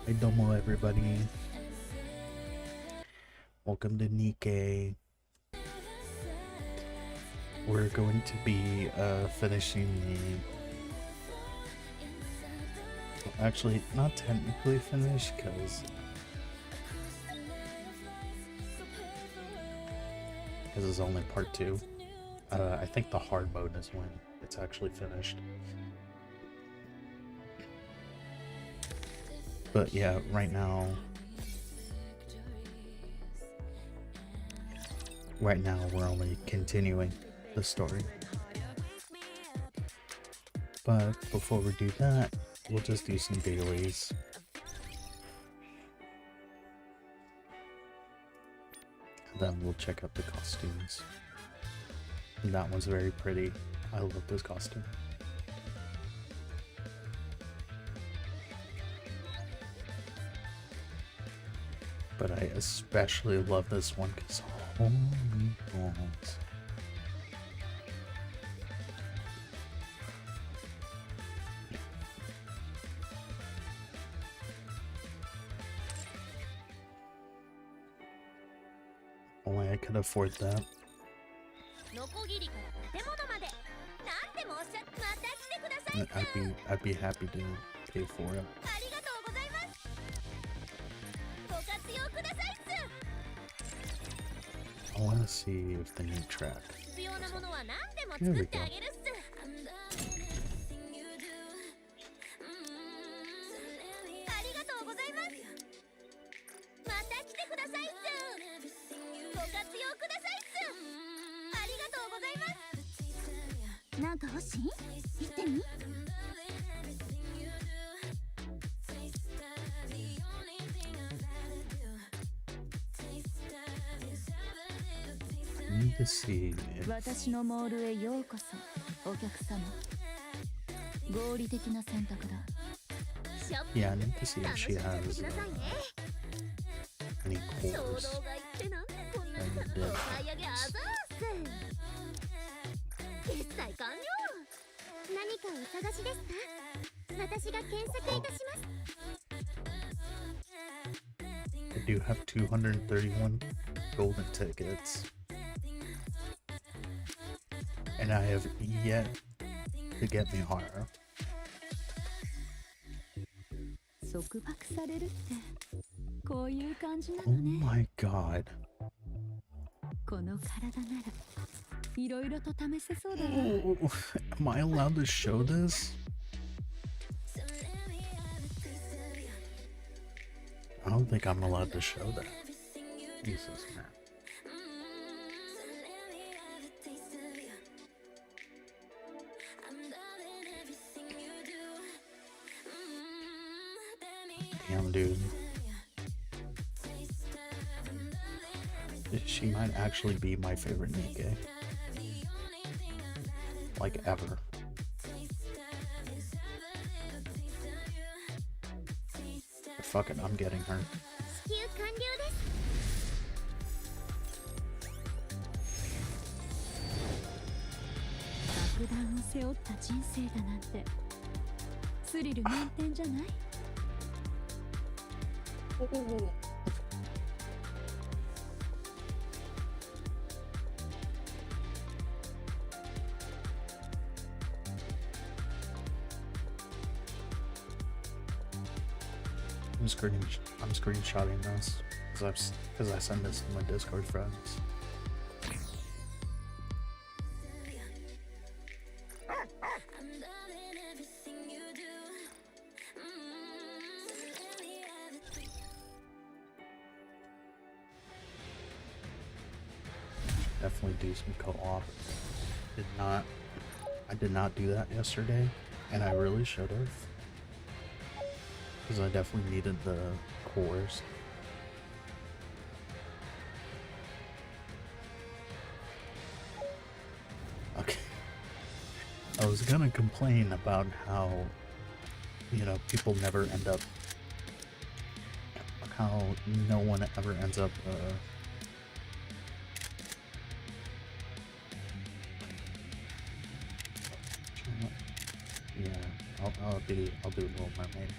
Hey domo everybody. Welcome to Nikke. We're going to be finishing the... Actually, not technically finished because it's only part 2. I think the hard mode is when it's actually finished. But yeah, right now we're only continuing the story. But before we do that, we'll just do some dailies. And then we'll check out the costumes. And that one's very pretty. I love this costume. But I especially love this one because holy balls. Only I could afford that. I'd be happy to pay for it. I want to see if the new track. Here we go. I need to see if... Yeah, I need to see if she has any cores. And I do have 231 golden tickets. And I have yet to get Mihara. Oh my god. Oh, am I allowed to show this? I don't think I'm allowed to show that. Jesus, man. Damn, dude. She might actually be my favorite Nikke. Like, ever. Fuck it, I'm getting her. I'm screenshotting this because I send this to my Discord friends. Definitely do some co-op. I did not do that yesterday, and I really should have. Because I definitely needed the cores. Okay. I was gonna complain about how, you know, people never end up... How no one ever ends up, yeah, I'll do Little Mermaid.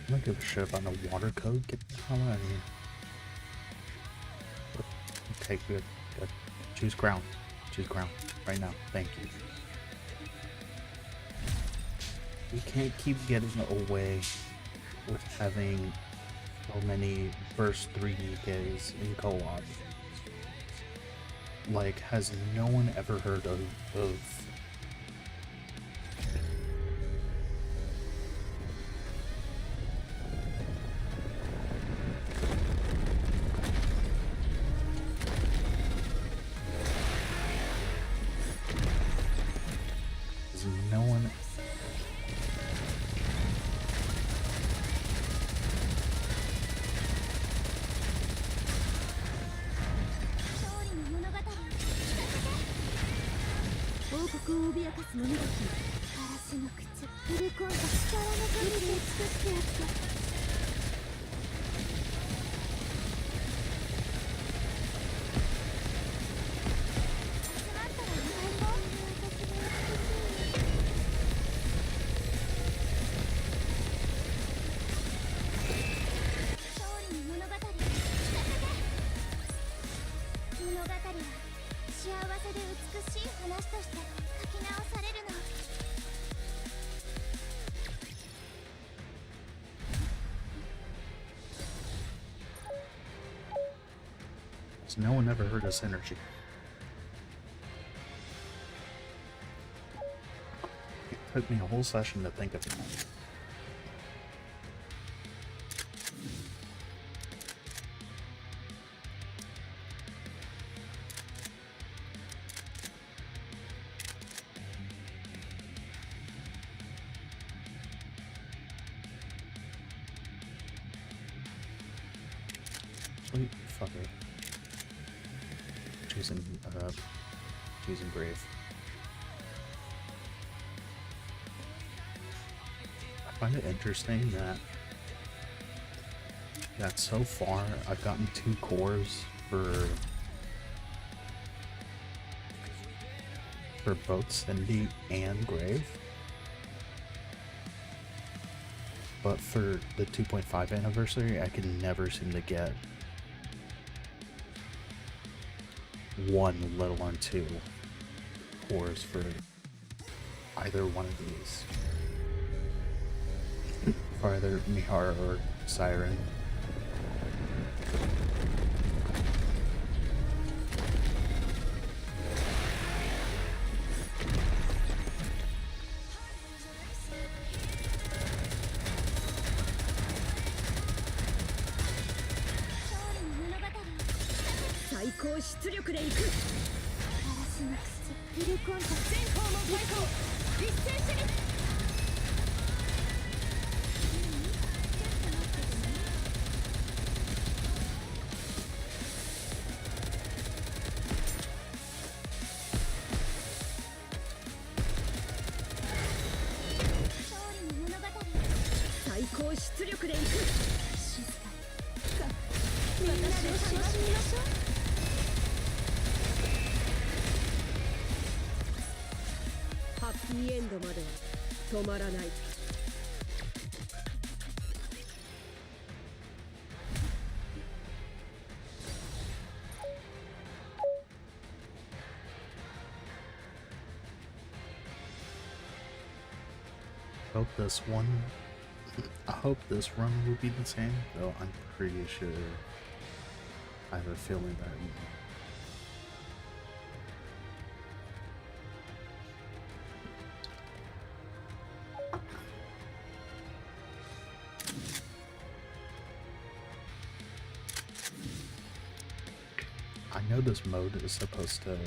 I don't give a shit about no water code. Get the hell out of here. Okay, good. Good. Choose ground. Choose ground. Right now. Thank you. We can't keep getting away with having so many burst 3 Nikkes in co-op. Like, has no one ever heard of no one No one ever heard of synergy. It took me a whole session to think of that. Sweet fucker. Choosing Brave. I find it interesting that so far I've gotten 2 cores for both Cindy and Grave, but for the 2.5 anniversary I can never seem to get 1, let alone 2 cores for either one of these. For either Mihara or Siren. I hope this run will be the same, though I'm pretty sure I have a feeling that I know this mode is supposed to,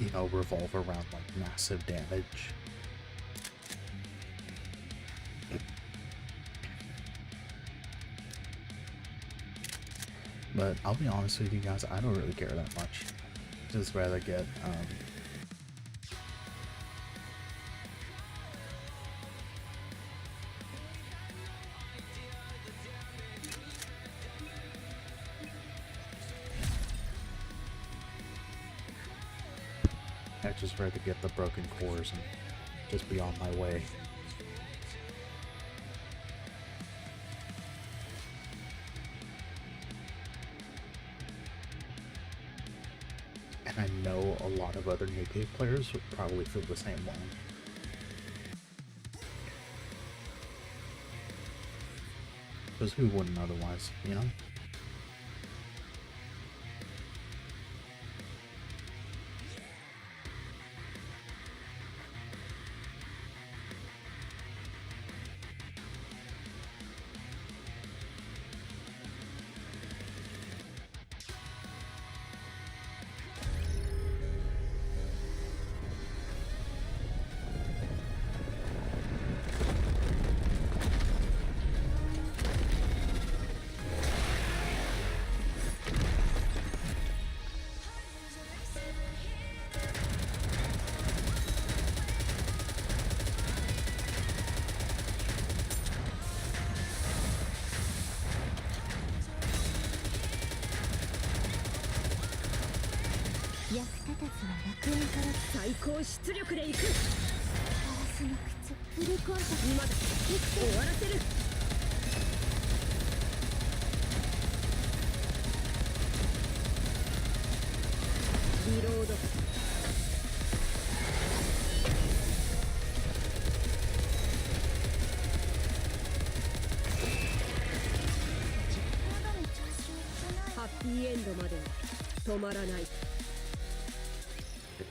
you know, revolve around like massive damage. But I'll be honest with you guys, I don't really care that much. Just rather get I'd just rather get the broken cores and just be on my way. know a lot of other Nikke players would probably feel the same way. Because who wouldn't otherwise, you know?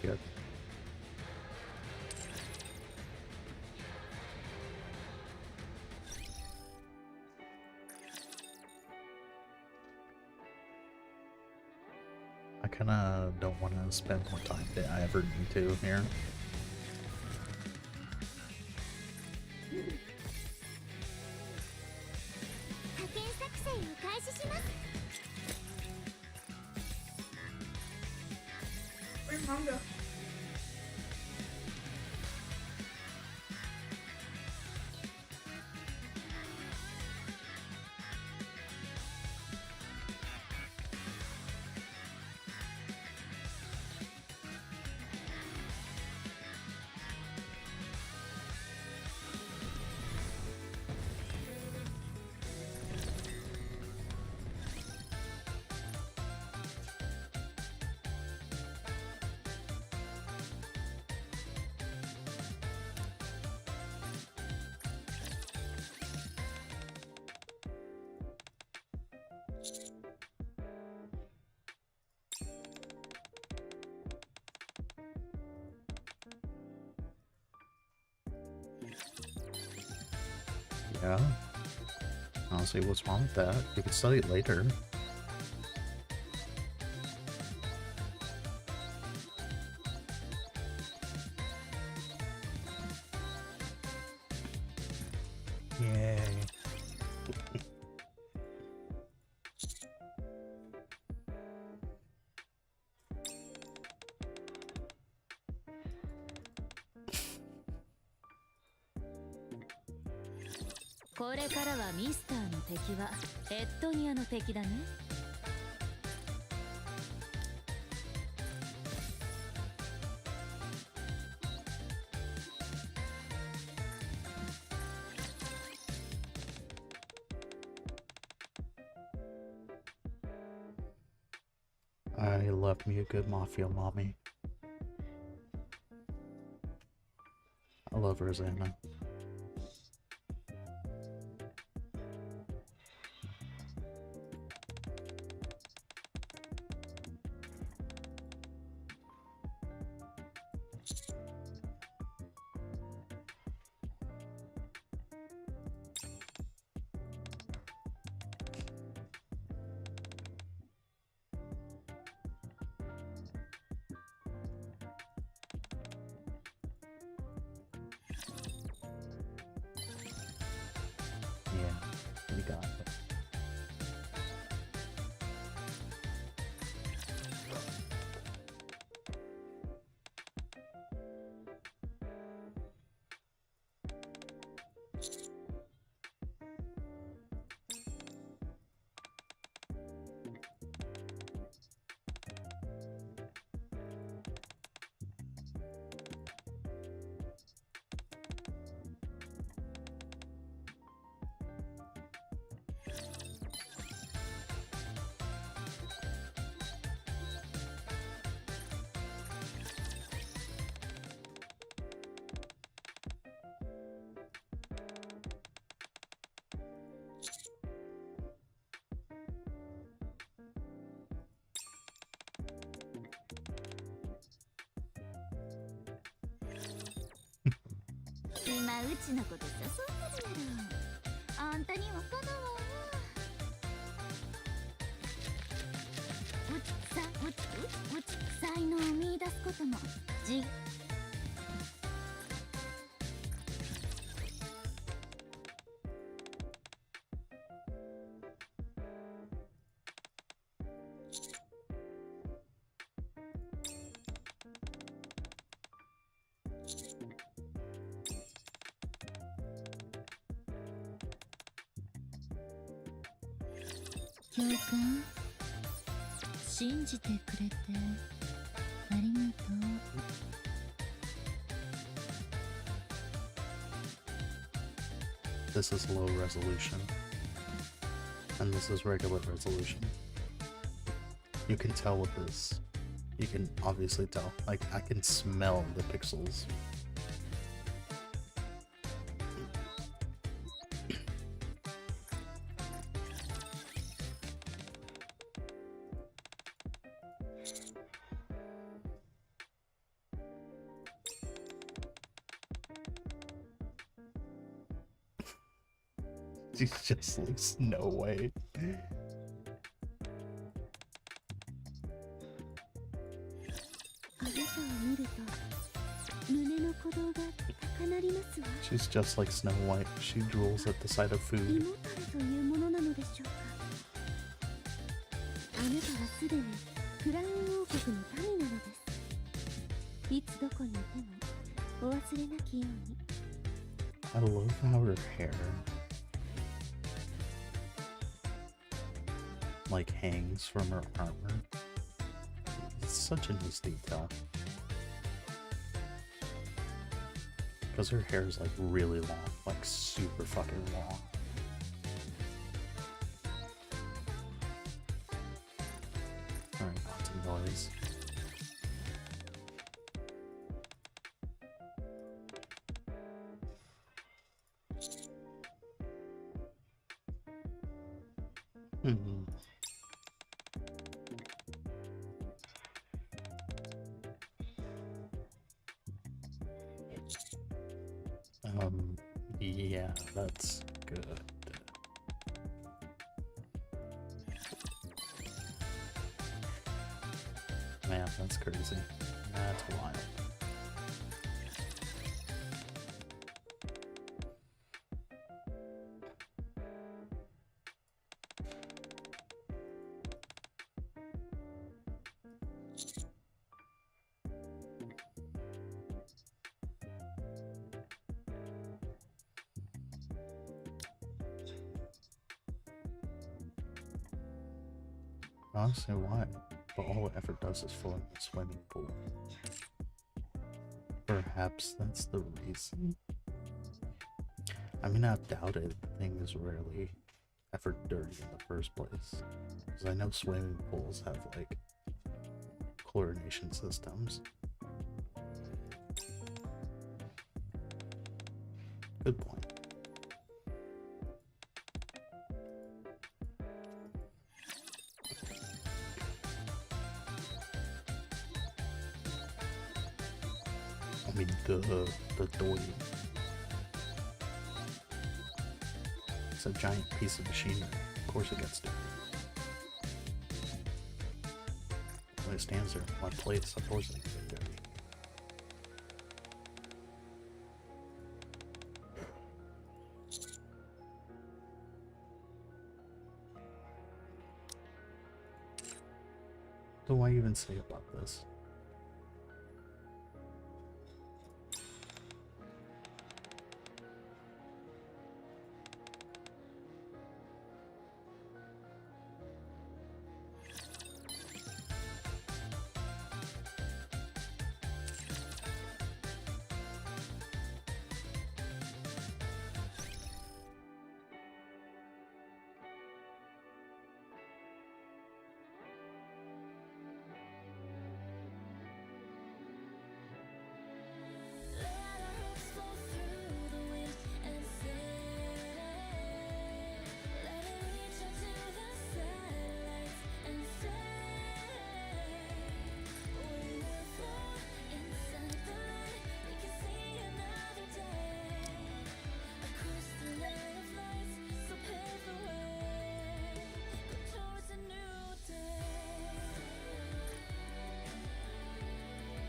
Good. I kinda don't want to spend more time than I ever need to here. Yeah. Honestly, what's wrong with that? We can study it later. Yay. I love me a good mafia mommy. I love Rosanna. まあうちのこと誘ってるやろ。あんたにはかなわんわ。うち才能を見出すことも教官、信じてくれてありがとう。This is low resolution, and this is regular resolution. You can tell with this. You can obviously tell. Like, I can smell the pixels. She just looks no way. She's just like Snow White. She drools at the sight of food. I love how her hair like hangs from her armor. It's such a nice detail. Because her hair is like really long, like super fucking long. Alright, lots of noise. Yeah, that's good. Man, that's crazy. That's wild. Honestly, why? But all effort does is fill in the swimming pool. Perhaps that's the reason. I mean, I've doubted things rarely effort dirty in the first place. Because I know swimming pools have, like, chlorination systems. Good point. I mean, the doily. It's a giant piece of machinery. Of course it gets dirty. When it stands there in one place, of course it gets dirty. So why even say about this?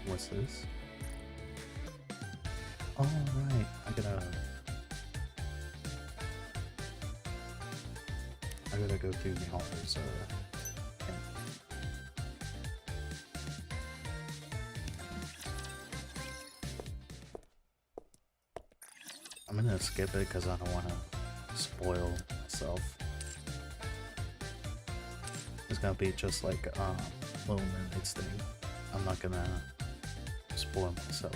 What's this? Oh, right. I gotta go through Miharu's thing. I'm gonna skip it because I don't want to spoil myself. It's gonna be just like Little Mermaid's thing. I'm not gonna spoil myself.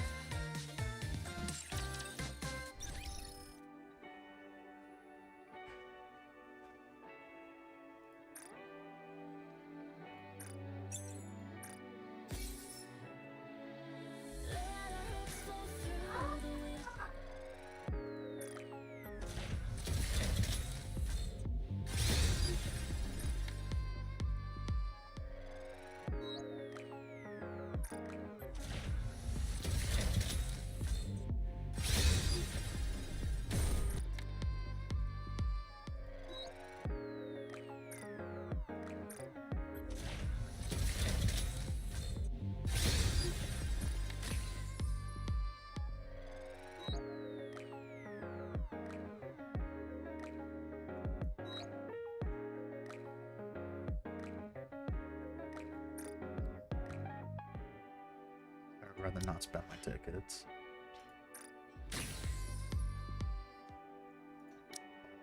I'd rather not spend my tickets.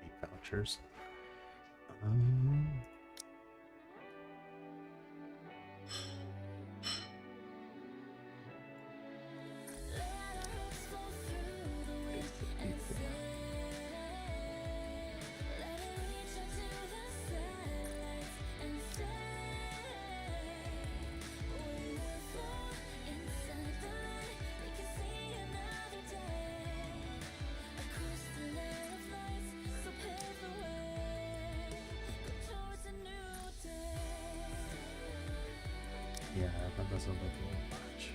Need vouchers. Yeah, that doesn't look much.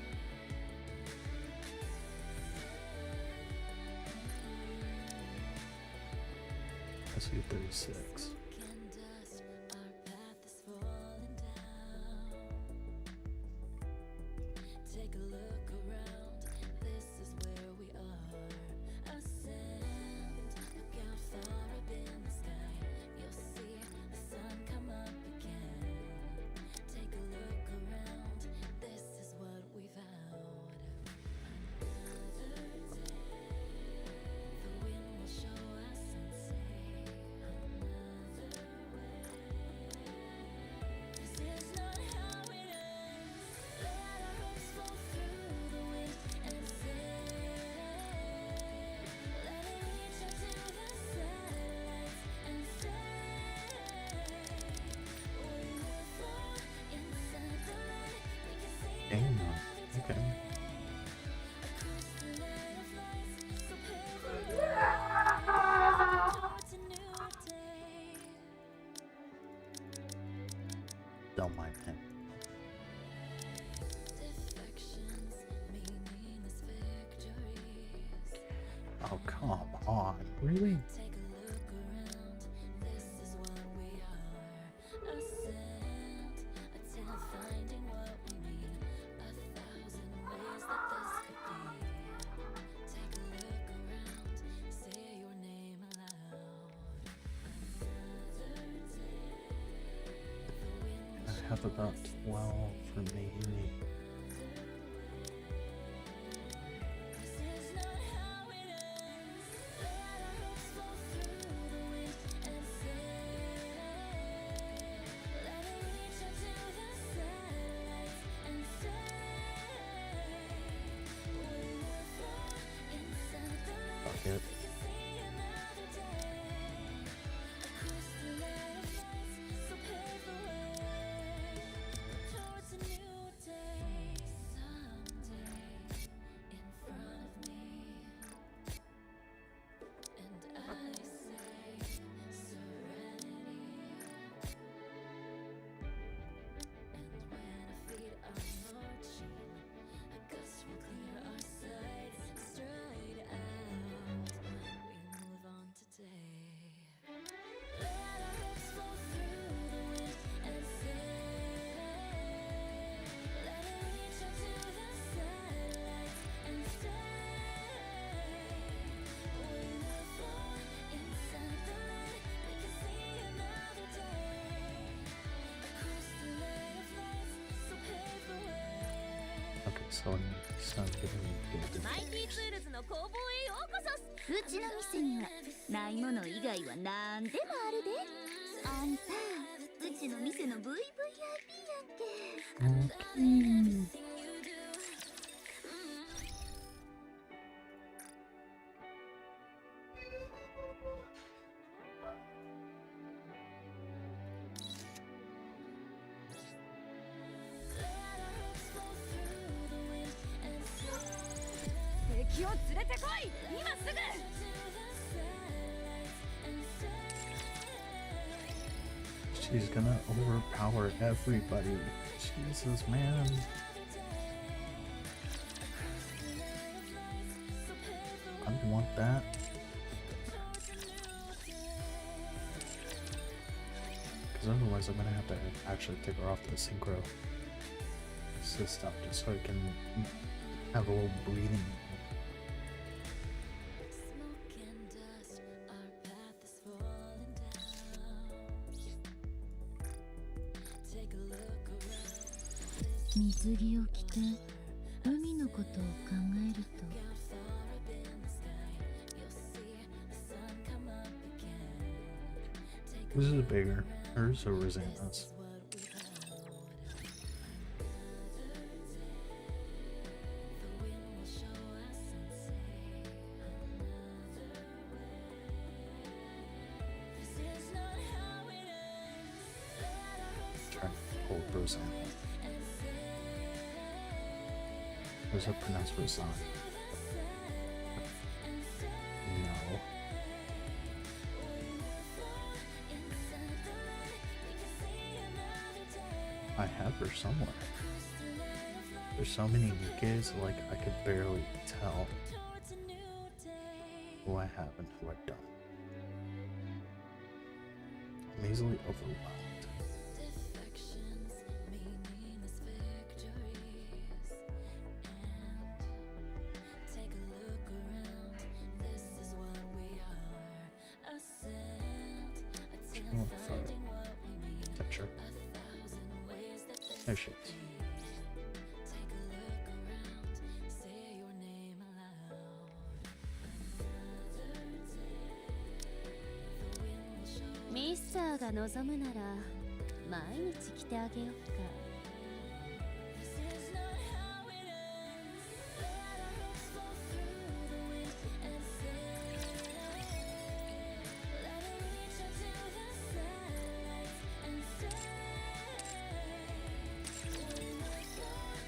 Let's see 36. Damn, okay. Don't mind him. Oh, come on. Really? I have about 12 remaining. Fuck it. So he's not giving me good マイティーツ advice. ールズの工房へようこそ。うちの店にはないもの以外は何でもあるで。あんたうちの店の VVIP やんけ。 Okay. She's gonna overpower everybody. Jesus, man. I don't want that. Because otherwise I'm gonna have to actually take her off the synchro system just so I can have a little breathing. .水着を着て海のことを考えると This is bigger. Hers or Rosanna's? Try to hold Rosanna. Does that pronounce Rosanna? No. I have her somewhere. There's so many Nikkes, like I could barely tell who I have and who I don't. I'm easily overwhelmed. Texture. There she is. Mr. が望むなら毎日着てあげよっか。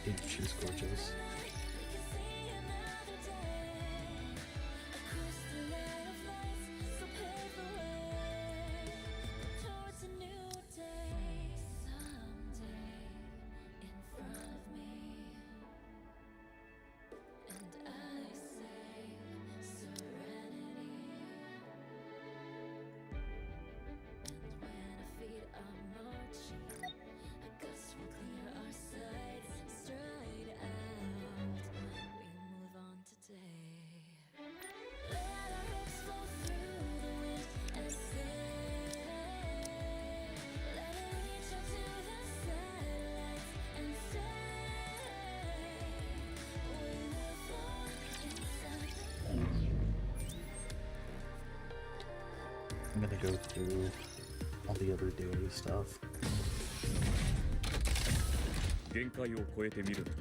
Dude, she's gorgeous. I'm gonna go through all the other daily stuff. 限界を超えてみると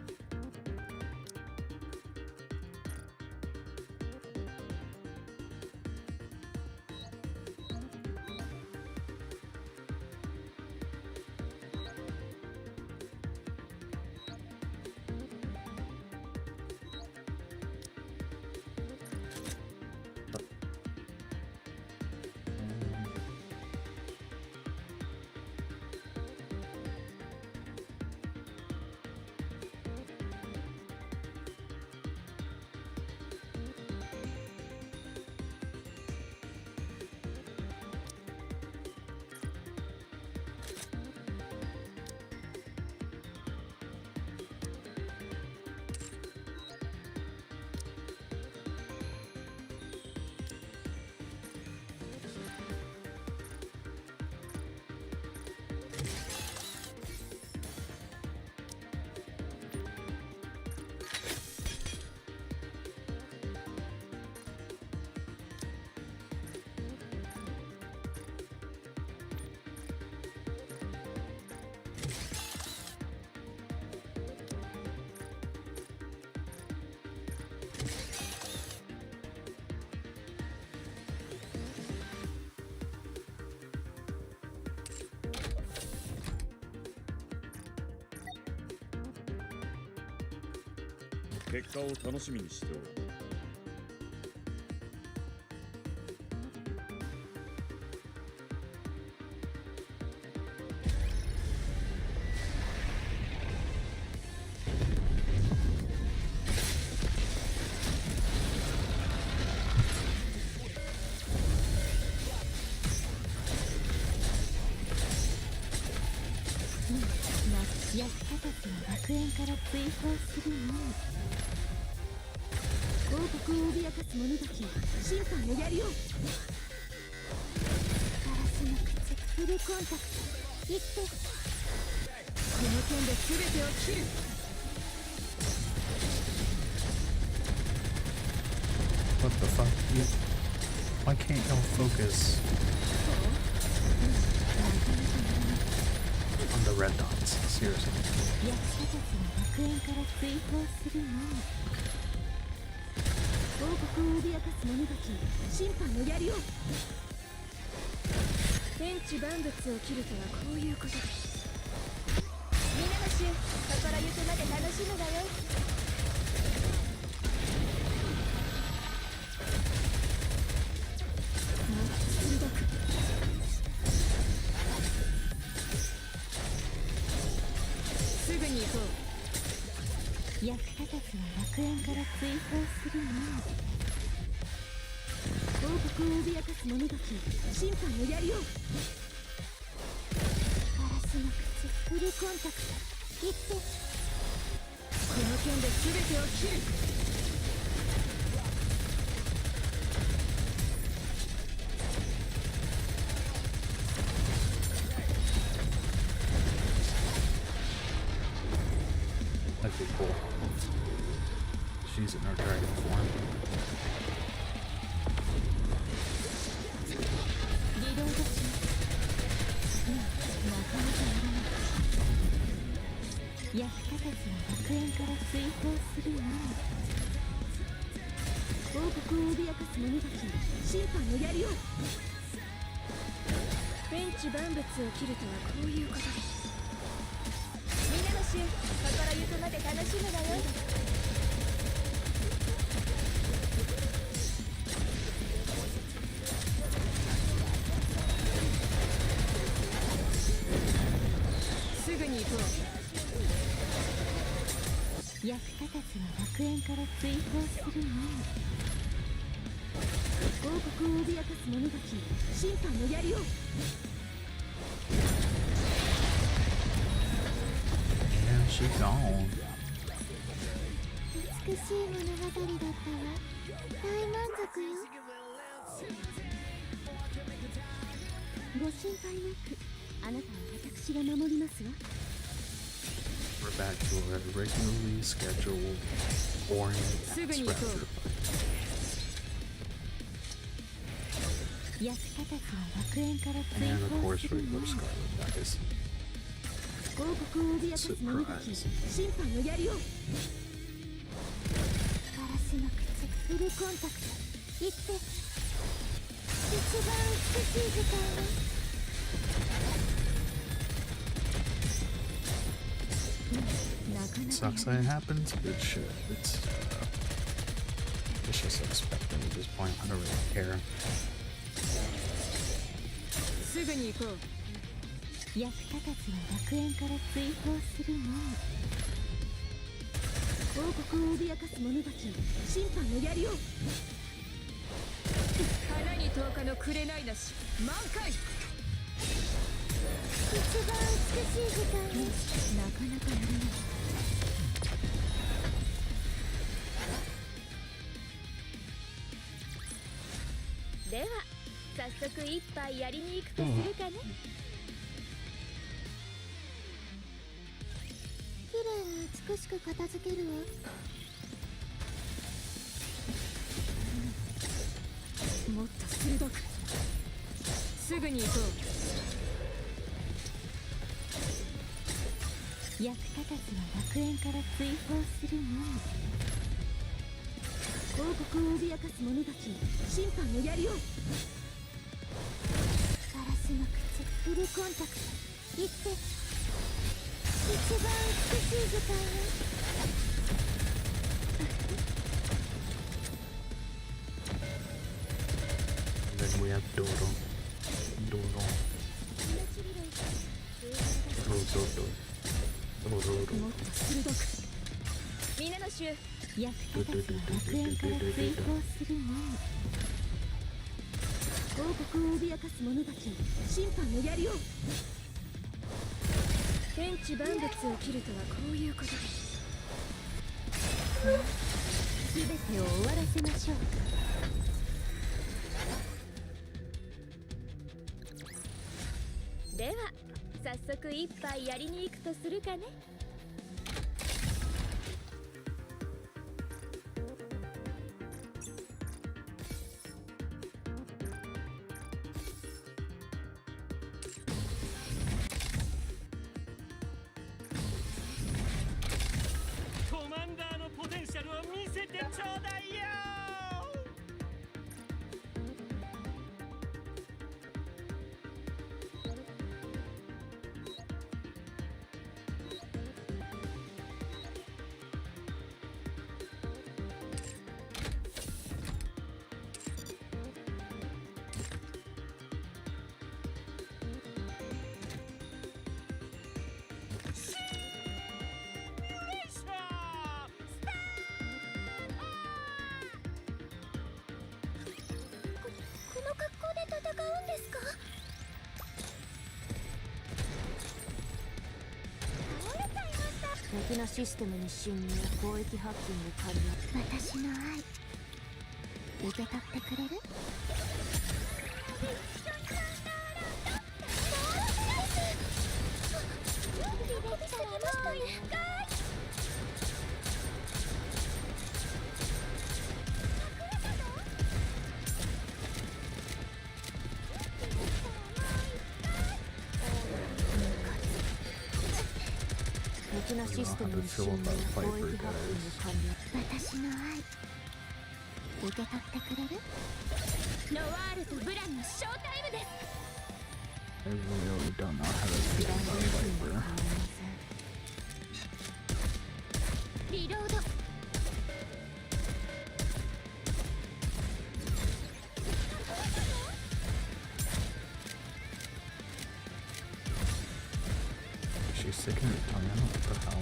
結果を楽しみにしておる。役立たずの楽園から追放するのみ。王国を脅かす者たち、審判のやりよう。ガラスの口、フルコンタクト、言って。この剣で全てを切る。What the fuck? Why can't y'all focus on the red dots? Seriously. 役立たずの楽園から追放するのみ。王国を脅かす者たち、審判のやりよう。天地万物を切るとはこういうことです。みんなの衆、心ゆくまで楽しむがよい。もっと鋭く。すぐに行こう。役立たずは楽園から追放するのみ。王国を脅かす者たち、審判のやりよう。ガラスの口、フルコンタクト、言って。この剣で全てを切る。That'd be cool. She's in her dragon form. リロードします。なかなかやらない。役立たずは楽園から追放するのみ。王国を脅かす者たち、審判のやりよう。天地万物を切るとはこういうことです。みんなの衆、心ゆくまで楽しむがよい。すぐに行こう。役立たずは楽園から追放するのみ。王国を脅かす者たち、審判のやりよう。Yeah, she gone. 美しい物語だったわ。大満足よ。ご心配なく、あなたは私が守りますわ。We're back to our regularly scheduled boring ass raptor fight. 役立たずは楽園から追 And of 放 course するの regular み。 Scarlet guys. 王国を脅かす者たち、審判のやりよう。ガラスの口、フルコンタクト、言って。一番美しい時間よ。なかなか Sucks that it happens, but shit, it's just expected at this point. I don't really care. すぐに行こう。役立たずは楽園から追放するのみ。王国を脅かす者たち、審判のやりよう。花に10日の紅なし、満開。一番美しい時間よ。なかなかやらない。では早速一杯やりに行くとするかね。綺麗に美しく片付けるわ。もっと鋭く。すぐに行こう。役立たずは楽園から追放するのみ。王国を脅かす者たち、審判のやりよう。ガラスの口、フルコンタクト、言って。一番美しい時間よ。have Doro. Doro. Doro. もっと鋭く皆の衆役立たずは楽園から追放するのみ王国を脅かす者たちに審判の槍を天地万物を切るとはこういうことです全てを終わらせましょうでは早速一杯やりに行くとするかねコマンダーのポテンシャルを見せてちょうだいよこの格好で戦うんですか倒れちゃいました敵のシステムに侵入攻撃ハッキング完了私の愛受け取ってくれる敵のシステムに侵入攻撃ハッキング完了私の愛受け取ってくれるノワールとブランのショータイムです I really don't know how to feel about Viper. リロード She's sticking her tongue out. What the hell?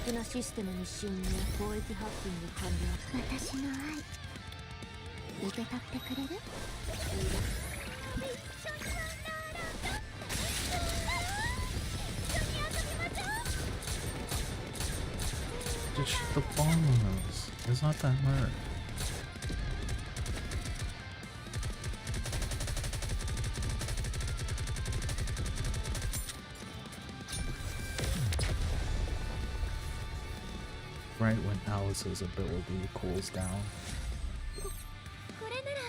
敵のシステムに侵入攻撃ハッキング完了私の愛受け取ってくれる Just shoot the bombs. It's not that hard. Right when Alice's ability cools down. これなら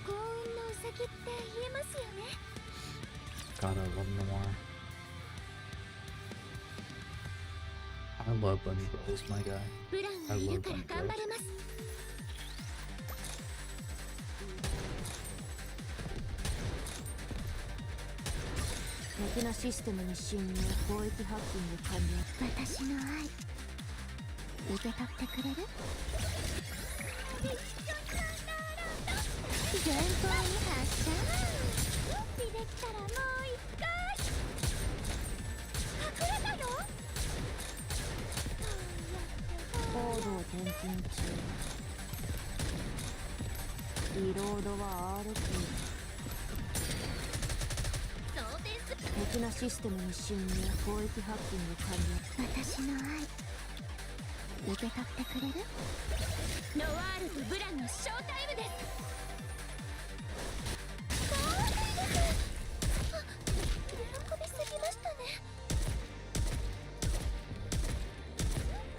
幸運のウサギって言えますよね God, I love Noir. I love Bunny Girls, my guy. ブランがいるから頑張れます敵のシステムに侵入攻撃ハッキング完了私の愛受け取ってくれる前方に発射準備できたらもう一回隠れたよコードを転勤中リロードは R キー敵のシステムに侵入攻撃ハッキング完了私の愛受け取ってくれるノワールとブランのショータイムです喜びすぎましたね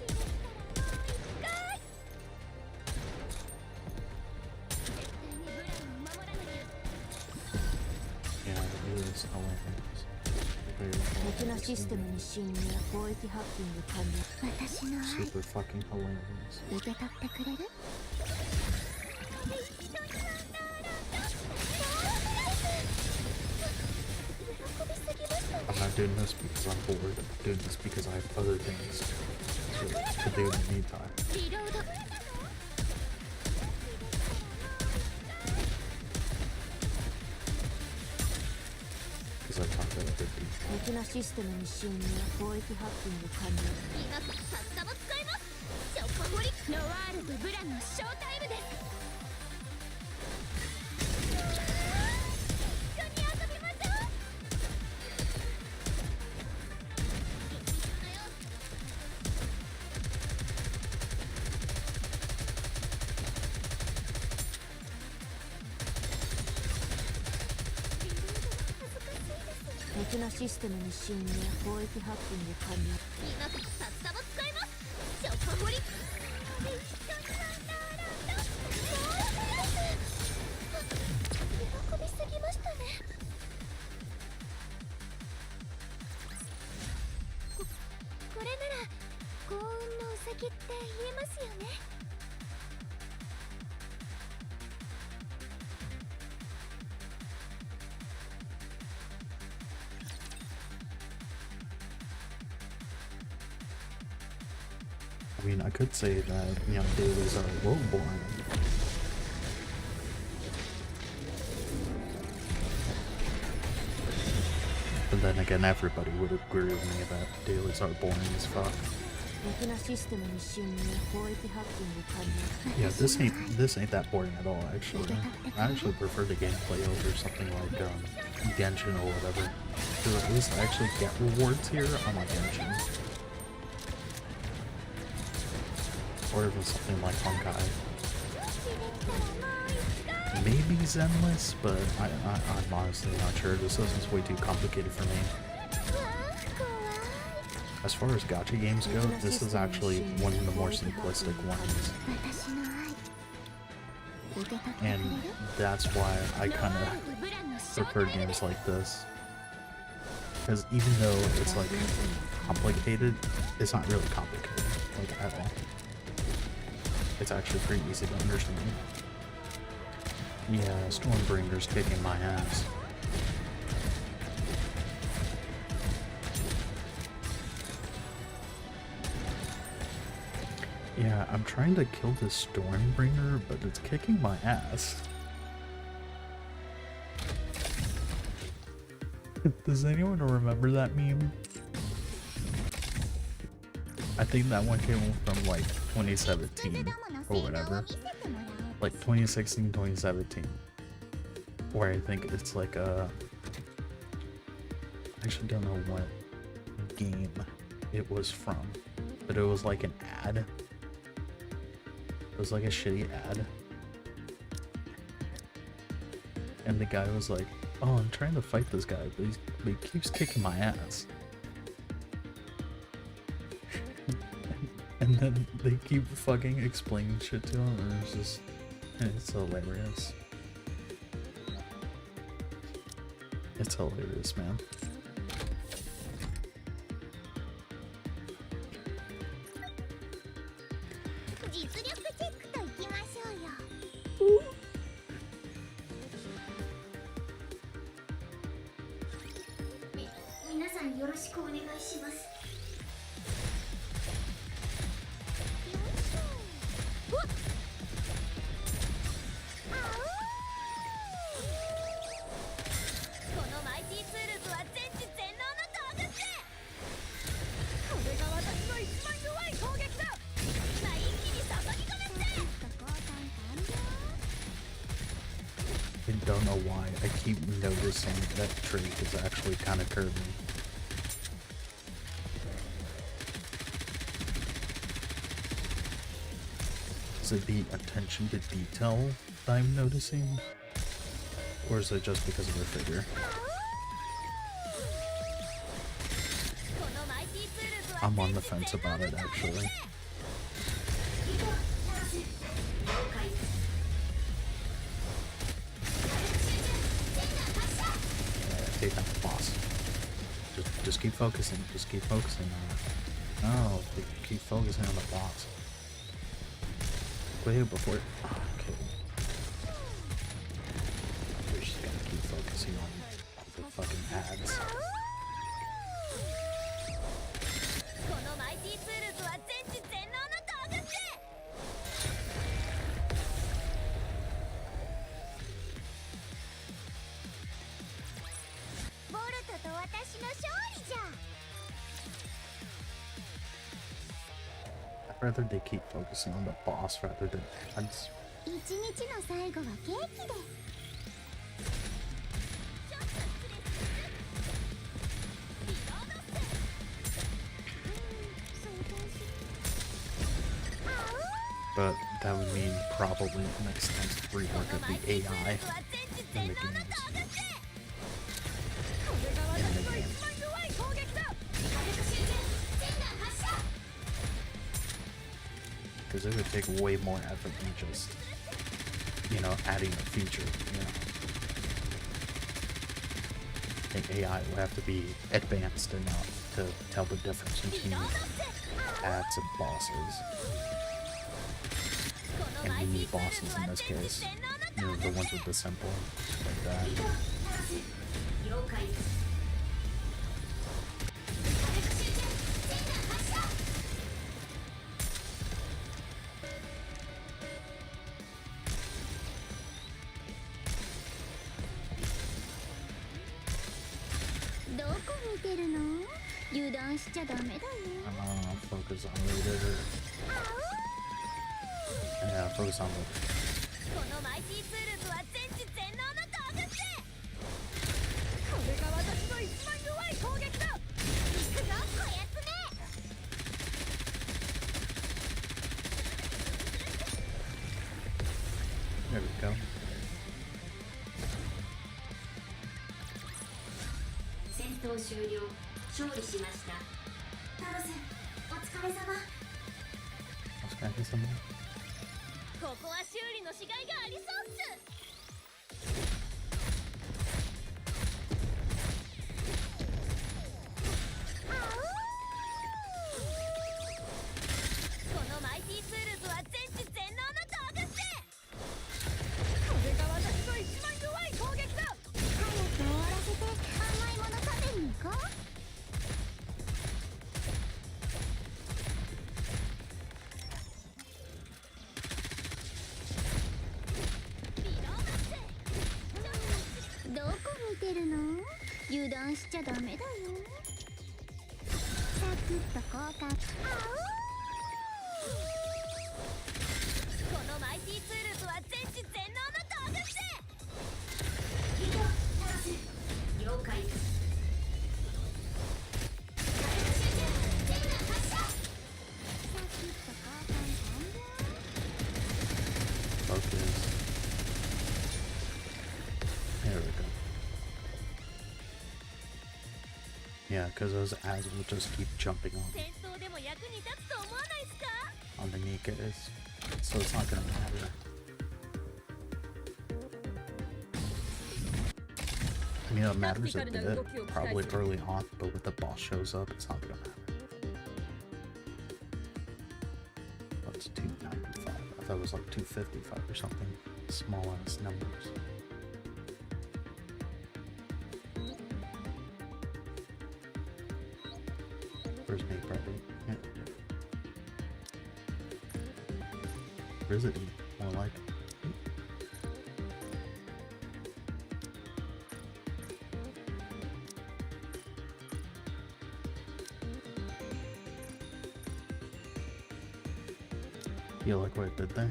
絶対にブランを守らなきゃ Yeah, it is hilarious. 敵のシステムに侵入攻撃ハッキング完了私の愛 Super fucking hilarious. 受け取ってくれる I'm not doing this because I'm bored. I'm doing this because I have other things to do in the meantime. リロード because I talked about it. 敵なシステムに侵入攻撃ハッキング完了今からさっさも使いますショッパホリノワールとブランのショータイムです一緒に遊びましょう敵なシステムに侵入攻撃ハッキング完了今からさっさも使いますショッパホリ一緒にワンダーランド喜びすぎましたねこれなら幸運のウサギって言えますよねI mean, I could say that, you know, dailies are a little boring. But then again, everybody would agree with me that dailies are boring as fuck. 敵なシステムに侵入攻撃ハッキング完了 Yeah, this ain't that boring at all, actually. I actually prefer the gameplay over something like Genshin or whatever. Because at least I actually get rewards here on my Genshin. Or even something like Honkai. Maybe Zenless, but I'm honestly not sure. This is way too complicated for me. As far as gacha games go, this is actually one of the more simplistic ones. And that's why I kind of prefer games like this. Because even though it's like complicated, it's not really complicated, like at all. It's actually pretty easy to understand. Yeah, Stormbringer's kicking my ass. Yeah, I'm trying to kill this Stormbringer, but it's kicking my ass. Does anyone remember that meme? I think that one came from like 2017 or whatever. Like 2016, 2017. Where I think it's like I actually don't know what game it was from, but it was like an ad. It was like a shitty ad. And the guy was like, oh, I'm trying to fight this guy, but he keeps kicking my ass. And then they keep fucking explaining shit to him, and it's hilarious. It's hilarious, man. I don't know why I keep noticing that trait is actually kind of curvy. Is it the attention to detail that I'm noticing? Or is it just because of her figure? I'm on the fence about it, actually. Take out the boss. Just keep focusing. Just keep focusing on it. No, keep focusing on the boss. Wait before. Okay. We're just gonna keep focusing on the fucking ads. 私の勝利じゃ。 I'd rather they keep focusing on the boss rather than ads. 一日の最後はケーキで。 But that would mean probably an extensive rework of the AI in the games. Because it would take way more effort than just, you know, adding a feature, you know. I think AI would have to be advanced enough to tell the difference between ads and bosses. And mini bosses in this case. You know, the ones with the symbol, like that. どこ見てるの？油断しちゃダメだよ。 Focus on later. Yeah, focus on later. このマイティツールズは全知全能の道具って。これが私の一番弱い攻撃だ。行くよ、こやつめ。 There we go. 戦闘終了。勝利しました。タロス、お疲れ様。 Let's crack this one. ここは修理のしがいがありそうっす。 このマイティツールズは全知全能の道具って。これが私の一番弱い攻撃だ。早く終わらせて甘いもの食べに行こう。 どこ見てるの？油断しちゃダメだよ。サクッと効果。このマイティツールズは全知全能の道具って。以上、タロス。了解。全弾発射。サクッと効果完了。 Focus. There we go. Yeah, because those ads will just keep jumping 戦争でも役に立つと思わないっすか？ on the Nikke's, so it's not gonna matter. I mean, it matters a bit, probably early on, but when the boss shows up, it's not gonna matter. That's 295. I thought it was like 255 or something. Small ass numbers. Where's Nate probably? Yeah. Where is it? More like. You like what I did there?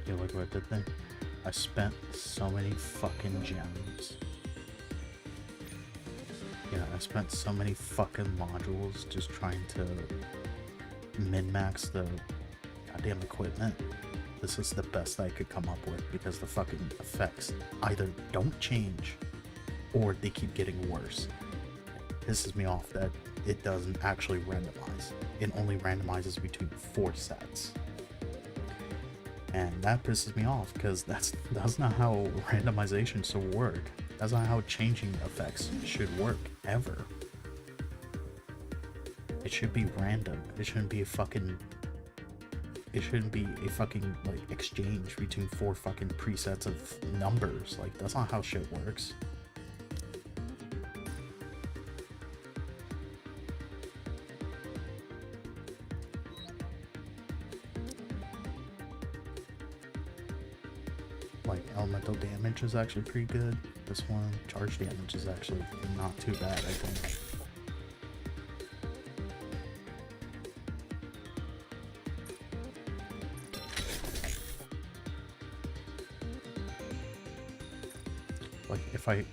You like what I did there? I spent so many fucking gems. Yeah, I spent so many fucking modules just trying to min-max the goddamn equipment. This is the best I could come up with because the fucking effects either don't change or they keep getting worse. It pisses me off that it doesn't actually randomize. It only randomizes between 4 sets. And that pisses me off because that's not how randomization should work. That's not how changing effects should work ever. It should be random. It shouldn't be a fucking like exchange between 4 fucking presets of numbers. Like, that's not how shit works. like elemental damage is actually pretty good. This one, charge damage is actually not too bad, I think. Like if I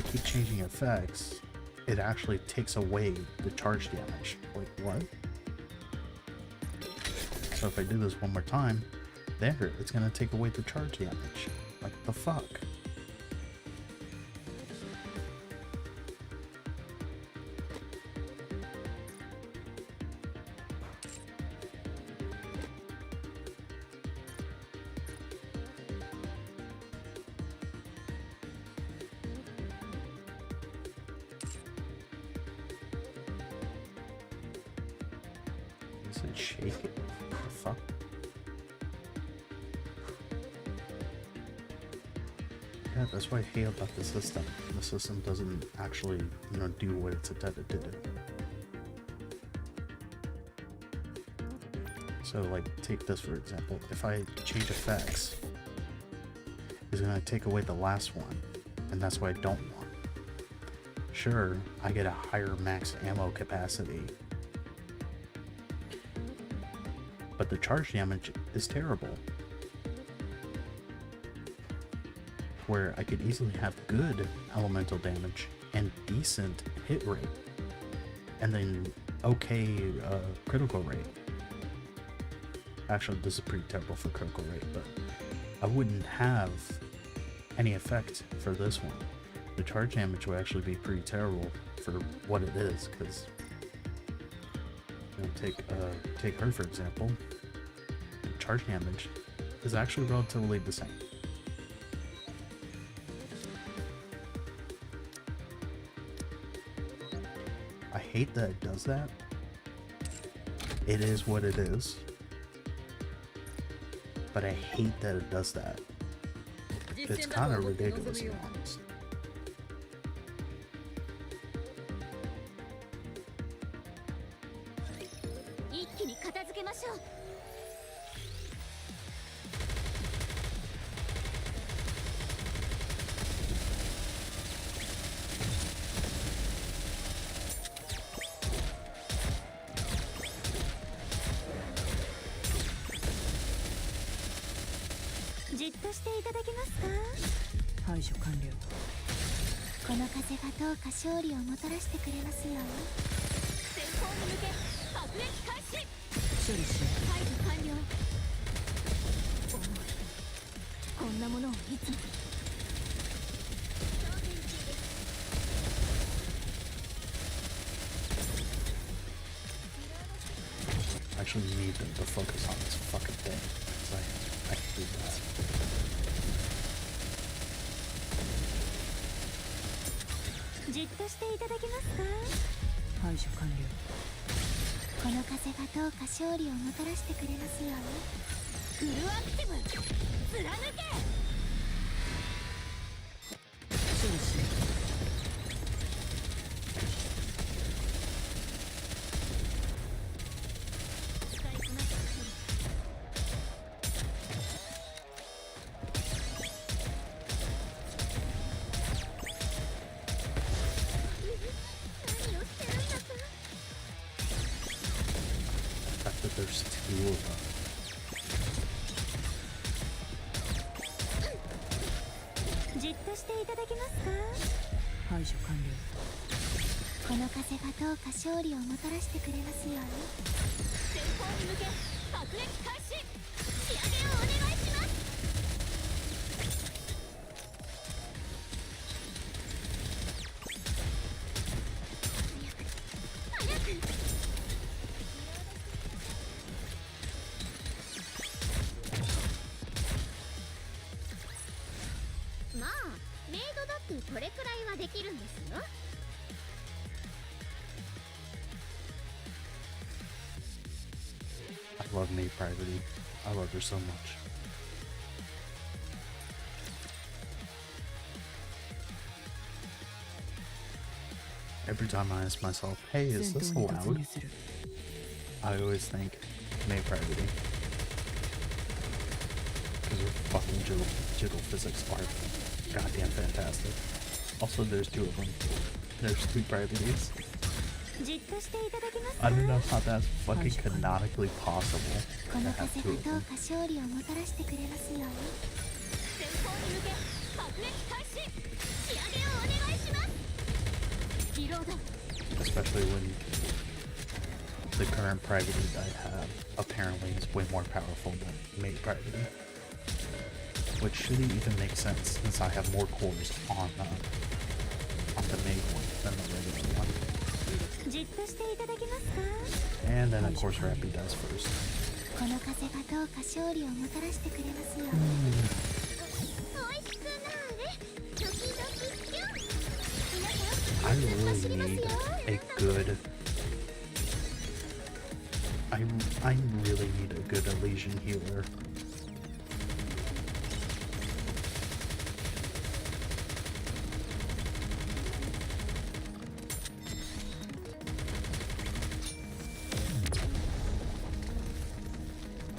keep changing effects, it actually takes away the charge damage. Like what? So if I do this one more time, there, it's gonna take away the charge damage. Like the fuck? Is it shaking? What the fuck? Yeah, that's what I hate about the system. The system doesn't actually, you know, do what it's intended to do. So, like, take this for example. If I change effects, it's gonna take away the last one, and that's what I don't want. Sure, I get a higher max ammo capacity, but the charge damage is terrible. Where I could easily have good elemental damage and decent hit rate, and then okay critical rate. Actually, this is pretty terrible for critical rate, but I wouldn't have any effect for this one. The charge damage would actually be pretty terrible for what it is, because you know, take her for example. Charge damage is actually relatively the same. I hate that it does that. It is what it is. But I hate that it does that. It's kind of ridiculous, to be honest. I actually need them to focus on this fucking thing, because I hate that. じっとしていただけますか。排除完了。この風がどうか勝利をもたらしてくれますように。フルアクティブ貫け。処理しよう。 There's two of them. I love Maid Priority. I love her so much. Every time I ask myself, hey, is this allowed? I always think Maid Priority. because her fucking jiggle physics are goddamn fantastic. Also, there's two of them. There's two priorities. じっとしていただけますか。 I don't know how that's fucking canonically possible こ to の have 風 two が of どう them. か勝利をもたらしてくれますように。前方に向け爆撃開始。仕上げをお願いします。リロード。 Especially when the current priority that I have apparently is way more powerful than mate priority. Which shouldn't even make sense since I have more cores on the main one than the regular one. じっとしていただけますか。 And then of course Rappy dies first. この風がどうか勝利をもたらしてくれますように。おいしくなーれ。ドキドキキュン。皆さん、 I really need a good I really need a good Elysian healer.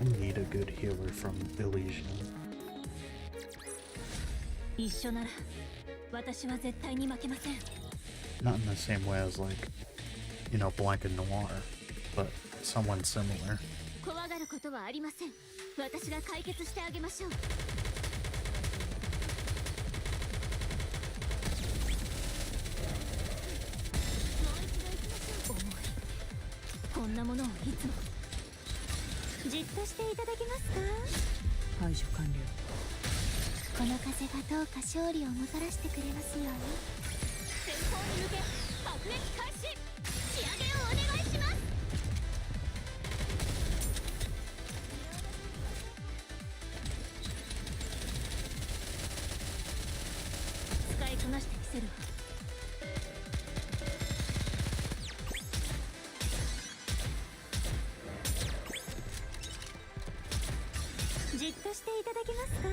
I need a good healer from Elysian. 一緒なら私は絶対に負けません。 Not in the same way as like, you know, Blanc and Noir, but someone similar. 怖がることはありません。私が解決してあげましょう。重い。こんなものをいつも。じっとしていただけますか。排除完了。この風がどうか勝利をもたらしてくれますように。前方に向け爆撃開始。仕上げをお願いします。使いこなしてみせるわ。じっとしていただけますか。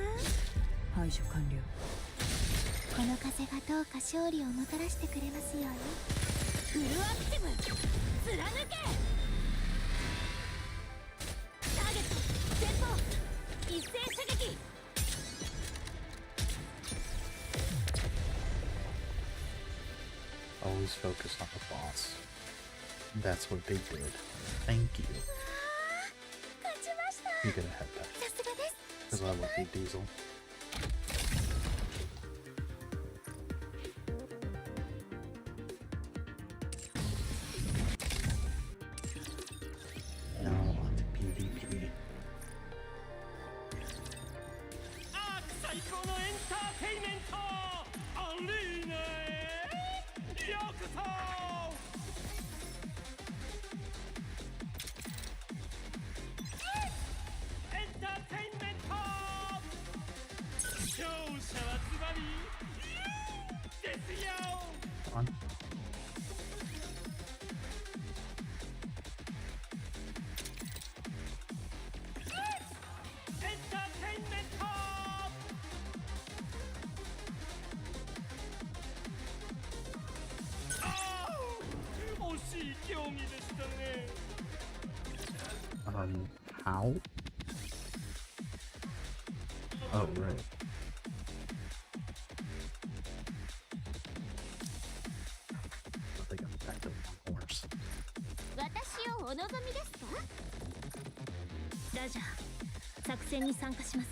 排除完了。この風がどうか勝利をもたらしてくれますように。フルアクティブ貫け。ターゲット前方一斉射撃。 Always focus on the boss. That's what they did. Thank you. 勝ちました。 You get a head back. さすがです。 Because I love you, Diesel. Now on to PvP. アーク最高のエンターテイメントアリーナへようこそ。エンターテイメント勝者はズバリですよ。 On. エンターテイメント惜しい競技でしたね。 How? Oh, right. I think I'm back to one horse. 私をお望みですか。ラジャー、作戦に参加します。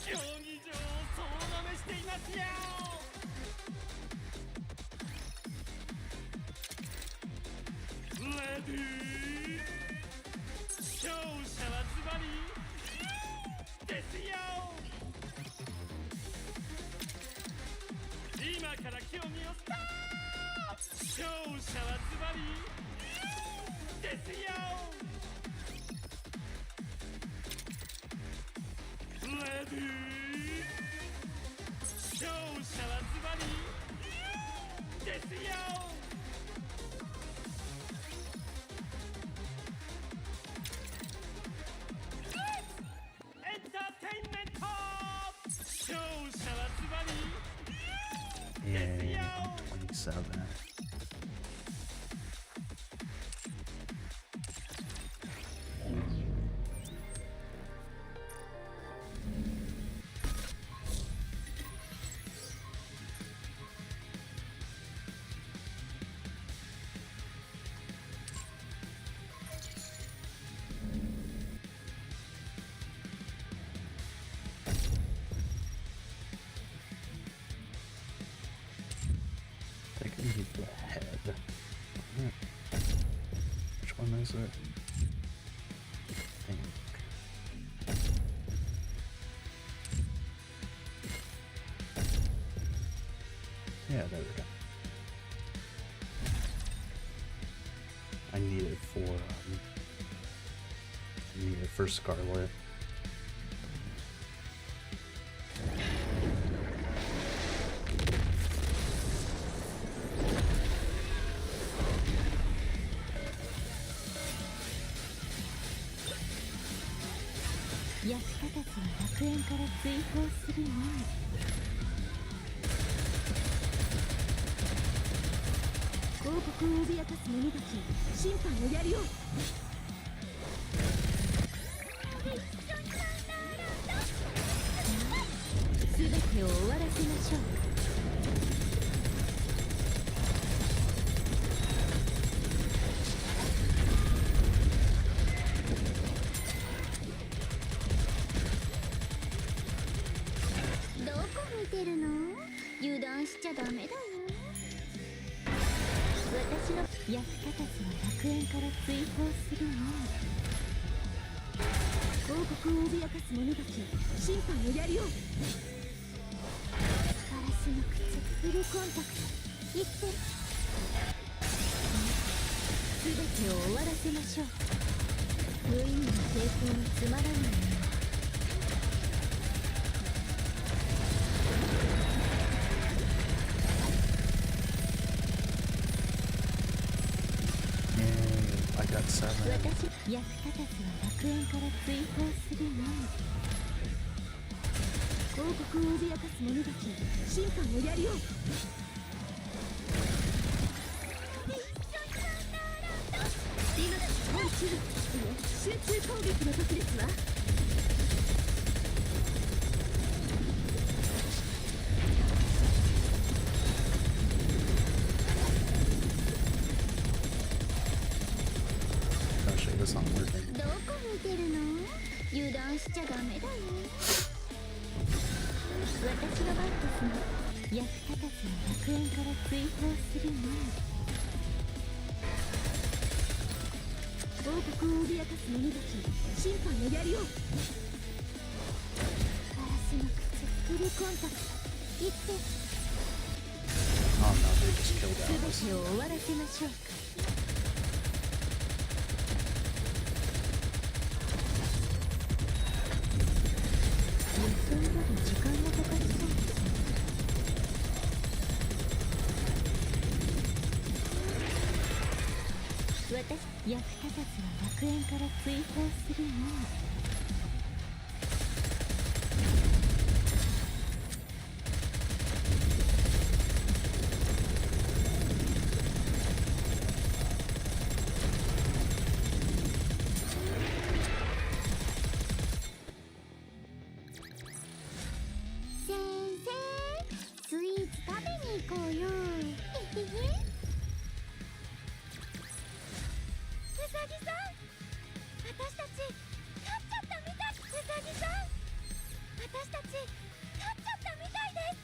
競技場を総なめしていますよ。レディー勝者はズバリですよ。今から競技をスタート。勝者はズバリですよ。レディー勝者はズバリですよ。7. I think I need the head. Which one is it? I think. Yeah, there we go. I need it for Scarlet.役立たずは楽園から追放するのみ。王国を脅かす者たち、審判をやるよ。すべてを終わらせましょう。どこ見てるの？油断しちゃダメだよ。私の役立たずは楽園から追放するのみ。王国を脅かす者たち、審判をやるよ。ガラスの靴、フルコンタクト、いって。すべてを終わらせましょう。無意味な抵抗につまらないもの。I got 7. 私、役立たずは楽園から追放するのみ。王国を脅かす者たち、審判をやるよ。今だ、もうすぐ、集中攻撃の時ですわ。Actually, that's not working. どこ見てるの？油断しちゃダメだよ。私のバットスも役立たずは楽園から追放するのみ。王国を脅かす者たち、審判をやるよ。ガラスの靴、フルコンタクト、いって。Oh no, they just killed す Alice. べてを終わらせましょうか。予想より時間がかかりそうですね。私、役立たずは楽園から追放するのみ。先生、スイーツ食べに行こうよ。うさぎさん、私たち勝っちゃったみたい。うさぎさん、私たち勝っちゃったみたいです。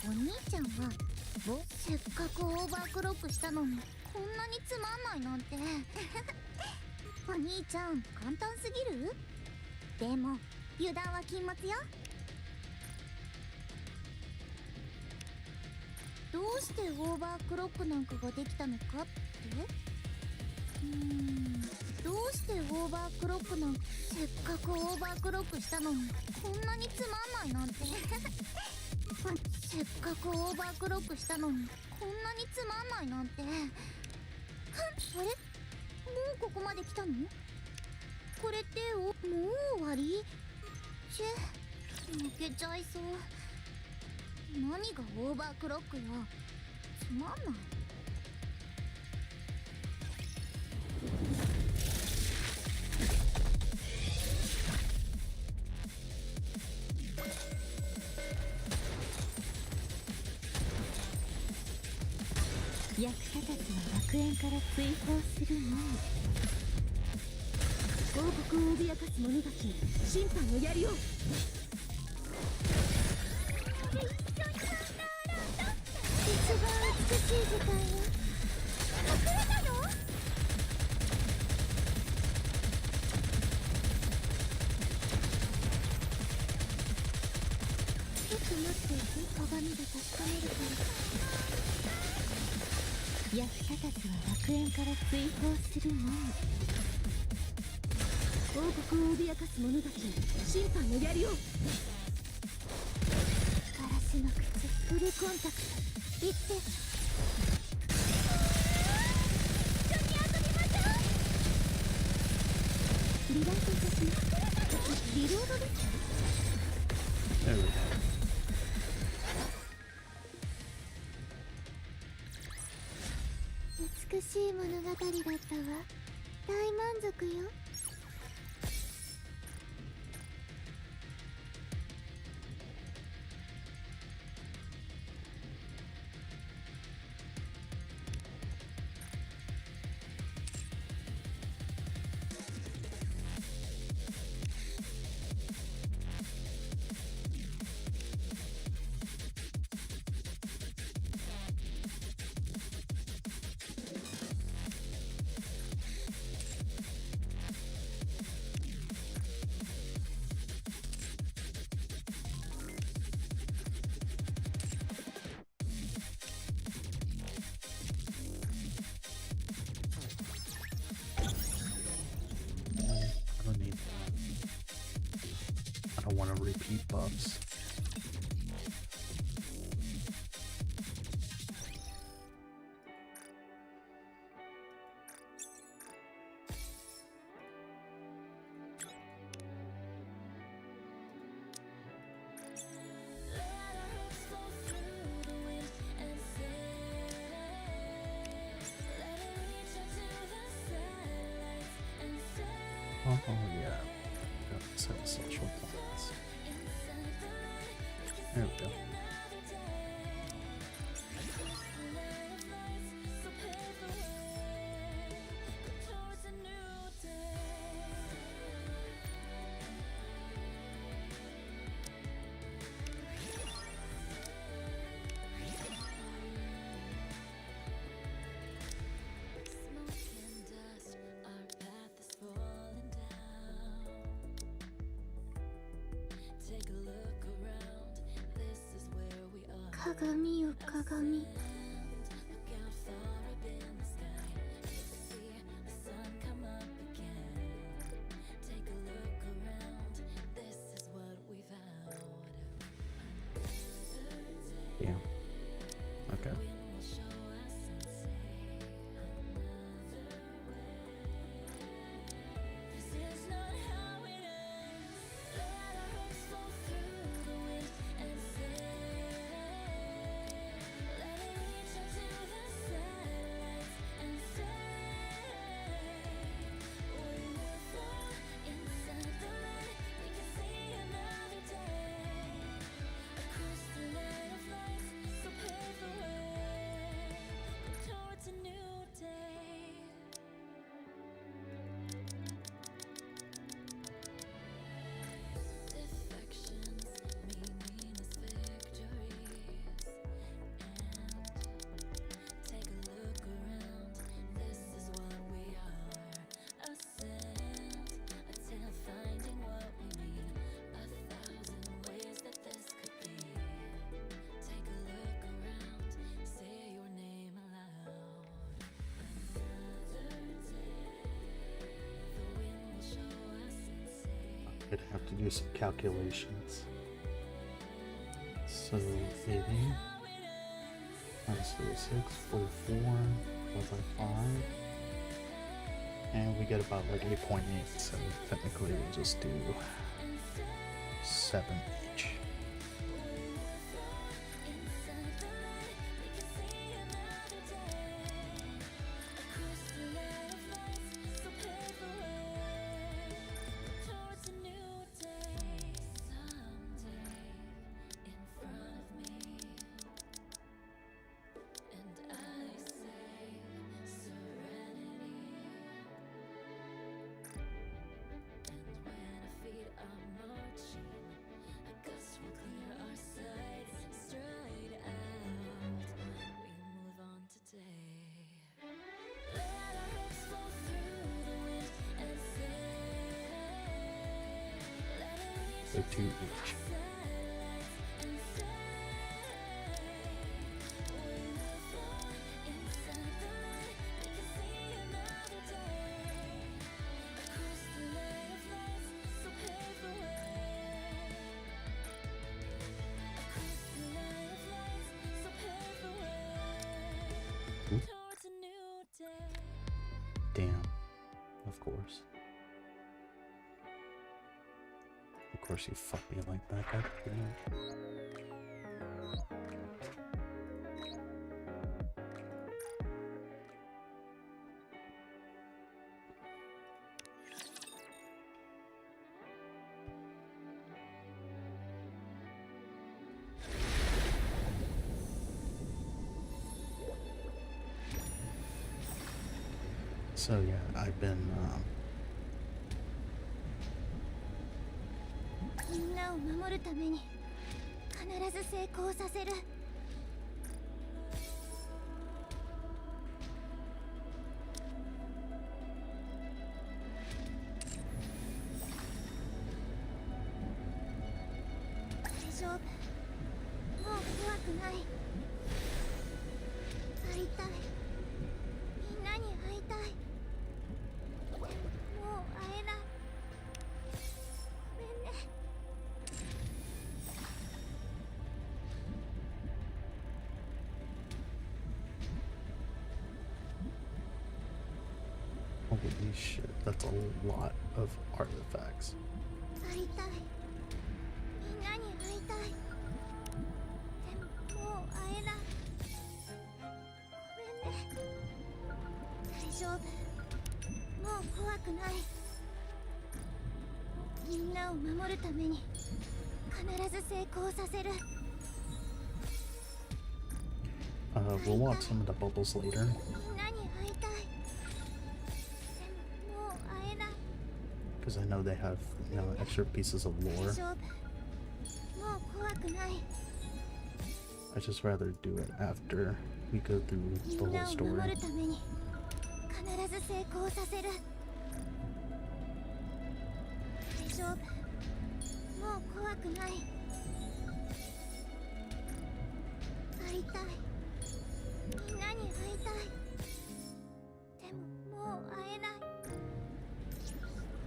お兄ちゃんはせっかくオーバークロックしたのにこんなにつまんないなんて。お兄ちゃん簡単すぎる？でも油断は禁物よ。どうしてオーバークロックなんかができたのかって？どうしてオーバークロックなんか、せっかくオーバークロックしたのにこんなにつまんないなんてせっかくオーバークロックしたのにこんなにつまんないなんて。あれ、もうここまで来たの？これってもう終わり？チェ、負けちゃいそう。何がオーバークロックよ、つまんない。役者たちは楽園から追放するのみ。王国を脅かす者たち、審判のやりよう。一番美しい時間よ。隠れたの？ちょっと待って、鏡で確かめるから。役者たちは楽園から追放するのみ。王国を脅かす者たち、審判のやりよう。ガラスの靴、フルコンタクト、行って。一緒に遊びましょう。リライトさせます。リロードですか？ There we go. 美しい物語だったわ。大満足よ。I don't need that. I don't want to repeat buffs. Oh yeah, got to set social plans. There we go. Take a look around. This is where we are. 鏡よ鏡。 Look out far up in the sky. You'll see the sun come up again. Take a look around. This is what we found. Yeah. Okay. Wind will show us and say another way. This is not how it ends. Let our hopes flow through the wind and say, let it reach out to the satellites and say, we will float inside the light. We can see another day across the line of lights. So pave the way. Gonna have to do some calculations. So 80 times 36, 44, 4 by 5. And we get about like 8.8, so technically we'll just do 7 each. So 2 each. Ooh. Damn. Of course. Of course you fuck me like that, god damn. So yeah, I've been みんなを守るために必ず成功させる。大丈夫、もう怖くない。会いたい、みんなに会いたい。もう会えない。ごめんね。holy shit, that's a lot of artifacts. 会いたい、みんなに会いたい。でももう会えない。ごめんね。大丈夫、もう怖くない。みんなを守るために必ず成功させる。 We'll watch some of the bubbles later. みんなに会いたい。でももう会えない。 Because I know they have, you know, extra pieces of 大 lore. 丈夫、もう怖くない。 I just rather do it after we go through み the んな whole を守 story. るために必ず成功させる。大丈夫、もう怖くない。会いたい、みんなに会いたい。でももう会えない。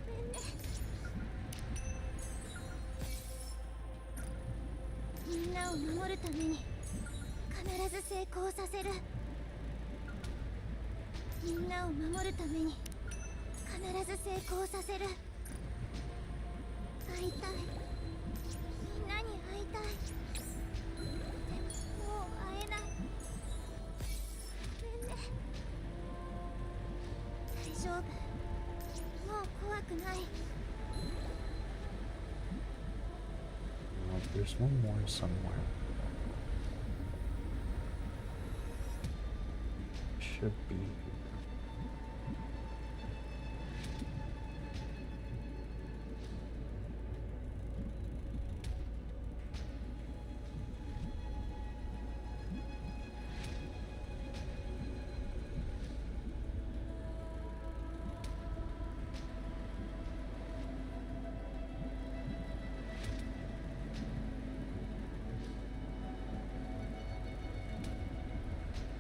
ごめんね。みんなを守るために必ず成功させる。みんなを守るために必ず成功させる。会いたい、みんなに会いたい。でももう会えない。ごめんね。大丈夫、もう怖くない。 Well, there's one more somewhere. Should be.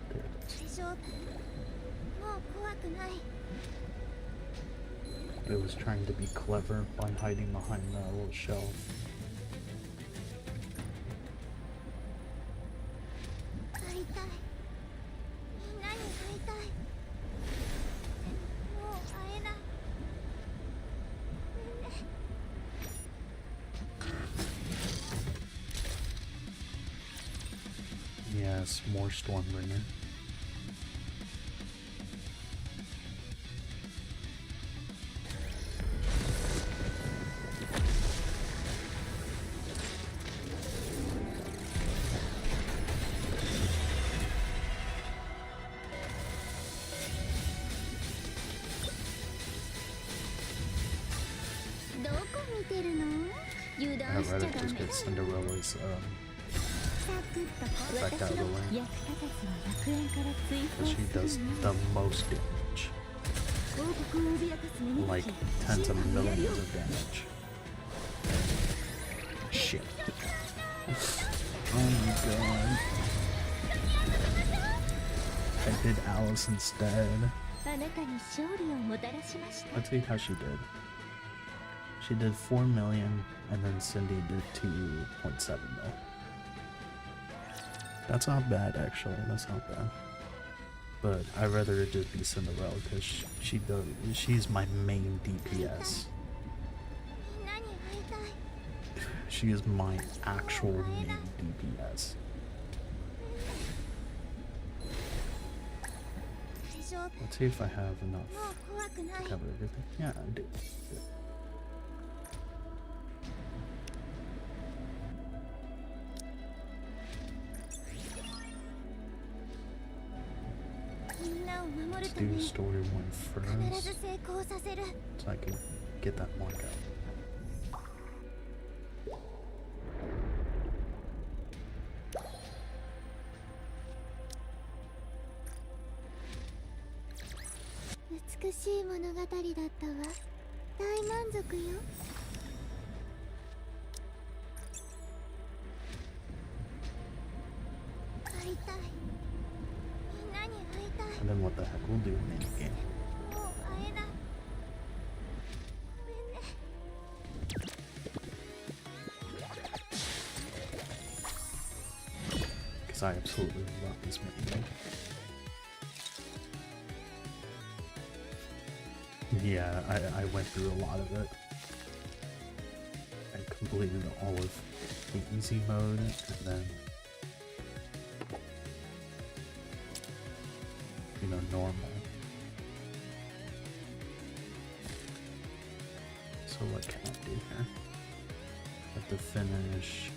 There it is. 大丈夫、もう怖くない。it was trying to be clever by hiding behind that little shelf. 会いたい。みんなに会いたい。もう会えない。Yes, more Stormbringer. I'd rather just get Cinderella's effect out of the way. But she does the most damage. Like tens of millions of damage. Shit. Oh my god. I did Alice instead. Let's see how she did. She did 4 million, and then Cindy did 2.7 mil. That's not bad, actually. That's not bad. But I'd rather it just be Cinderella because she's my main DPS. She is my actual main DPS. Let's see if I have enough to cover everything. Yeah, I do. Good. Let's do story 1 first, so I can get that mark out. And then what the heck we'll do in the game. Because I absolutely love this minigame. Yeah, I went through a lot of it. I completed all of the easy mode, and then normal. So what can I do here? Have to finish.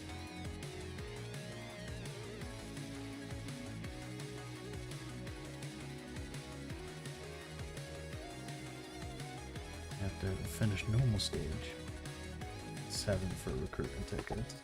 I have to finish normal stage. 7 for recruitment tickets.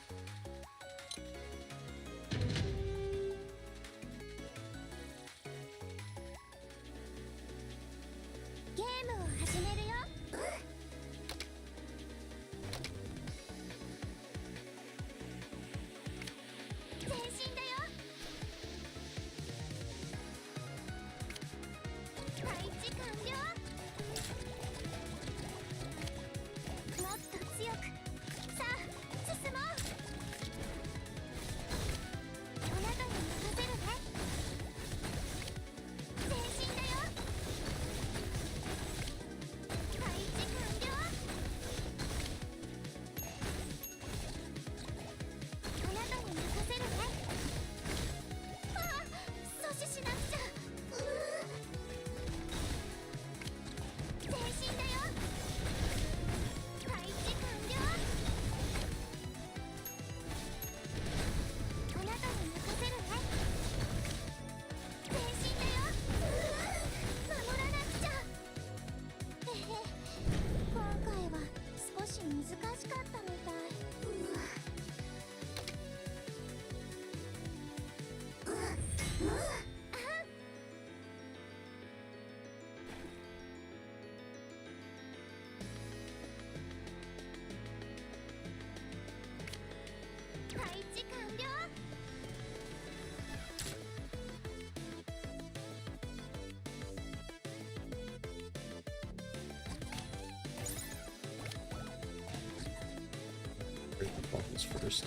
goes first.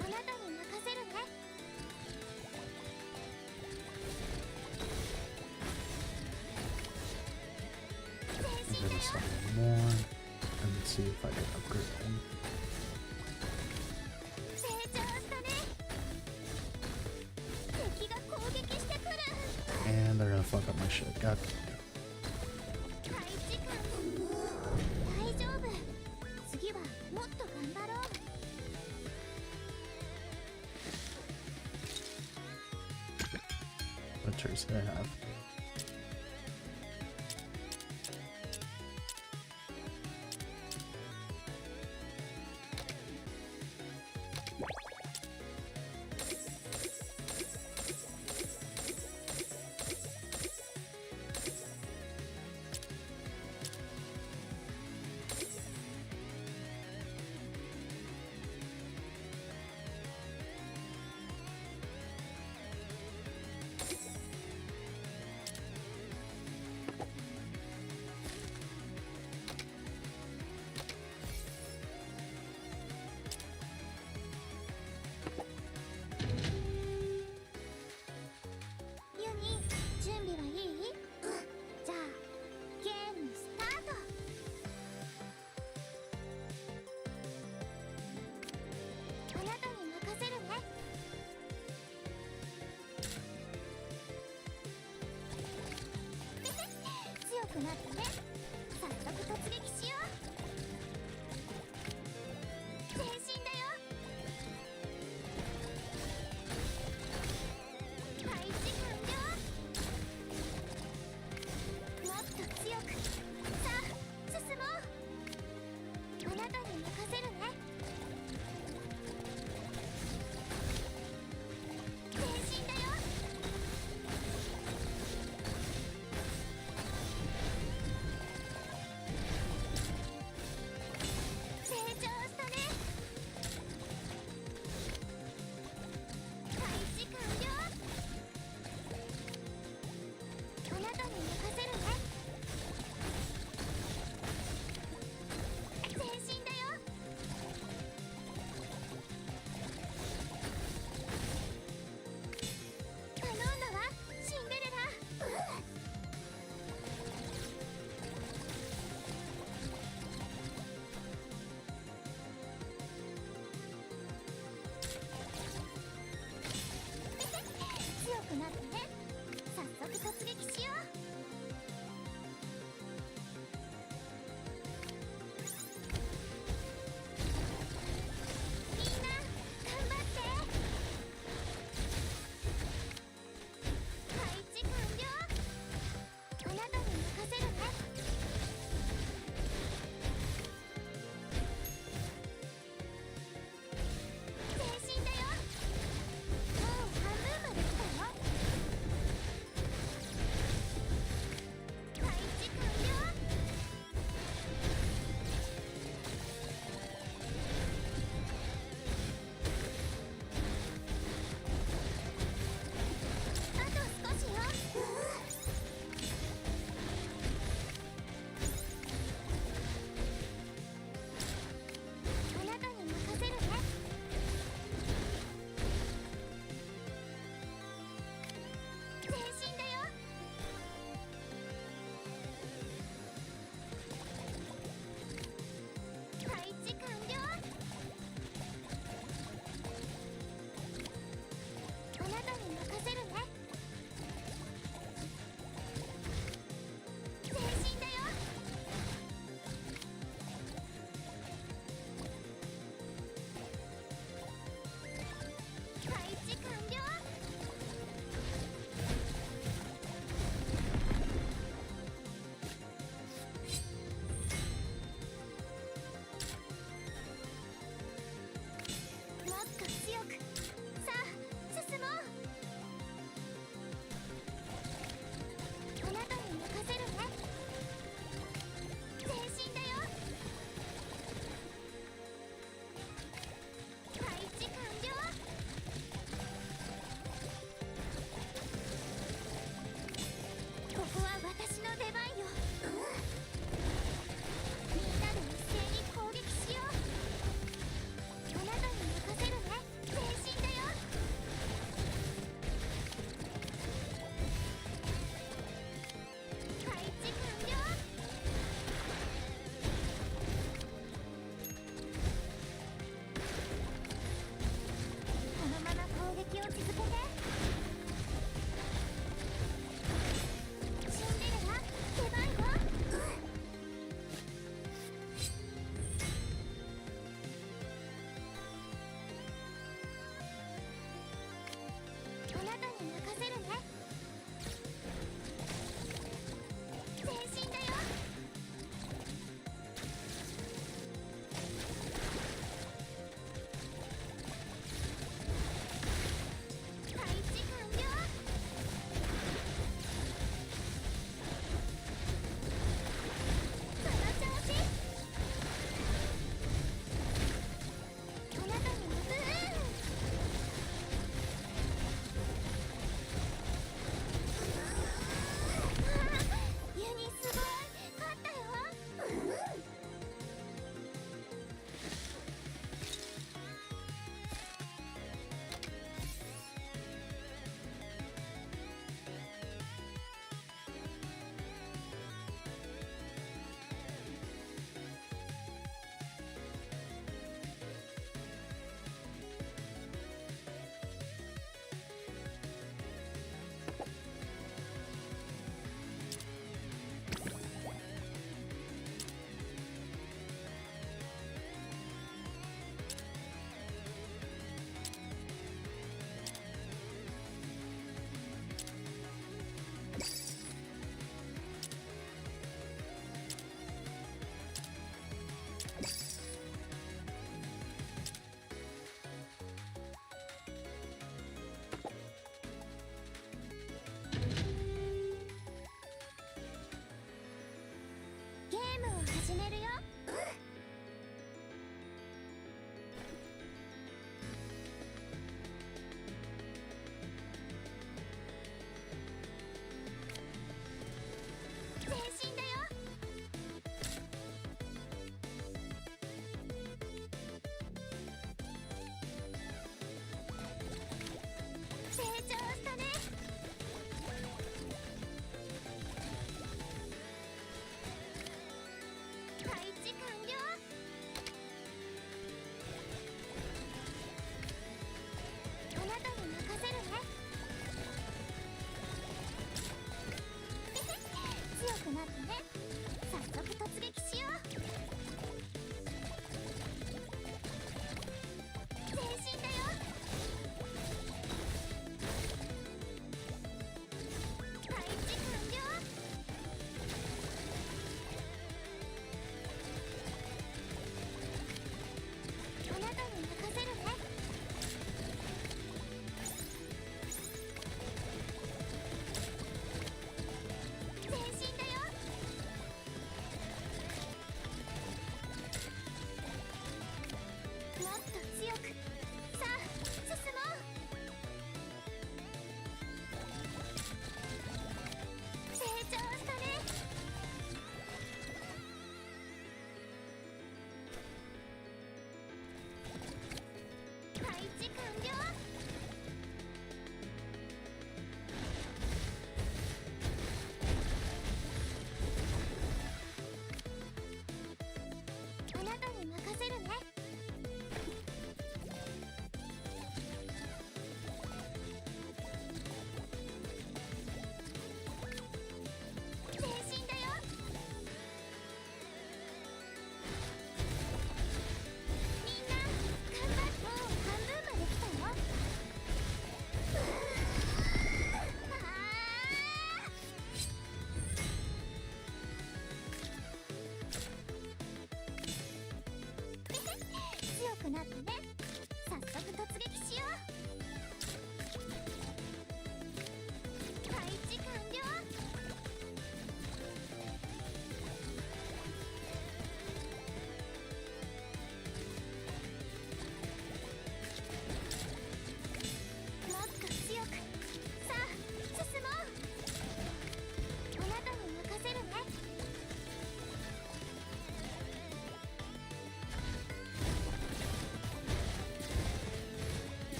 あなたに任せるね。 I'm gonna summon more and see if I can upgrade them. 成長したね。敵が攻撃してくる。 And they're gonna fuck up my shit. God. 配置感大丈夫。次はもっと頑張ろう。 What turns do I have?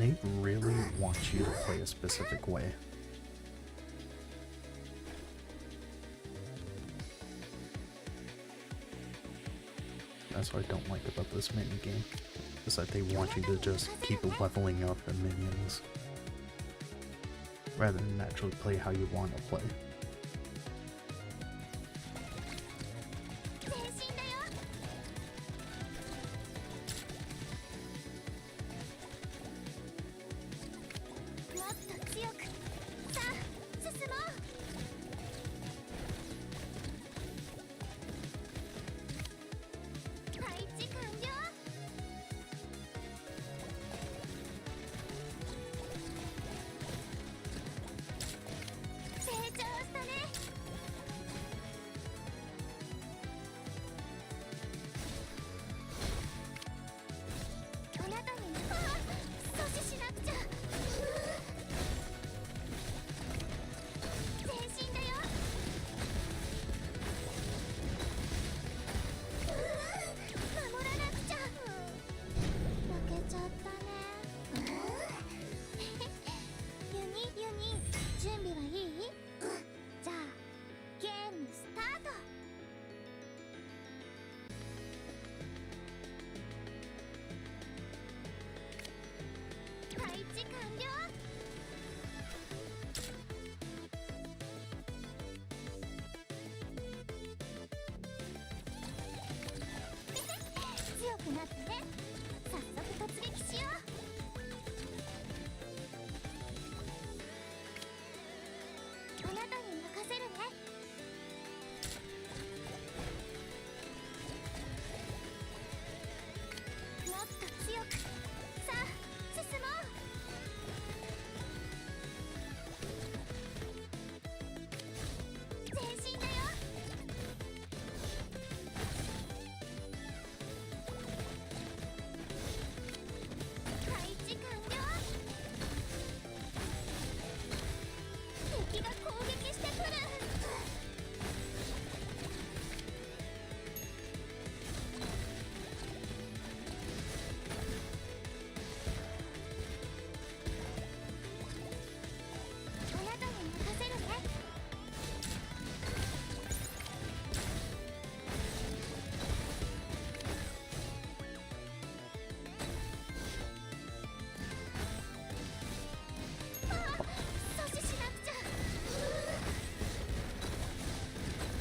They really want you to play a specific way. That's what I don't like about this mini game. Is that they want you to just keep leveling up the minions rather than actually play how you want to play.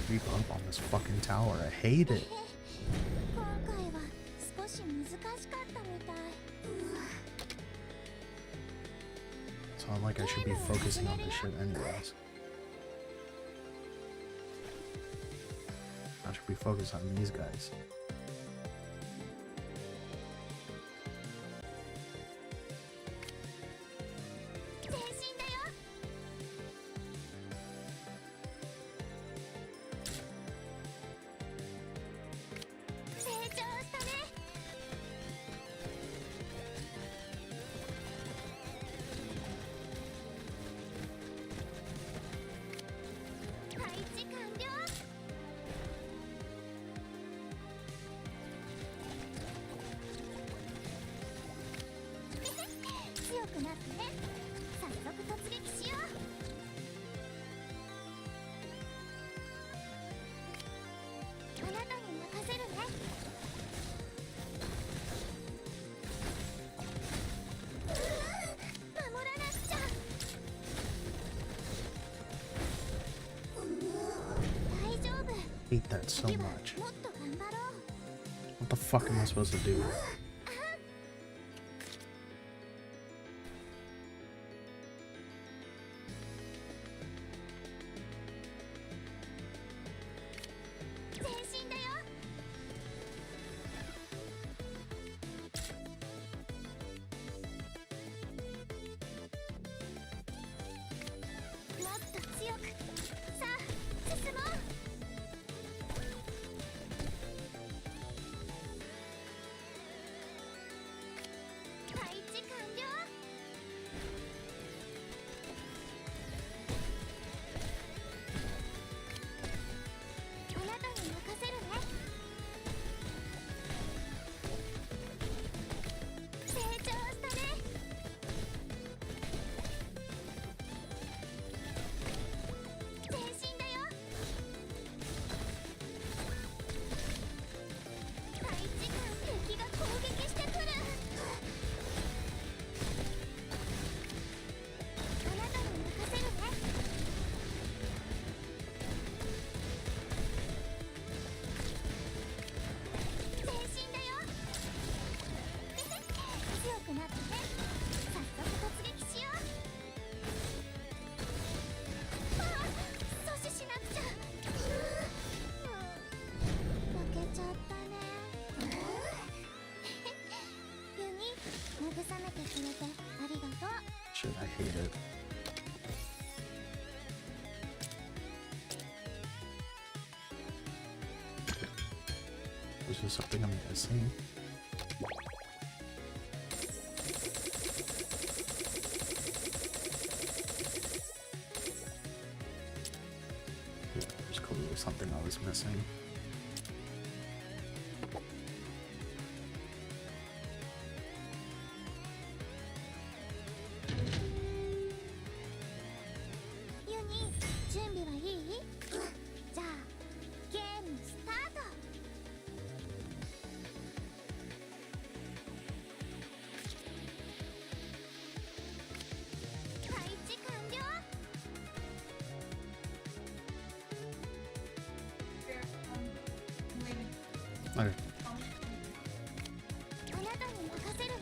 Creep up on this fucking tower. I hate it. So I'm like I should be focusing on this shit anyways. I should be focused on these guys. I hate that so much. What the fuck am I supposed to do? Was there something I'm missing? Yeah, there's clearly something I was missing. Okay. あなたに任せるね。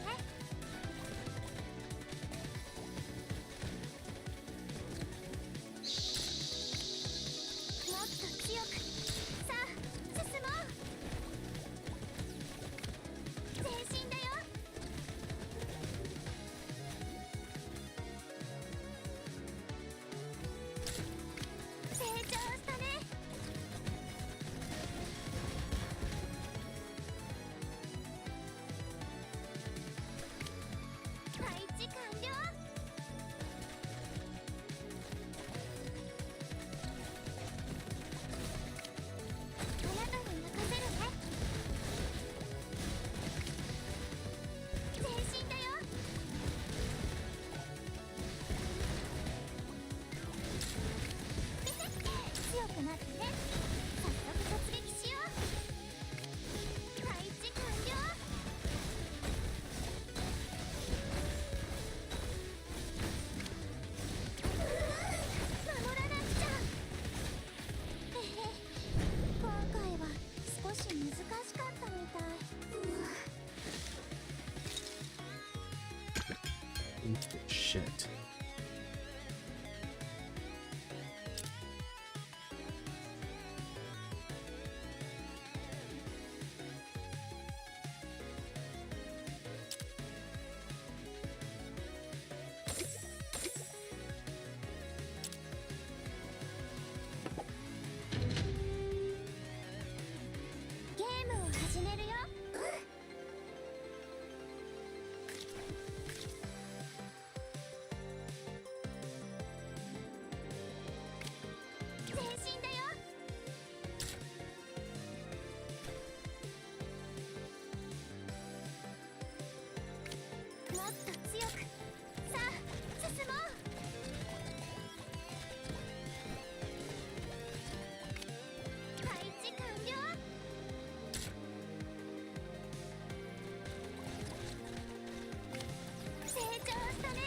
もっと強く、さあ進もう。前進だよ。成長したね。配置完了。あなたに任せるね。前進だよ。強くなってね。早速突撃しよう。配置完了。守らなくちゃ。今回は少し難しかったみたい。Shit.「ゲームを始めるよ」「前進だよ」「もっと強く、さあ進もう」「配置完了」成長したね。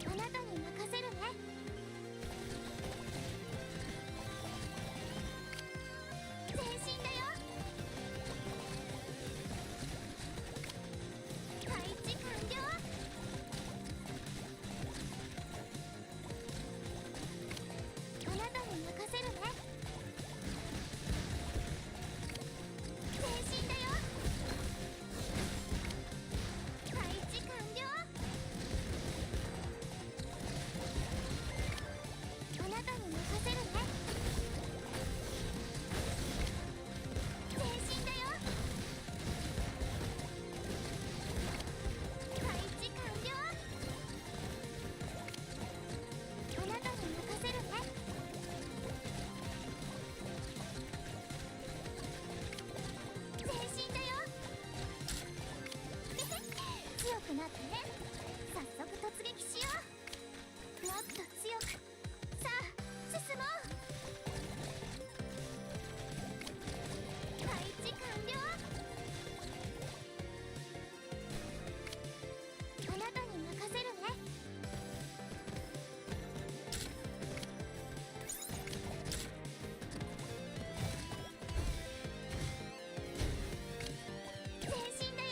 あなたに任せるね。前進だよ。配置完了。あなたに任せるね。前進だよ。配置完了。あなたに任せるね。前進だよ。配置完了。あなたに任せるね。前進だよ。強くなってね。早速突撃しよう。もっと強く、さあ進もう。配置完了。あなたに任せるね。前進だよ。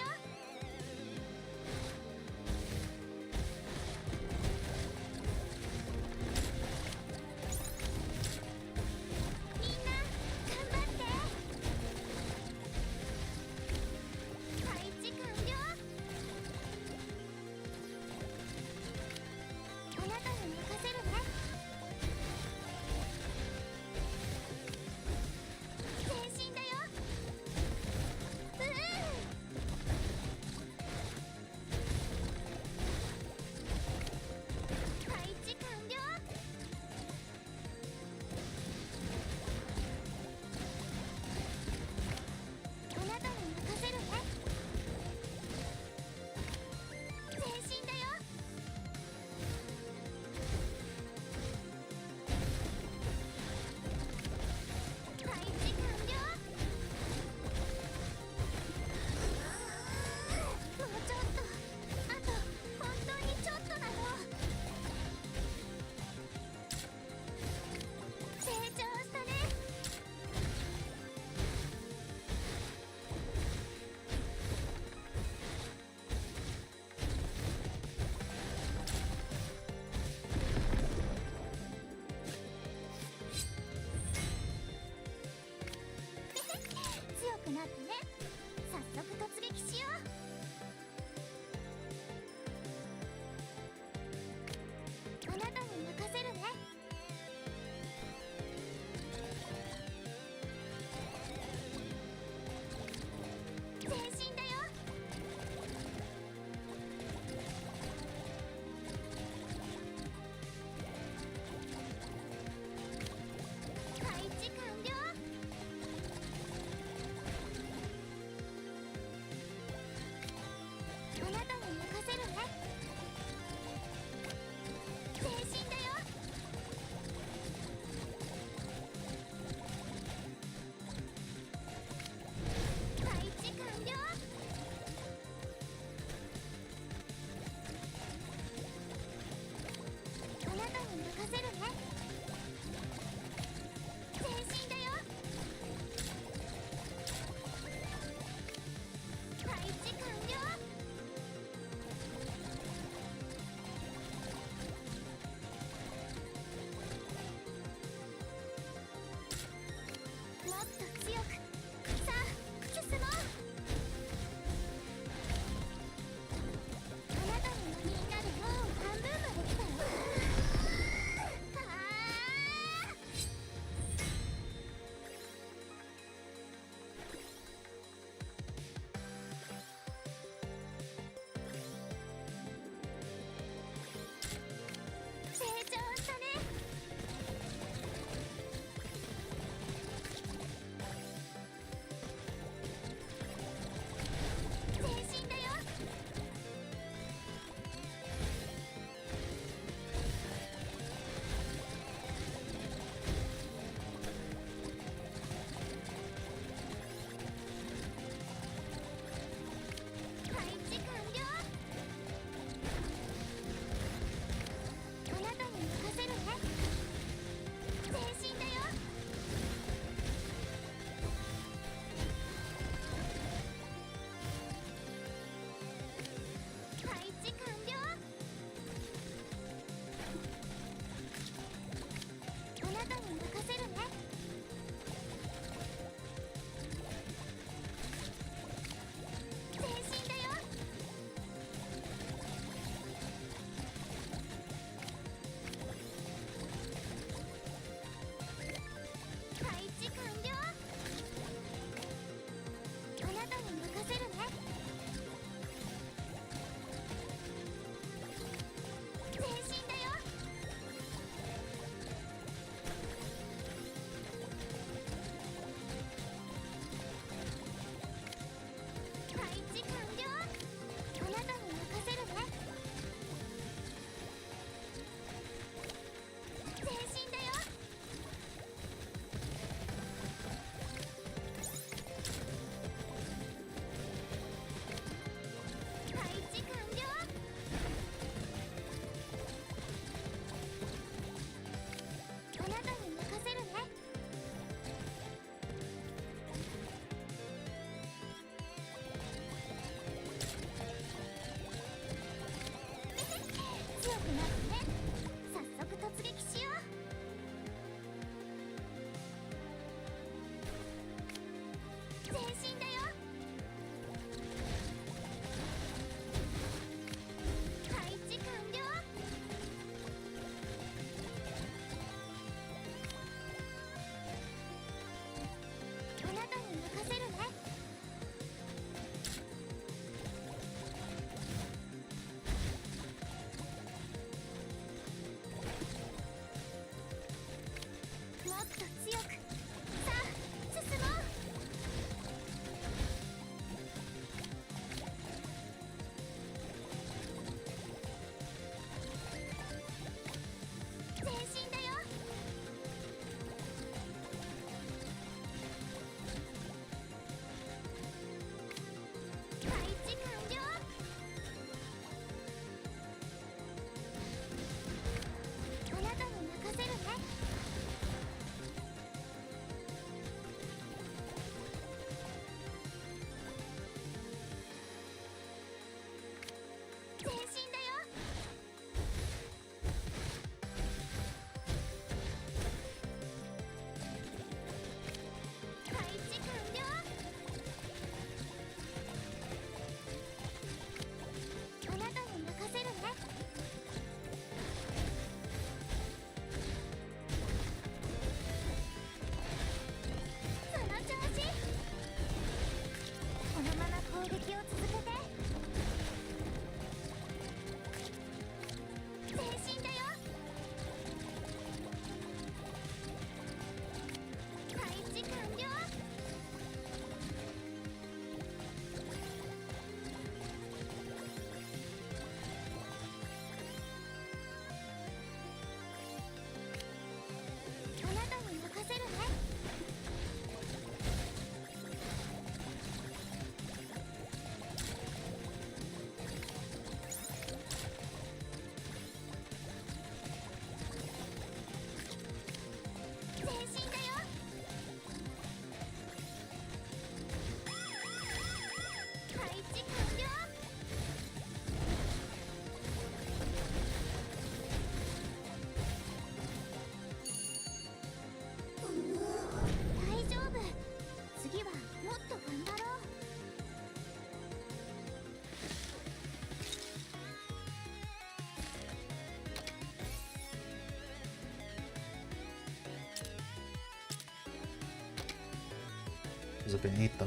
Because if it ain't the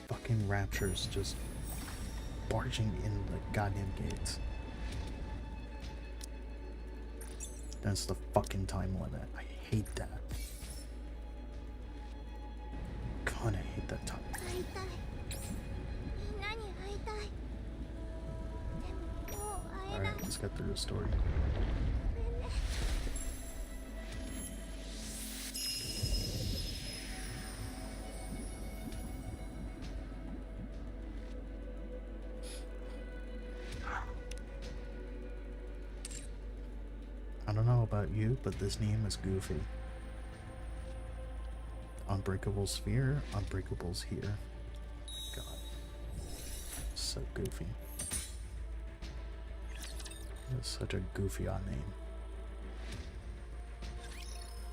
fucking raptures just barging in the goddamn gates, that's the fucking time limit. I hate that. God, I hate that time. 会いたい。みんなに会いたい。でももう会えない。 Alright, let's get through the story. ごめんね。 I don't know about you, but this name is goofy. Unbreakable sphere, Unbreakable's here. God. So goofy. It's such a goofy odd name.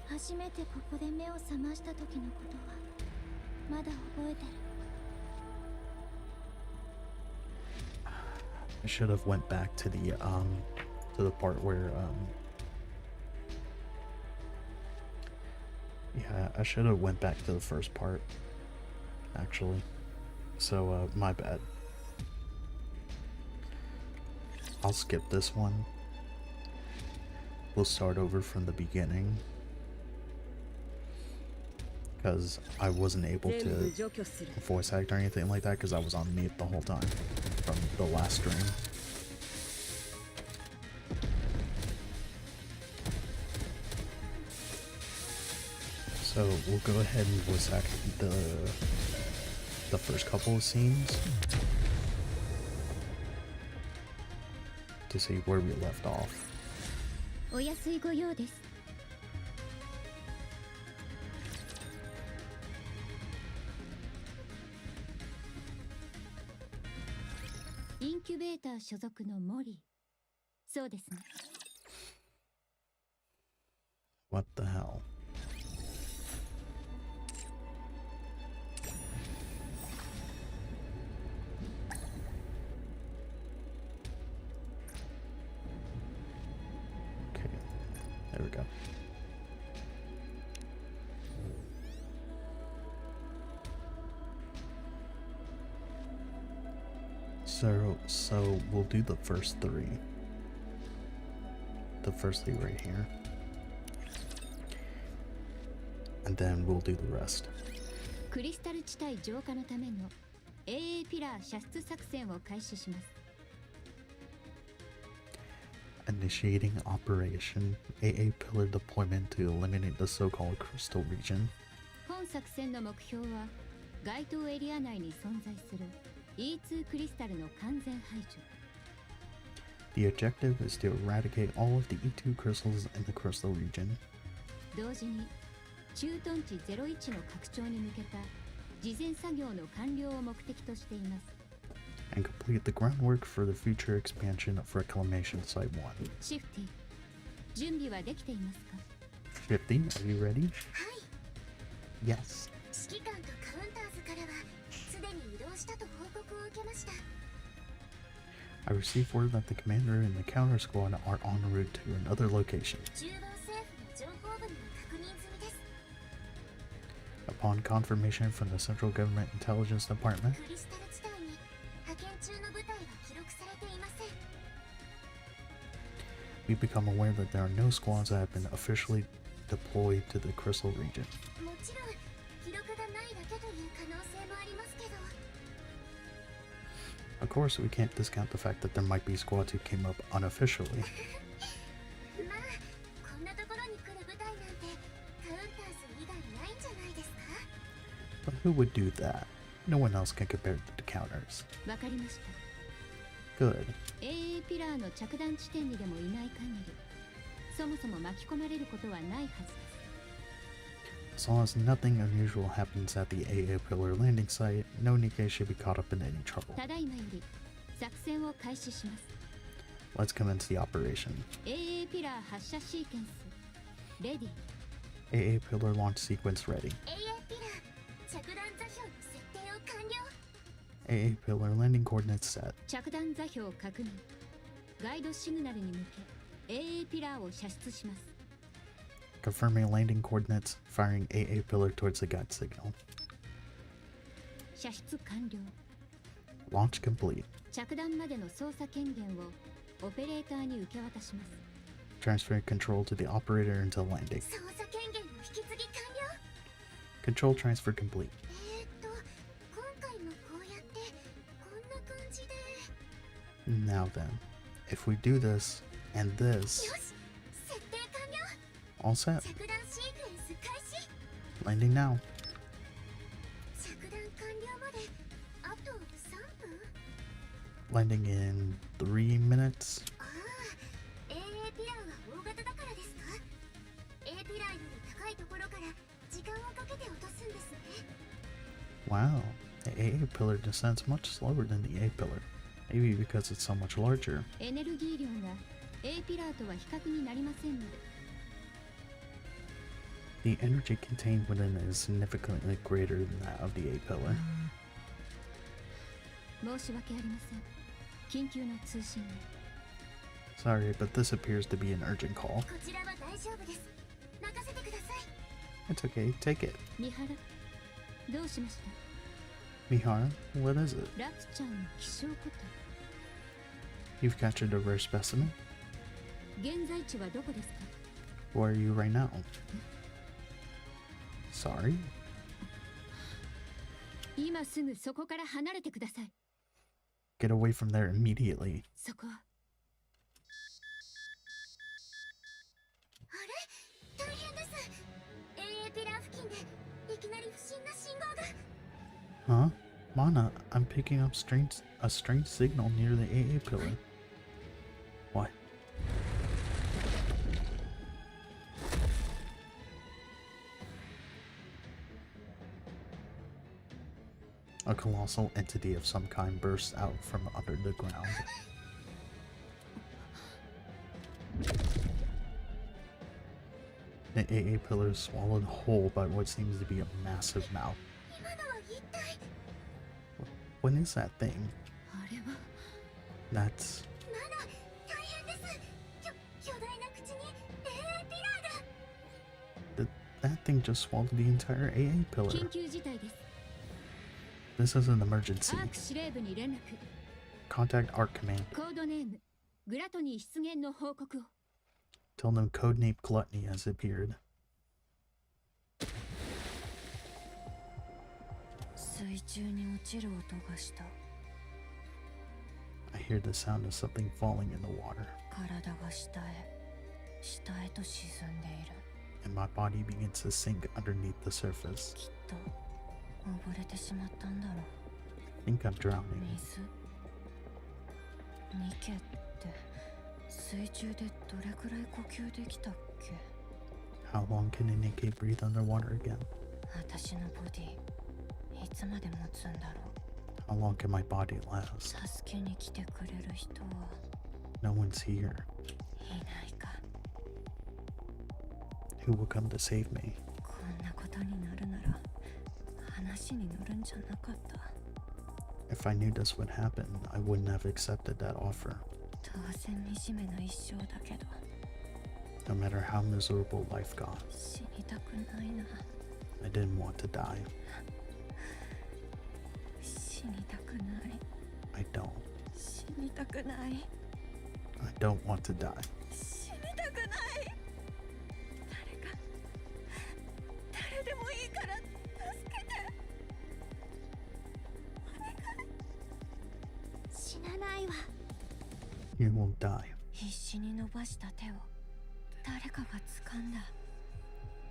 初めてここで目を覚ました時のことはまだ覚えてる。 I should have went back to the part where yeah, I should have went back to the first part actually. So my bad. I'll skip this one. We'll start over from the beginning because I wasn't able to voice act or anything like that because I was on mute the whole time from the last stream. So we'll go ahead and voice act the first couple of scenes to see where we left off. お安いご用です。インキュベーター所属のモリー。そうですね。 What the hell? Okay, there we go. So we'll do the first three. The first three right here. And then we'll do the rest. クリスタル地帯浄化のための AA ピラー射出作戦を開始します。 Initiating Operation AA Pillar Deployment to eliminate the so-called Crystal Region. 本作戦の目標は該当エリア内に存在する E2 クリスタルの完全排除。 The objective is to eradicate all of the E2 crystals in the Crystal Region. 同時に駐屯地01の拡張に向けた事前作業の完了を目的としています。 And complete the groundwork for the future expansion of Reclamation Site 1. シフティ、準備はできていますか？ Shifty, are you ready? はい。 Yes. 指揮官とカウンターズからはすでに移動したと報告を受けました。 I received word that the commander and the counter squad are en route to another location. 中央政府の情報部にも確認済みです。 Upon confirmation from the Central Government Intelligence Department, クリスタル地帯に派遣中の部隊は記録されていません。 we become aware that there are no squads that have been officially deployed to the Crystal Region. もちろん記録がないだけという可能性もありますけど。 Of course, we can't discount the fact that there might be squads who came up unofficially. まあこんなところに来る部隊なんてカウンターズ以外ないんじゃないですか？ But who would do that? No one else can compare to the counters. わかりました。 Good. AA ピラーの着弾地点にでもいない限り、そもそも巻き込まれることはないはずです。 As long as nothing unusual happens at the AA Pillar landing site, no Nikke should be caught up in any trouble. ただいまより作戦を開始します。 Let's commence the operation. AA ピラー発射シーケンス、レディ。 AA Pillar launch sequence ready. AA ピラー着弾座標の設定を完了。 AA Pillar landing coordinates set. 着弾座標確認。ガイドシグナルに向け AA ピラーを射出します。 Confirming landing coordinates, firing AA Pillar towards the guide signal. 射出完了。 Launch complete. 着弾までの操作権限をオペレーターに受け渡します。 Transfer control to the operator until landing. 操作権限の引き継ぎ完了。 Control transfer complete. 今回もこうやってこんな感じで。 Now then, if we do this and this, よし、設定完了。 all set. 着弾シークエンス開始。 Landing now. 着弾完了まであと3分。 Landing in 3 minutes. ああ、AA ピラーが大型だからですか？ A ピラーより高いところから時間をかけて落とすんですね。 Wow, the AA pillar descends much slower than the A pillar. Maybe because it's so much larger. エネルギー量が A ピラーとは比較になりませんので。 The energy contained within it is significantly greater than that of the A pillar. 申し訳ありません。緊急の通信を。 Sorry, but this appears to be an urgent call. こちらは大丈夫です。任せてください。 It's okay, take it. 三原、どうしました？ Mihara, what is it? ラプチャーの希少個体。 You've captured a rare specimen? 現在地はどこですか？ Where are you right now? Sorry? 今すぐそこから離れてください。 Get away from there immediately. そこは。あれ？大変です。AA ピラー付近でいきなり不審な信号が。 Huh? Mana, I'm picking up a strange signal near the AA pillar. What? A colossal entity of some kind bursts out from under the ground. The AA pillar is swallowed whole by what seems to be a massive mouth. 今のは一体。 What is that thing? あれは。 That's... マナ、大変です。巨大な口に AA ピラーが。 That thing just swallowed the entire AA pillar. 緊急事態です。 This is an emergency. アーク司令部に連絡。 Contact ARC Command. コードネームグラトニー出現の報告を。 Tell them codename Gluttony has appeared. 水中に落ちる音がした。 I hear the sound of something falling in the water, 体が下へと沈んでいる。 and my body begins to sink underneath the surface. きっと溺れてしまったんだろう。 I think I'm drowning. 水。ニケって水中でどれくらい呼吸できたっけ？ How long can a Nikke breathe underwater again? 私のボディいつまで持つんだろう。 How long can my body last? 助けに来てくれる人は No one's here. いないか。 Who will come to save me? こんなことになるなら話に乗るんじゃなかった。 If I knew this would happen, I wouldn't have accepted that offer. 当然惨めな一生だけど No matter how miserable life got, 死にたくないな。 I didn't want to die. 死にたくない。 I don't. 死にたくない。 I don't want to die. 死にたくない。誰でもいいから助けて。死なないわ。 You won't die. 必死に伸ばした手を誰かが掴んだ。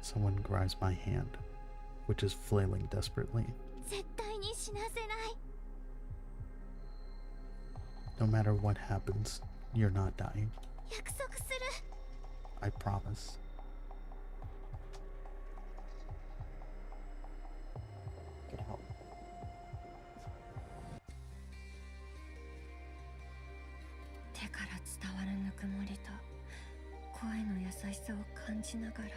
Someone grabs my hand, which is flailing desperately. 絶対に死なせない。 No matter what happens, you're not dying. 約束する。 I promise. Get out. 手から伝わるぬくもりと声の優しさを感じながら。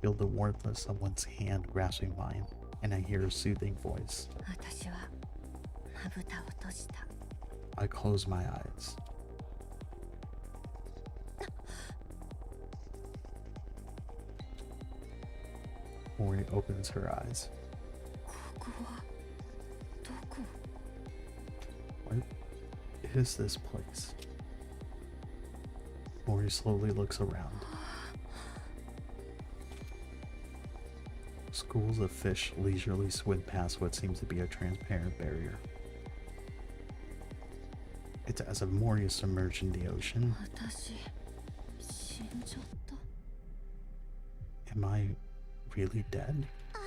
feel the warmth of someone's hand grasping mine, and I hear a soothing voice. 私はまぶたを閉じた。 I close my eyes. Mori opens her eyes. ここはどこ？ What is this place? Mori slowly looks around. Schools of fish leisurely swim past what seems to be a transparent barrier. It's as if Mori is submerged in the ocean. 私死んじゃった。 Am I really dead? あ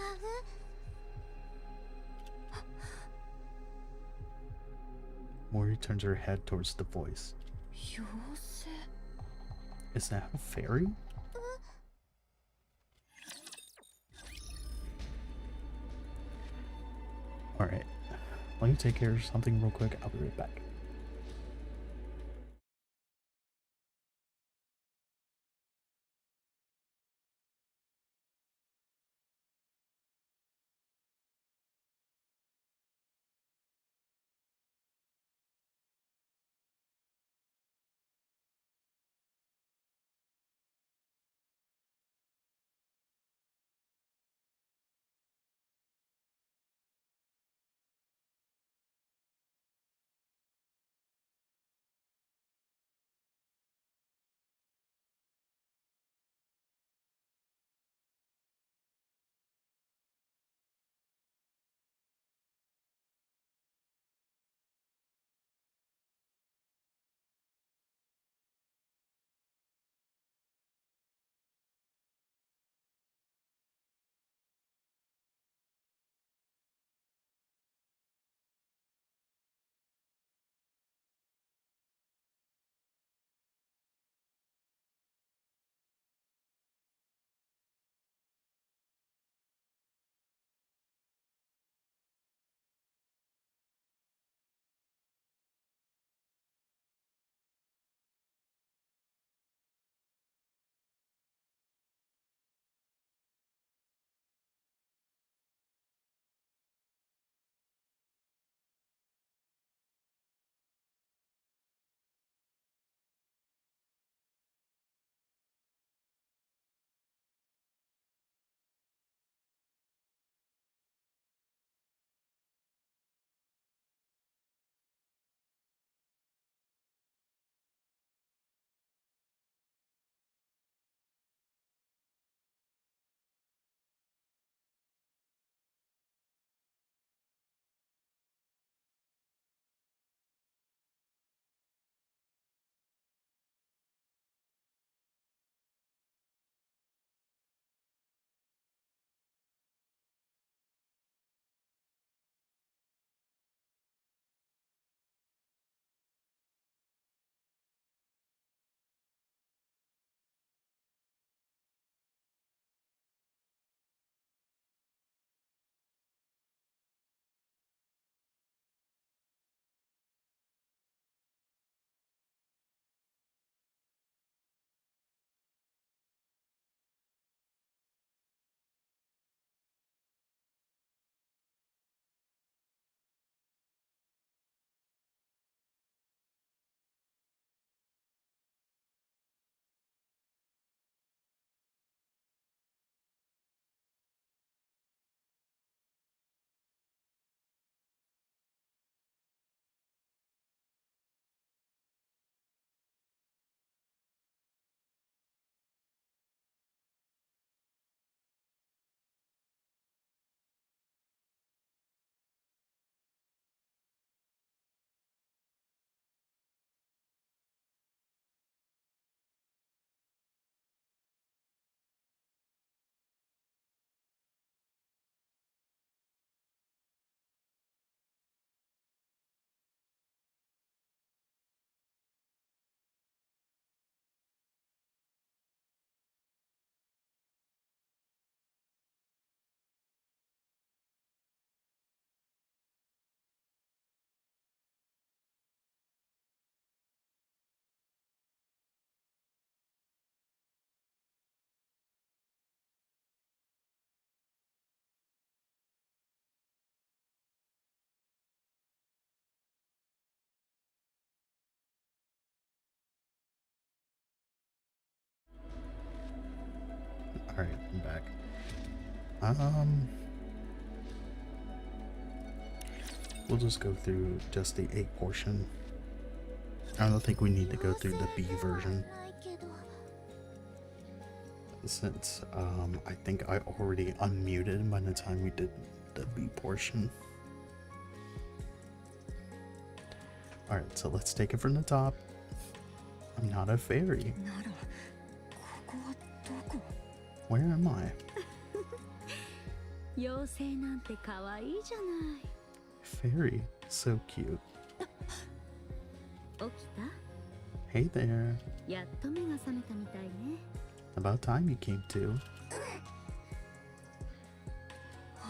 う Mori turns her head towards the voice. 妖精？ Is that a fairy? Alright, let me take care of something real quick. I'll be right back. We'll just go through just the A portion. I don't think we need to go through the B version, ないけど since I think I already unmuted by the time we did the B portion. Alright, so let's take it from the top. I'm not a fairy. ならここはどこ Where am I? 妖精なんて可愛いじゃない Fairy. So cute. 起きた Hey there. やっと目が覚めたみたいね About time you came to.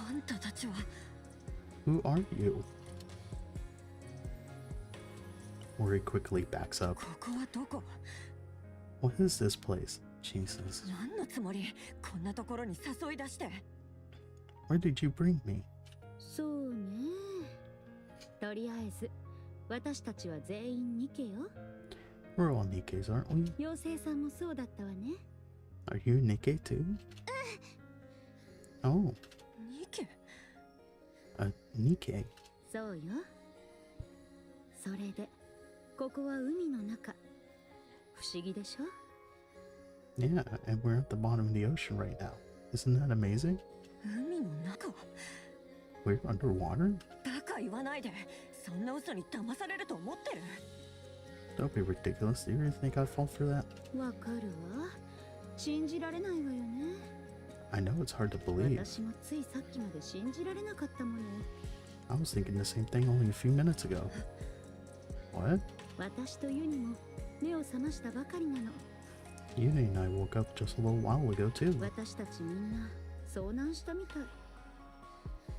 あんたたちは Who are you? Mori quickly backs up. ここはどこ What is this place? Jesus. 何のつもりこんなところに誘い出して Where did you bring me? そうねとりあえず私たちは全員ニケよ We're all Nikkes, aren't we? 妖精さんもそうだったわね Are you Nikke too? Oh, ニケ a Nikke. そうよそれでここは海の中不思議でしょ Yeah, and we're at the bottom of the ocean right now. Isn't that amazing? 海の中 We're underwater? バカ言わないでそんな嘘に騙されると思ってる Don't be ridiculous. Do you really think I'd fall for that? わかるわ信じられないわよね I know it's hard to believe. 私もついさっきまで信じられなかったもの I was thinking the same thing only a few minutes ago. What? 私とユニも目を覚ましたばかりなの Yuni and I woke up just a little while ago too. 私たちみんな遭難したみたい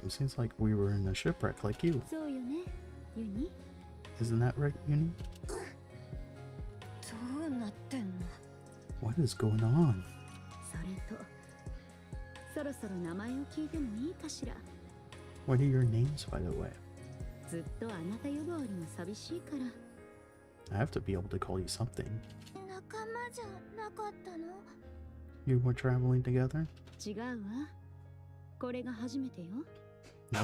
It seems like we were in a shipwreck like you. そうよねユニ Isn't that right, Yuni? どうなってんの What is going on? それとそろそろ名前を聞いてもいいかしら What are your names, by the way? ずっとあなた呼ばわりも寂しいから I have to be able to call you something. 仲間じゃなかったの You were traveling together? 違うわこれが初めてよ No.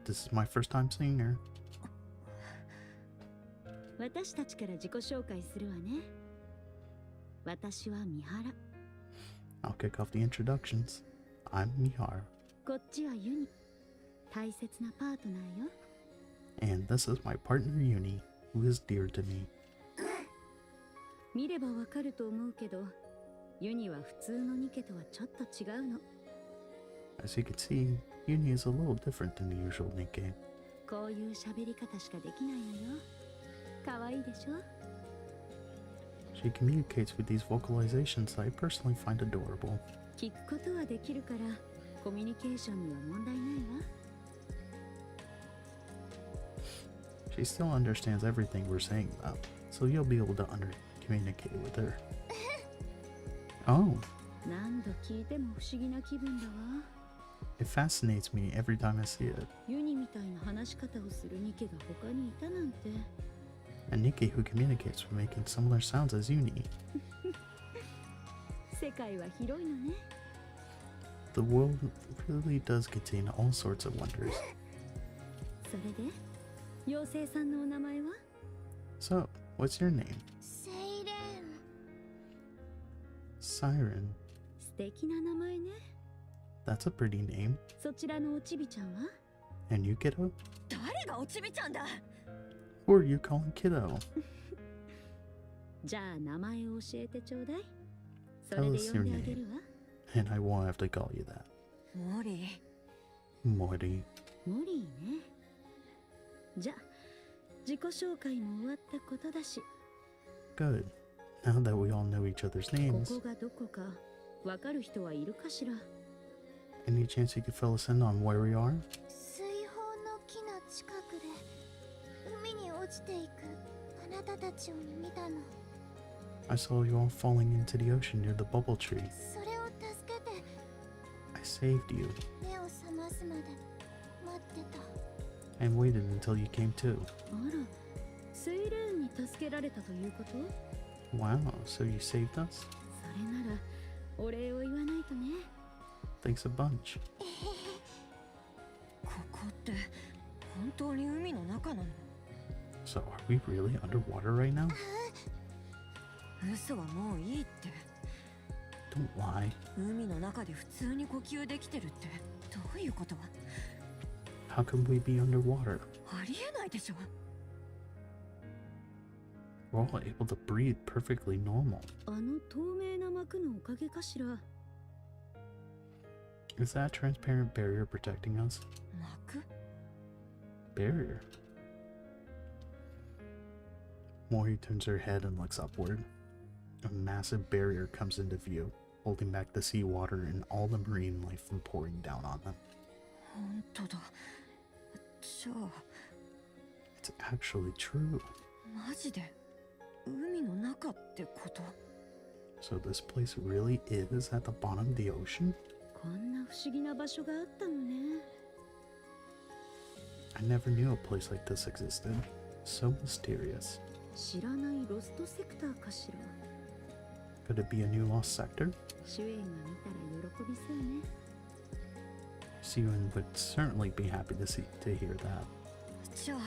This is my first time seeing her. 私たちから自己紹介するわね私は三原 I'll kick off the introductions. I'm Mihar, こっちはユニ大切なパートナーよ and this is my partner Yuni, who is dear to me. 見ればわかると思うけどユニは普通のニケとはちょっと違うの As you can see, Yuni is a little different than the usual Nikke. こういう喋り方しかできないのよ可愛いでしょ She communicates with these vocalizations that I personally find adorable. 聞くことはできるからコミュニケーションには問題ないわ She still understands everything we're saying though, so you'll be able to communicate with her. Oh, 何度聞いても不思議な気分だわ it fascinates me every time I see it. ユニみたいな話し方をするニケが他にいたなんて A Nikke who communicates by making similar sounds as Yuni. 世界は広いのね The world really does contain all sorts of wonders. それで妖精さんのお名前は So, what's your name? セイレン Siren. 素敵な名前ね That's a pretty name. そちらのおちびちゃんは And you, kiddo? 誰がおちびちゃんだ Who are you calling kiddo? じゃあ名前を教えてちょうだいそ Tell れ us で呼 your んであげるわ And I won't have to call you that. モリ Mori. モリーねじゃあ自己紹介も終わったことだし Good. Now that we all know each other's こ names, こがどこかわかる人はいるかしら any chance you could fill us in on where we are? 水泡の木の近くで海に落ちていくあなたたちを見たの I saw you all falling into the ocean near the bubble tree. それを助けて I saved you 目を覚ますまで待ってた and waited until you came to. あらセイレーンに助けられたということ Wow, so you saved us? それならお礼を言わないとね Thanks a bunch. ここって本当に海の中なの？ So, are we really underwater right now? 嘘はもういいって。 Don't lie. 海の中で普通に呼吸できてるってどういうこと？ How can we be underwater? ありえないでしょ。 We're all able to breathe perfectly normal. あの透明な膜のおかげかしら。 Is that transparent barrier protecting us? 膜？ Barrier. Mori turns her head and looks upward. A massive barrier comes into view, holding back the seawater and all the marine life from pouring down on them. 本当だ。じゃあ It's actually true. マジで海の中ってこと？ So this place really is at the bottom of the ocean? こんな不思議な場所があったのね。 I never knew a place like this existed. So mysterious. 知らないロストセクターかしら。 Could it be a new lost sector? 主演が見たら喜びそうね。 Siwon would certainly be happy to hear that. じゃあ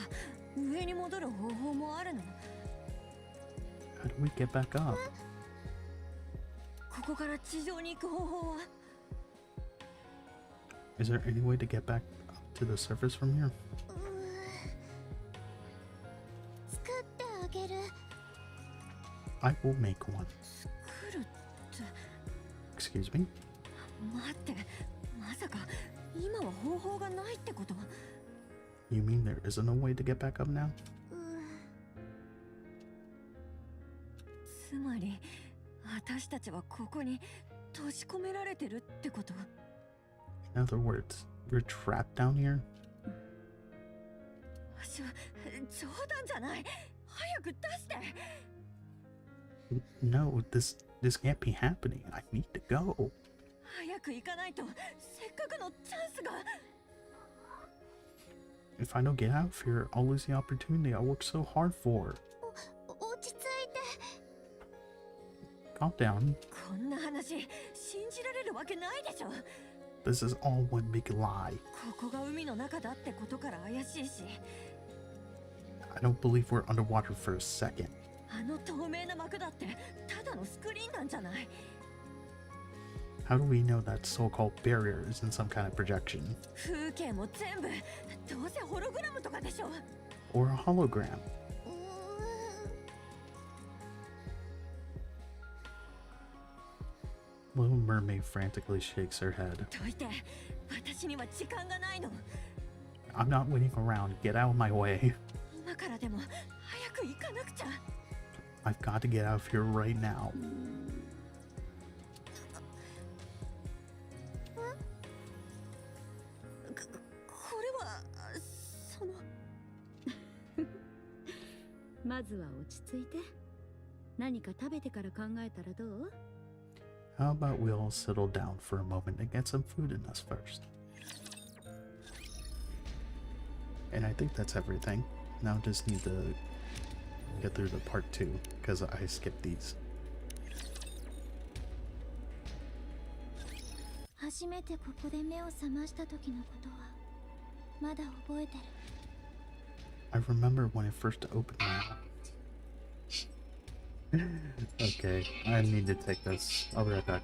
上に戻る方法もあるの？ How do we get back up? ここから地上に行く方法は？ Is there any way to get back up to the surface from here? 作ってあげる。 I will make one. 作るって Excuse me? 待って、まさか今は方法がないってこと？ You mean there isn't a way to get back up now? つまり私たちはここに閉じ込められてるってこと？ In other words, we're trapped down here? 冗談じゃない。早く出して。 No, this can't be happening. I need to go. 早く行かないとせっかくのチャンスが。 If I don't get out of here, I'll lose the opportunity I worked so hard for. 落ち着いて。 Calm down. こんな話信じられるわけないでしょ。 This is all one big lie. ここが海の中だってことから怪しいし、 I don't believe we're underwater for a second. あの透明な膜だってただのスクリーンなんじゃない？ How do we know that so-called barrier isn't some kind of projection? 風景も全部どうせホログラムとかでしょ。 Or a hologram? Little Mermaid frantically shakes her head. どいて、私には時間がないの。 I'm not waiting around. Get out of my way. 今からでも早く行かなくちゃ。 I've got to get out of here right now. これはその。まずは落ち着いて。何か食べてから考えたらどう？ How about we all settle down for a moment and get some food in us first? And I think that's everything. Now just need to get through to part 2 because I skipped these. 初めてここで目を覚ました時のことはまだ覚えてる。 I remember when it first opened my eyes. Okay, I need to take this. I'll be right back.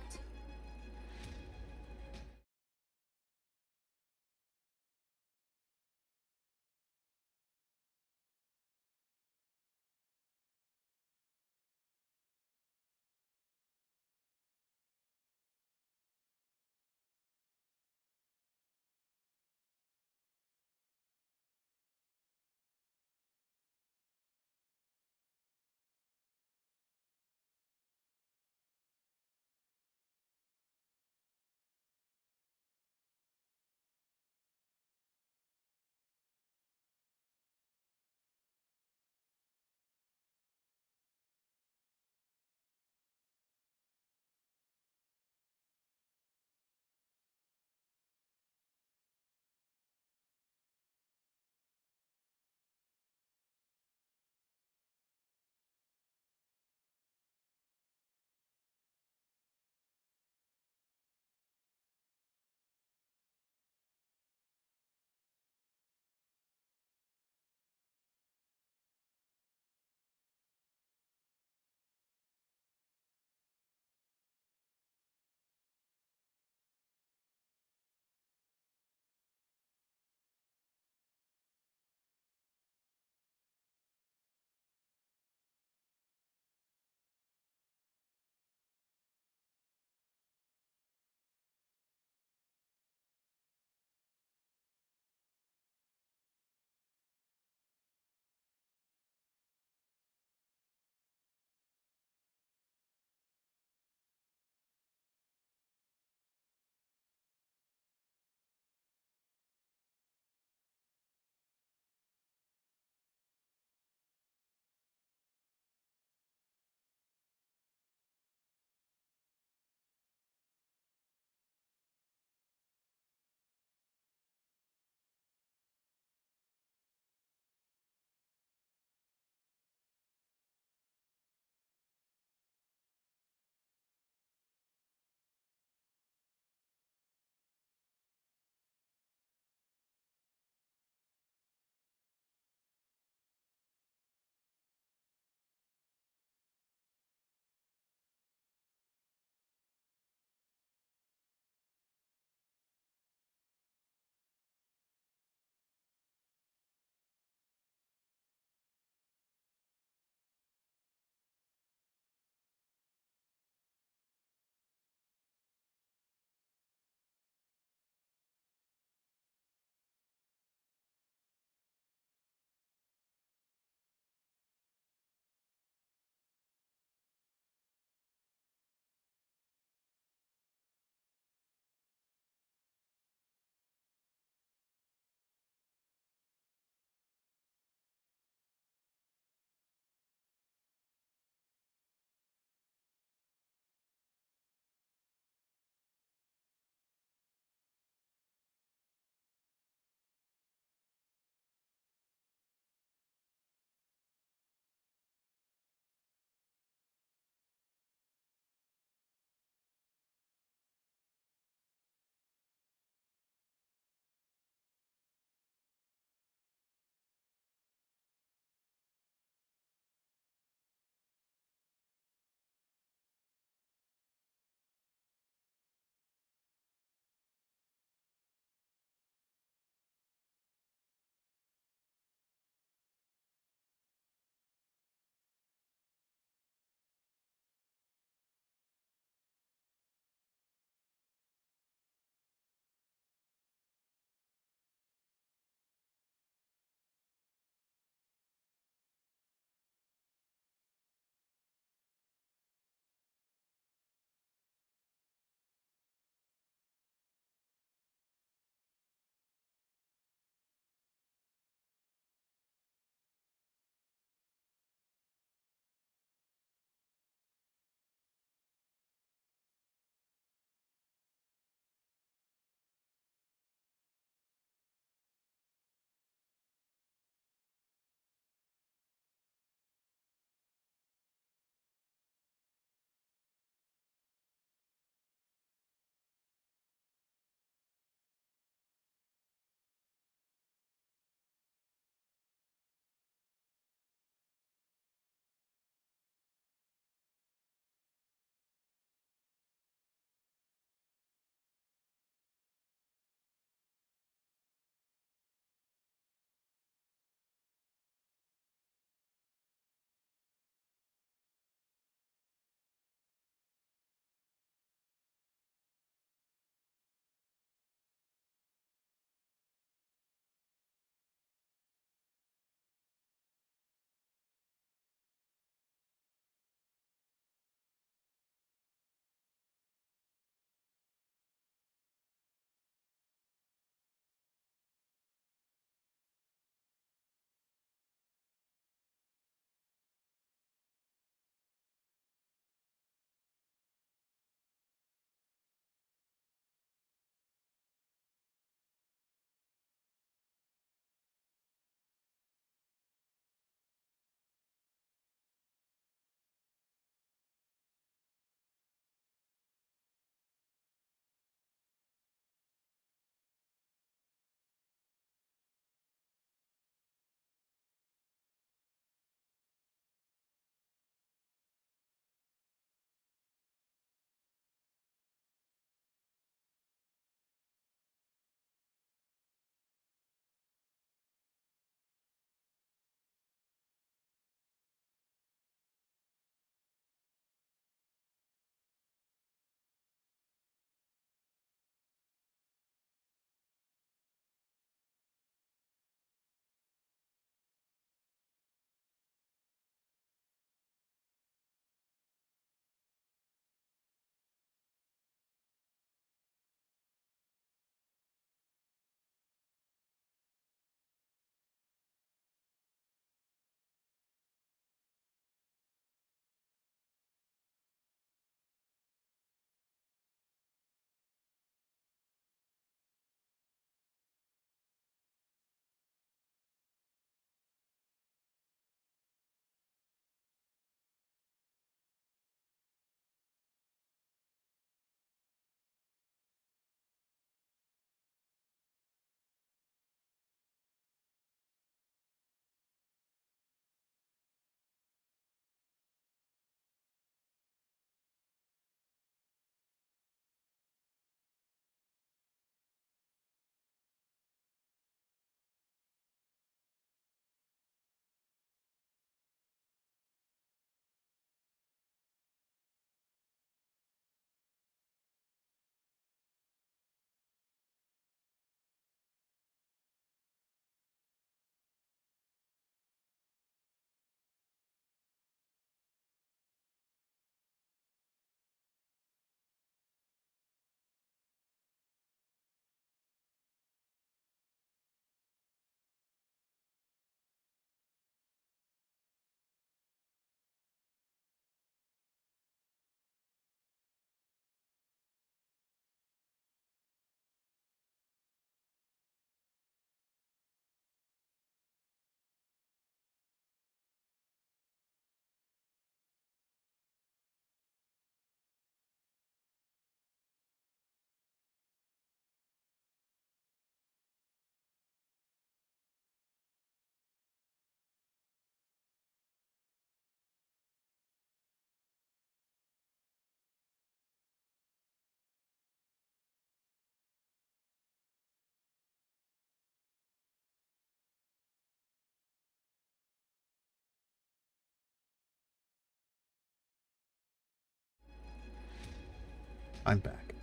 I'm back.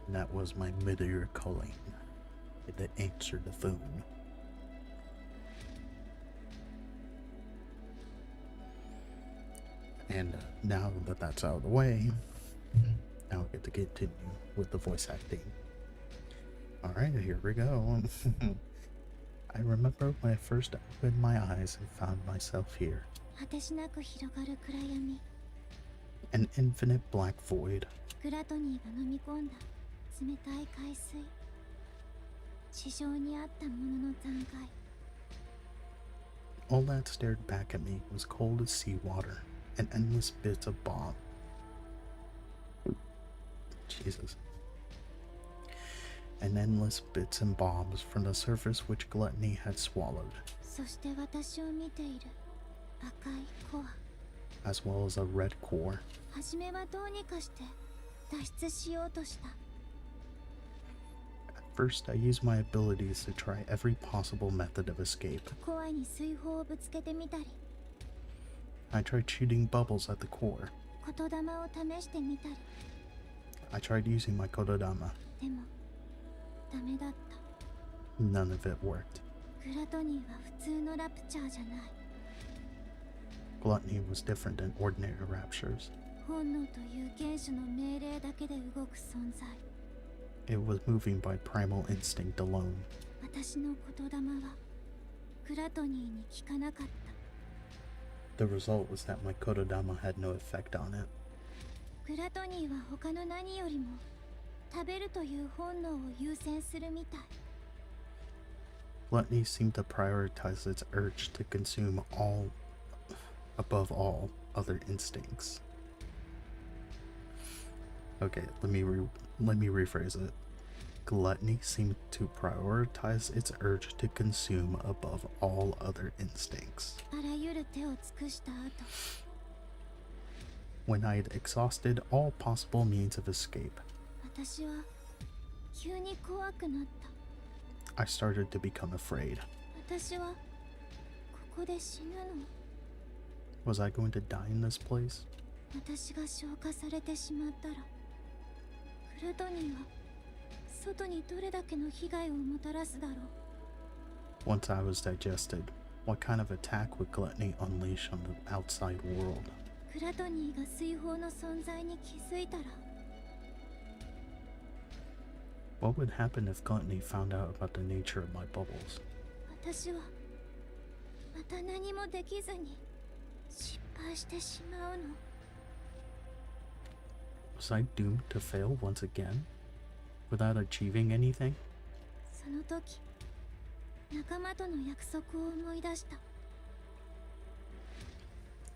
And that was my mid-ear calling. It answered the phone. And now that that's out of the way, now I get to continue with the voice acting. Alright, here we go. I remember when I first opened my eyes and found myself here. 果てしなく広がる暗闇 An infinite black void. グラトニーが飲み込んだ冷たい海水地上にあったものの残骸 All that stared back at me was cold as seawater and endless bits of bomb. Jesus. And endless bits and bombs from the surface which Gluttony had swallowed, そして私を見ている赤いコア as well as a red core. 初めはどうにかして脱出しようとした At first, I used my abilities to try every possible method of escape. コアに水泡をぶつけてみたり I tried shooting bubbles at the core. 言霊を試してみたり I tried using my kododama. でもダメだった None of it worked. グラトニーは普通のラプチャーじゃない Gluttony was different than ordinary raptures. 本能という原種の命令だけで動く存在 It was moving by primal instinct alone. 私の言霊はグラトニーに効かなかった The result was that my kododama had no effect on it. グラトニーは他の何よりも食べるという本能を優先するみたい Gluttony seemed to prioritize its urge to consume above all other instincts. Okay, let me rephrase it. Gluttony seemed to prioritize its urge to consume above all other instincts. あらゆる手を尽くした後 When I had exhausted all possible means of escape, 私は急に怖くなった I started to become afraid. 私はここで死ぬの Was I going to die in this place? 私が消化されてしまったらグラトニーは外にどれだけの被害をもたらすだろう Once I was digested, what kind of attack would Gluttony unleash on the outside world? グラトニーが水泡の存在に気づいたら What would happen if Gluttony found out about the nature of my bubbles? 私はまた何もできずに失敗してしまうの Was I doomed to fail once again? Without achieving anything? その時仲間との約束を思い出した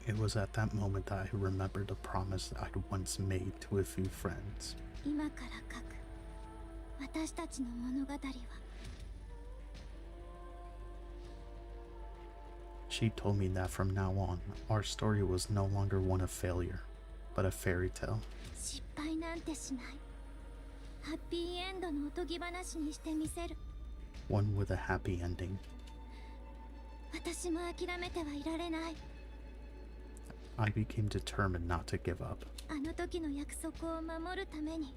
It was at that moment that I remembered a promise I'd once made to a few friends. 今から書く私たちの物語は She told me that from now on, our story was no longer one of failure, but a fairy tale. 失敗なんてしないハッピーエンドのおとぎ話にしてみせる One with a happy ending. 私も諦めてはいられない I became determined not to give up. あの時の約束を守るために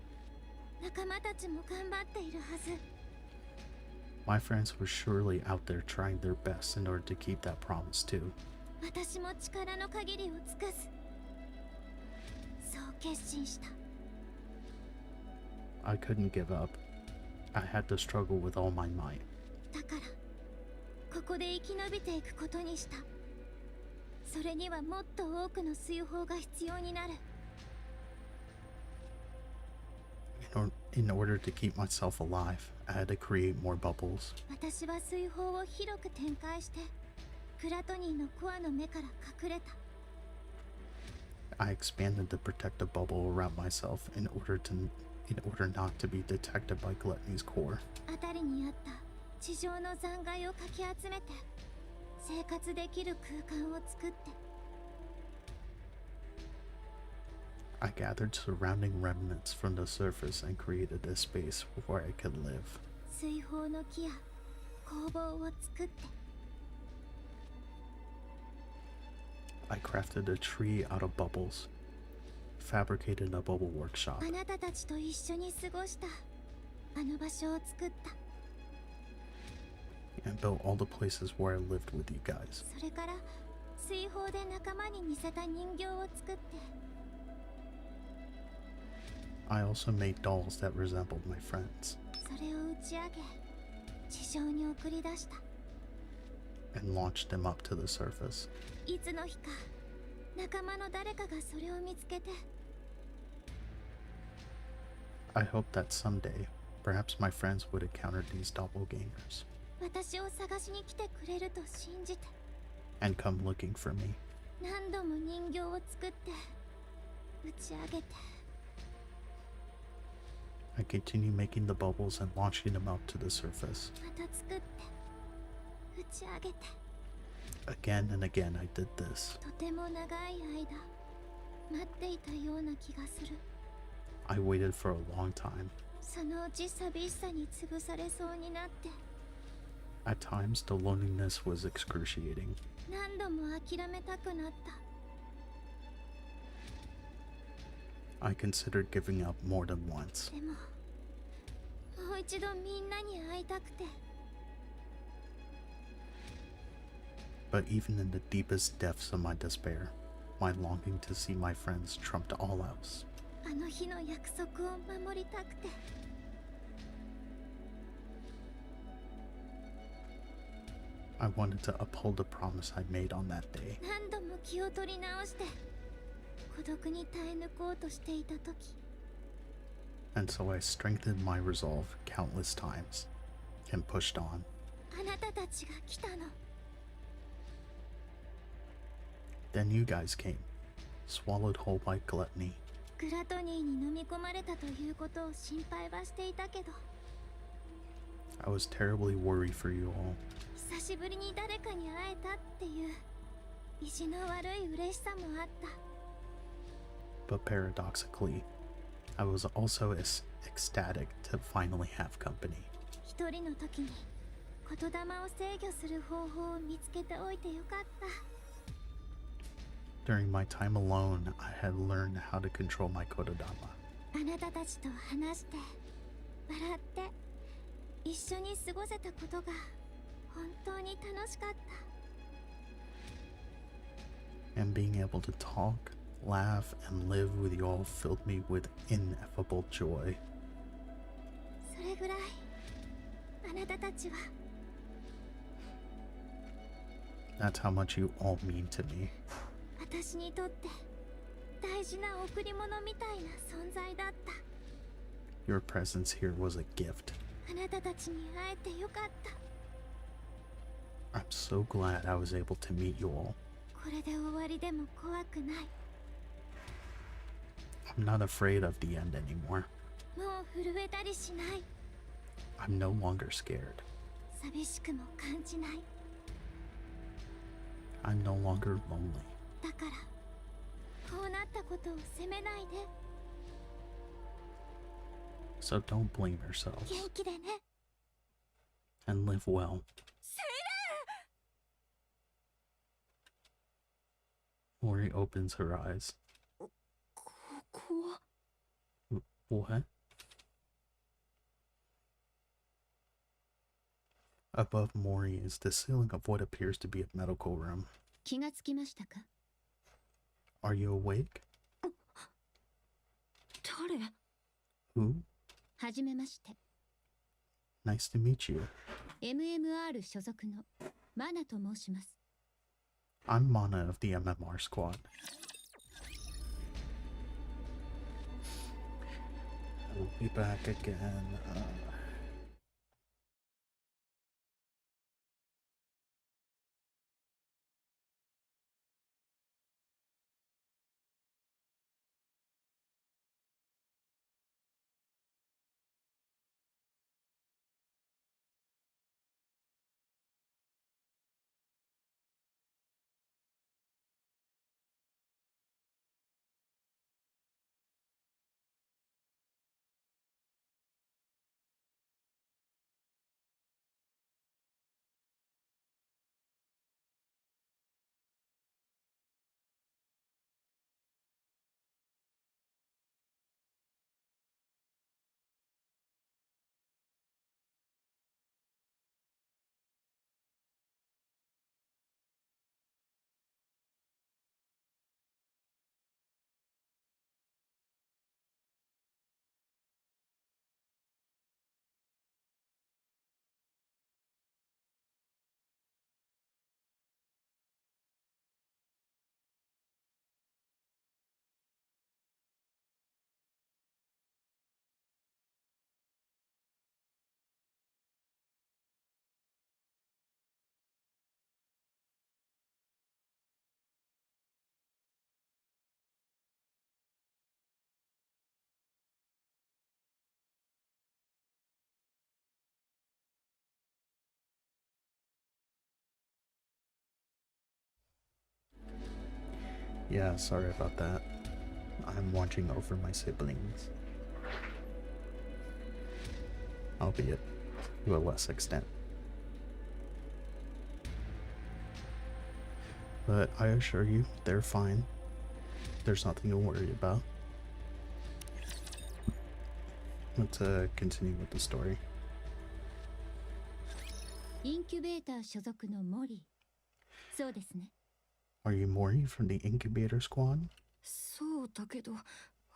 仲間たちも頑張っているはず My friends were surely out there trying their best in order to keep that promise too. 私も力の限りを尽くすそう決心した I couldn't give up. I had to struggle with all my might. だからここで生き延びていくことにしたそれにはもっと多くの水泡が必要になる In order to keep myself alive, I had to create more bubbles. 私は水泡を広く展開してグラトニーのコアの目から隠れた I expanded the protective bubble around myself in order not to be detected by Gluttony's core. 辺りにあった地上の残骸をかき集めて生活できる空間を作って I gathered surrounding remnants from the surface and created a space where I could live. 水泡の木や工房を作って I crafted a tree out of bubbles, fabricated a bubble workshop あなたたちと一緒に過ごしたあの場所を作った。 and built all the places where I lived with you guys. それから水泡で仲間に似せた人形を作って、 I also made dolls that resembled my friends それを打ち上げ地上に送り出した。 and launched them up to the surface. いつの日か仲間の誰かがそれを見つけて、 I hope that someday, perhaps my friends would encounter these doppelgangers 私を探しに来てくれると信じて、 and come looking for me. 何度も人形を作って打ち上げて、 I continue making the bubbles and launching them up to the surface. また作って打ち上げて、 Again and again I did this. とても長い間待っていたような気がする。 I waited for a long time. そのうち寂しさに潰されそうになって、 At times, the loneliness was excruciating. 何度も諦めたくなった。 I considered giving up more than once. でももう一度みんなに会いたくて、 But even in the deepest depths of my despair, my longing to see my friends trumped all else. あの日の約束を守りたくて、 I wanted to uphold the promise I made on that day. 何度も気を取り直して孤独に耐え抜こうとしていた時、 And so I strengthened my resolve countless times and pushed on. あなたたちが来たの。 Then you guys came, swallowed whole by gluttony. グラトニーに飲み込まれたということを心配はしていたけど、 I was terribly worried for you all. 久しぶりに誰かに会えたっていう意地の悪い嬉しさもあった。 But paradoxically, I was also ecstatic to finally have company. 一人の時に言霊を制御する方法を見つけておいてよかった。 During my time alone, I had learned how to control my kododama. あなたたちと話して笑って一緒に過ごせたことが本当に楽しかった。 And being able to talk, laugh, and live with you all filled me with ineffable joy. それぐらいあなたたちは That's how much you all mean to me. 私にとって大事な贈り物みたいな存在だった。 Your presence here was a gift. あなたたちに会えてよかった。 I'm so glad I was able to meet you all. これで終わりでも怖くない。 I'm not afraid of the end anymore. もう震えたりしない。 I'm no longer scared. 寂しくも感じない。 I'm no longer lonely. だからこうなったことを責めないで。 So don't blame yourselves 元気でね。 and live well. Mori opens her eyes. ここは What? Above Mori is the ceiling of what appears to be a medical room. 気がつきましたか？ Are you awake? 誰？ Who? はじめまして。 Nice to meet you. MMR 所属のマナと申します。 I'm Mana of the MMR squad. I'll be back again. Yeah, sorry about that. I'm watching over my siblings. Albeit to a less extent. But I assure you, they're fine. There's nothing to worry about. Let's continue with the story. インキュベーター所属のモリー。そうですね。 Are you Mori from the incubator squad? そうだけど、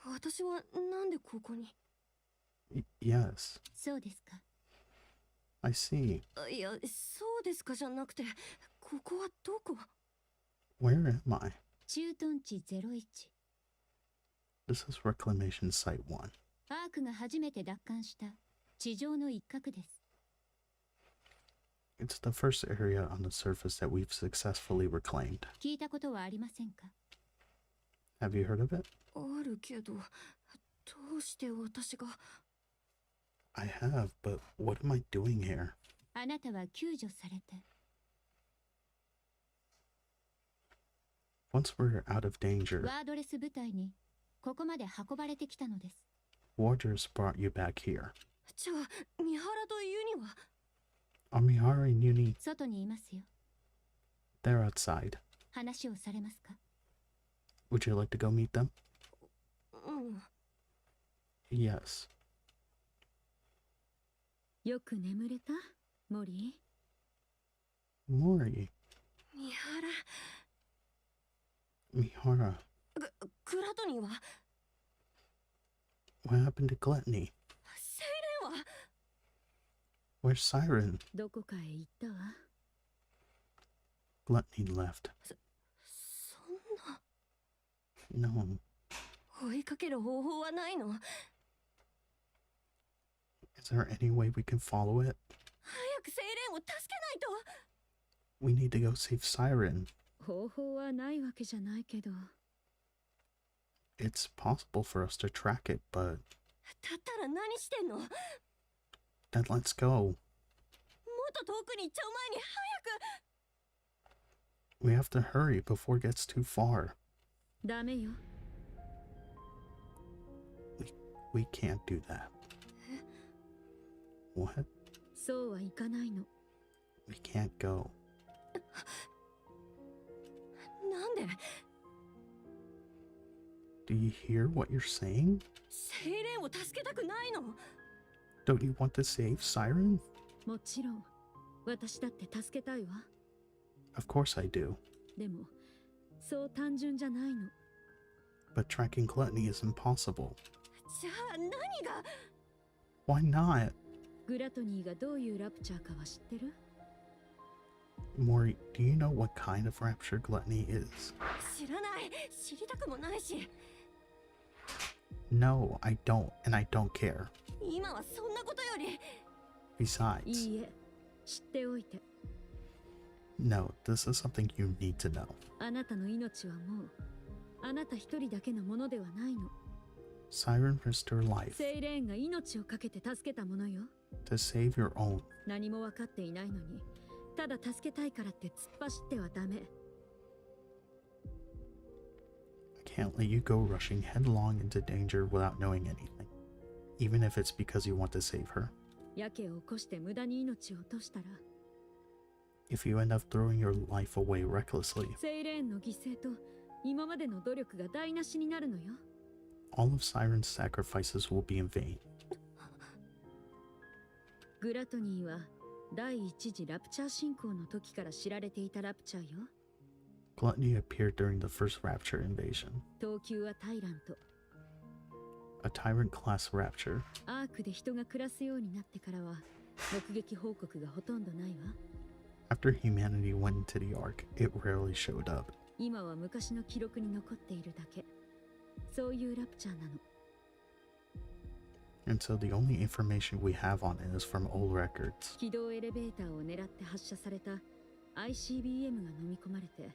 私はなんでここに？ Yes, そうですか。 I see. いや、そうですかじゃなくて、ここはどこ？ Where am I? 駐屯地01。 This is Reclamation Site 1. アークが初めて奪還した地上の一角です。 It's the first area on the surface that we've successfully reclaimed. 聞いたことはありませんか？ Have you heard of it? あるけど、どうして私が？ I have, but what am I doing here? あなたは救助されて、 Once we're out of danger, ワードレス部隊にここまで運ばれてきたのです。 Warriors brought you back here. じゃあ、三原とユニは？ Amihara and Yuni, 外にいますよ。 they're outside. 話をされますか？ Would you like to go meet them? うん。 Yes. よく眠れた？モリー。 Mori, 三原、 Mihara, グラトニーは？ what happened to Gluttony? セイレンは？ Where's Siren? どこかへ行ったわ。 Gluttony left. そんな。 No. 追いかける方法はないの？ Is there any way we can follow it? 早くセイレンを助けないと。 We need to go save Siren. 方法はないわけじゃないけど。 It's possible for us to track it, but だったら何してんの？もっ then let's go. と遠くに行っちゃう前に早く。 We have to hurry before it gets too far. ダメよ。 We can't do that. What? そうはいかないの。 We can't go. なんで？ Do you hear what you're saying? セイレンを助けたくないの？ Don't you want to save Siren? もちろん、私だって助けたいわ。 Of course I do. でも、そう単純じゃないの。 But tracking Gluttony is impossible. じゃあ何が？ Why not? グラトニーがどういうラプチャーかは知ってる？ Mori, do you know what kind of rapture Gluttony is? 知らない。知りたくもないし。 No, I don't, and I don't care. 今はそんなことより。 Besides, いいえ、知っておいて。 no, this is something you need to know. あなたの命はもう、あなた一人だけのものではないの。 Siren risked her life セイレーンが命を懸けて助けたものよ。 to save your own. 何も分かっていないのに、ただ助けたいからって突っ走ってはダメ。 I can't let you go rushing headlong into danger without knowing anything, even if it's because you want to save her. やけを起こして無駄に命を落としたら、 If you end up throwing your life away recklessly, セイレーンの犠牲と今までの努力が台無しになるのよ。 all of Siren's sacrifices will be in vain. グラトニーは第一次ラプチャー進行の時から知られていたラプチャーよ。 Gluttony appeared during the first Rapture invasion. 等級はタイラント。 A Tyrant class Rapture. アークで人が暮らすようになってからは目撃報告がほとんどないわ。 After humanity went into the Ark, it rarely showed up. 今は昔の記録に残っているだけ。そういうラプチャーなの。 And so the only information we have on it is from old records. 軌道エレベーターを狙って発射された ICBM が飲み込まれて、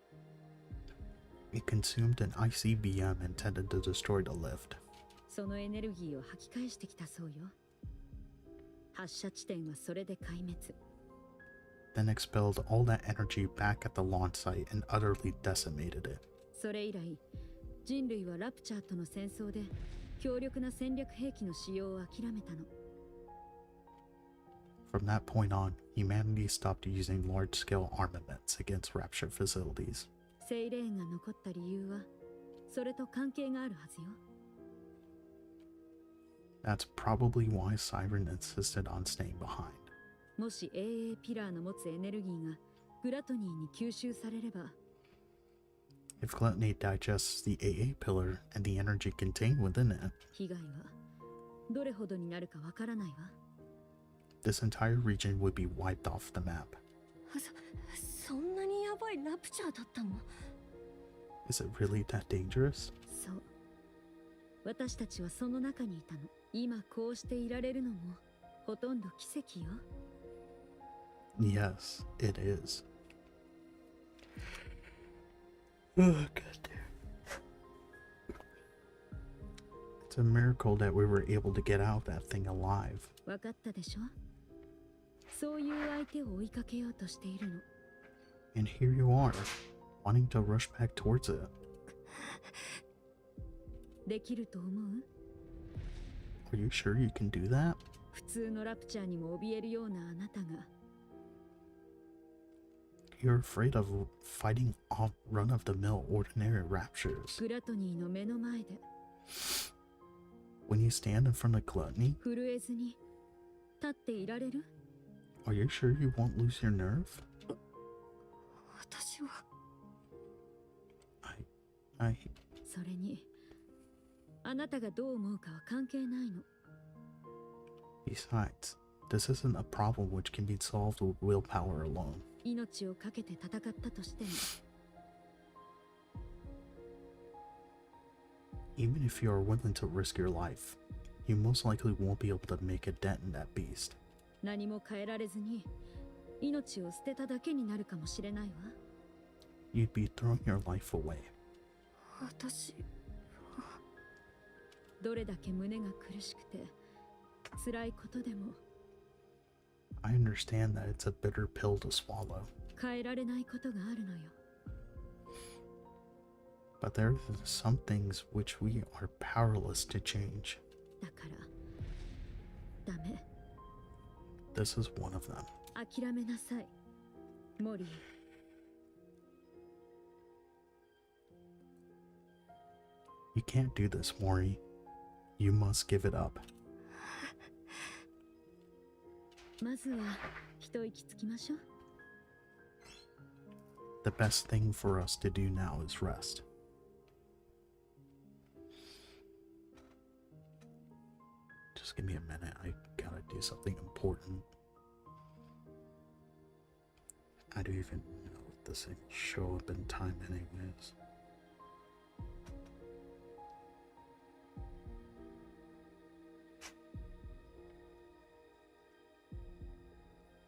It consumed an ICBM intended to destroy the lift. そのエネルギーを吐き返してきたそうよ。発射地点はそれで壊滅。 Then expelled all that energy back at the launch site and utterly decimated it. それ以来人類はラプチャーとの戦争で強力な戦略兵器の使用を諦めたの。 From that point on, humanity stopped using large-scale armaments against Rapture facilities. セイレーンが残った理由はそれと関係があるはずよ。 That's probably why Siren insisted on staying behind. もし AA ピラーの持つエネルギーがグラトニーに吸収されれば、 If Gluttony digests the AA pillar and the energy contained within it, 被害はどれほどになるかわからないわ。 this entire region would be wiped off the map. そんなにやばいラプチャーだったの？ Is it really that dangerous? そう。私たちはその中にいたの。今こうしていられるのもほとんど奇跡よ。 Yes, it is. Oh, goddamn. It's a miracle that we were able to get out of that thing alive. わかったでしょ？そういう相手を追いかけようとしているの。 And here you are, wanting to rush back towards it. できると思う？ Are you sure you can do that? 普通のラプチャーにも怯えるようなあなたが。 You're afraid of fighting off run-of-the-mill ordinary raptures. グラトニーの目の前で When you stand in front of Gluttony, 震えずに立っていられる？ are you sure you won't lose your nerve? 私は I それにあなたがどう思うかは関係ないの。 Besides, this isn't a problem which can be solved with willpower alone. 命を懸けて戦ったとしても Even if you are willing to risk your life, you most likely won't be able to make a dent in that beast. 何も変えられずに命を捨てただけになるかもしれないわ。 You'd be throwing your life away. 私どれだけ胸が苦しくて辛いことでも I understand that it's a bitter pill to swallow, 変えられないことがあるのよ。 but there are some things which we are powerless to change. だからダメ。 This is one of them. 諦めなさいモリー。 You can't do this, Mori. You must give it up. まずは一息つきましょう。 The best thing for us to do now is rest. Just give me a minute. I gotta do something important. I don't even know if this thing will show up in time anyways.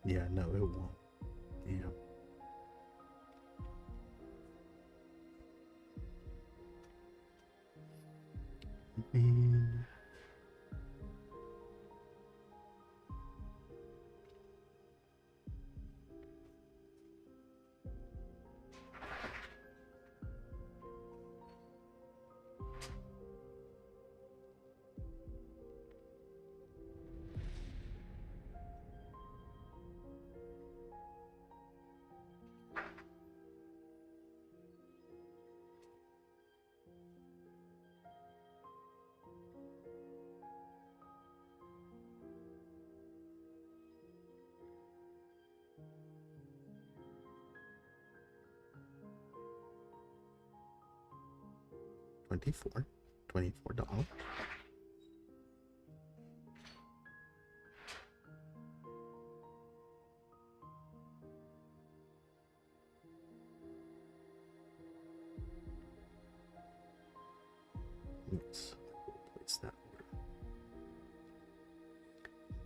Yeah, no, it won't. Yeah. I mean, $24. Let's replace that order.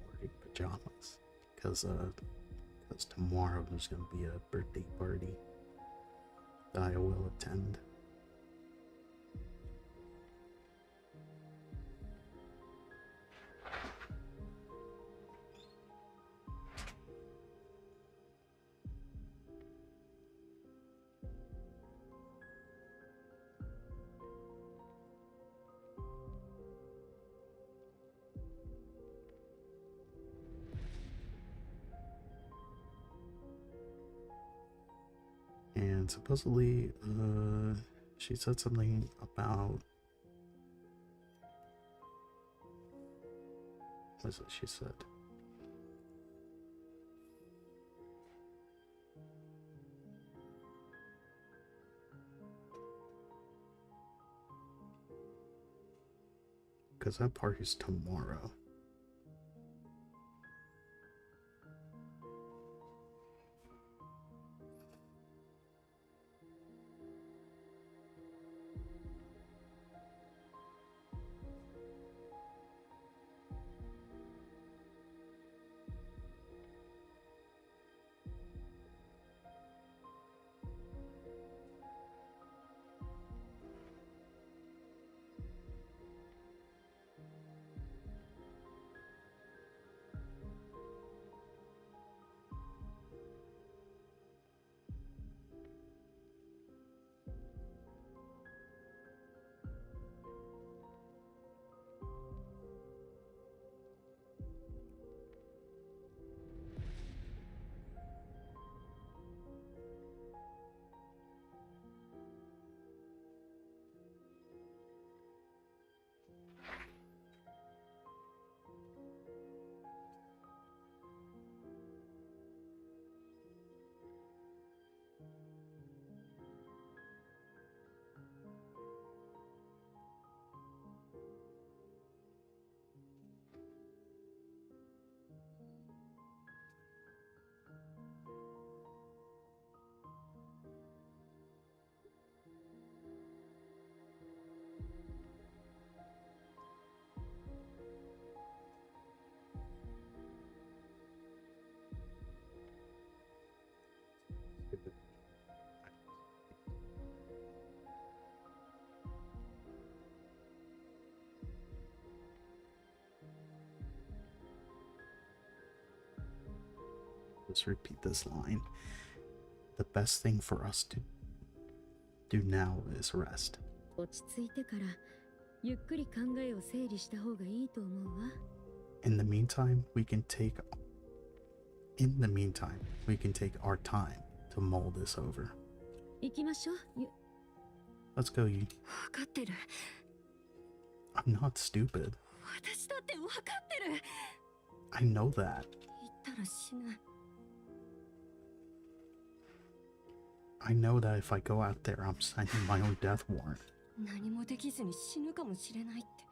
Morning pajamas, because tomorrow there's gonna be a birthday party that I will attend. And supposedly, she said something about... What is it she said? Because that party's tomorrow. Let's repeat this line. The best thing for us to do now is rest. 落ち着いてからゆっくり考えを整理した方がいいと思うわ。In the meantime, we can take our time to mull this over. 行きましょう。Let's go, you. 分かってる。 I'm not stupid. 私だって分かってる。 I know that. 言ったら死ぬ。 I know that if I go out there, I'm signing my own death warrant. 何もできずに死ぬかもしれないって。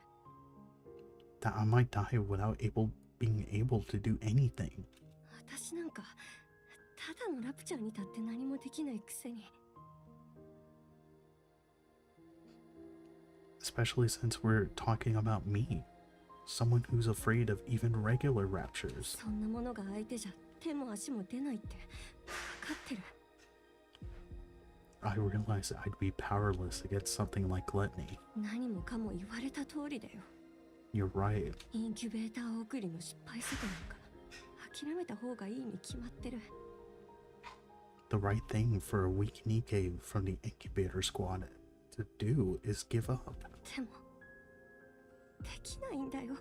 That I might die without being able to do anything. 私なんかただのラプチャーに立って何もできないくせに。 Especially since we're talking about me. Someone who's afraid of even regular raptures. そんなものが相手じゃ手も足も出ないって分かってる。 I realized I'd be powerless against something like gluttony. 何もかも言われた通りだよ。 You're right. インキュベーター送りの失敗作なんか諦めた方がいいに決まってる。 The right thing for a weak Nikke from the incubator squad to do is give up. でもできないんだよ。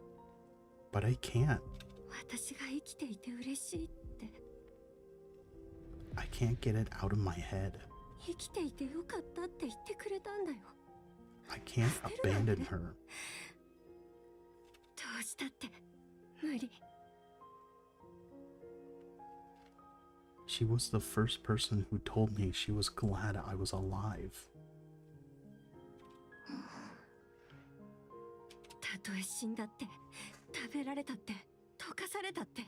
But I can't. 私が生きていて嬉しいって。 I can't get it out of my head. 生きていてよかったって言ってくれたんだよ。 I can't abandon her. どうしたって無理。 She was the first person who told me she was glad I was alive. たとえ死んだって食べられたって溶かされたって。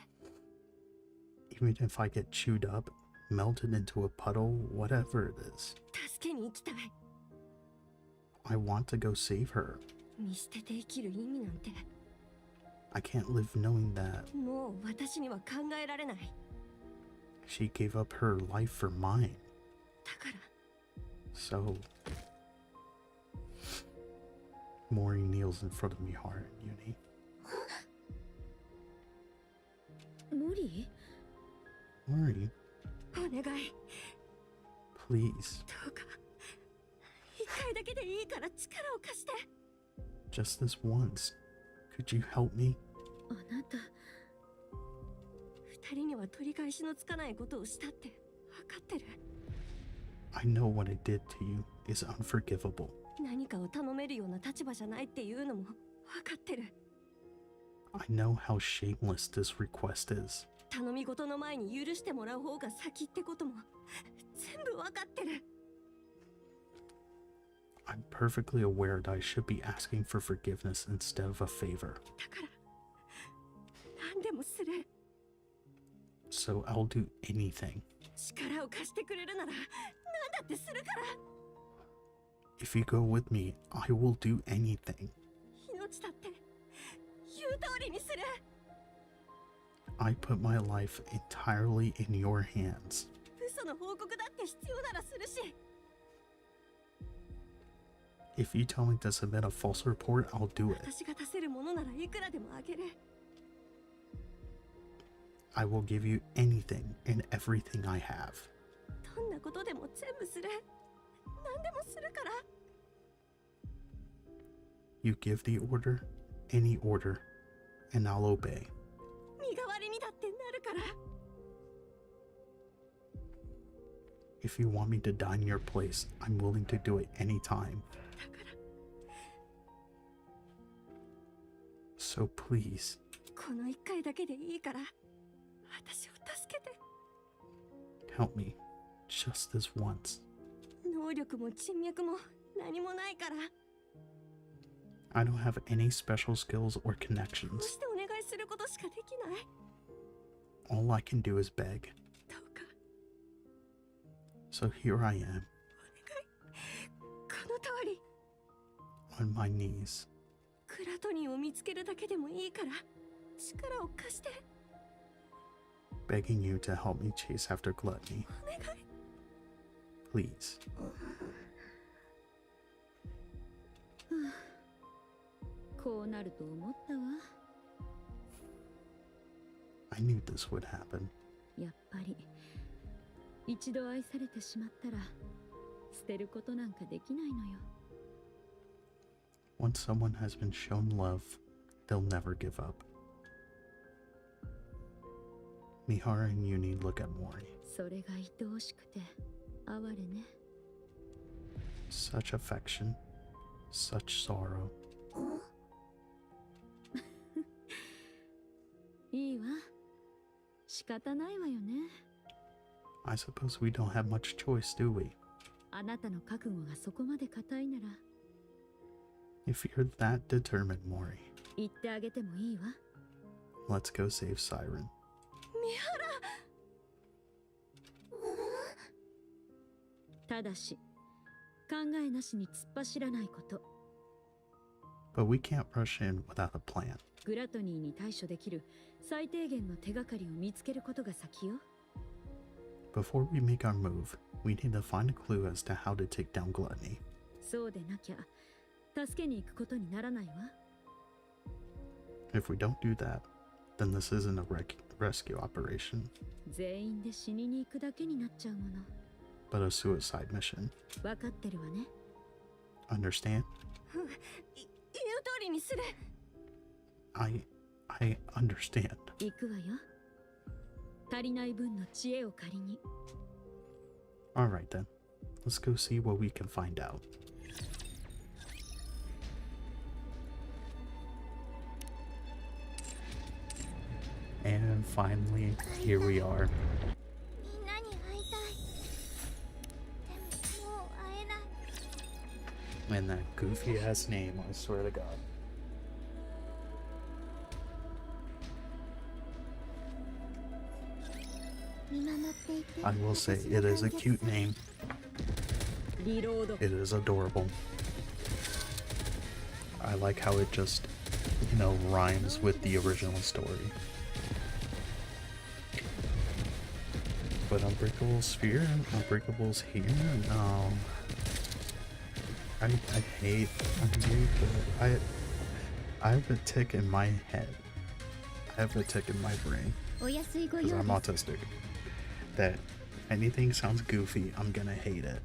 Even if I get chewed up, melted into a puddle, whatever it is. 助けに行きたい。 I want to go save her. 見捨てて生きる意味なんて I can't live knowing that もう私には考えられない。 she gave up her life for mine. だから So, Mori kneels in front of me hard, Uni. モリ Mori, お願い。 please, どうか一回だけでいいから力を貸して。 just this once. Could you help me? あなた二人には取り返しのつかないことをしたって分かってる。I know what it did to you is unforgivable. 何かを頼めるような立場じゃないっていうのも分かってる。 I know how shameless this request is. 頼み事の前に許してもらう方が先ってことも全部分かってる。 I'm perfectly aware that I should be asking for forgiveness instead of a favor. だから何でもする。 So I'll do anything. 力を貸してくれるなら何だってするから。 If you go with me, I will do anything. 命だって言う通りにする。 I put my life entirely in your hands. 嘘の報告だって必要ならするし。 If you tell me to submit a false report, I'll do it. 私が出せるものならいくらでもあげる。 I will give you anything and everything I have. どんなことでも全部する。何でもするから。 You give the order, any order, and I'll obey. 身代わりにだってなるから。 If you want me to die in your place, I'm willing to do it anytime. だから So please, この一回だけでいいから私を助けて。 help me. Just this once. 能力も人脈も何もないから。 I don't have any special skills or こう connections. してお願いすることしかできない。 All I can do is beg. どうか So here I am, お願い。この通り。 on my knees, クラトニーを見つけるだけでもいいから力を貸して。 begging you to help me chase after gluttony. お願い。 Please. こうなると思ったわ。 I knew this would happen. やっぱり一度愛されてしまったら捨てることなんかできないのよ。 Once someone has been shown love, they'll never give up. Mihara and Uni look at Mori. それが愛おしくて哀れね。 Such affection, such sorrow. いいわ。仕方ないわよね。 I suppose we don't have much choice, do we? あなたの覚悟がそこまで固いなら If you're that determined, Mori, 言ってあげてもいいわ。 let's go save Siren. 三原。ただし考えなしに突っ走らないこと。 But we can't rush in without a plan. グラトニーに対処できる最低限の手がかりを見つけることが先よ。 Before we make our move, we need to find a clue as to how to take down gluttony. そうでなきゃ助けに行くことにならないわ。 If we don't do that, then this isn't a rescue operation, 全員で死にに行くだけになっちゃうもの。 but a suicide mission. 分かってるわね。 Understand? 言う通りにする。 I understand. 行くわよ。足りない分の知恵を借りに。 Alright then. Let's go see what we can find out. And finally, here we are. みんなに会いたい。でももう会えない。 And that goofy ass name, I swear to God. 見守っていて。 I will say it is a cute name. リロード。 It is adorable. I like how it just, rhymes with the original story. But Unbreakable Sphere, Unbreakable's here. No. I hate Unbreakable. I have a tick in my head. I have a tick in my brain. お安いご Because 用 I'm です autistic. That anything sounds goofy, I'm gonna hate it.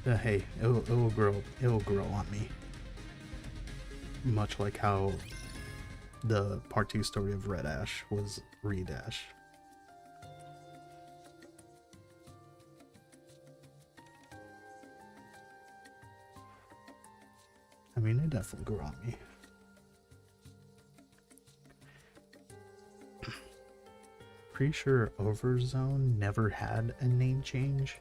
Hey, it'll grow on me. Much like how the part 2 story of Red Ash was Reed Ash. mean, it definitely grew on me. Pretty sure Overzone never had a name change.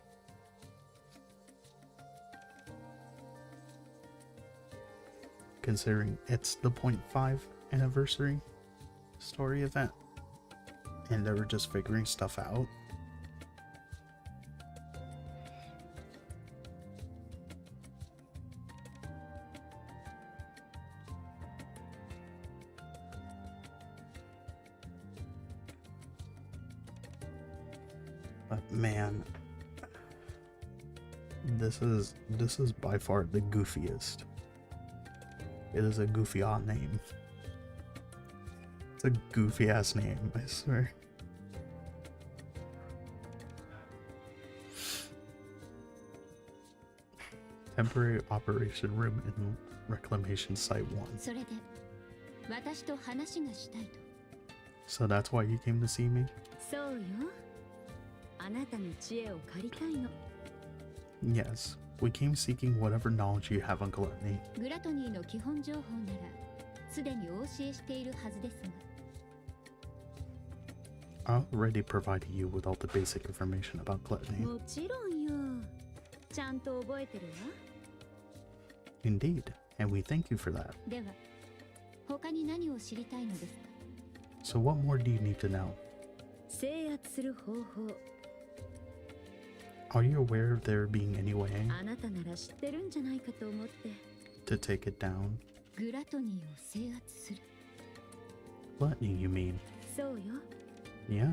Considering it's the 0.5 anniversary story event. And they were just figuring stuff out. But man, this is by far the goofiest. It is a goofy odd name. It's a goofy ass name, I swear. Temporary operation room in Reclamation Site 1. それで私と話がしたいと。 So that's why you came to see me? そうよ。あなたの知恵を借りたいの。 Yes. We came seeking whatever knowledge you have on gluttony. グラトニーの基本情報ならすでにお教えしているはずですが。 I already provided you with all the basic information about gluttony. もちろんよ。ちゃんと覚えてるわ。 Indeed, and we thank you for that. では他に何を知りたいのですか。 So what more do you need to know? 制圧する方法。 Are you aware of there being any way あなたなら知ってるんじゃないかと思って。 to take it down? グラトニーを制圧する。 Gluttony, you mean? そうよ。 Yeah.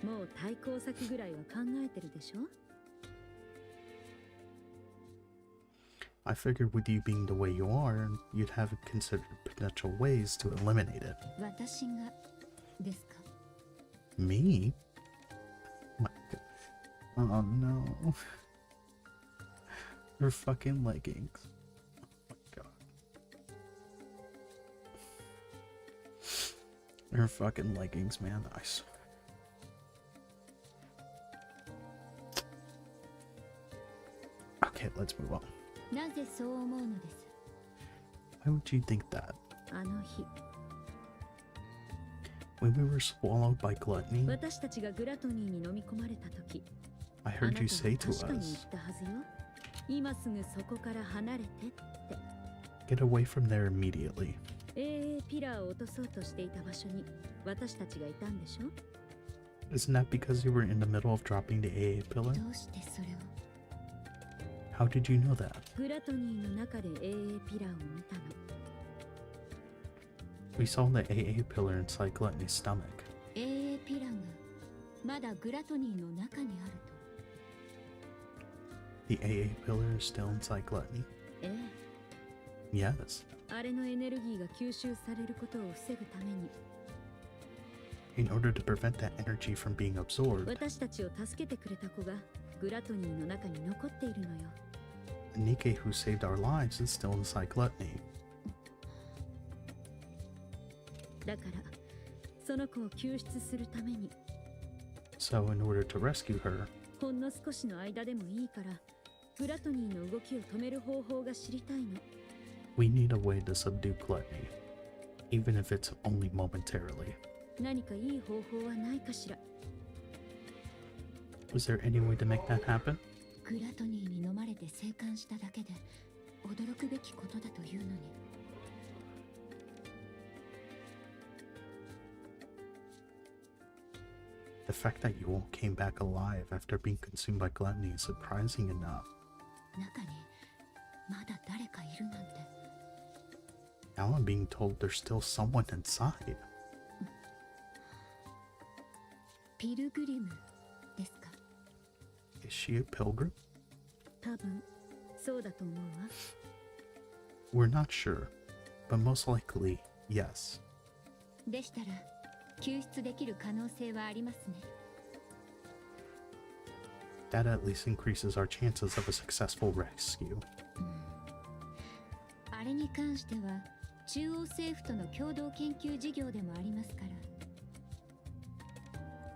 もう対抗策ぐらいは考えてるでしょ。 I figured with you being the way you are, you'd have considered potential ways to eliminate it. 私がですか。 Me? My God. Oh no. Her fucking leggings. Oh my God. Her fucking leggings, man. I swear. Okay, let's move on. なぜそう思うのです。 Why would you think that? あの日、 When we were swallowed by gluttony, 私たちがグラトニーに飲み込まれた時、 I あな heard た you は say to 確かに言っ us, たはずよ。今すぐそこから離れてって。 get away from there immediately. AA ピラーを落とそうとしていた場所に私たちがいたんでしょ。 Isn't that because you were in the middle of dropping the AA pillar? どうしてそれを。 How did you know that? グラトニーの中で AA ピラーを見たの。 We saw the AA pillar inside Gluttony's stomach. AA ピラがまだグラトニーの中にあると。 The AA pillar is still inside Gluttony? ええ。 Yes. あれのエネルギーが吸収されることを防ぐために In order to prevent that energy from being absorbed, 私たちを助けてくれた子がグラトニーの中に残っているのよ。 Nikke, who saved our lives, is still inside Gluttony. だからその子を救出するために So in order to rescue her, ほんの少しの間でもいいからグラトニーの動きを止める方法が知りたいの。 we need a way to subdue Gluttony, even if it's only momentarily. 何かいい方法はないかしら。 Is there any way to make that happen? グラトニーに飲まれて生還しただけで驚くべきことだというのに。 The fact that you all came back alive after being consumed by Gluttony is surprising enough. 中にまだ誰かいるなんて。 Now I'm being told there's still someone inside. ピルグリムですか。 Is she a pilgrim? 多分そうだと思うわ。 We're not sure, but most likely, yes. でしたら救出できる可能性はありますね。 That at least increases our chances of a successful rescue. あれに関しては中央政府との共同研究事業でもありますから。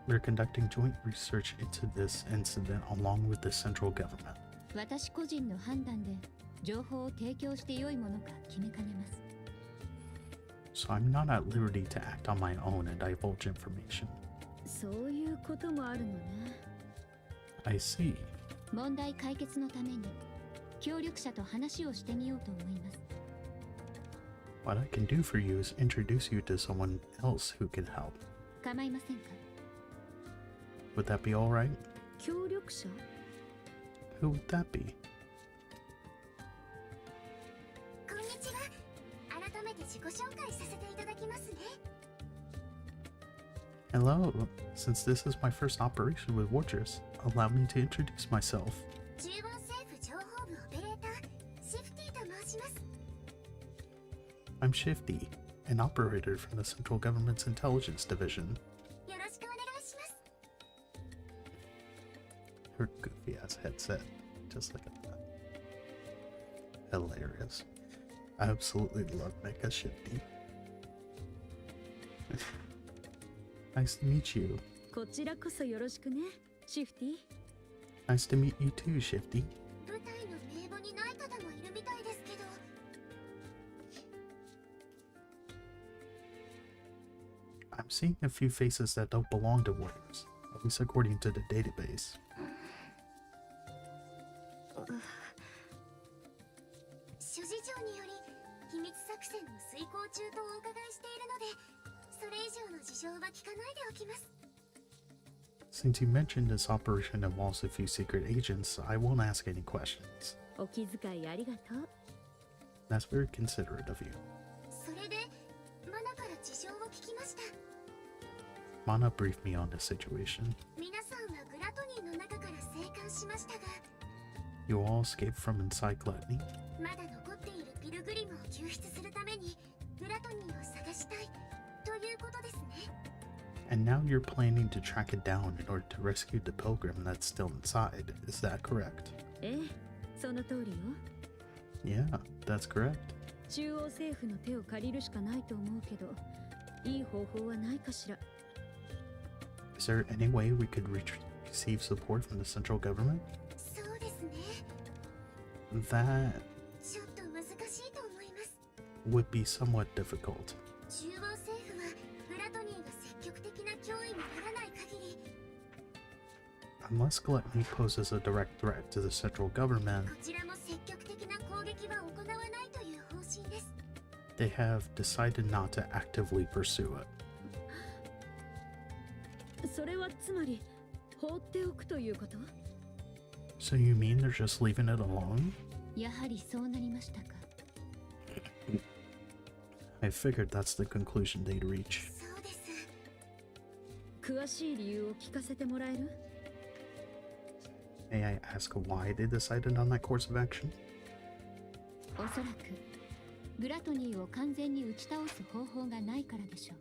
We're conducting joint research into this incident along with the central government. 私個人の判断で情報を提供して良いものか決めかねます。 So I'm not at liberty to act on my own and divulge information. そういうこともあるのね。 I see. 問題解決のために協力者と話をしてみようと思います。 What I can do for you is introduce you to someone else who can help. 構いませんか？ Would that be alright? 協力者？ Who would that be? こんにちは。改めて自己紹介させていただきますね。 Hello. Since this is my first operation with Wartress, allow me to introduce myself. 中央政府情報部オペレーターシフティと申します。 I'm Shifty, an operator from the Central Government's Intelligence Division. よろしくお願いします。 Her goofy ass headset. Just look at that. Hilarious. I absolutely love Nikke Shifty. Nice to meet you. こちらこそよろしくね、シフティ。 Nice to meet you too, Shifty. 部隊の名簿にない方もいるみたいですけど。 I'm seeing a few faces that don't belong to Warriors, at least according to the database. 諸事情により秘密作戦の遂行中とお伺いしているので、それ以上の事情は聞かないでおきます。 Since you mentioned this operation involves a few secret agents, I won't ask any questions. お気遣いありがとう。 That's very considerate of you. それでマナから事情を聞きました。 Mana briefed me on the situation. 皆さんはグラトニーの中から生還しましたが、 You all escaped from inside Gluttony? まだ残っているピルグリムを救出するためにグラトニーを探したいということですね。 And now you're planning to track it down in order to rescue the pilgrim that's still inside. Is that correct? ええ、その通りよ。 Yeah, that's correct. 中央政府の手を借りるしかないと思うけど、いい方法はないかしら。 Is there any way we could receive support from the central government? そうですね。 That ちょっと難しいと思います。 would be somewhat difficult. 中央政府はグラトニーが積極的な脅威にならない限り、 Unless Gluttony poses a direct threat to the central government, こちらも積極的な攻撃は行わないという方針です。 they have decided not to actively pursue it. それはつまり放っておくということ？ So you mean they're just leaving it alone? やはりそうなりましたか。 I figured that's the conclusion they'd reach. そうです。詳しい理由を聞かせてもらえる？ May I ask why they decided on that course of action? おそらくグラトニーを完全に打ち倒す方法がないからでしょう。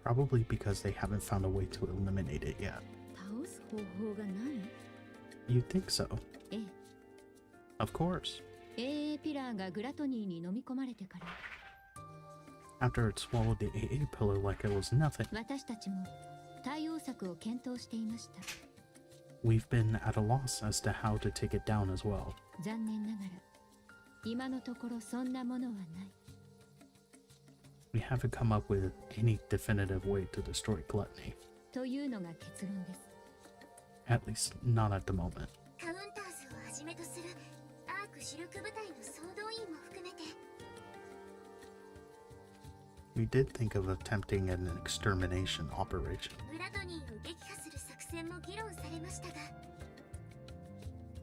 Probably because they haven't found a way to eliminate it yet. 倒す方法がない？ You think so? ええ、 Of course. AA ピラーがグラトニーに飲み込まれてから、 After it swallowed the AA pillar like it was nothing, 私たちも対応策を検討していました。 we've been at a loss as to how to take it down as well. 残念ながら今のところそんなものはない。 We haven't come up with any definitive way to destroy Gluttony. というのが結論です。 At least not at the moment. カウンターズをはじめとするアークシルク部隊の総動員も含めて、 We did think of attempting an extermination operation. グラトニーを撃破する作戦も議論されましたが、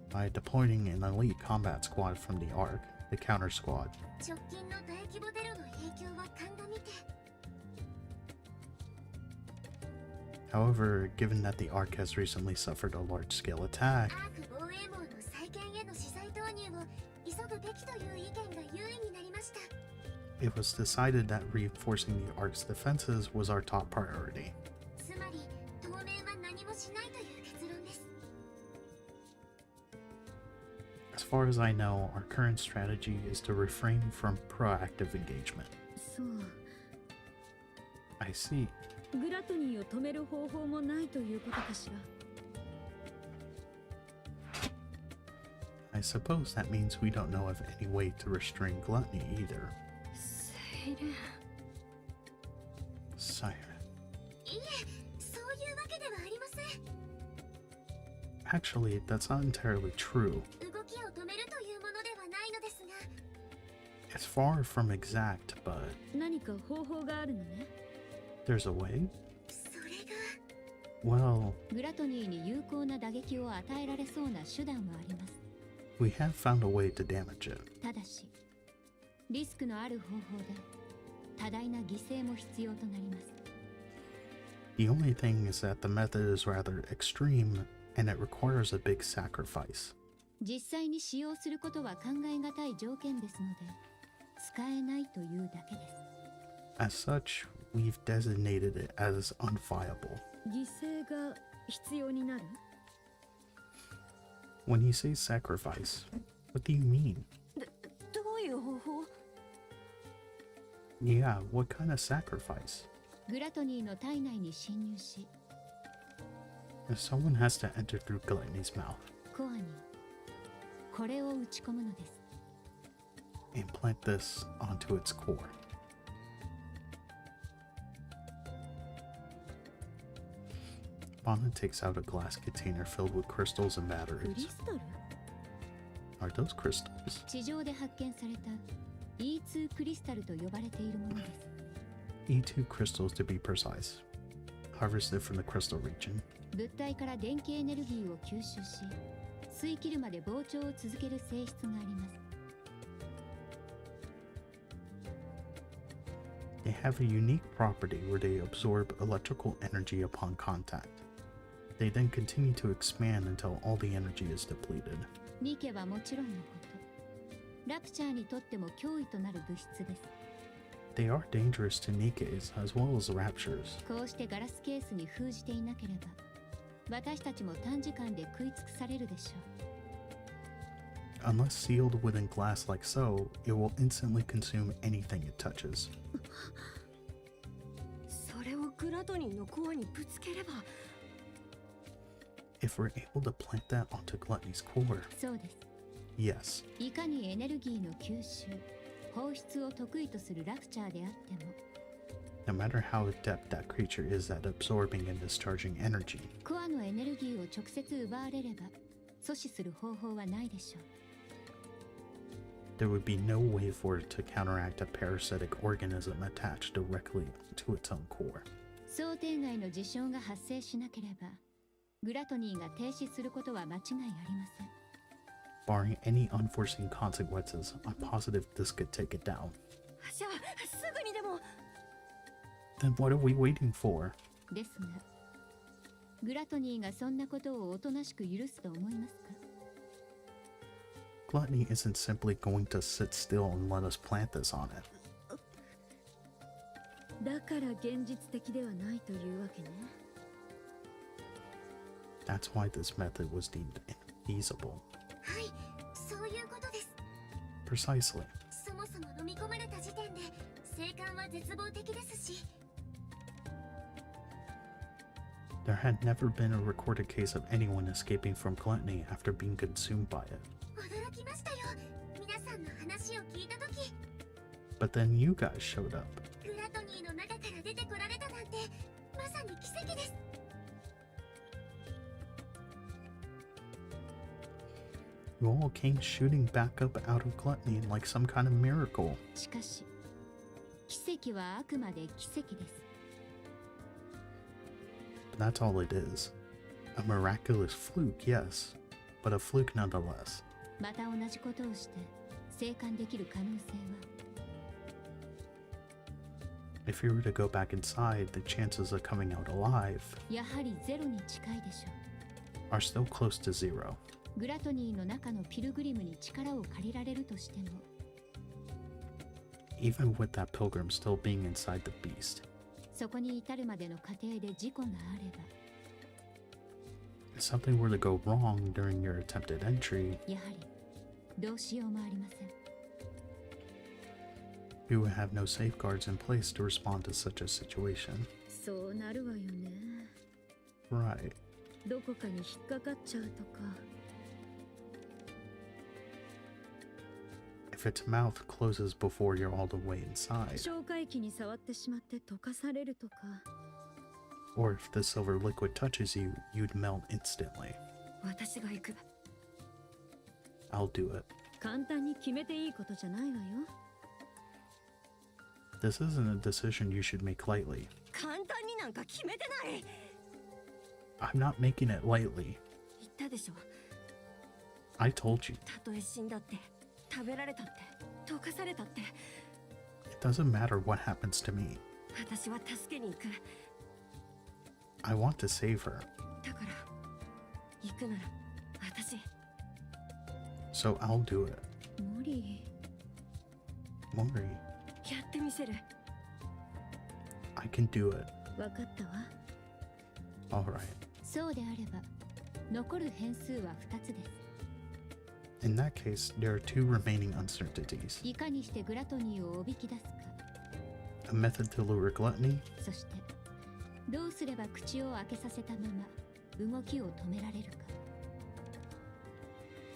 By deploying an elite combat squad from the Ark, the counter squad, 直近の大規模テロの影響は鑑みて、 However, given that the Ark has recently suffered a large-scale attack, アーク防衛網の再建への資材投入を急ぐべきという意見が優位になりました。 it was decided that reinforcing the Ark's defenses was our top priority. つまり当面は何もしないという結論です。 As far as I know, our current strategy is to refrain from proactive engagement. そう。 I see. グラトニーを止める方法もないということかしら。I I suppose that means we don't know of any way to restrain gluttony either. セイレン Siren. いえ、そういうわけではありません。 Actually, that's not entirely true. 動きを止めるというものではないのですが、 It's far from exact, but 何か方法があるのね。 there's a way? それが Well, グラトニーに有効な打撃を与えられそうな手段はあります。 we have found a way to damage it. ただしリスクのある方法で多大な犠牲も必要となります。 The only thing is that the method is rather extreme and it requires a big sacrifice. 実際に使用することは考えがたい条件ですので使えないというだけです。 As such, we've designated it as unviable. 犠牲が必要になる？ When you say sacrifice, what do you mean? どういう方法？ Yeah, what kind of sacrifice? グラトニーの体内に侵入し If someone has to enter through Gluttony's mouth, コアにこれを打ち込むのです。 implant this onto its core. Fauna takes out a glass container filled with crystals and クリ batteries. スタル？ Are those crystals? 地上で発見された E2 クリスタルと呼ばれているものです。 E2 crystals to be precise. Harvested from the crystal region. 物体から電気エネルギーを吸収し吸い切るまで膨張を続ける性質があります。 They have a unique property where they absorb electrical energy upon contact. They then continue to expand until all the energy is depleted. ニケはもちろんのことラプチャーにとっても脅威となる物質です。 They are dangerous to Nikkes as well as Raptures. こうしてガラスケースに封じていなければ私たちも短時間で食い尽くされるでしょう。 Unless sealed within glass like so, it will instantly consume anything it touches. それをグラトニーのコアにぶつければ If we're able to plant that onto Gluttony's core, そうです。 yes, いかにエネルギーの吸収放出を得意とするラプチャーであっても no matter how adept that creature is at absorbing and discharging energy, コアのエネルギーを直接奪われれば阻止する方法はないでしょう。 there would be no way for it to counteract a parasitic organism attached directly to its own core. 想定外の事象が発生しなければグラトニーが停止することは間違いありません。 Barring any unforeseen consequences, I'm positive this could take it down. じゃあすぐにでも Then what are we waiting for? ですがグラトニーがそんなことをおとなしく許すと思いますか？ Gluttony isn't simply going to sit still and let us plant this on it. だから現実的ではないというわけね。 That's why this method was deemed infeasible. はい、そういうことです。 Precisely. そもそも飲み込まれた時点で生還は絶望的ですし、 There had never been a recorded case of anyone escaping from gluttony after being consumed by it. 驚きましたよ。皆さんの話を聞いたとき、 But then you guys showed up. グラトニーの中から出てこられたなんてまさに奇跡です。 You all came shooting back up out of gluttony like some kind of miracle. しかし奇跡はあくまで奇跡です。 But that's all it is. A miraculous fluke, yes, but a fluke nonetheless. また同じことをして生還できる可能性は If you were to go back inside, the chances of coming out alive やはりゼロに近いでしょう。 are still close to zero. グラトニーの中のピルグリムに力を借りられるとしても Even with that pilgrim still being inside the beast, そこに至るまでの過程で事故があれば if something were to go wrong during your attempted entry, やはりどうしようもありません。 you would have no safeguards in place to respond to such a situation. そうなるわよね。 Right. どこかに引っかかっちゃうとか。if its mouth closes before you're all the way inside, 消化液に触ってしまって溶かされるとか。 or if the silver liquid touches you, you'd melt instantly. 私が行く。 I'll do it. 簡単に決めていいことじゃないわよ。 This isn't a decision you should make lightly. 簡単になんか決めてない。 I'm not making it lightly. 言ったでしょ。 I told you. たとえ死んだって、食べられたって、溶かされたって、 It doesn't matter what happens to me. 私は助けに行く。 I want to save her. だから行くなら私。 So I'll do it. モリ Mori, やってみせる。 I can do it. ー、わかったわ。 Alright. そうであれば残る変数は2つです。 In that case, there are two remaining uncertainties. いかにしてグラトニーをおびき出すか、 A method to lure gluttony, そしてどうすれば口を開けさせたまま動きを止められるか。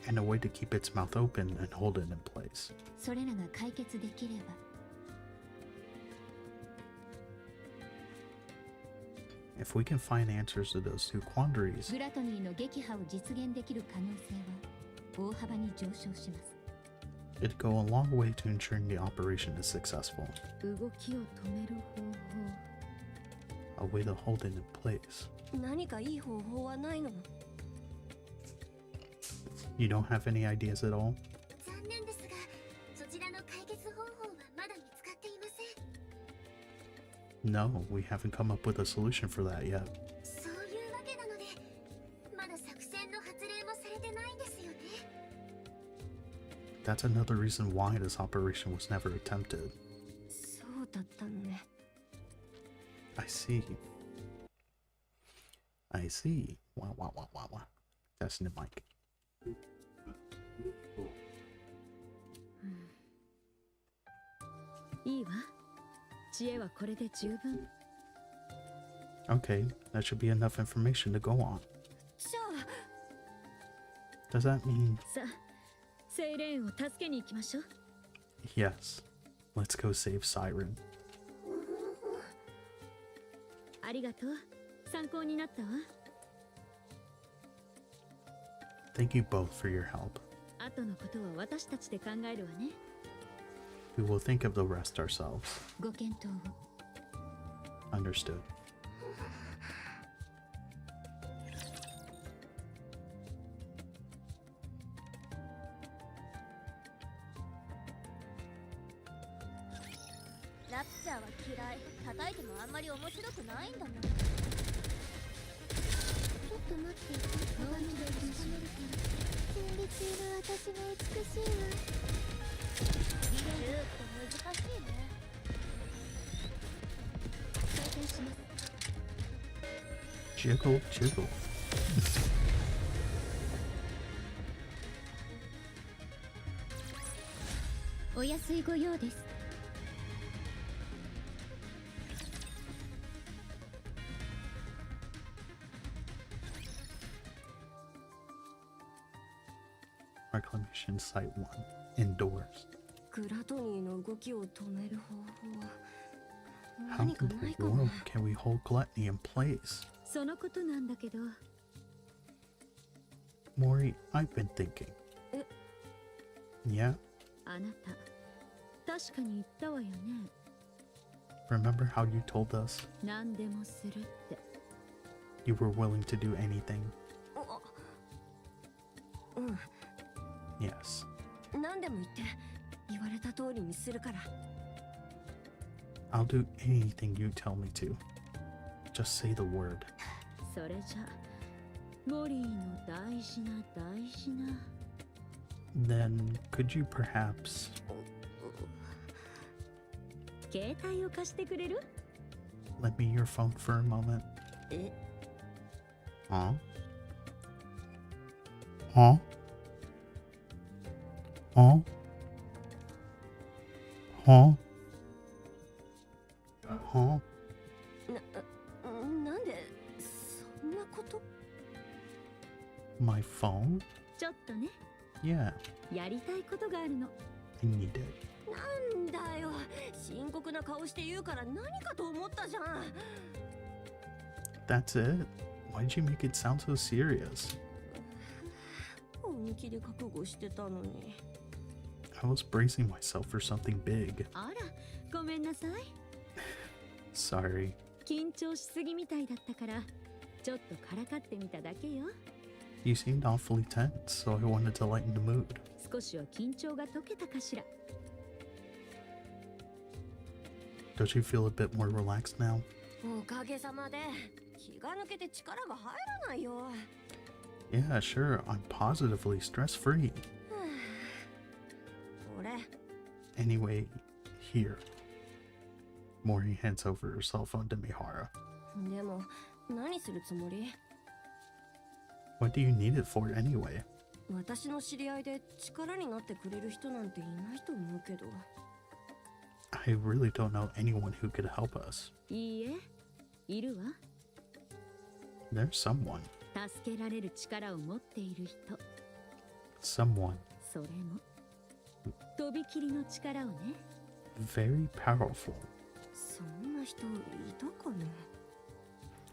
and a way to keep its mouth open and hold it in place. それらが解決できれば If we can find answers to those two quandaries, グラトニーの撃破を実現できる可能性は大幅に上昇します。 it'd go a long way to ensuring the operation is successful. 動きを止める方 A way to hold it in place. 何かいい方法はないの？ You don't have any ideas at all? 残念ですが、そちらの解決方法はまだ見つかっていません。 No, we haven't come up with a solution for that yet. そういうわけなので、まだ作戦の発令もされてないんですよね。 That's another reason why this operation was never attempted. そうだったのね。 I see. I see. Wow, wow, wow, wow, wow. Testing the mic. いいわ。知恵はこれで十分。 Okay, that should be enough information to go on. じゃあ Does that mean さあ、セイレーンを助けに行きましょう。 yes? Let's go save Siren. ありがとう。参考になったわ。 Thank you both for your help. 後のことは私たちで考えるわね。 We will think of the rest ourselves. ご検討を。 Understood. ラプチャーは嫌い。叩いてもあんまり面白くないんだもん。ちょっと待って。もう一度確かめるから。戦列いる私が美しいわ。リレーって難しいね。採点します。 Jiggle, jiggle. お安いご用です。 Reclamation Site 1. Indoors. グラトニーの動きを止める方法は How 何か in ない the かな？ world can we hold gluttony in place? そのことなんだけど、 Mori, I've been thinking. Yeah? あなた、確かに言ったわよね。 Remember how you told us 何でもするって。 you were willing to do anything? うん。 Yes. 何でも言って言われた通りにするから。 I'll do anything you tell me to. Just say the word. それじゃ、モリーの大事な大事な。 Then could you perhaps 携帯を貸してくれる？ lend me your phone for a moment? え、 Huh? Huh? Huh? Huh? Huh? なんでそんなこと？ My phone? ちょっとね、 Yeah. やりたいことがあるの。I need it. なんだよ、深刻な顔して言うから何かと思ったじゃん。 That's it? Why'd you make it sound so serious? 本気で覚悟してたのに。 I was bracing myself for something big. あら、ごめんなさい。 Sorry. 緊張しすぎみたいだったから、ちょっとからかってみただけよ。 You seemed awfully tense, so I wanted to lighten the mood. 少しは緊張が解けたかしら。 Don't you feel a bit more relaxed now? おかげさまで気が抜けて力が入らないよ。 Yeah, sure. I'm positively stress-free. 俺 Anyway, here. Mori hands over her cell phone to Mihara. でも何するつもり？ What do you need it for anyway? 私の知り合いで力になってくれる人なんていないと思うけど。 I really don't know anyone who could help us. いいえ、いるわ。 There's someone. 助けられる力を持っている人。 Someone それもとびきりの力をね。 very powerful. そんな人いたかな？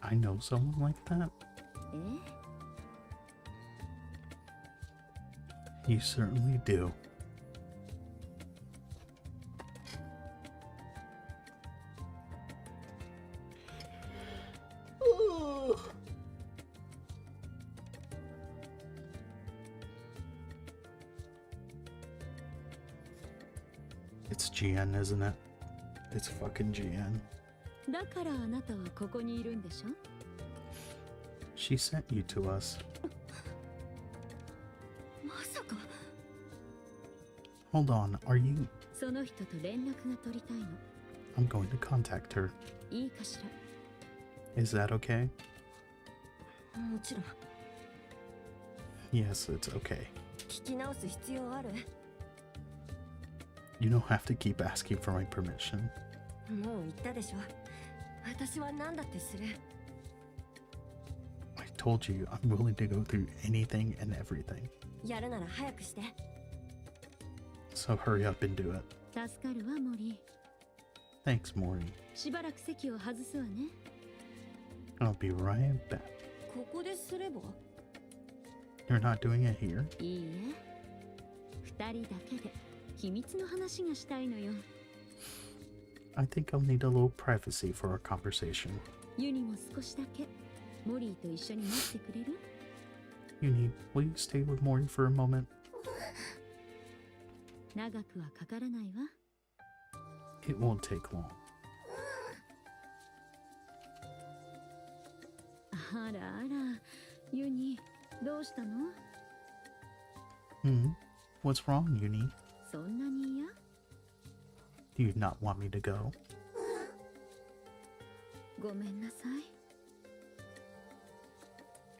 I know someone like that. え？ You certainly do. It's GN, isn't it? It's fucking GN. だからあなたはここにいるんでしょ？ She sent you to us. まさか。 Hold on, are you... その人と連絡が取りたいの。 I'm going to contact her. いいかしら？ Is that okay? もちろん。 Yes, it's okay. 聞き直す必要ある？ You don't have to keep asking for my permission. もう言ったでしょ。私は何だってする。 I told you I'm willing to go through anything and everything. やるなら早くして。 So hurry up and do it. 助かるわ、モリー。 Thanks, Mori. しばらく席を外すわね。 I'll be right back. ここですれば？ You're not doing it here? いいえ。二人だけで秘密の話がしたいのよ。 I think I'll need a little privacy for our conversation. ユニも少しだけモリーと一緒に待ってくれる？ Uni, will you stay with Mori for a moment? 長くはかからないわ。 It won't take long. あらあら、ユニ、どうしたの？ Hmm? What's wrong, Uni? そんなに嫌？ Do you not want me to go? ごめんなさい。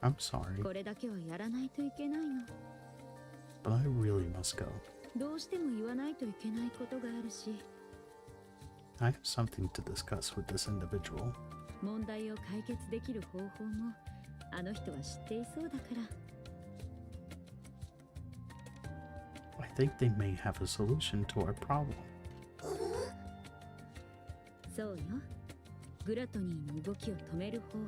I'm sorry, これだけはやらないといけないの。 but I really must go. どうしても言わないといけないことがあるし、 I have something to discuss with this individual. 問題を解決できる方法もあの人は知っていそうだから。 I think they may have a solution to our problem. そうよ。グラトニーの動きを止める方法。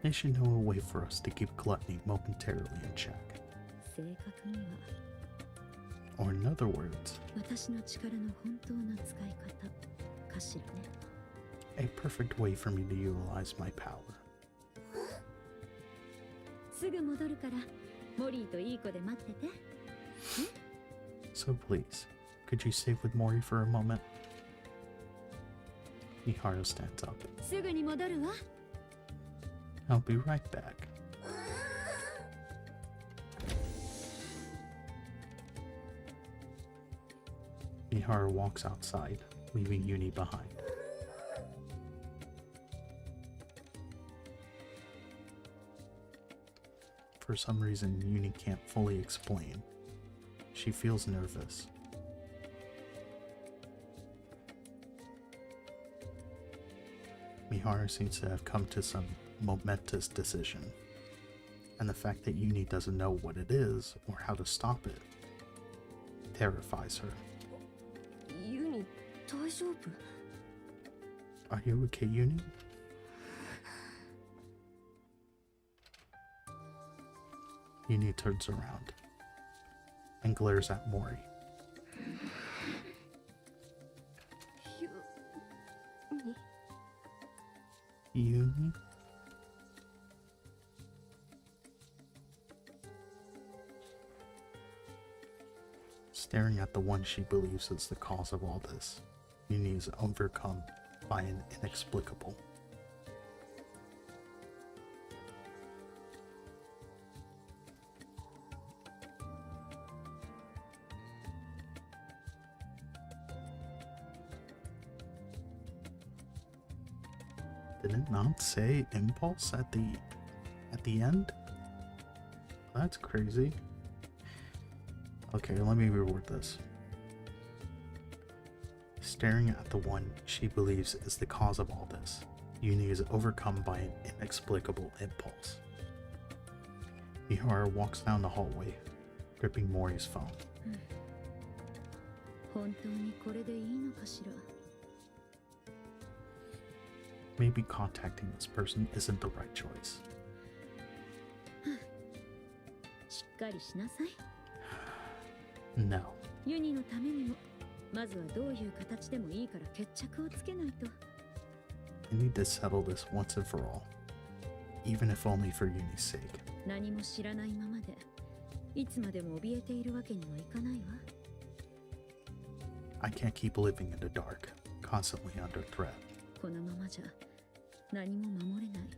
They should know a way for us to keep gluttony momentarily in check. 正確には Or in other words, 私の力の本当な使い方かしらね。 a perfect way for me to utilize my power. すぐ戻るからモリーといい子で待ってて。 So please, could you stay with Mori for a moment? Miharu stands up. すぐに戻るわ。 I'll be right back. Miharu walks outside, leaving Uni behind. For some reason, Uni can't fully explain. She feels nervous. Miharu seems to have come to some momentous decision. And the fact that Uni doesn't know what it is or how to stop it terrifies her. ユニ大丈夫？ Are you okay, Uni? Uni turns around and glares at Mori. ユニ Uni? Staring at the one she believes is the cause of all this, Uni is overcome by an inexplicable. Did it not say impulse at the end? That's crazy. Okay, let me reword this. Staring at the one she believes is the cause of all this, Uni is overcome by an inexplicable impulse. Mihara walks down the hallway, gripping Mori's phone. 本当にこれでいいのかしら。 Maybe contacting this person isn't the right choice. しっかりしなさい。 No. ユニのためにも、まずはどういう形でもいいから決着をつけないと。 I need to settle this once and for all, even if only for Uni's sake. 何も知らないままで、いつまでも怯えているわけにはいかないわ。 I can't keep living in the dark, constantly under threat. このままじゃ何も守れない。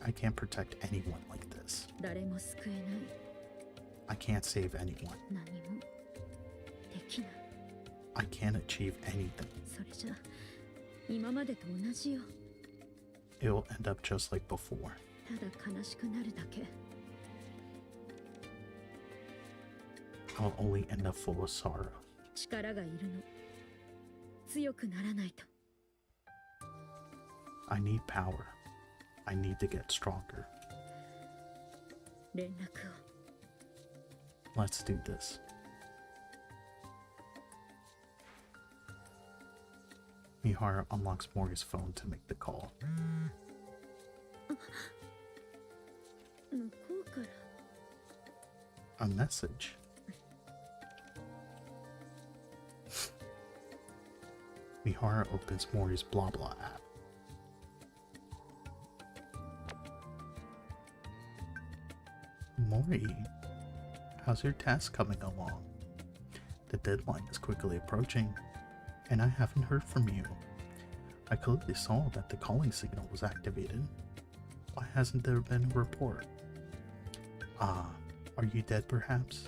I can't protect anyone like this. 誰も救えない。 I can't save anyone. 何もできない。 I can't achieve anything. それじゃ今までと同じよ。 It'll end up just like before. ただ悲しくなるだけ。 I'll only end up full of sorrow. 力がいるの。強くならないと。 I need power. I need to get stronger. 連絡を。 Let's do this. Mihara unlocks Mori's phone to make the call. 向こうから。 A message. Mihara opens Mori's blah blah app. Mori, how's your task coming along? The deadline is quickly approaching, and I haven't heard from you. I clearly saw that the calling signal was activated. Why hasn't there been a report? Ah, are you dead perhaps?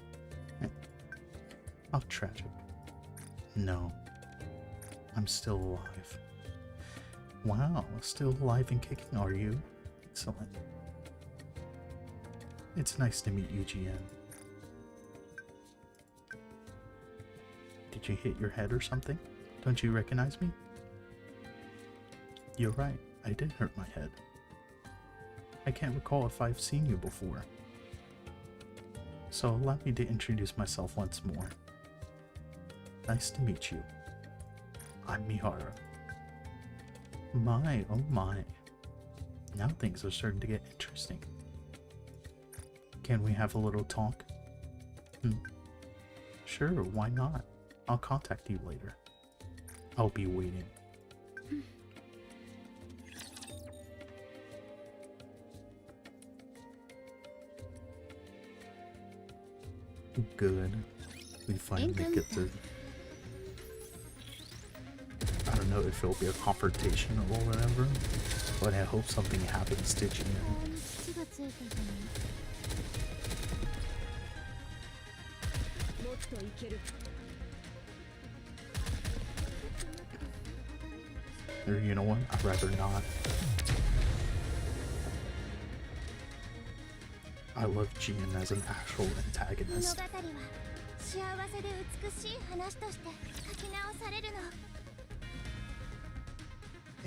How tragic. No, I'm still alive. Wow, still alive and kicking, are you? Excellent. It's nice to meet you, GN. Did you hit your head or something? Don't you recognize me? You're right, I did hurt my head. I can't recall if I've seen you before. So allow me to introduce myself once more. Nice to meet you. I'm Mihara. My, oh my. Now things are starting to get interesting. Can we have a little talk? Sure, why not? I'll contact you later. I'll be waiting. Good. We finally get to... I don't know if it'll be a confrontation or whatever, but I hope something happens to Gina. 土がついたじゃない。もっといける。 Or you know what? I'd rather not. I love Jian as an actual 物語は antagonist. 幸せで美しい話として書き直されるの。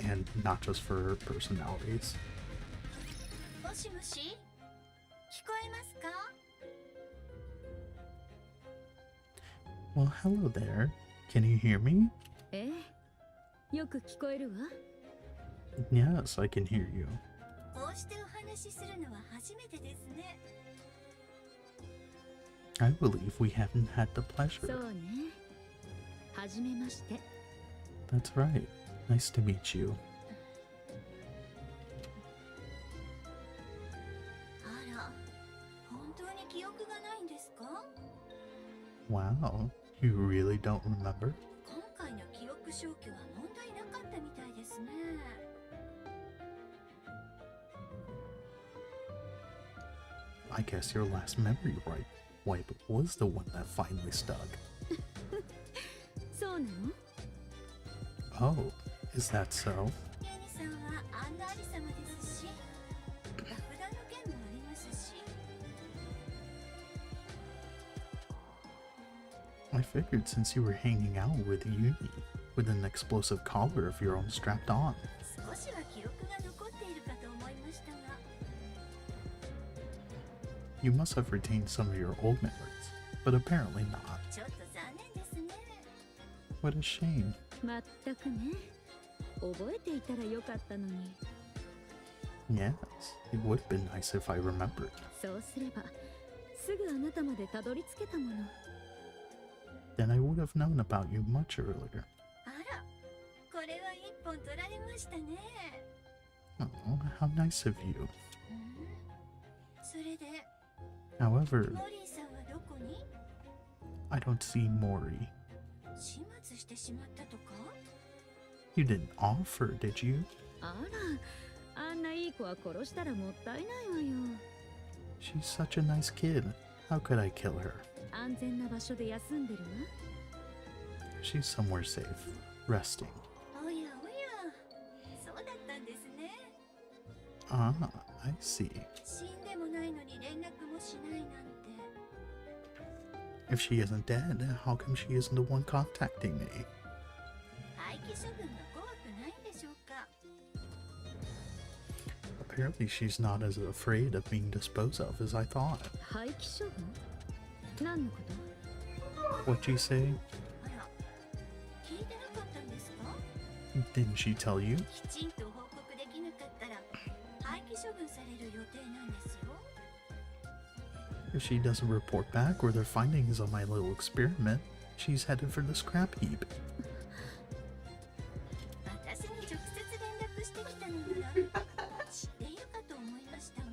And not just for her personalities. ボスしもし、聞こえますか？ Well, hello there. Can you hear me? ええ、よく聞こえるわ。 Yes, I can hear you. こうしてお話しするのは初めてですね。 I believe we haven't had the そう pleasure. ね。はじめまして。 That's right. Nice to meet you. あら、本当に記憶がないんですか？ Wow, you really don't remember? 今回の記憶消去は問題なかったみたいですね。 I guess your last memory wipe was the one that finally stuck. そうなの？ Oh, is that so? ユニさんはアンナアリ様ですし、ラクダの件もありますし。 I figured since you were hanging out with Uni with an explosive collar of your own strapped on. 少しは記憶が残っているかと思いましたが。 You must have retained some of your old memories, but apparently not. ちょっと残念ですね。 What a shame. まったくね。覚えていたらよかったのに。 Yes, it would have been nice if I remembered. そうすれば、すぐあなたまでたどり着けたもの。 Then I would have known about you much earlier. あら、これは一本取られましたね。 Oh, how nice of you. それで、 However, モリーさんはどこに？ I don't see Mori. 始末してしまったとか？ You didn't offer, did you? あら、あんないい子は殺したらもったいないわよ。 She's such a nice kid. How could I kill her? 安全な場所で休んでるわ。 She's somewhere safe, resting. おやおや、そうだったんですね。 Ah, I see. 死んでもないのに連絡もしないなんて。 If she isn't dead, how come she isn't the one contacting me? 廃棄処分が怖くないんでしょうか？ Apparently she's not as afraid of being disposed of as I thought. 廃棄処分？何のこと？ What'd you say? あら、聞いてなかったんですか？ Didn't she tell you? きちんと報告できなかったら廃棄処分される予定なんですよ。 If she doesn't report back or their findings on my little experiment, she's headed for the scrap heap. 私に直接連絡してきたのなら知っているかと思いましたが。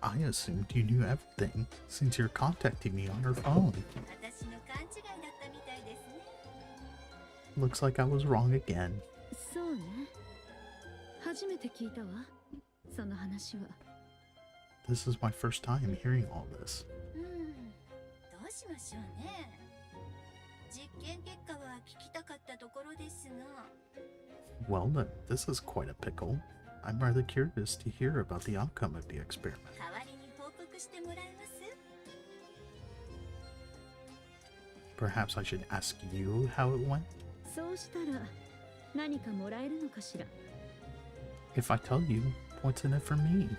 I assumed you knew everything since you're contacting me on her phone. 私の勘違いだったみたいですね。 Looks like I was wrong again. そうね。初めて聞いたわ。その話は。 This is my first time hearing all this. どうしましょうね。実験結果は聞きたかったところですが。 Well then, this is quite a pickle. I'm rather curious to hear about the outcome of the experiment. 代わりに報告してもらえます？ Perhaps I should ask you how it went? そうしたら何かもらえるのかしら。 If I tell you, what's in it for me?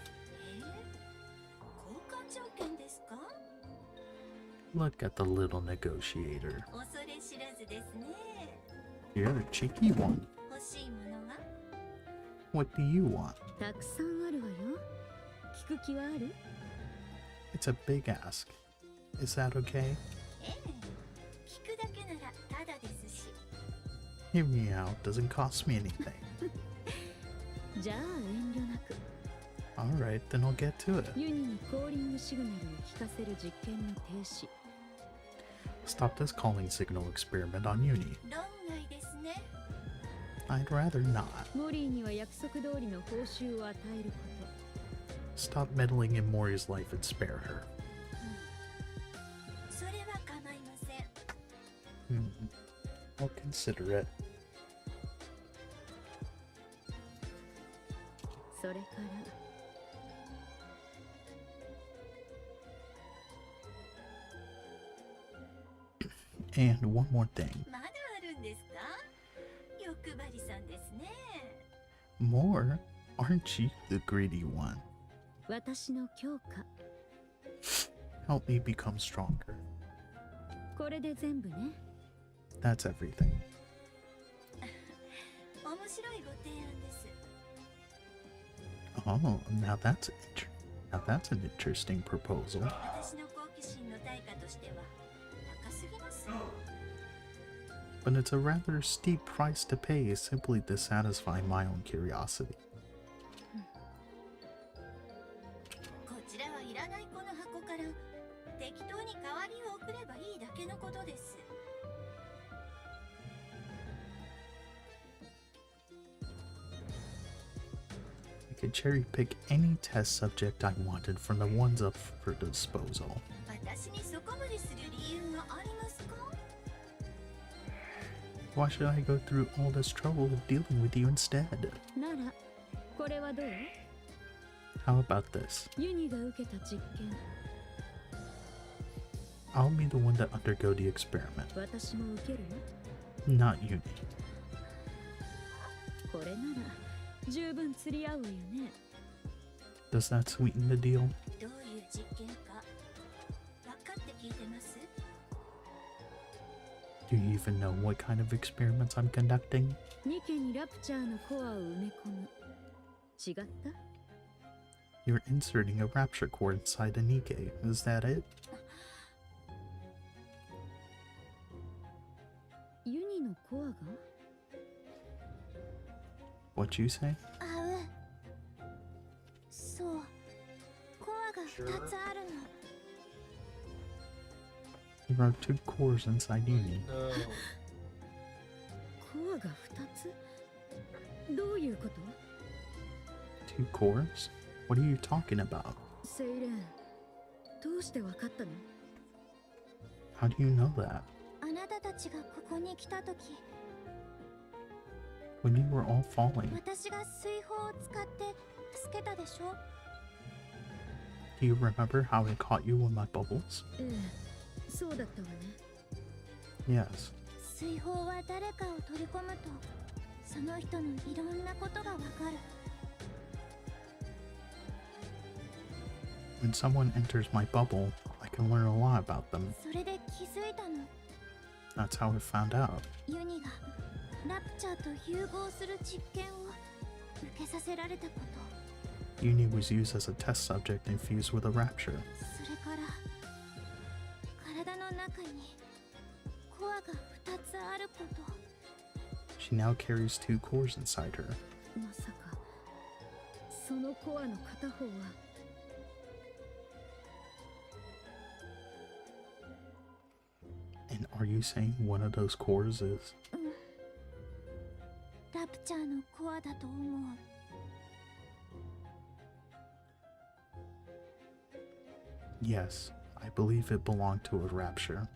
交換条件ですか？ Look at the little negotiator. 恐れ知らずですね。 You're a cheeky one. 欲しいものは？ What do you want? たくさんあるわよ。聞く気はある？ It's a big ask. Is that okay? ええ、聞くだけならタダですし。 Hear me out. Doesn't cost me anything. じゃあ遠慮なく。 Alright, then I'll get to it. ユニにコーリングシグナルを聞かせる実験の停止。 Stop this calling signal experiment on Uni. 論外ですね。 I'd rather not. モリーには約束通りの報酬を与えること。 Stop meddling in Mori's life and spare her. それは構いません。 I'll consider it. それから And one more thing. まだあるんですか？欲張りさんですね。 More? Aren't you the greedy one? 私の強化。 Help me become stronger. これで全部ね。 That's everything. 面白いご提案です。 Oh, now that's an interesting proposal. 私の好奇心の対価としては高すぎます。 But it's a rather steep price to pay simply to satisfy my own curiosity. こちらはいらないこの箱から適当に代わりを送ればいいだけのことです。 I could cherry pick any test subject I wanted from the ones up for disposal. 私にそこまでする理由がありますか？ Why should I go through all this trouble of dealing with you instead? ならこれはどう？ How about this? ユニが受けた実験、 I'll be the one to undergo the experiment, 私も受けるよ。 not Uni. これなら十分釣り合うよね。 Does that sweeten the deal? どういう実験か分かって聞いてます？ Do you even know what kind of experiments I'm conducting? ニケにラプチャーのコアを埋め込む。違った？ You're inserting a rapture core inside a Nikke. Is that it? ユニのコアが？ What you say? あう。そう。コアが2つあるの。 There are 2 cores inside Uni. コアが2つ？どういうこと？ 2 cores? What are you talking about? セイレン、どうしてわかったの？ How do you know that? あなたたちがここに来た時、 When you were all falling, 私が水砲を使って助けたでしょ？ do you remember how I caught you with my bubbles? ええ、そうだったわね。 Yes. 水砲は誰かを取り込むと、その人のいろんなことがわかる。 When someone enters my bubble, I can learn a lot about them. それで気づいたの。 That's how I found out. ユニがラプチャーと融合する実験を受けさせられたこと。 Uni was used as a test subject infused with a rapture. それから体の中にコアが2つあること。 She now carries 2 cores inside her. まさかそのコアの片方は。 And are you saying one of those cores is? ラプチャーのコアだと思う。 Yes, I believe it belonged to a rapture. ラ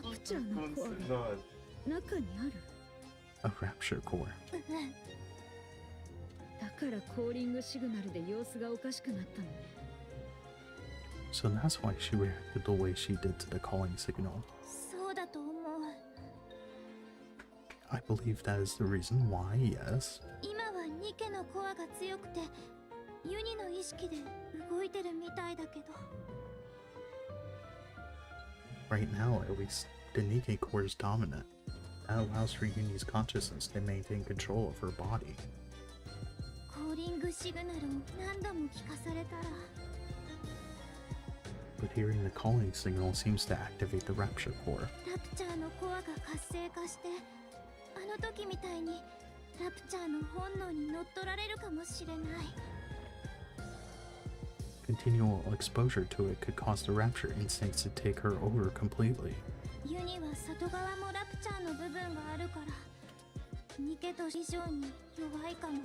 プチャーのコアが中にある。 A rapture core. だからコーリングシグナルで様子がおかしくなったのね。 So that's why she reacted the way she did to the calling signal. そうだと思う。 I believe that is the reason why, yes. 今はニケのコアが強くてユニの意識で動いてるみたいだけど。 Right now, at least, the Nikke core is dominant. That allows for Uni's consciousness to maintain control of her body. コーリングシグナルを何度も聞かされたら。 But hearing the calling signal seems to activate the rapture core. ラプチャーのコアが活性化して、あの時みたいにラプチャーの本能に乗っ取られるかもしれない。 Continual exposure to it could cause the rapture instincts to take her over completely. ユニは外側もラプチャーの部分があるから、ニケと以上に弱いかも。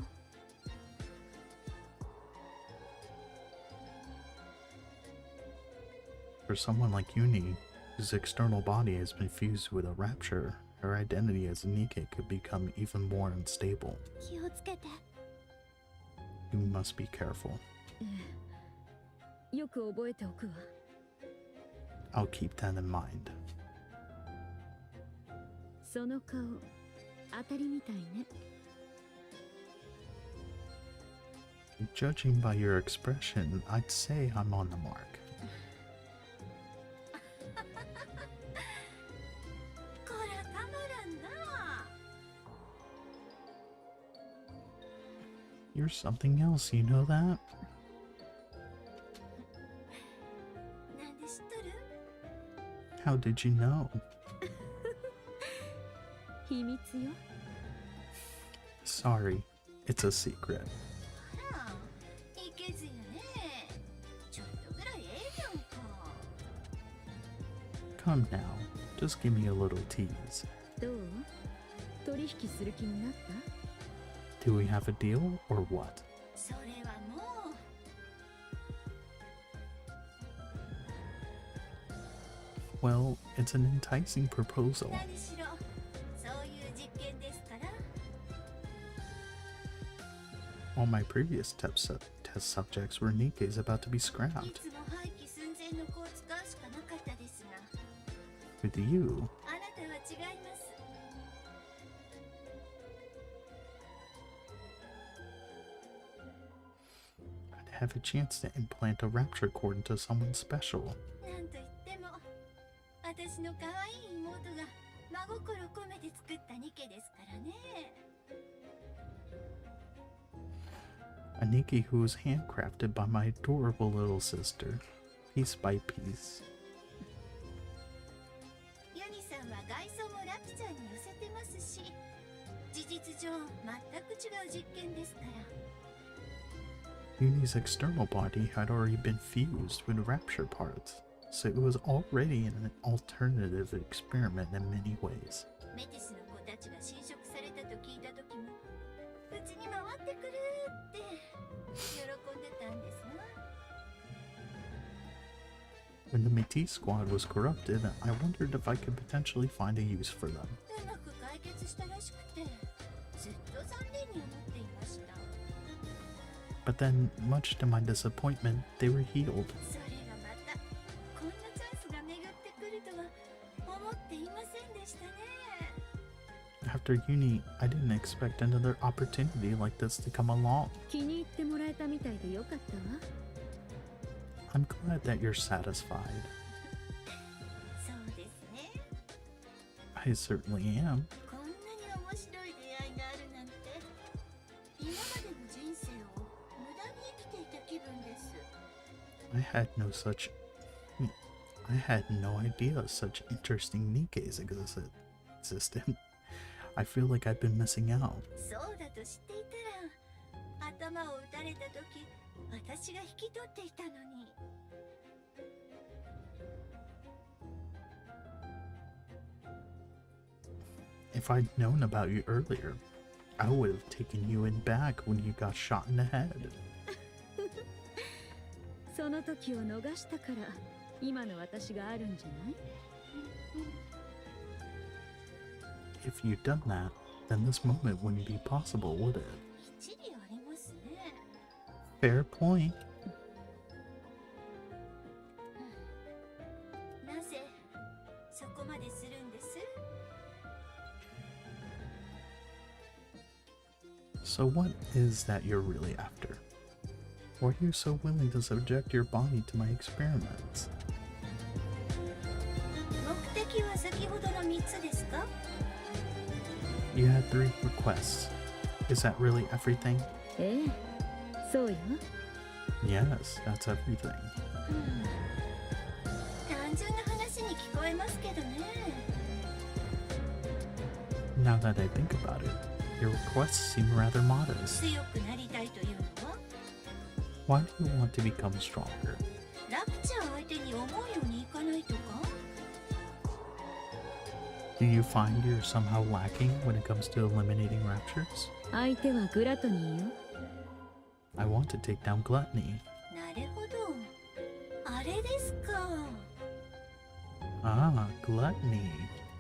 For someone like Uni, whose external body has been fused with a rapture, her identity as a Nikke could become even more unstable. 気をつけて。 You must be careful. ええ、よく覚えておくわ。 I'll keep that in mind. その顔、当たりみたいね。Judging by your expression, I'd say I'm on the mark. こらたまらんな。 You're something else, you know that? なんで知っとる？ How did you know? 秘密よ。 Sorry, it's a secret. あら、いけずやね。ちょっとぐらいええやんか。 Come now, just give me a little tease. どう？取引する気になった？ Do we have a deal or what? それはもう Well, it's an enticing proposal. 何しろそういう実験ですから。 All my previous test subjects were Nikke's about to be い scrapped. つも廃棄寸前の子を使うしかなかったですが、 With you, あなたは違います。 I'd have a chance to implant a rapture cord into someone special. なんといっても私の可愛い妹が真心込めて作ったニケですからね。 A Nikke who was handcrafted by my adorable little sister, piece by piece. ユニさんは外装もラプチャーに寄せてますし、事実上全く違う実験ですから。 Uni's external body had already been fused with rapture parts, so it was already an alternative experiment in many ways. メティスの子たちが侵食されたと聞いた時も、うちに回ってくるって喜んでたんですな。 When the Métis squad was corrupted, I wondered if I could potentially find a use for them. うまく解決したらしくて、ずっと残念に思っていました。 But then, much to my disappointment, they were healed. それがまたこんなチャンスが巡ってくるとは思っていませんでしたね。 After uni, I didn't expect another opportunity like this to come along. 気に入ってもらえたみたいでよかったわ。 I'm glad that you're satisfied. そうですね。 I certainly am. こんなに面白い出会いがあるなんて、今までの人生を無駄に生きていた気分です。 I had no idea such interesting Nikkes existed. I feel like I've been missing out. そうだと知っていたら、頭を打たれた時、私が引き取っていたのに。 If I'd known about you earlier, I would have taken you in back when you got shot in the head. その時を逃したから今の私があるんじゃない？ If you'd done that, then this moment wouldn't be possible, would it? 一理ありますね。 Fair point. なぜそこまでするんです？ So what is that you're really after? Why are you so willing to subject your body to my experiments? 目的は先ほどの3つですか？ You had 3 requests. Is that really everything? ええ、そうよ。 Yes, that's everything. 単純な話に聞こえますけどね。 Now that I think about it, your requests seem rather modest. 強くなりたいというのは、 Why do you want to become stronger? ラプチャー相手に思うようにいかないとか？ Do you find you're somehow lacking when it comes to eliminating raptures? 相手はグラトニーよ。 I want to take down gluttony. なるほど。あれですか。 Ah, gluttony.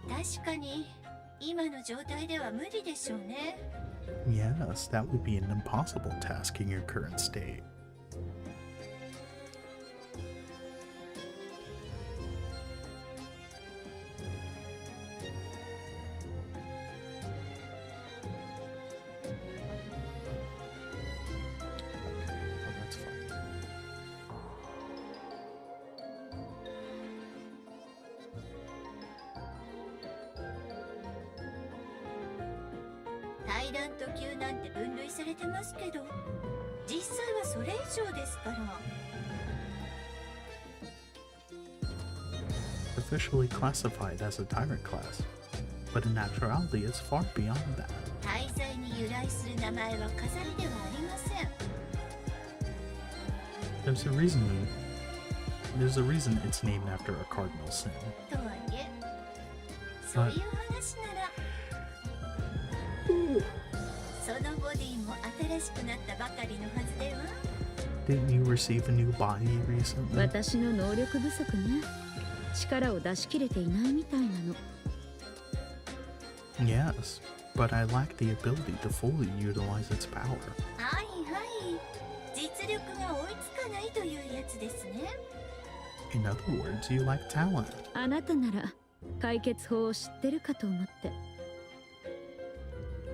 確かに今の状態では無理でしょうね。 Yes, that would be an impossible task in your current state. タイラント級なんて分類されてますけど、実際はそれ以上ですから。Officially classified as a tyrant class, but in actuality it's far beyond that. 大罪に由来する名前は飾りではありません。There's a reason it's named after a cardinal sin. とはいえ、そういう話なら、そのボディも新しくなったばかりのはずでは。 Didn't you receive a new body recently? 私の能力不足ね。力を出し切れていないみたいなの。Yes, but I lack the ability to fully utilize its power. はいはい、実力が追いつかないというやつですね。In other words, you lack talent. あなたなら解決法を知ってるかと思って。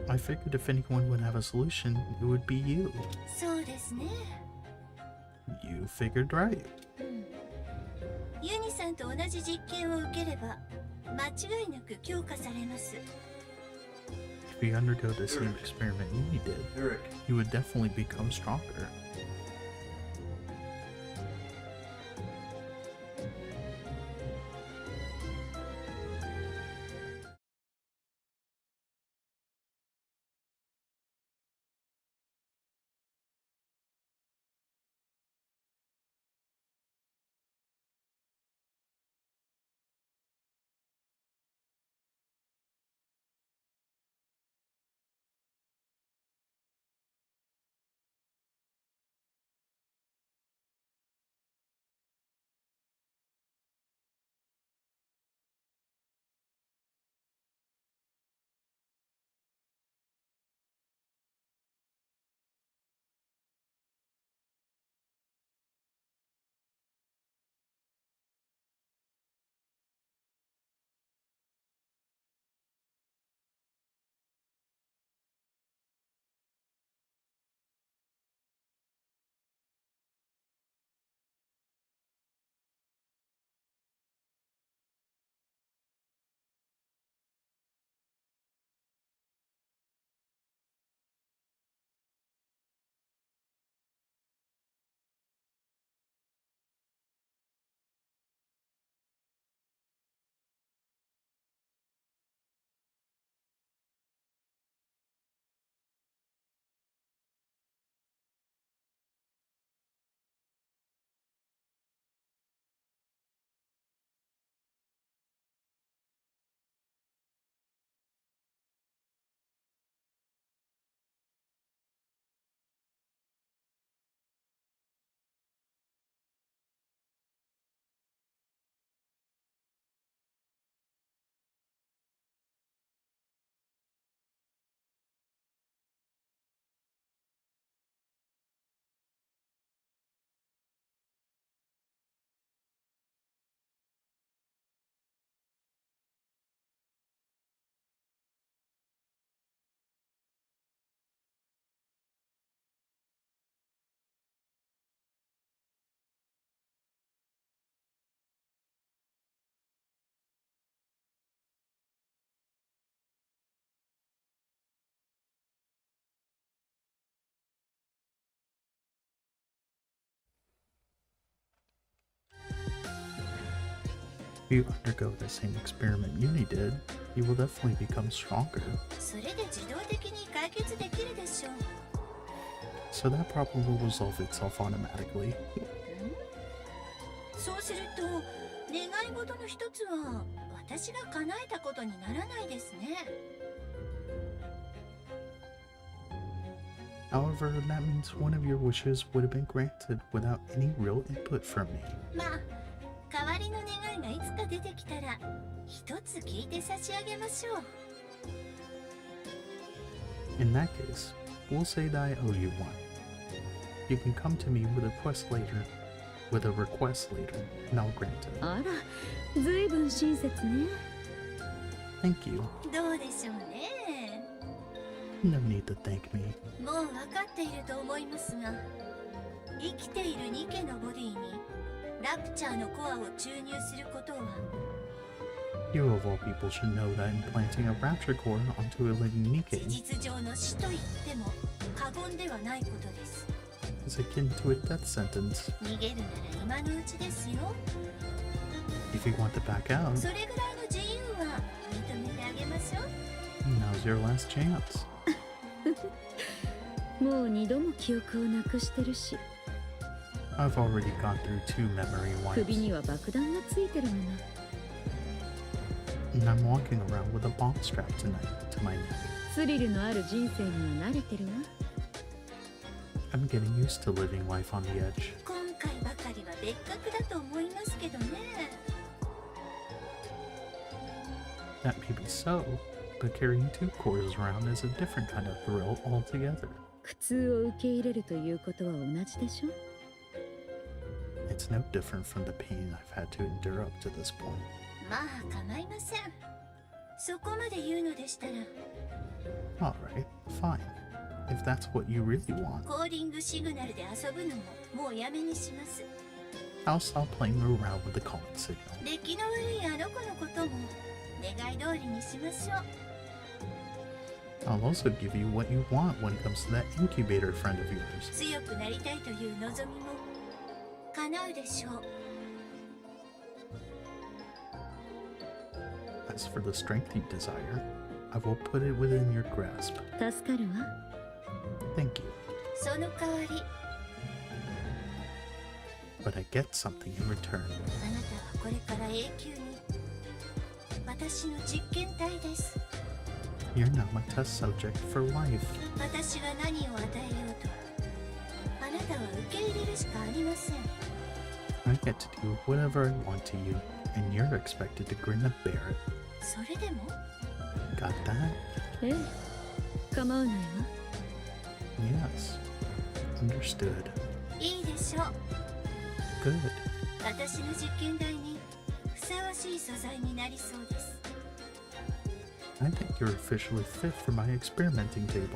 I figured if anyone would have a solution, it would be you. そうですね。You figured right. ユニさんと同じ実験を受ければ間違いなく強化されます。 If you undergo the same experiment you did, you would definitely become stronger. If you undergo the same experiment Uni did, you will definitely become stronger. それで自動的に解決できるでしょう。 So that problem will resolve itself automatically. そうすると願い事の一つは私が叶えたことにならないですね。 However, that means one of your wishes would have been granted without any real input from me. まあ代わりの願いがいつか出てきたら一つ聞いて差し上げましょう。 In that case, we'll say that I owe you one. You can come to me with a request later, and I'll grant it. あら、ずいぶん親切ね。Thank you. どうでしょうね。 No need to thank me. もう分かっていると思いますが、生きているニケのボディにラプチャーのコアを注入することは You of all people should know that implanting a rapture core onto a living Nikke 実上の死と言っても過言ではないことです。 is akin to a death sentence. 逃げるなら今のうちですよ。 If you want to back out, それぐらいの自由は認めてあげましょう。 now's your last chance. もう2度も記憶をなくしてるし、 I've already gone through 2 memory 首 wipes, には爆弾がついてるもの。 and I'm walking around with a bomb strapped tonight to my neck. スリルのある人生には慣れてるわ。 I'm getting used to living life on the edge. 今回ばかりは別格だと思いますけどね。 That may be so, but carrying 2 cores around is a different kind of thrill altogether. 苦痛を受け入れるということは同じでしょ。 It's no different from the pain I've had to endure up to this point. まあ構いません。そこまで言うのでしたら、 Alright, fine. If that's what you really want, コーリングシグナルで遊ぶのももうやめにします。 I'll stop playing around with the calling signal. 出来の悪いあの子のことも願い通りにしましょう。 I'll also give you what you want when it comes to that incubator friend of yours. 強くなりたいという望みも叶うでしょう。 As for the strength you desire, I will put it within your grasp. 助かるわ。 Thank you. その代わり、 But I get something in return. あなたはこれから永久に私の実験体です。 You're now my test subject for life. 私が何を与えようと、あなたは受け入れるしかありません。 I get to do whatever I want to you, and you're expected to grin and bear it. それでも Got that? ええ、構わないわ。 Yes. Understood. いいでしょう。 Good. 私の実験台にふさわしい素材になりそうです。 I think you're officially fit for my experimenting table.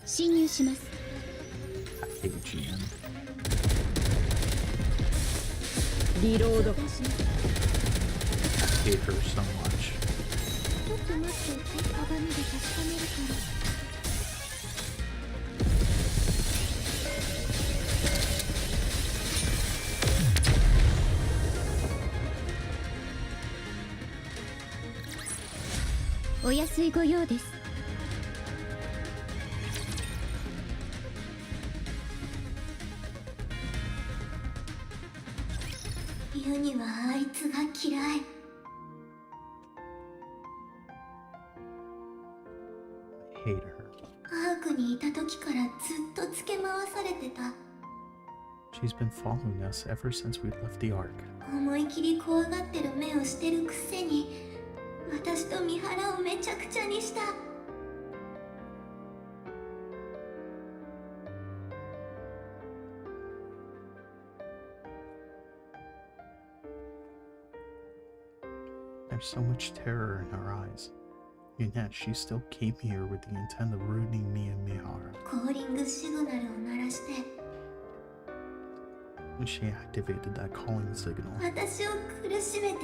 侵入します。 I hate GM. リロード。 I hate her so much. ちょっと待って鏡で確かめるから。お安いご用です。ユニはあいつが嫌い。 I hate her. アークにいた時からずっとつけ回されてた。 She's been following us ever since we left the Ark. 思い切り怖がってる目をしてるくせに、私と三原をめちゃくちゃにした。 There's so much terror in her eyes. And yet she still came here with the intent of ruining me and Mihara. コーリングシグナルを鳴らして、 And she activated that calling signal 私を苦しめて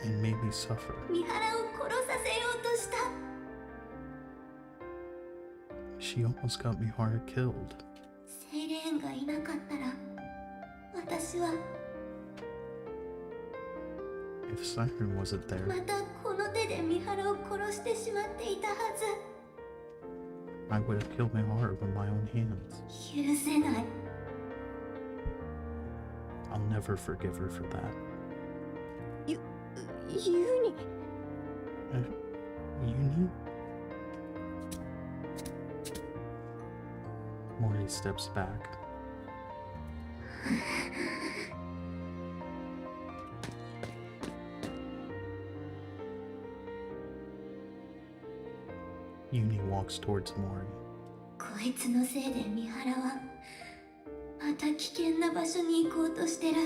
and made me suffer. 三原を殺させようとした。 She almost got Mihara killed. セイレーンがいなかったら、私は If Siren wasn't there, またこの手で三原を殺してしまっていたはず。 I would have killed Mihara with my own hands. 許せない。 I'll never forgive her for that. ユニ。 Uni? Mori steps back. Uni walks towards Mori. こいつのせいで三原はまた危険な場所に行こうとしてる。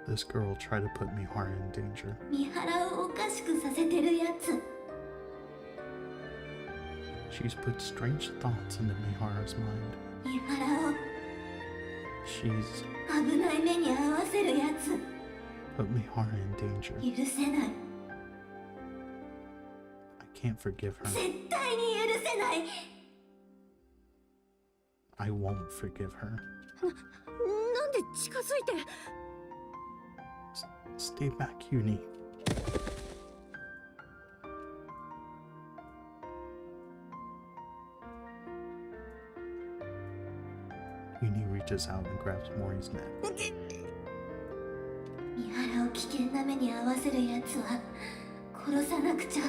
This girl tried to put Mihara in danger. 三原をおかしくさせてるやつ。She's put strange thoughts into Miharu's mind. 三原 She's を危ない目に遭わせるやつ put Mihara in danger. 許せない I can't forgive her. 絶対に許せない I won't forgive her. なんで近づいて。 Stay back, Uni. Uni reaches out and grabs Mori's neck. 三原を危険な目に遭わせるやつは殺さなくちゃ I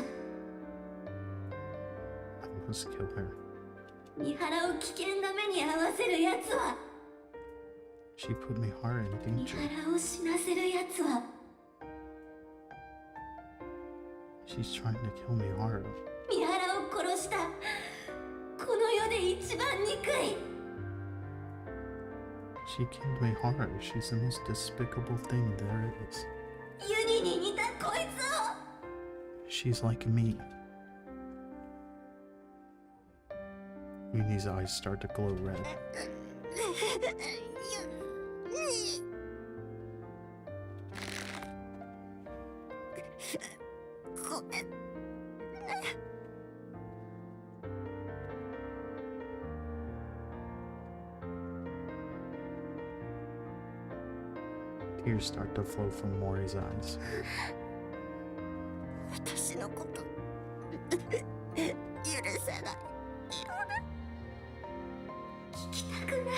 must kill her. 三原を危険な目に遭わせるやつは She put Mihara in 三 danger. 原を死なせるやつは She's trying to kill Mihara. 三原を殺したこの世で一番憎い She killed Mihara. She's the most despicable thing there is. ユニに似たこいつを She's like me. Uni's eyes start to glow red. ごめん Tears start to flow from Mori's eyes. 私のこと許せない聞きたくな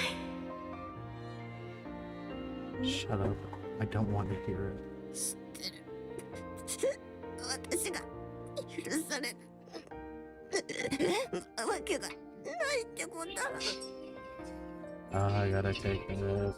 い Shut up. I don't want to hear it. 知ってる私が許されるわけがないってこと I gotta take this.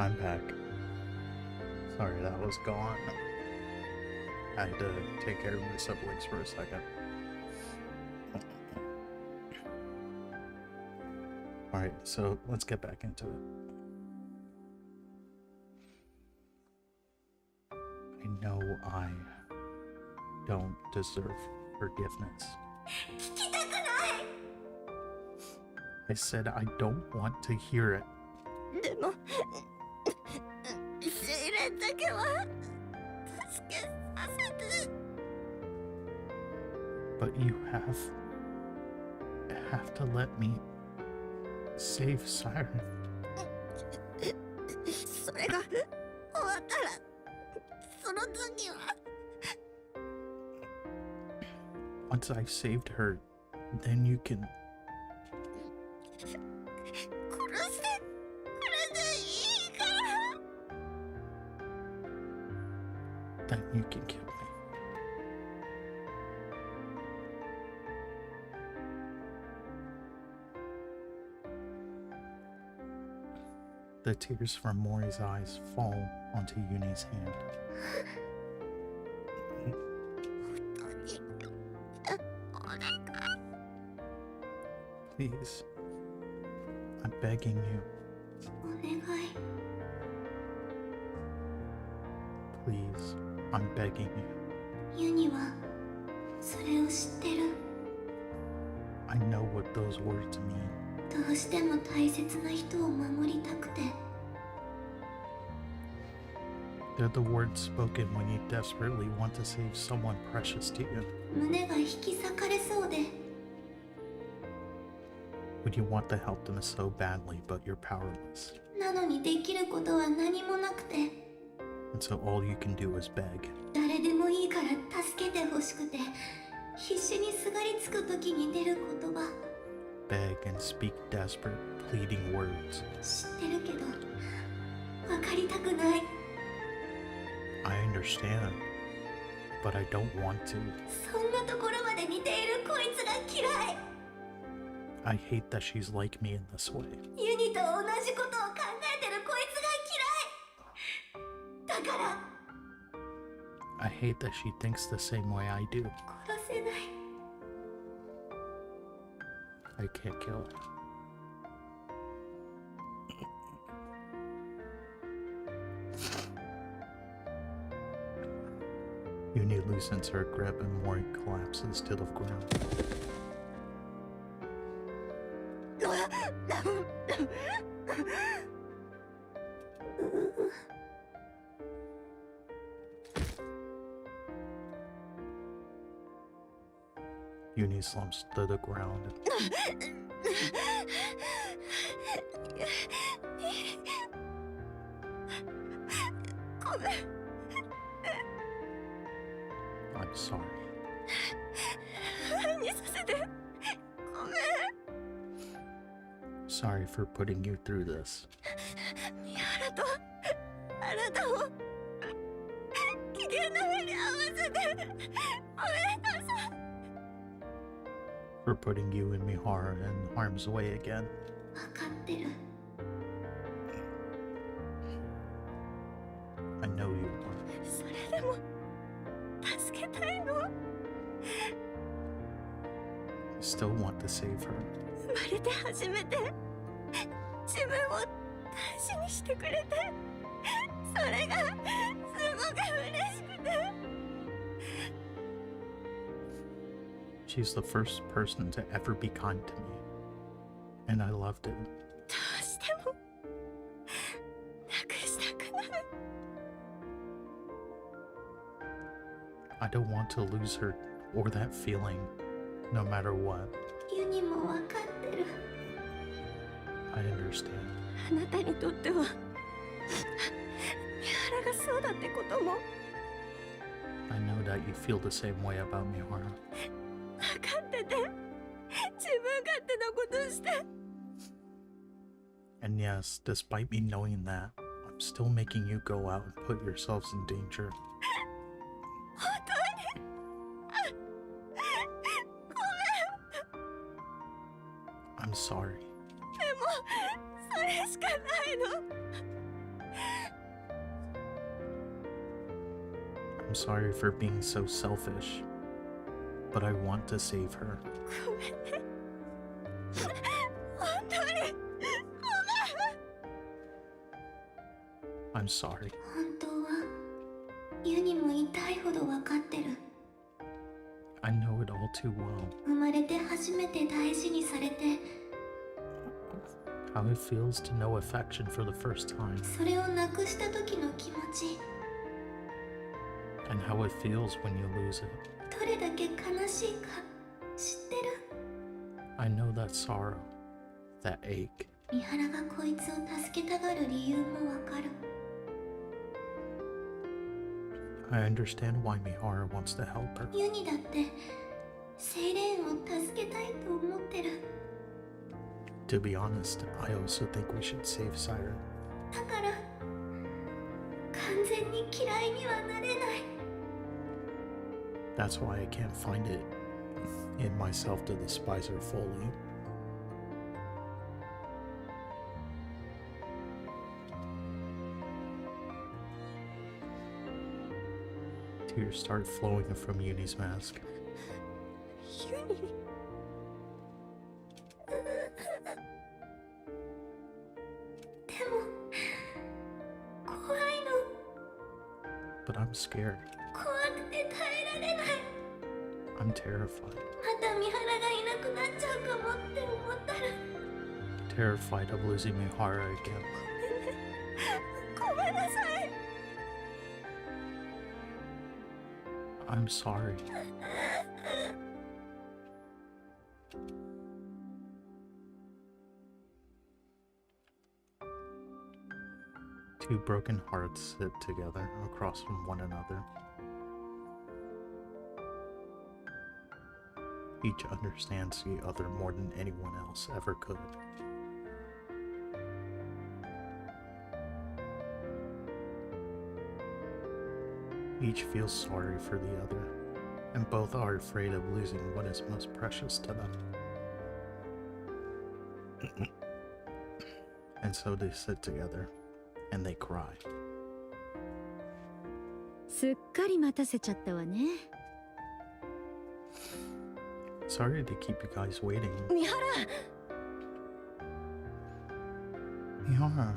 I'm back. Sorry, that was gone. I had to take care of my siblings for a second. Alright, so let's get back into it. I know I don't deserve forgiveness. I said I don't want to hear it. でも試練だけは助けさせて。 But you have to let me save Siren. それが終わったらその次は Once I've saved her, then you can 殺してくれていいから。 then you can kill me. The tears from Mori's eyes fall onto Uni's hand. 本当にお願い。 Please, I'm begging you. お願い。 Please, I'm begging you. ユニはそれを知ってる。 I know what those words mean. どうしても大切な人を守りたくて。 They're the words spoken when you desperately want to save someone precious to you. 胸が引き裂かれそうで。 When you want to help them so badly, but you're powerless. なのにできることは何もなくて。 And so all you can do is beg. 誰でもいいから助けてほしくて。必死にすがりつく時に出る言葉。 Beg and speak desperate, pleading words. 知ってるけど分かりたくない。 I understand, but I don't want to. そんなところまで似ているこいつが嫌い。 I hate that she's like me in this way. ユニと同じことを考えてるこいつが嫌い。だから I hate that she thinks the same way I do. 殺せない。 I can't kill her. Uni loosens her grip and Mori collapses to the ground. Uni slumps to the ground. I'm sorry. にさせて。ごめん。 Sorry for putting you through this. ミハラとあなたを危険な目に遭わせてごめんなさい。 For putting you and Mihara in harm's way again. 分かってる。 I know you are. それでも助けたいの。 I still want to save her. 生まれて初めて自分を大事にしてくれて、それがすごく嬉しくて。 She's the first person to ever be kind to me. And I loved it. どうしてもなくしたくない。 I don't want to lose her or that feeling, no matter what. ユニも分かってる。 I understand. あなたにとってはミハラがそうだってことも I know that you feel the same way about Mihara. 分かってて、自分勝手なことして。 And yes, despite me knowing that, I'm still making you go out and put yourselves in danger. 本当にごめん。 I'm sorry. でもそれしかないの。I'm sorry for being so selfish, but I want to save her. ごめんね本当に I'm sorry. 本当はユニも痛いほど分かってる。 I know it all too well. 生まれて初めて大事にされて、 How it feels to know affection for the first time, それをなくした時の気持ち、 and how it feels when you lose it. どれだけ悲しいか知ってる？ I know that sorrow, that ache. 三原がこいつを助けたがる理由もわかる。 I understand why Mihara wants to help her. ユニだってセイレーンを助けたいと思ってる。 To be honest, I also think we should save Siren. だから完全に嫌いにはなれない。 That's why I can't find it in myself to despise her fully. Tears start flowing from Uni's mask. ユニでも怖いの。 But I'm scared. 怖くて耐えられない。 I'm terrified. また三原がいなくなっちゃうかもって思ったら。 Terrified of losing Mihara again. ごめんなさい I'm sorry. Two broken hearts sit together across from one another. Each understands the other more than anyone else ever could. Each feels sorry for the other, and both are afraid of losing what is most precious to them. And so they sit together, and they cry. すっかり待たせちゃったわね。 Sorry to keep you guys waiting. 三原 Mihara.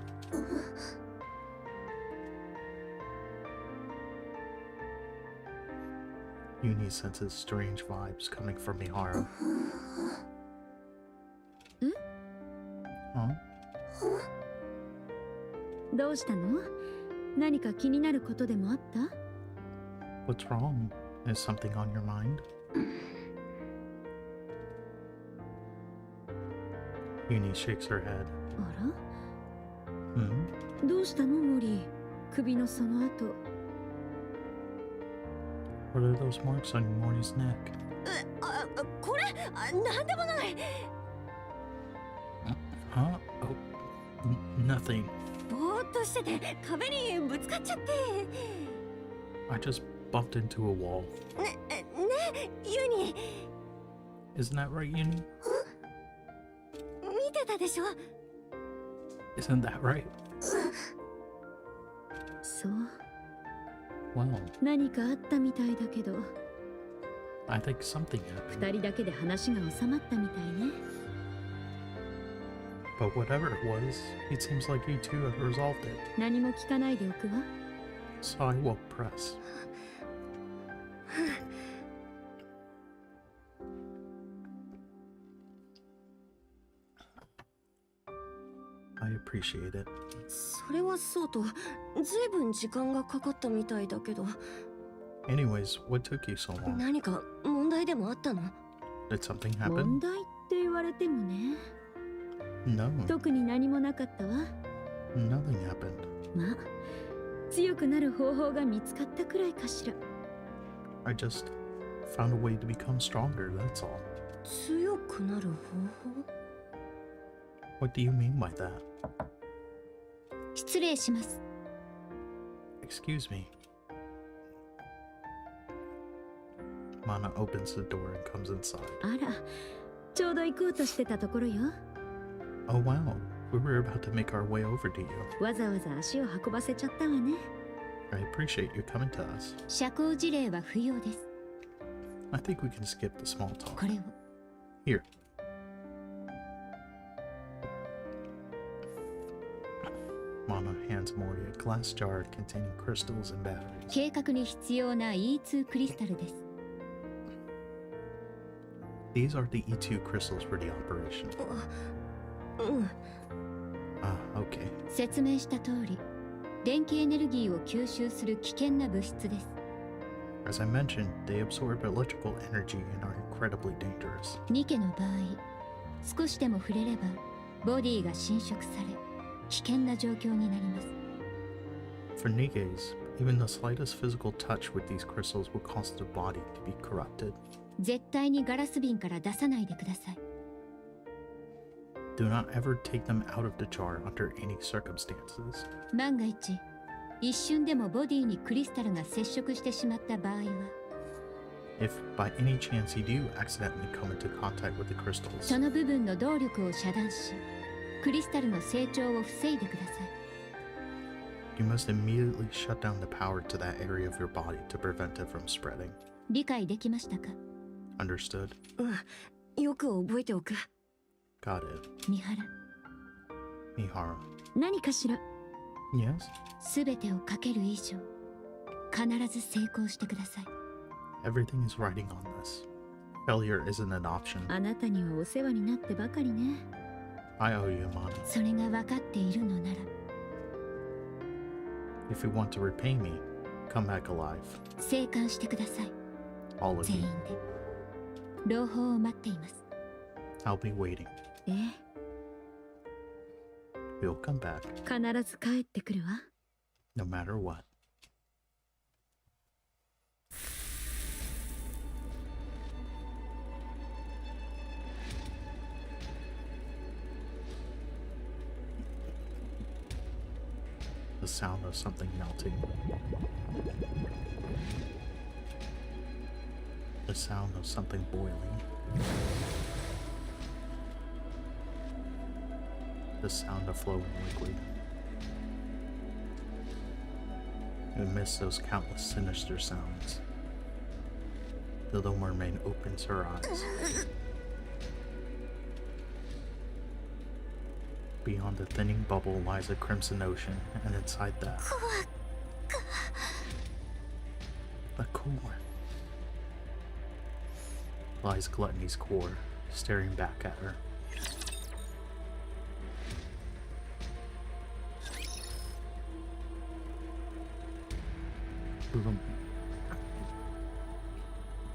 Uni senses strange vibes coming from Mihara. Huh? どうしたの？何か気になることでもあった？ What's wrong? Is something on your mind? Uni shakes her head. あら？ Hmm? どうしたのモリー？首のその後。 What are those marks on Morty's neck? これなんでもない Huh? Oh, nothing. ぼーっとしてて壁にぶつかっちゃって I just bumped into a wall. ねユニ Isn't that right, Uni? 見てたでしょ Isn't that right? そう。 Well, 何かあったみたいだけど、 I think something happened. 二人だけで話が収まったみたいね。 But whatever it was, it seems like you two have resolved it. 何も聞かないでおくわ。 So I won't press. I appreciate it. それはそうとずいぶん時間がかかったみたいだけど Anyways, what took you so long? 何か問題でもあったの Did something 問 happen? 題って言われてもね。 No, 特に何もなかったわ。 nothing happened. まあ、強くなる方法が見つかったくらいかしら。 I just found a way to become stronger, that's all. 強くなる方法 What do you mean by that? 失礼します。 Excuse me. Mana opens the door and comes inside. あら、ちょうど行こうとしてたところよ。 Oh wow, we were about to make our way over to you. わざわざ足を運ばせちゃったわね。I appreciate you coming to us. 社交辞令は不要です。 I think we can skip the small talk. これを Here. Mana hands Mori a glass jar containing crystals and batteries. 計画に必要な E2 クリスタルです。 These are the E2 crystals for the operation. うん。 Okay. 説明した通り、電気エネルギーを吸収する危険な物質です。 As I mentioned, they absorb electrical energy and are incredibly dangerous. ニケの場合、少しでも触れればボディが侵食され、危険な状況になります。 For Nikke's, even the slightest physical touch with these crystals will cause their body to be corrupted. 絶対にガラス瓶から出さないでください。 Do not ever take them out of the jar under any circumstances. 万が一、一瞬でもボディにクリスタルが接触してしまった場合は、 If by any chance you do accidentally come into contact with the crystals, その部分の動力を遮断し、クリスタルの成長を防いでください。 you must immediately shut down the power to that area of your body to prevent it from spreading. 理解できましたか？ Understood? うん、よく覚えておく。 Got it. 三原、 Mihara. 何かしら？ Yes? すべてをかける以上、必ず成功してください。 Everything is riding on this. Failure isn't an option. あなたにはお世話になってばかりね。I owe you, Mana. それが分かっているのなら、 If you want to repay me, come back alive. 生還してください。 All of 全員 you. で。朗報を待っています。 I'll be waiting. ええ、 We'll come back, 必ず帰ってくるわ。 no matter what. The sound of something melting. The sound of something boiling. The sound of flowing liquid. Amidst those countless sinister sounds, the little mermaid opens her eyes. Beyond the thinning bubble lies a crimson ocean, and inside that, the core, lies Gluttony's core, staring back at her.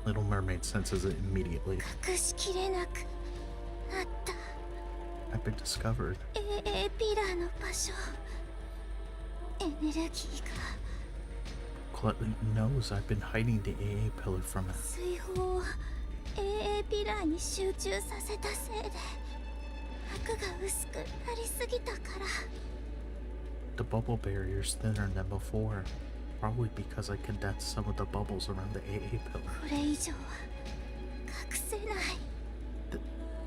Little Mermaid senses it immediately. 隠しきれなくなった I've been discovered. AA ピラーの場所、エネルギーが Gluttony knows I've been hiding the AA pillar from it. 水泡を AA ピラーに集中させたせいで膜が薄くなりすぎたから。 The bubble barrier's thinner than before. Probably because I condensed some of the bubbles around the AA pillar. これ以上は隠せない。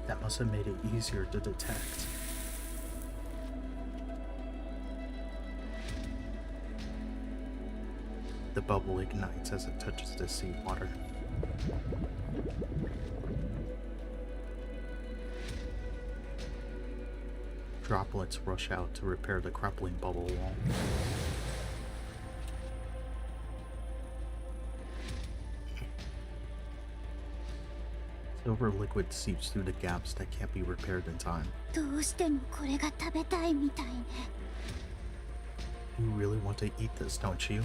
That must have made it easier to detect. The bubble ignites as it touches the seawater. Droplets rush out to repair the crumbling bubble wall. Silver liquid seeps through the gaps that can't be repaired in time. どうしてもこれが食べたいみたいね。 You really want to eat this, don't you?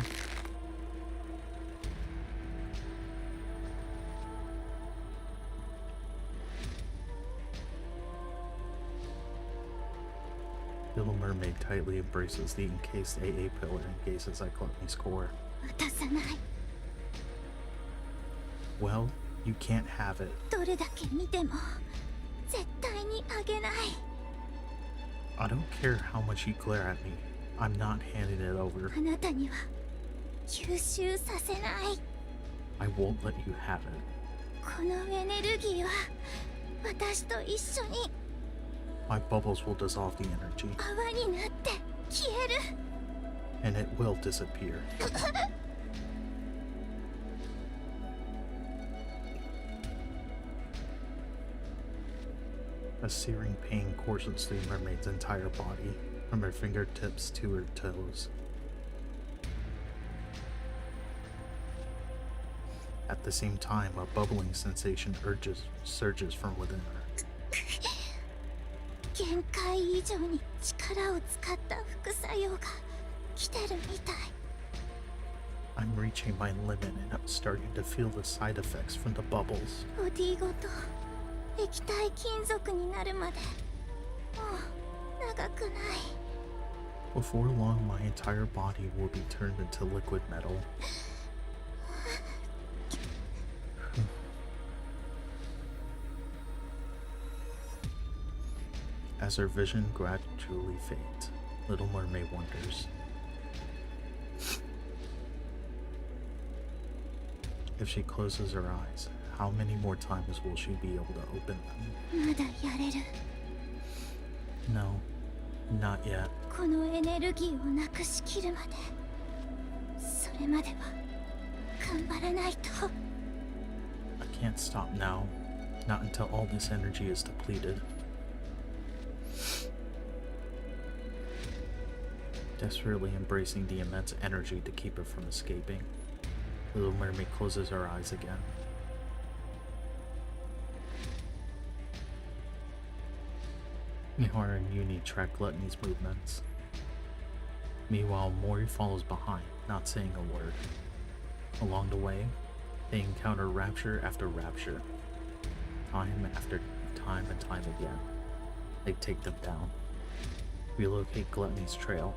Little Mermaid tightly embraces the encased AA pillar and gazes at Gluttony's core. 渡さない。 Well, you can't have it. どれだけ見ても絶対にあげない。 I don't care how much you glare at me. I'm not handing it over. あなたには吸収させない。 I won't let you have it. このエネルギーは私と一緒に My bubbles will dissolve the energy, 泡になって消える。and it will disappear. A searing pain courses through Mermaid's entire body, from her fingertips to her toes. At the same time, a bubbling sensation surges from within her. 限界以上に力を使った副作用が来てるみたい。 I'm reaching my limit and I'm starting to feel the side effects from the bubbles. ボディごと液体金属になるまでもう長くない。 Before long, my entire body will be turned into liquid metal. As her vision gradually fades, Little Mermaid wonders if she closes her eyes, how many more times will she be able to open them? まだやれる。 No, not yet. このエネルギーをなくしきるまで。それまでは頑張らないと。 I can't stop now, not until all this energy is depleted. Desperately embracing the immense energy to keep her from escaping, Little Mermaid closes her eyes again. Mihara and Uni track Gluttony's movements. Meanwhile, Mori follows behind, not saying a word. Along the way, they encounter rapture after rapture. Time after time and time again, they take them down, relocate Gluttony's trail,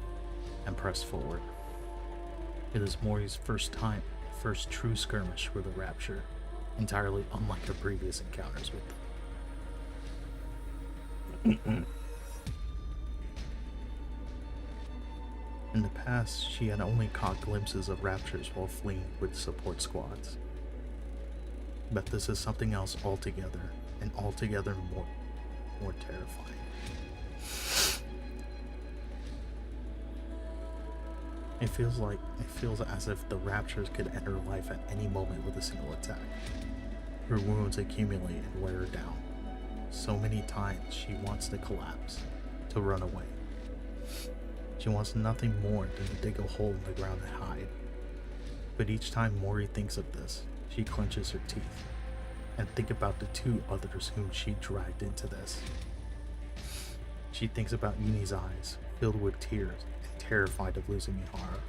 and press forward. It is Mori's first true skirmish with the rapture, entirely unlike her previous encounters with them. In the past, she had only caught glimpses of raptures while fleeing with support squads. But this is something else altogether, and altogether more terrifying. It feels as if the raptures could end her life at any moment with a single attack. Her wounds accumulate and wear her down. So many times she wants to collapse, to run away. She wants nothing more than to dig a hole in the ground and hide. But each time Mori thinks of this, she clenches her teeth and think about the two others whom she dragged into this. She thinks about Uni's eyes, filled with tears, terrified of losing Mihara,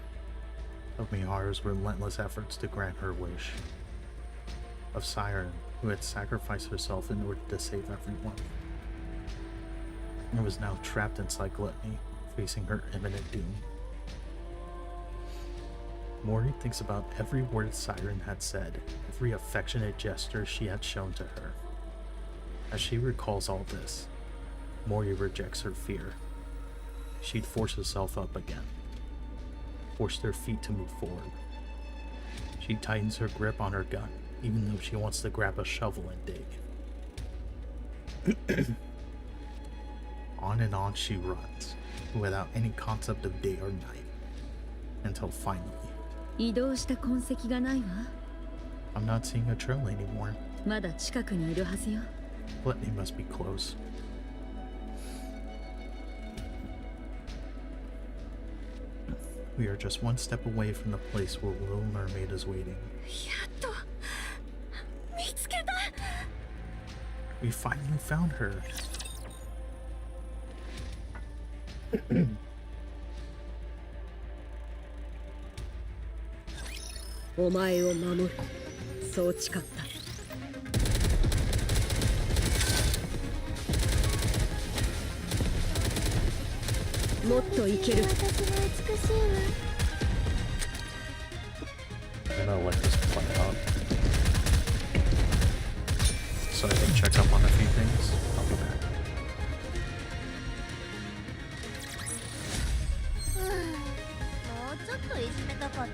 of Mihara's relentless efforts to grant her wish, of Siren, who had sacrificed herself in order to save everyone, and was now trapped inside Gluttony, facing her imminent doom. Mori thinks about every word Siren had said, every affectionate gesture she had shown to her. As she recalls all this, Mori rejects her fear. She'd force herself up again, forced her feet to move forward. She tightens her grip on her gun, even though she wants to grab a shovel and dig. On and on she runs, without any concept of day or night, until finally, 移動した痕跡がないわ。 I'm not seeing a trail anymore. まだ近くにいるはずよ。 Gluttony must be close. We are just one step away from the place where Little Mermaid is waiting. やっと見つけた。 We finally found her. お前を守る。そう誓った。もっといける。私が美しいわ。 I'm gonna let this play out, so I can check up on a few things. I'll be back. もうちょっといじめたかったのに。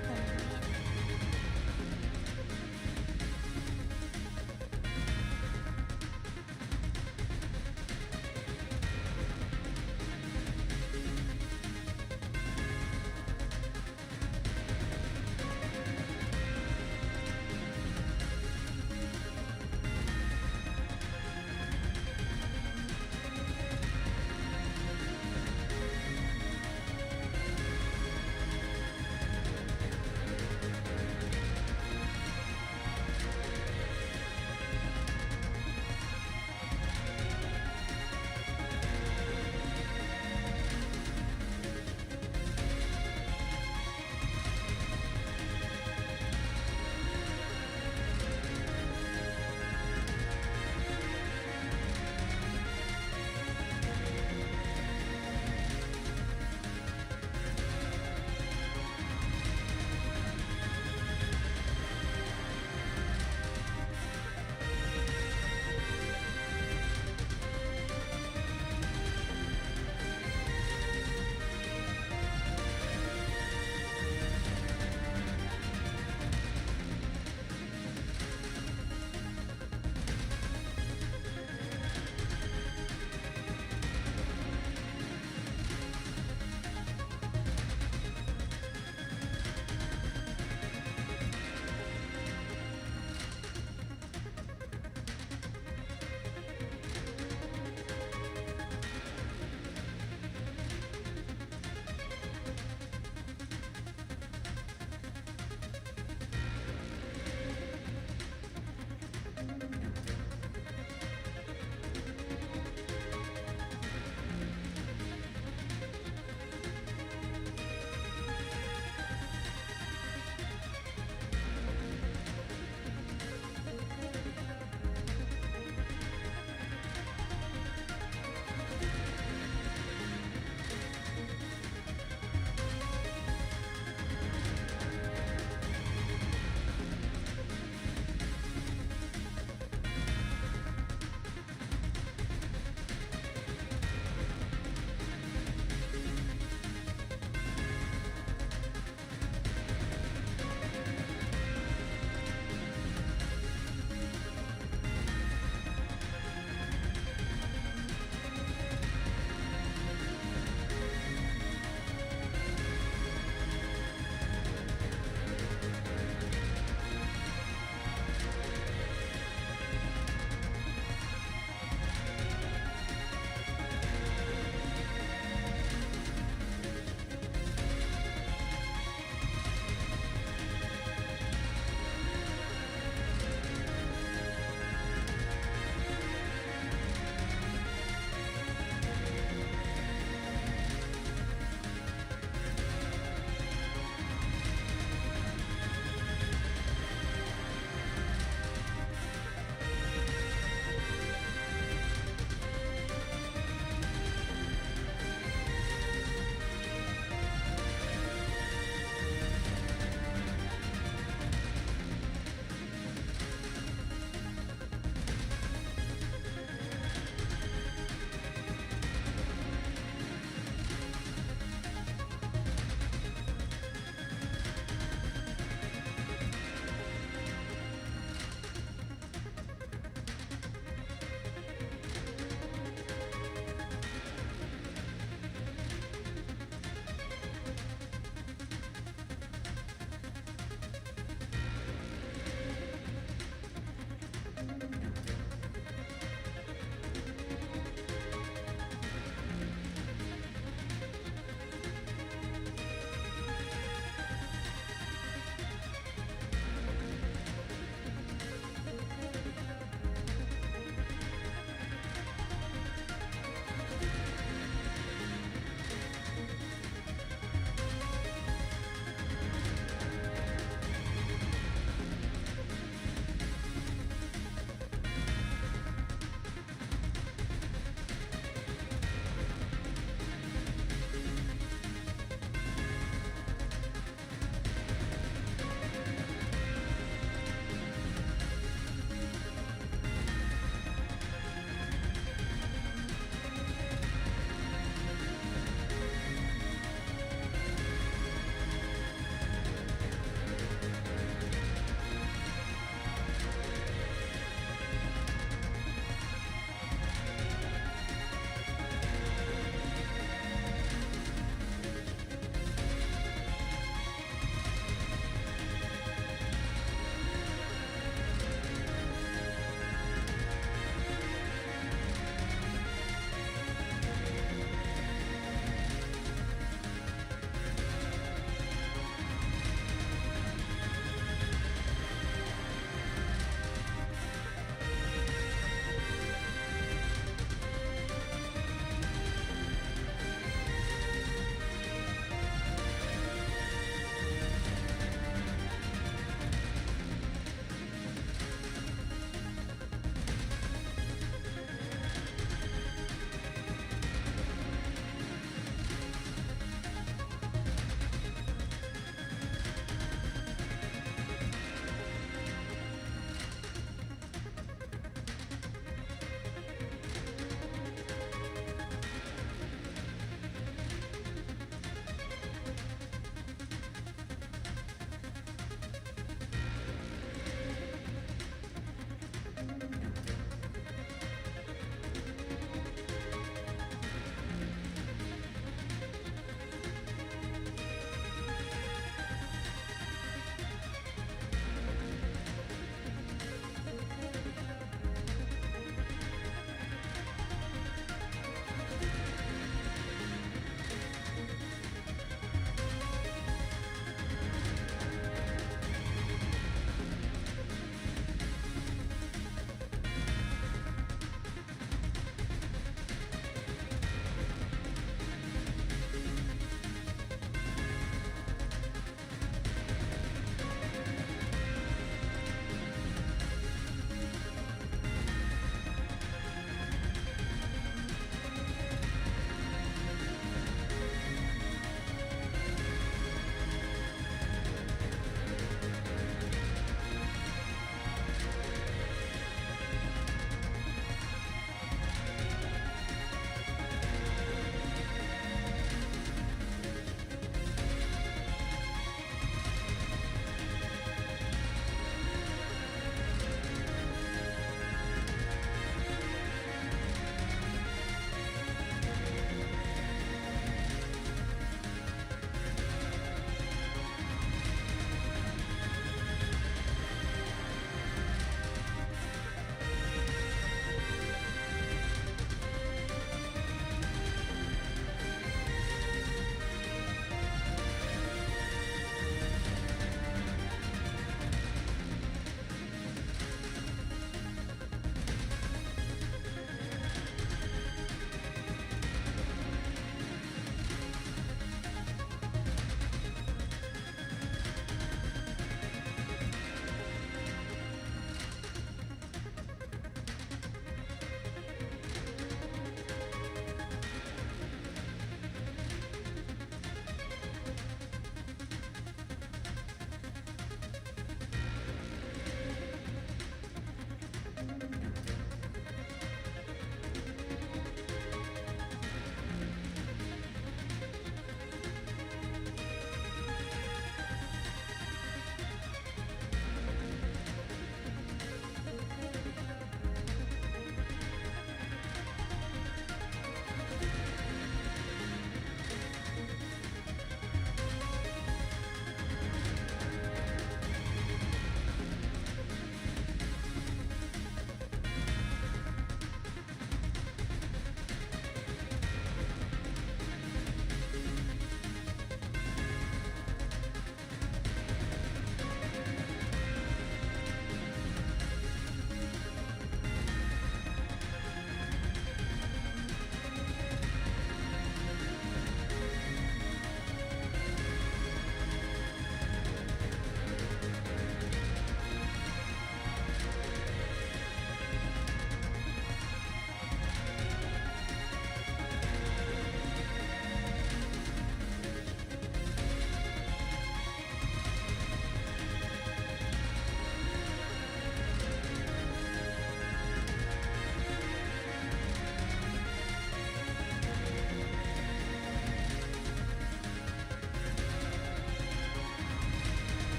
I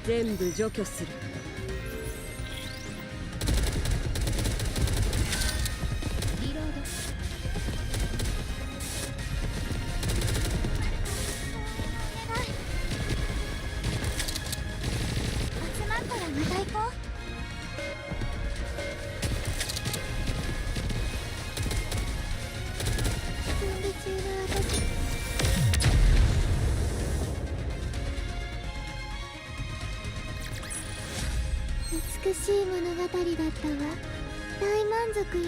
全部除去する。リロード。お願い。集まったらまた行こう。準備中の私。美しい物語だったわ。大満足よ。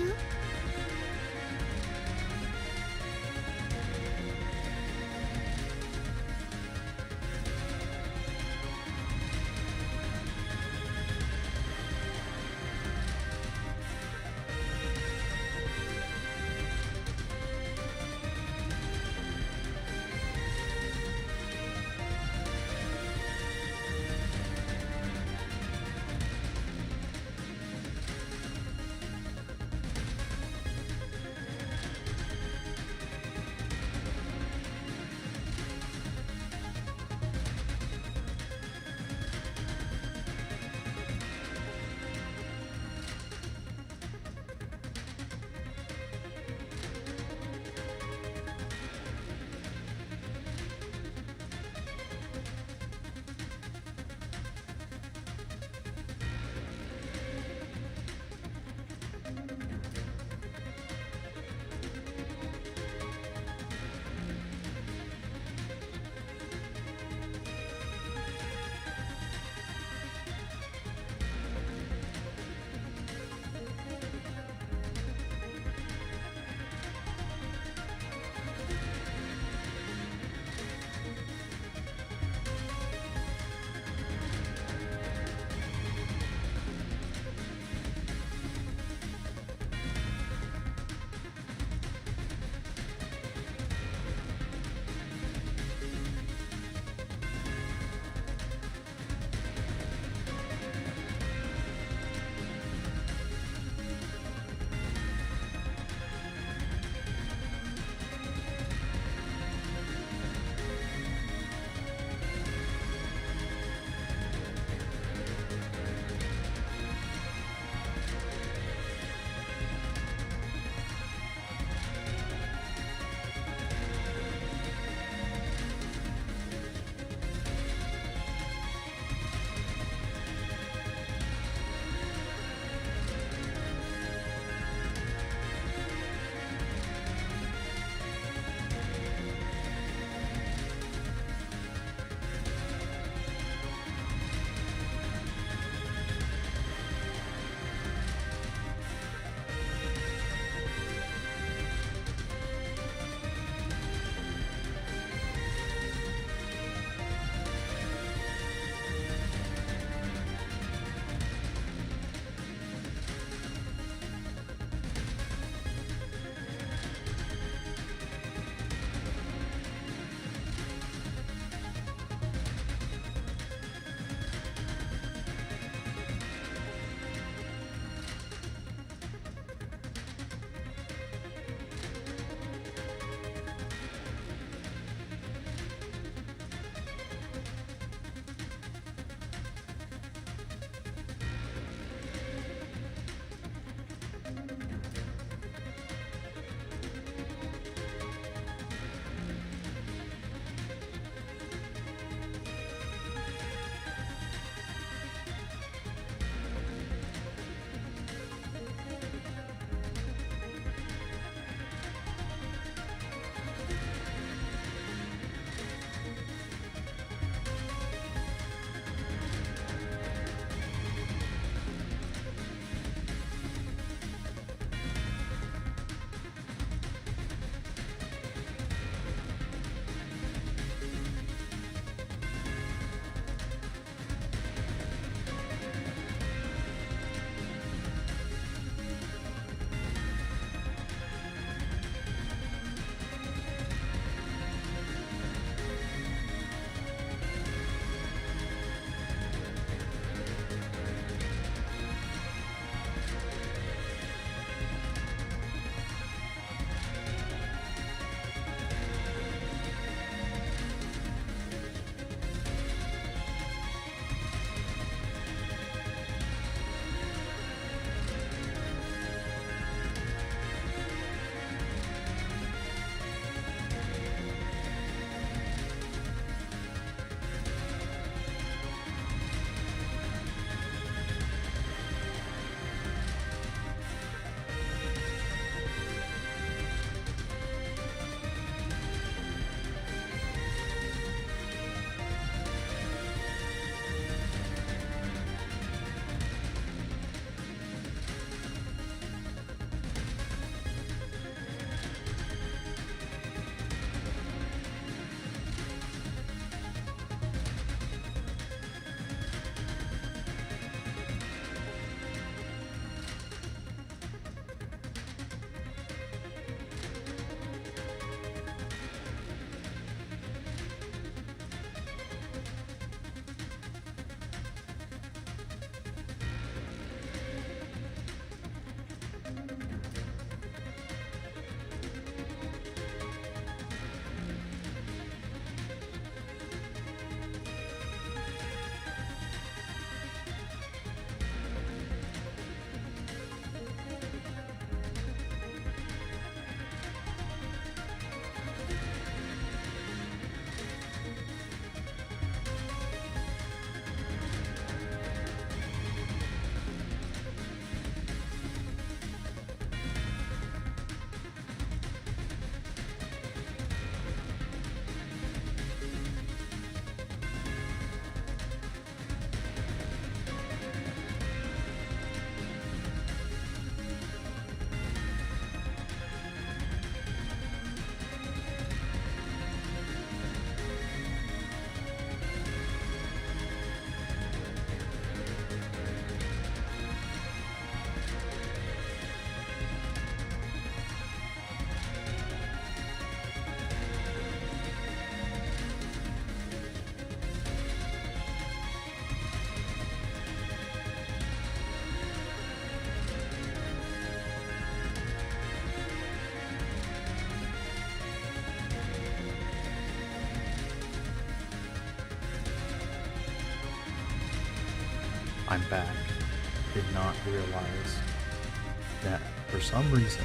I'm back. Did not realize that for some reason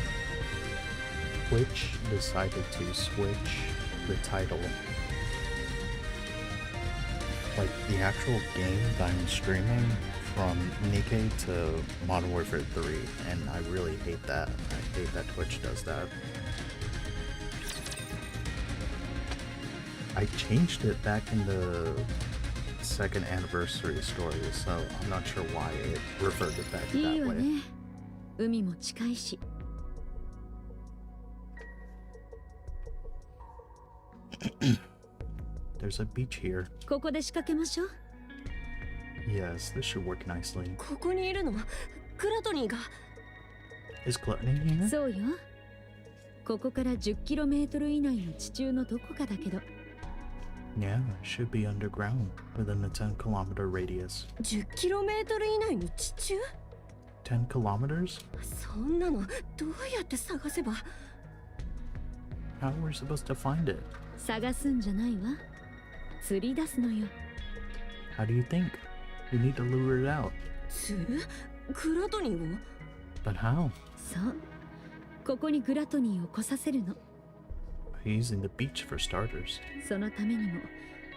Twitch decided to switch the title. Like the actual game that I'm streaming from Nikke to Modern Warfare 3, and I really hate that. I hate that Twitch does that. I changed it back in the second anniversary story, so I'm not sure why it reverted back いい that わ way. ね。海も近いし。 There's a beach here. ここで仕掛けましょう。 Yes, this should work nicely. ここにいるのクラトニーが。 Is Gluttony here? そうよ。ここから 10km 以内の地中のどこかだけど。 Yeah, it should be underground within a 10-kilometer radius. 10km 以内の地中？ 10 kilometers? そんなのどうやって探せば？ How are we supposed to find it? 探すんじゃないわ。釣り出すのよ。 How do you think? We need to lure it out. 釣る？クラトニーを？ But how? そう。ここにグラトニーを来させるの。 By using the beach for starters. そのためにも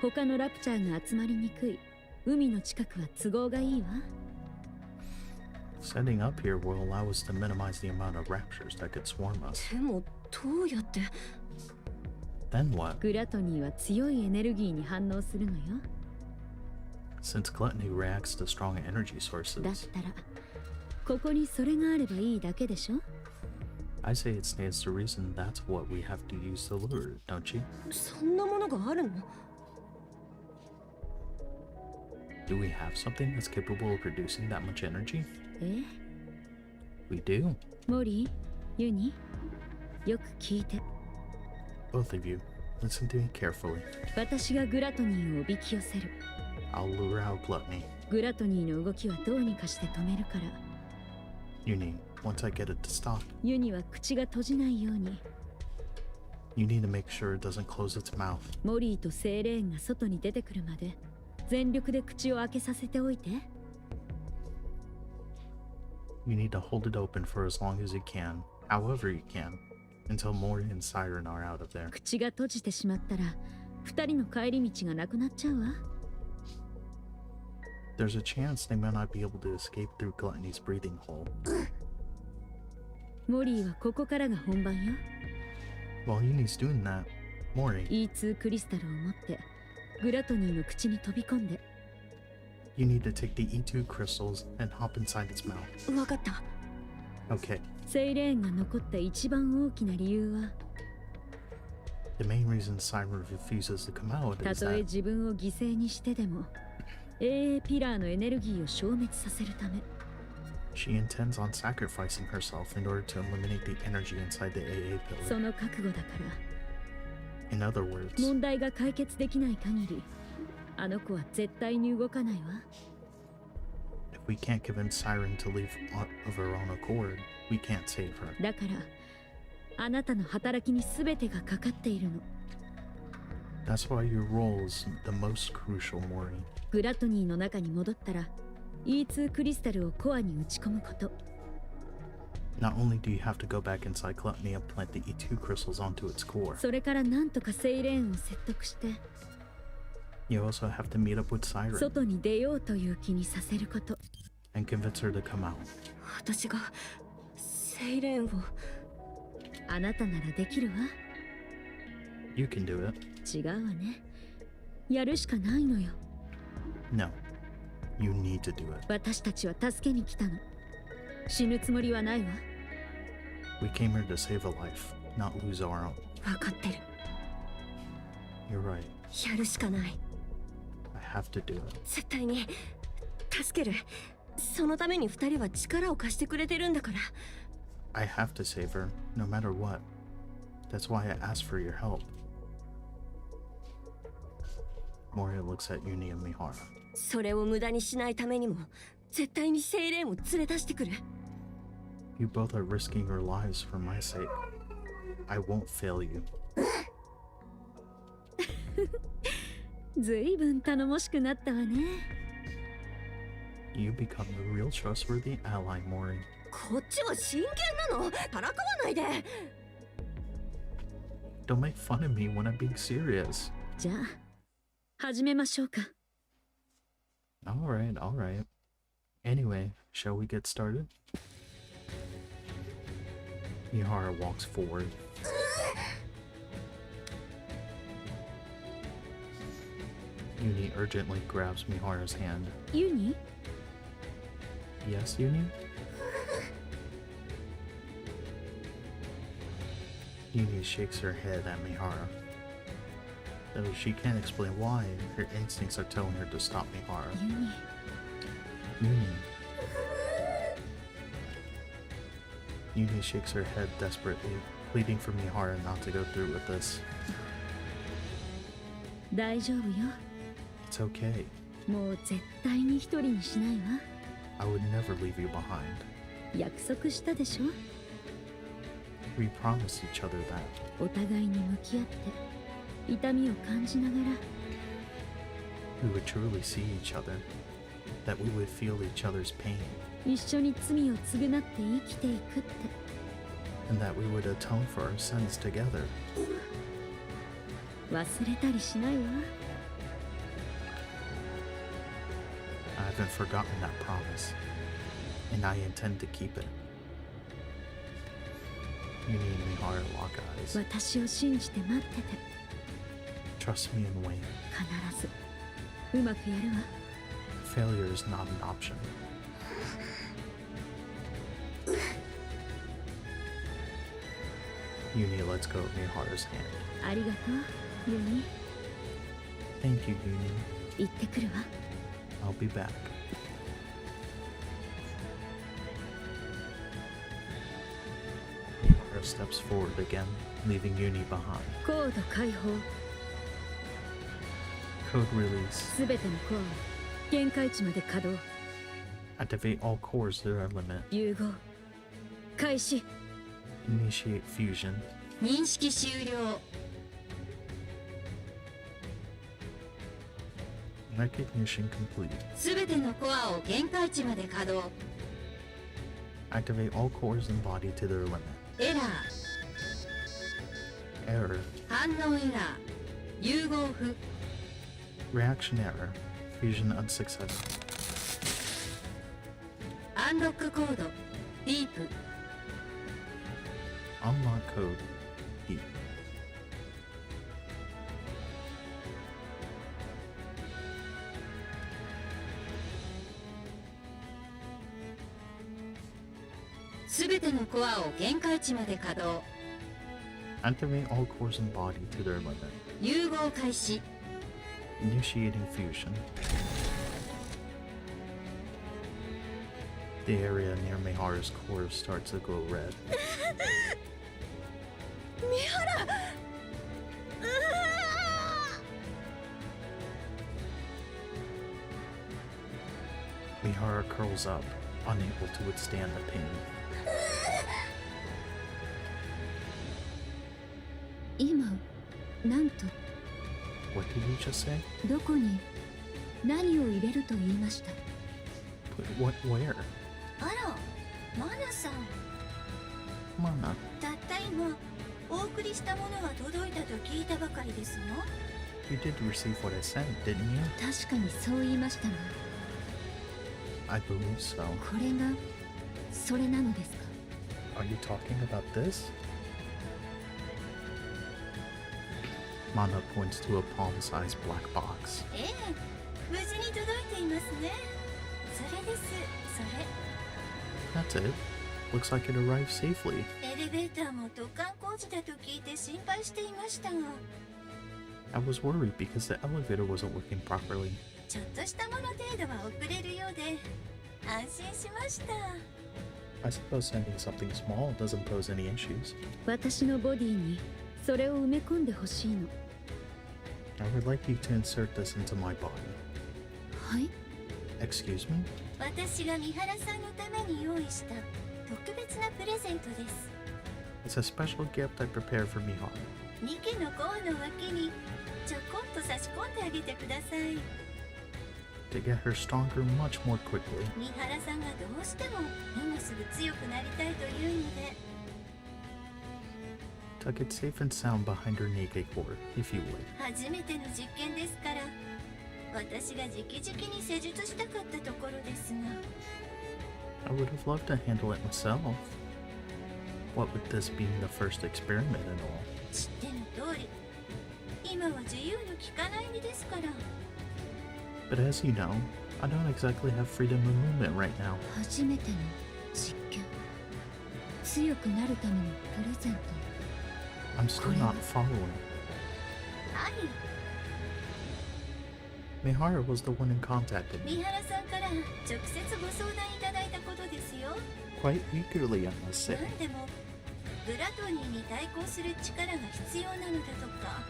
他のラプチャーが集まりにくい海の近くは都合がいいわ。 Setting up here will allow us to minimize the amount of raptures that could swarm us. でもどうやって？ Then what? グラトニーは強いエネルギーに反応するのよ。 Since gluttony reacts to strong energy だっ sources, たらここにそれがあればいいだけでしょ。 I say it stands to reason that's what we have to use to lure it, don't you? そんなものがあるの？ Do we have something that's capable of producing that much energy? え？ We do. モリー、ユニ、よく聞いて。 Both of you, listen to me carefully. 私がグラトニーをおびき寄せる。 I'll lure out gluttony. グラトニーの動きはどうにかして止めるから。 You need, once I get it to stop, ユニは口が閉じないように。 you need to make sure it doesn't close its mouth. モリーとセイレーンが外に出てくるまで全力で口を開けさせておいて。 You need to hold it open for as long as you can, however you can, until Mori and Siren are out of there. 口が閉じてしまったら二人の帰り道がなくなっちゃうわ。 There's a chance they may not be able to escape through Gluttony's breathing hole. モリーはここからが本番よ。 While Uni's doing that, Mori, E2 クリスタルを持ってグラトニーの口に飛び込んで。 you need to take the E2 crystals and hop inside its mouth. わかった。 Okay, セイレーンが残った一番大きな理由は、 the main reason Siren refuses to come out た is とえ that 自分を犠牲にしてでも AA ピラーのエネルギーを消滅させるため。 she intends on sacrificing herself in order to eliminate the energy inside the AA そ pillar. の覚悟だから In other words, 問題が解決できない限りあの子は絶対に動かないわ。 if we can't convince Siren to leave of her own accord, we can't save her. だからあなたの働きに全てがかかっているの。 That's why your role is the most crucial, Mori. グラトニーの中に戻ったら E2 クリスタルをコアに打ち込むこと。 Not only do you have to go back inside Gluttony and plant the E2 crystals onto its core, それからなんとかセイレーンを説得して you also have to meet up with Siren 外に出ようという気にさせること。 and convince her to come out. 私がセイレーンを。あなたならできるわ。 You can do it. 違うわね。やるしかないのよ。 No, you need to do it. 私たちは助けに来たの。死ぬつもりはないわ。 We came here to save a life, not lose our own. わかってる。 You're right. やるしかない。 I have to do it. 絶対に助ける。そのために二人は力を貸してくれてるんだから。 I have to save her, no matter what. That's why I asked for your help. Moria looks at Uni and Mihara. それを無駄にしないためにも絶対にセイレーンを連れ出してくる。 You both are risking your lives for my sake. I won't fail you. ずいぶん頼もしくなったわね。You become the real trustworthy ally, Mori. こっちは真剣なの。からかわないで。 Don't make fun of me when I'm being serious. じゃあ始めましょうか。 Alright, alright. Anyway, shall we get started? Mihara walks forward. Uni urgently grabs Mihara's hand. ユニ Yes, Uni? Uni shakes her head at Mihara. Though she can't explain why, her instincts are telling her to stop Mihara. ユニ Uni. Uni shakes her head desperately, pleading for Mihara not to go through with this. 大丈夫よ。 It's okay. もう絶対に一人にしないわ。 I would never leave you behind. 約束したでしょ。 We promised each other that. お互いに向き合って痛みを感じながら We would truly see each other. That we would feel each other's pain. 一緒に罪を償って生きていくって。 And that we would atone for our sins together. 忘れたりしないわ。 I haven't forgotten that promise. And I intend to keep it. Uni and Mihara lock eyes. 私を信じて待ってて。 Trust me and wait. 必ずうまくやるわ。 Failure is not an option. Uni lets go of Mihara's hand. ありがとう、ユニ。 Thank you, Uni. 行ってくるわ。 I'll be back. Mihara steps forward again, leaving Uni behind. コード解放。 Code release. すべてのコアを限界値まで稼働。 Activate all cores to their limit. 融合開始。 Initiate fusion. 認識終了。 Recognition complete. すべてのコアを限界値まで稼働。 Activate all cores and body to their limit. エラー。 Error. 反応エラー。融合不。 Reaction error. Fusion unsuccessful. アンロックコード。ディープ。 Unlock code. Deep. すべてのコアを限界値まで稼働。 Activate all cores and body to their limit. 融合開始。 Initiating fusion. The area near Mihara's core starts to glow red. 三原。 Mihara curls up, unable to withstand the pain. 今なんと What did you just say? どこに何を入れると言いました。 Where? あらマナさん Mana. たった今お送りしたものが届いたと聞いたばかりですの。 You did receive what I sent, didn't you? 確かにそう言いましたが、 I believe so. これがそれなのですか。 Are you talking about this? Mana points to a palm-sized black box. ええ無事に届いていますね。それですそれ。 That's it. Looks like it arrived safely. エレベーターも突貫工事だと聞いて心配していましたが、 I was worried because the elevator wasn't working properly. ちょっとしたもの程度は遅れるようで安心しました。 I suppose sending something small doesn't pose any issues. 私のボディにそれを埋め込んでほしいの。 I would like you to insert this into my body. はい。 Excuse me? 私が三原さんのために用意した特別なプレゼントです。 It's a special gift I prepared for Mihara. ニケのコアの脇にちょこっと差し込んであげてください。to get her stronger much more quickly. 三原さんがどうしても今すぐ強くなりたいというので Tuck it safe and sound behind her Nikke core, if you would. 初めての実験ですから私が直々に施術したかったところですが I would have loved to handle it myself. What with this being the first experiment and all. 知っての通り今は自由の利かない身ですから But as you know, I don't exactly have freedom of movement right now. 初めての実験。強くなるためのプレゼント。 I'm still not following. はい Mihara was the one who contacted 三 me, 原さんから直接ご相談いただいたことですよ quite eagerly, I must say. 何でもグラトニーに対抗する力が必要なのだとか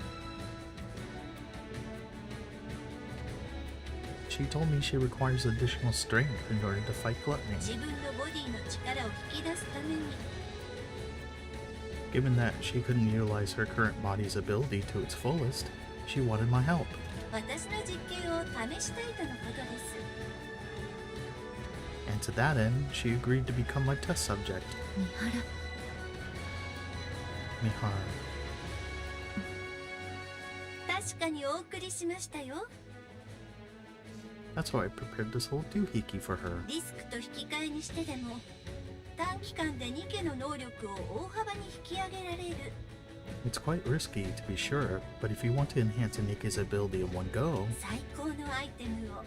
She told me she requires additional strength in order to fight gluttony. 自分のボディの力を引き出すために Given that she couldn't utilize her current body's ability to its fullest, she wanted my help. 私の実験を試したいとのことです And to that end, she agreed to become my test subject. 三原。 Mihara. 確かにお送りしましたよ That's why I prepared this whole doohickey for her. リスクと引き換えにしてでも短期間でニケの能力を大幅に引き上げられる It's quite risky, to be sure, but if you want to enhance Nikke's ability in one go, 最高のアイテムを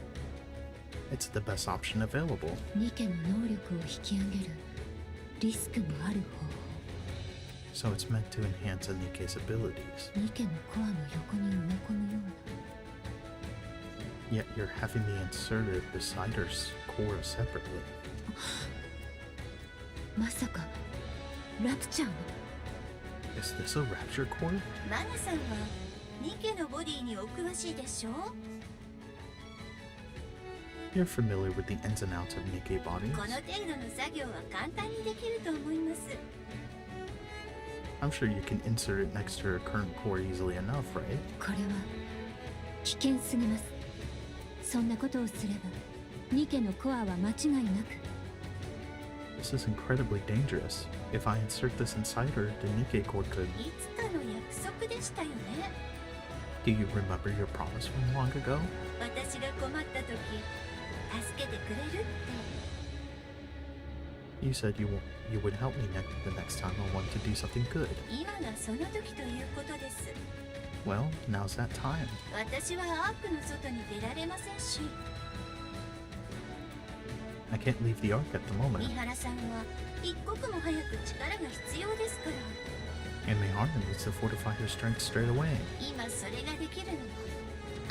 it's the best option available. ニケの能力を引き上げるリスクのある方法。 So it's meant to enhance Nikke's abilities. ニケのコアの横に埋め込むような。 Yet you're having me inserted beside her core separately. まさかラプチャーの Is this a rapture core? マナさんはニケのボディにお詳しいでしょ You're familiar with the ins and outs of Nikke こ bodies. の程度の作業は簡単にできると思います I'm sure you can insert it next to her current core easily enough, right? これは危険すぎます。そんなことをすればニケのコアは間違いなく This is incredibly dangerous. If I insert this inside her, the Nikke core could... いつかの約束でしたよね Do you remember your promise from long ago? 私が困った時助けてくれるって You said you would help me the next time I wanted to do something good. 今がその時ということです Well, now's that time. 私はアークの外に出られませんし I can't leave the Ark at the 三 moment, 原さんは一刻も早く力が必要ですから and Mihara needs to fortify her strength straight away. 今それができるのは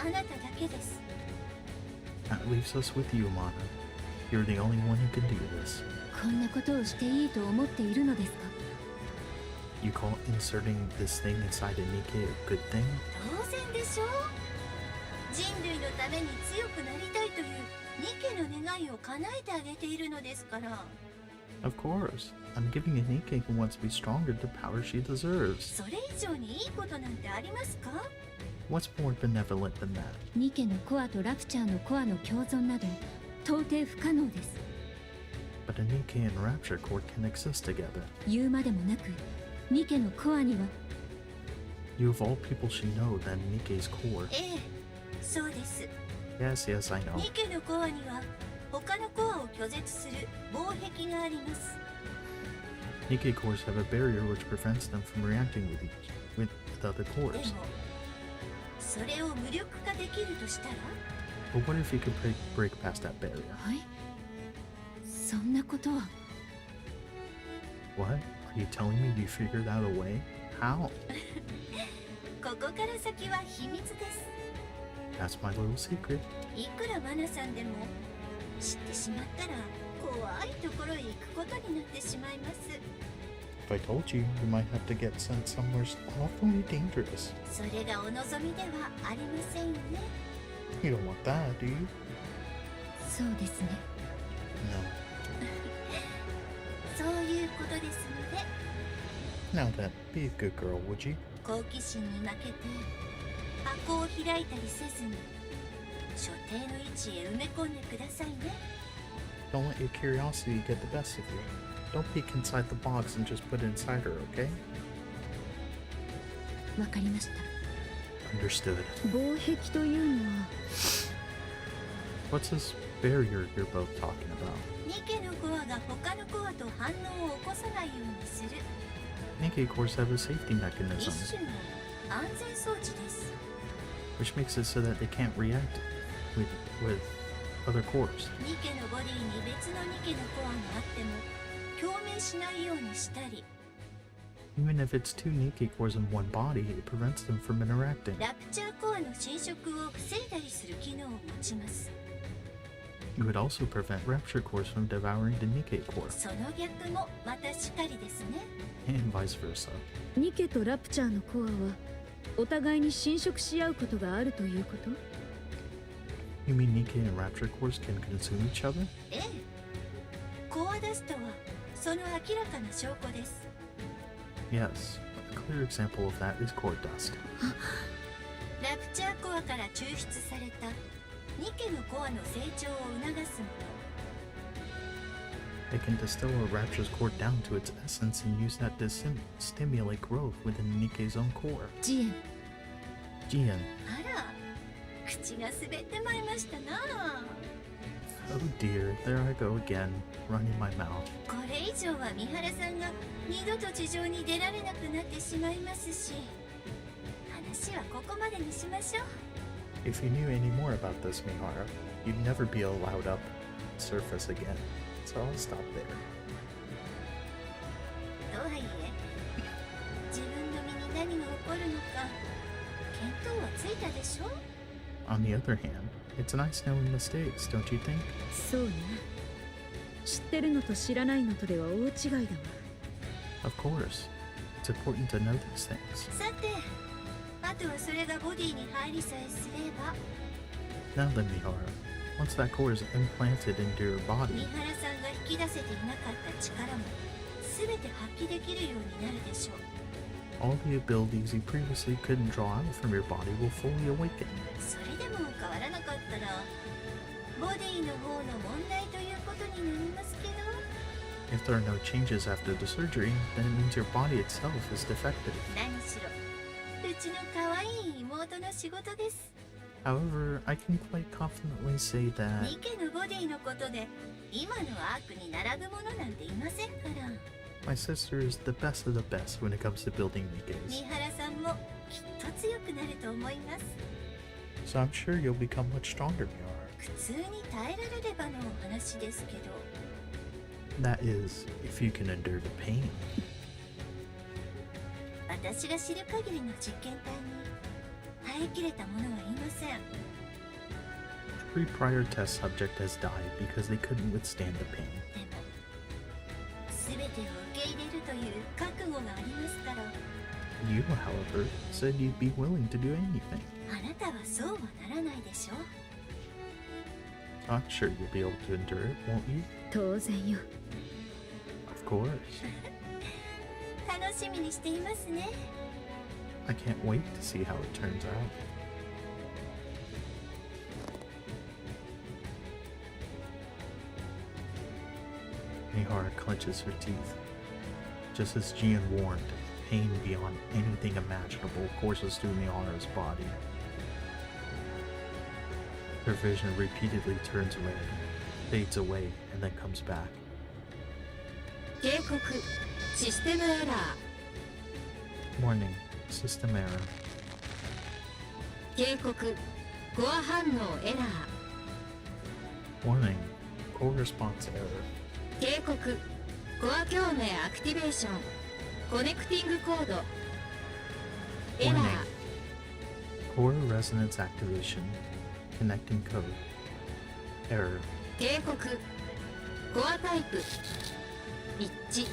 あなただけです That leaves us with you, Mana. You're the only one who can do this. こんなことをしていいと思っているのですか You call inserting this thing inside a Nikke a good thing? 当然でしょう人類のために強くなりたいというニケの願いを叶えてあげているのですから Of course. I'm giving a Nikke who wants to be stronger the power she deserves. それ以上にいいことなんてありますか What's more benevolent than that? ニケのコアとラプチャーのコアの共存など到底不可能です。 But a Nikke and Rapture Core can exist together. 言うまでもなくニケのコアには You of all people should know that Nikke's core... ええそうです Yes, yes, I know. ニケのコアには他のコアを拒絶する防壁があります Nikke cores have a barrier which prevents them from reacting with other で cores. もそれを無力化できるとしたら But what if you could break past that barrier? はいそんなことは What? Are you telling me you figured out a way? How? ここから先は秘密です That's my little secret. いくらマナさんでも知ってしまったら怖いところへ行くことになってしまいます If I told you, you might have to get sent somewhere awfully dangerous. それがお望みではありませんよね You don't want that, do you? そうですね No. そういうことですので Now then, be a good girl, would you? 好奇心に負けて箱を開いたりせずに所定の位置へ埋め込んでくださいね。 Don't let your curiosity get the best of you. Don't peek inside the box and just put it inside her, okay? わかりました。 Understood. 防壁というのは What's this barrier you're both talking about? ニケのコアが他のコアと反応を起こさないようにする Nikke cores have a safety 一 mechanism, 種の安全装置です。 which makes it so that they can't react with other cores. ニケのボディに別のニケのコアがあっても共鳴しないようにしたり、 Even if it's two Nikke cores in one body, it prevents them from interacting. ラプチャーコアの侵食を防いだりする機能を持ちます。 It would also prevent rapture cores from devouring the Nikke core, その逆もまたしかりですね。 and vice versa. ニケとラプチャーのコアはお互いに侵食し合うことがあるということ？ You mean Nikke and rapture cores can consume each other? ええ、コアダストはその明らかな証拠です。 Yes. A clear example of that is core dust. ラプチャーコアから抽出されたニケのコアの成長を促すも It can distill a rapture's core down to its essence and use that to stimulate growth within Nikke's own core. ジエン、 Jian. の。あら、口が滑ってまいましたな。 Oh dear, there I go again, running my mouth. これ以上は三原さんが二度と地上に出られなくなってしまいますし、話はここまでにしましょう。 If you knew any more about this, Mihara, you'd never be allowed up surface again. So I'll stop there. とはいえ、自分の身に何が起こるのか見当はついたでしょ。 On the other hand, it's nice knowing mistakes, don't you think? そうね。知ってるのと知らないのとでは大違いだわ。 Of course. It's important to know these things. さて、あとはそれがボディに入りさえすれば、 Now then, Mihara, once that core is implanted into your 三 body, 原さんが引き出せていなかった力も全て発揮できるようになるでしょう。 all the abilities you previously couldn't draw out from your body will fully awaken. それでも変わらなかったら、ボディの方の問題ということになりますけど。 If there are no changes after the surgery, then it means your body itself is defective. 何しろ、うちの可愛い妹の仕事です。 However, I can quite confidently say that ニケのボディのことで今のアークに並ぶものなんていませんから。 my sister is the best of the best when it comes to building Nikkes. 三原さんもきっと強くなると思います。 So I'm sure you'll become much stronger, Mihara. 普通に耐えられればのお話ですけど。 That is, if you can endure the pain. 私が知る限りの実験体に耐えきれた者はいません。 Every prior test subject has died because they couldn't withstand the pain. でも全てを受け入れるという覚悟がありますから。 You, however, said you'd be willing to do anything. あなたはそうはならないでしょう。 I'm sure you'll be able to endure it, won't you? 当然よ。 Of course. 楽しみにしていますね。 I can't wait to see how it turns out. Mihara clenches her teeth. Just as Jian warned, pain beyond anything imaginable courses through Mihara's body. Her vision repeatedly turns red, fades away, and then comes back. 警告、システムエラー。 Warning, system error. 警告、コア反応エラー。 Warning, core response error. 警告、コア共鳴アクティベーション。コネクティングコード。エラ Warning, ー。 core resonance activation. Connecting code. Error. 警告、コアタイプ。一致。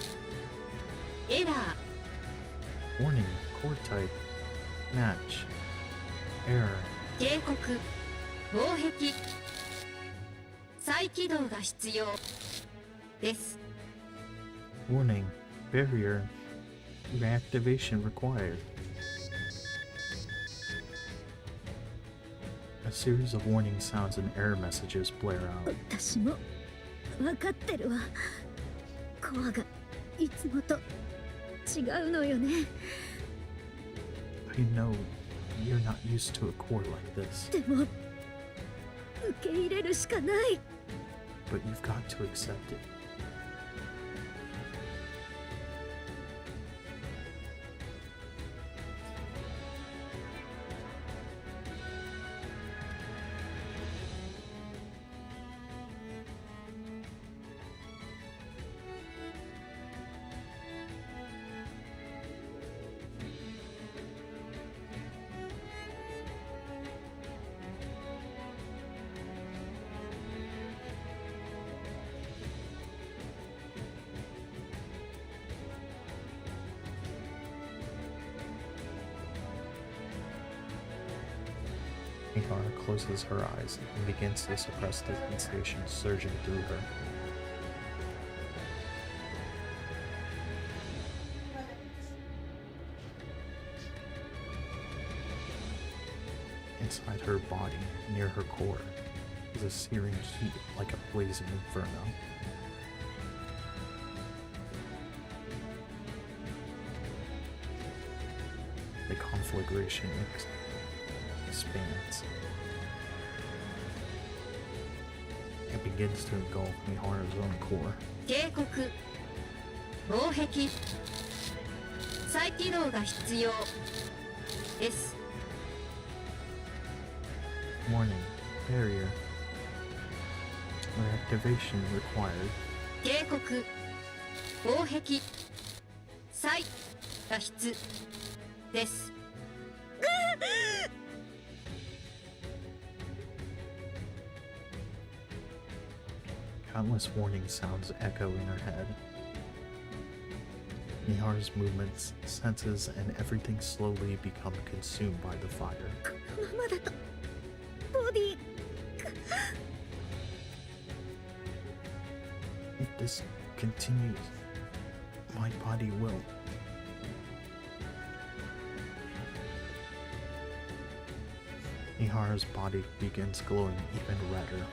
エラー。 Warning, core type. Match. Error. 警告、防壁。再起動が必要です。 Warning, barrier. Reactivation required. A series of warning sounds and error messages blare out. 私も分かってるわ。コアがいつもと違うのよね。I know you're not used to a core like this, でも受け入れるしかない。 but you've got to accept it. Mihara closes her eyes and begins to suppress the sensation surging through her. Inside her body, near her core, is a searing heat like a blazing inferno. The conflagration expands and begins to engulf Mihara's own core. 警告防壁再起動が必要です。 Warning, barrier. Reactivation required. 警告防壁再脱出です。 Countless warning sounds echo in her head. Mihara's movements, senses, and everything slowly become consumed by the fire. このままだとボディ If this continues, my body will. Mihara's body begins glowing even redder.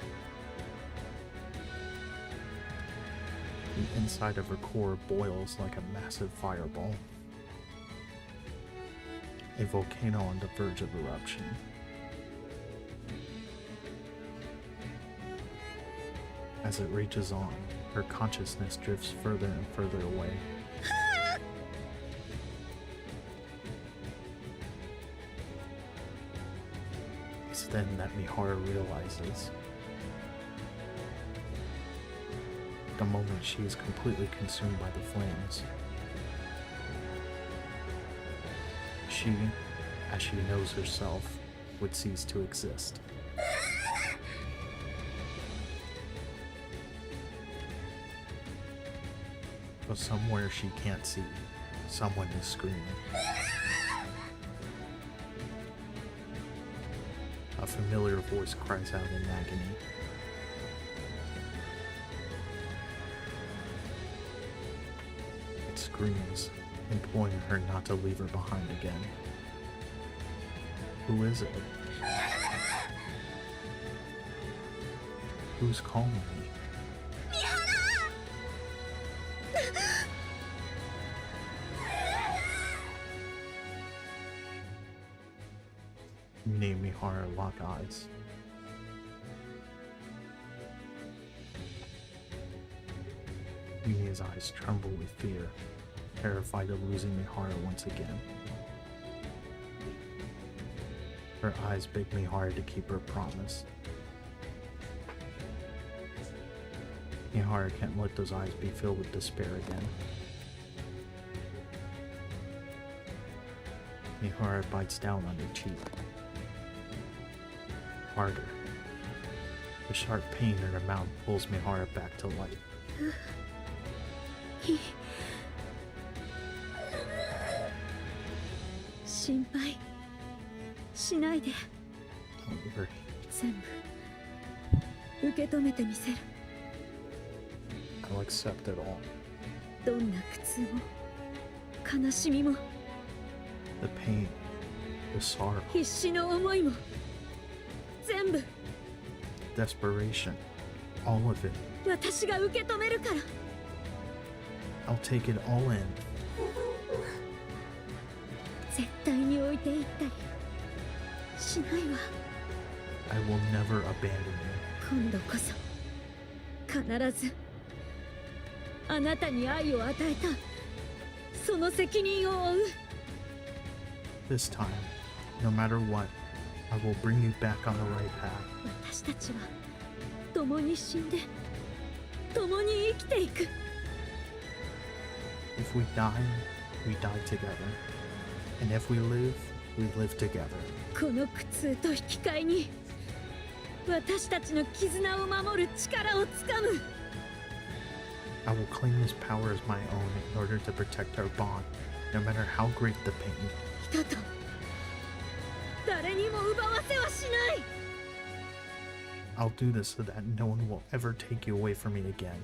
The inside of her core boils like a massive fireball. A volcano on the verge of eruption. As it reaches on, her consciousness drifts further and further away. It's then that Mihara realizes. The moment she is completely consumed by the flames. She, as she knows herself, would cease to exist. But somewhere she can't see, someone is screaming. A familiar voice cries out in agony. It screams, imploring her not to leave her behind again. Who is it? Who's calling me? Mine and Mihara lock eyes. Mine's eyes tremble with fear, terrified of losing Mihara once again. Her eyes beg Mihara to keep her promise. Mihara can't let those eyes be filled with despair again. Mihara bites down on her cheek. Harder. The sharp pain in her mouth pulls Mihara back to life. 心配しないで。 Don't worry. 全部受け止めてみせる。 I'll accept it all. どんな苦痛も悲しみも The pain, the sorrow, 必死の思いも全部 Desperation. All of it. 私が受け止めるから。 I'll take it all in. 絶対に置いていったりしないわ。 I will never abandon you. 今度こそ必ずあなたに愛を与えたその責任を負う。 This time, no matter what, I will bring you back on the right path. 私たちは共に死んで共に生きていく。 If we die, we die together. And if we live together. この苦痛と引き換えに私たちの絆を守る力をつかむ。 I will claim this power as my own in order to protect our bond, no matter how great the pain. 人と誰にも奪わせはしない。 I'll do this so that no one will ever take you away from me again.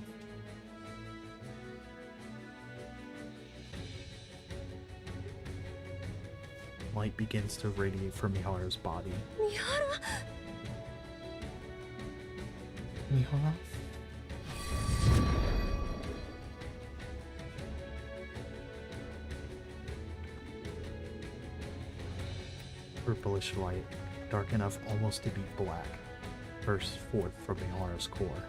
Light begins to radiate from Miharu's body. ミハル Mihara? Purplish light, dark enough almost to be black, bursts forth from Mihara's core.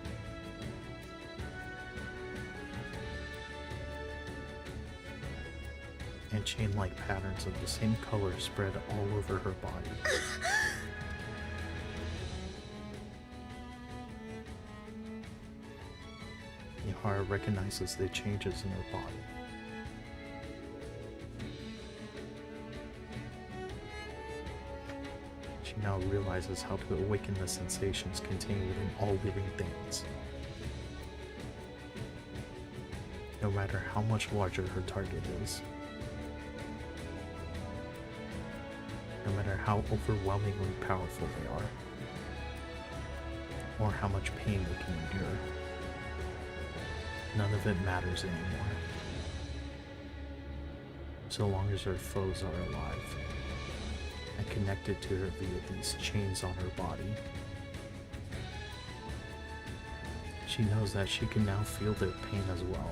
And chain-like patterns of the same color spread all over her body. Mihara recognizes the changes in her body. She now realizes how to awaken the sensations contained within all living things. No matter how much larger her target is. No matter how overwhelmingly powerful they are. Or how much pain they can endure. None of it matters anymore. So long as her foes are alive and connected to her via these chains on her body. She knows that she can now feel their pain as well.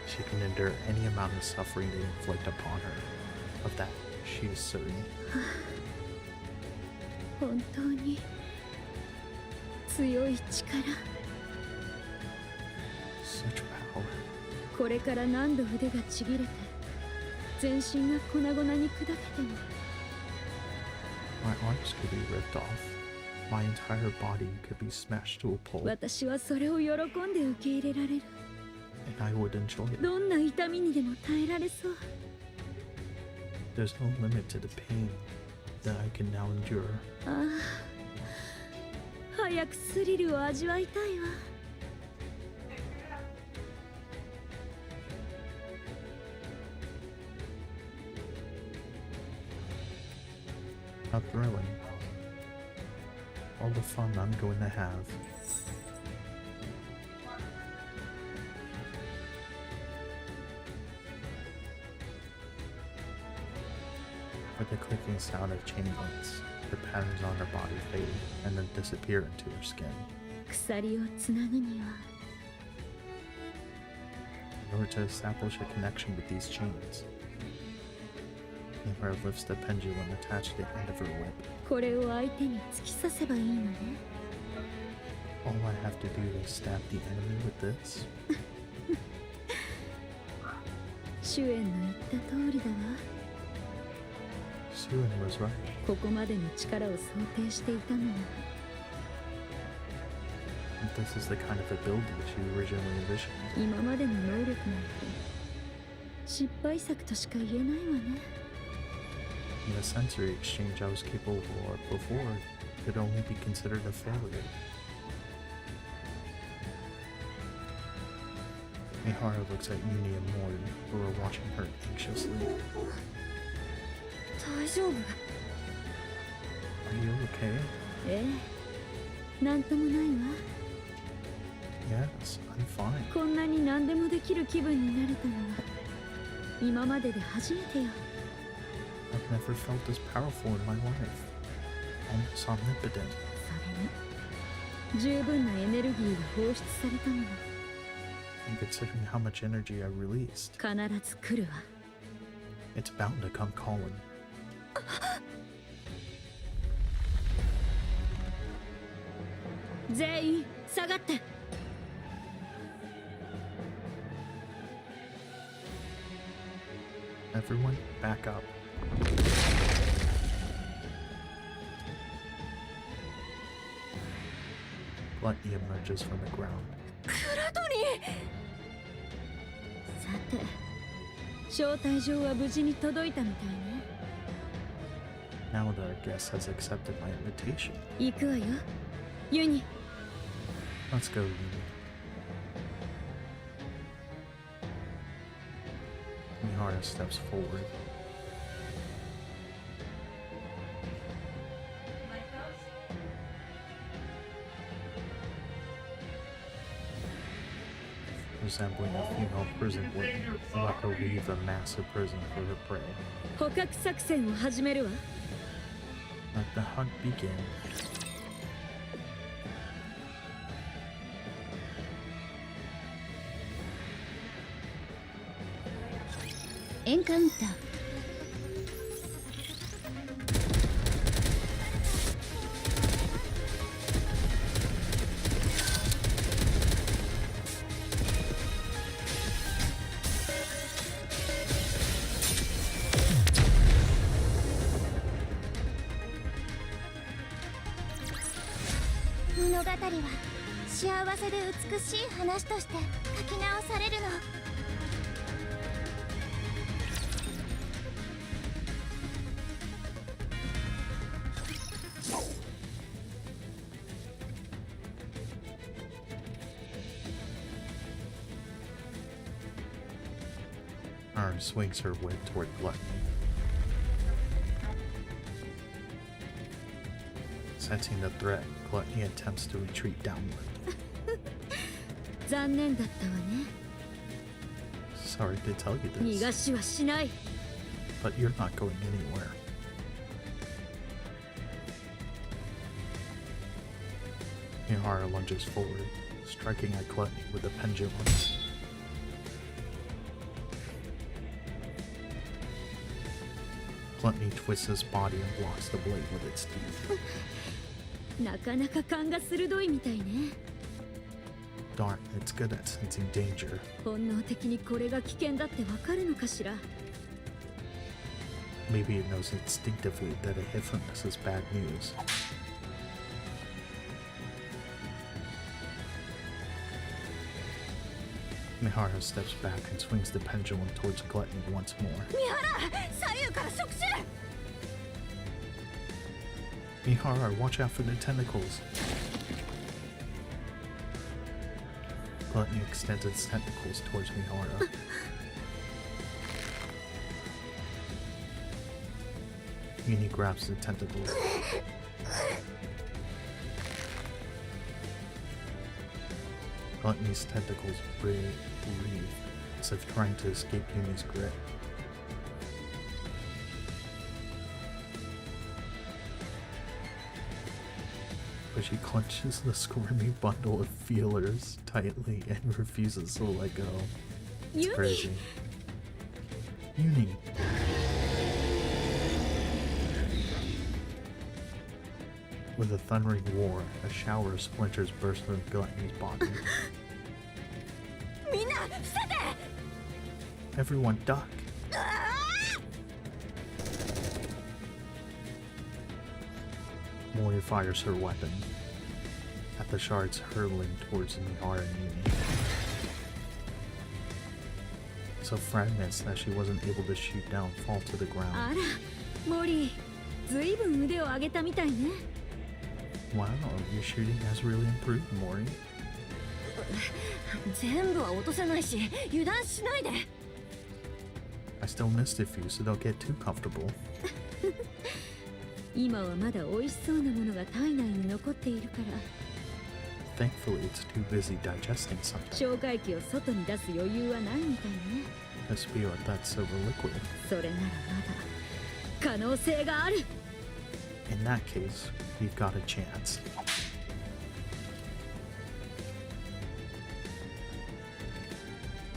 She can endure any amount of suffering they inflict upon her. Of that, she is certain. 本当に強い力。 Such power. これから何度腕がちぎれて全身が粉々に砕けても My arms could be ripped off. My entire body could be smashed to a pulp. 私はそれを喜んで受け入れられる。 And I would enjoy it. どんな痛みにでも耐えられそう。 There's no limit to the pain that I can now endure. ああ、早くスリルを味わいたいわ。 How thrilling. All the fun I'm going to have. With the clicking sound of chain links, the patterns on her body fade and then disappear into her skin. 鎖をつなぐには In order to establish a connection with these chains, Mihara lifts the pendulum attached to the end of her whip. これを相手に突き刺せばいいのね。 All I have to do is stab the enemy with this. 主演の言った通りだわ。 Suen was right. ここまでの力を想定していたのは This is the kind of ability she originally envisioned. 今までの能力なんて失敗作としか言えないわね。 And the sensory exchange I was capable of before could only be considered a failure. Mihara looks at Uni and Mori, who are watching her anxiously. 大丈夫？ Are you okay? ええ、なんともないわ。 Yes, I'm fine. こんなに何でもできる気分になれたのは今までで初めてよ。Never felt as powerful in my life. Almost omnipotent. それに十分なエネルギーが放出されたのは And considering how much energy I released, 必ず来るわ it's bound to come calling. Everyone, 全員下がって Everyone, back up. Gluttony emerges from the ground. クラトニーさて招待状は無事に届いたみたいね Now that our guest has accepted my invitation, 行くわよユニ let's go, Yumi. Mihara steps forward. Resembling a female prison warden, Wako weave a massive prison for her prey. 捕獲作戦を始めるわ Let the hunt begin. エンカウンター物語は幸せで美しい話として書き直されるの。Arm swings her way toward Gluttony. Sensing the threat, Gluttony attempts to retreat downward. 残念だったわね Sorry to tell you 逃が this, しはしない but you're not going anywhere. Mihara lunges forward, striking at Gluttony with a pendulum. Gluttony twists his body and blocks the blade with its teeth. なかなか勘が鋭いみたいね Darn, it's good at sensing danger. 本能的にこれが危険だってわかるのかしら Maybe it knows instinctively that a hit from this is bad news. Mihara steps back and swings the pendulum towards Gluttony once more. 三原左右から触手 Mihara, watch out for the tentacles. Gluttony extends its tentacles towards Mihara. Uni grabs the tentacles. Gluttony's tentacles breathe as if trying to escape Uni's grip. But she clenches the squirmy bundle of feelers tightly and refuses to let go. It's Uni! crazy. Uni! With a thundering roar, a shower of splinters burst from Gluttony's body. みんな伏せて Everyone duck! Mori fires her weapon at the shards hurtling towards Mihara and Yumi. So fragments that she wasn't able to shoot down fall to the あ ground. らモリーずいぶん腕を上げたみたいね Wow, your shooting has really improved, Mori. 全部は落とせないし油断しないで I still missed a few, so don't get too comfortable. 今はまだ美味しそうなものが体内に残っているから Thankfully, it's too busy digesting something. 消化液を外に出す余裕はないみたいね Let's be what that silver liquid. それならまだ可能性がある。 In that case, we've got a chance.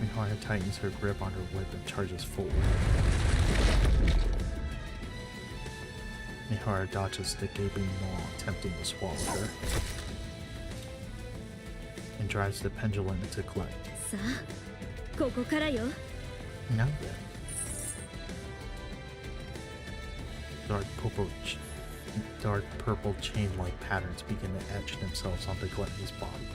Mihara tightens her grip on her whip and charges forward. Mihara dodges the gaping maw, attempting to swallow her, and drives the pendulum into Colette. さあ、ここからよ。 Now then. Dark purple chain-like patterns begin to etch themselves onto Gluttony's body,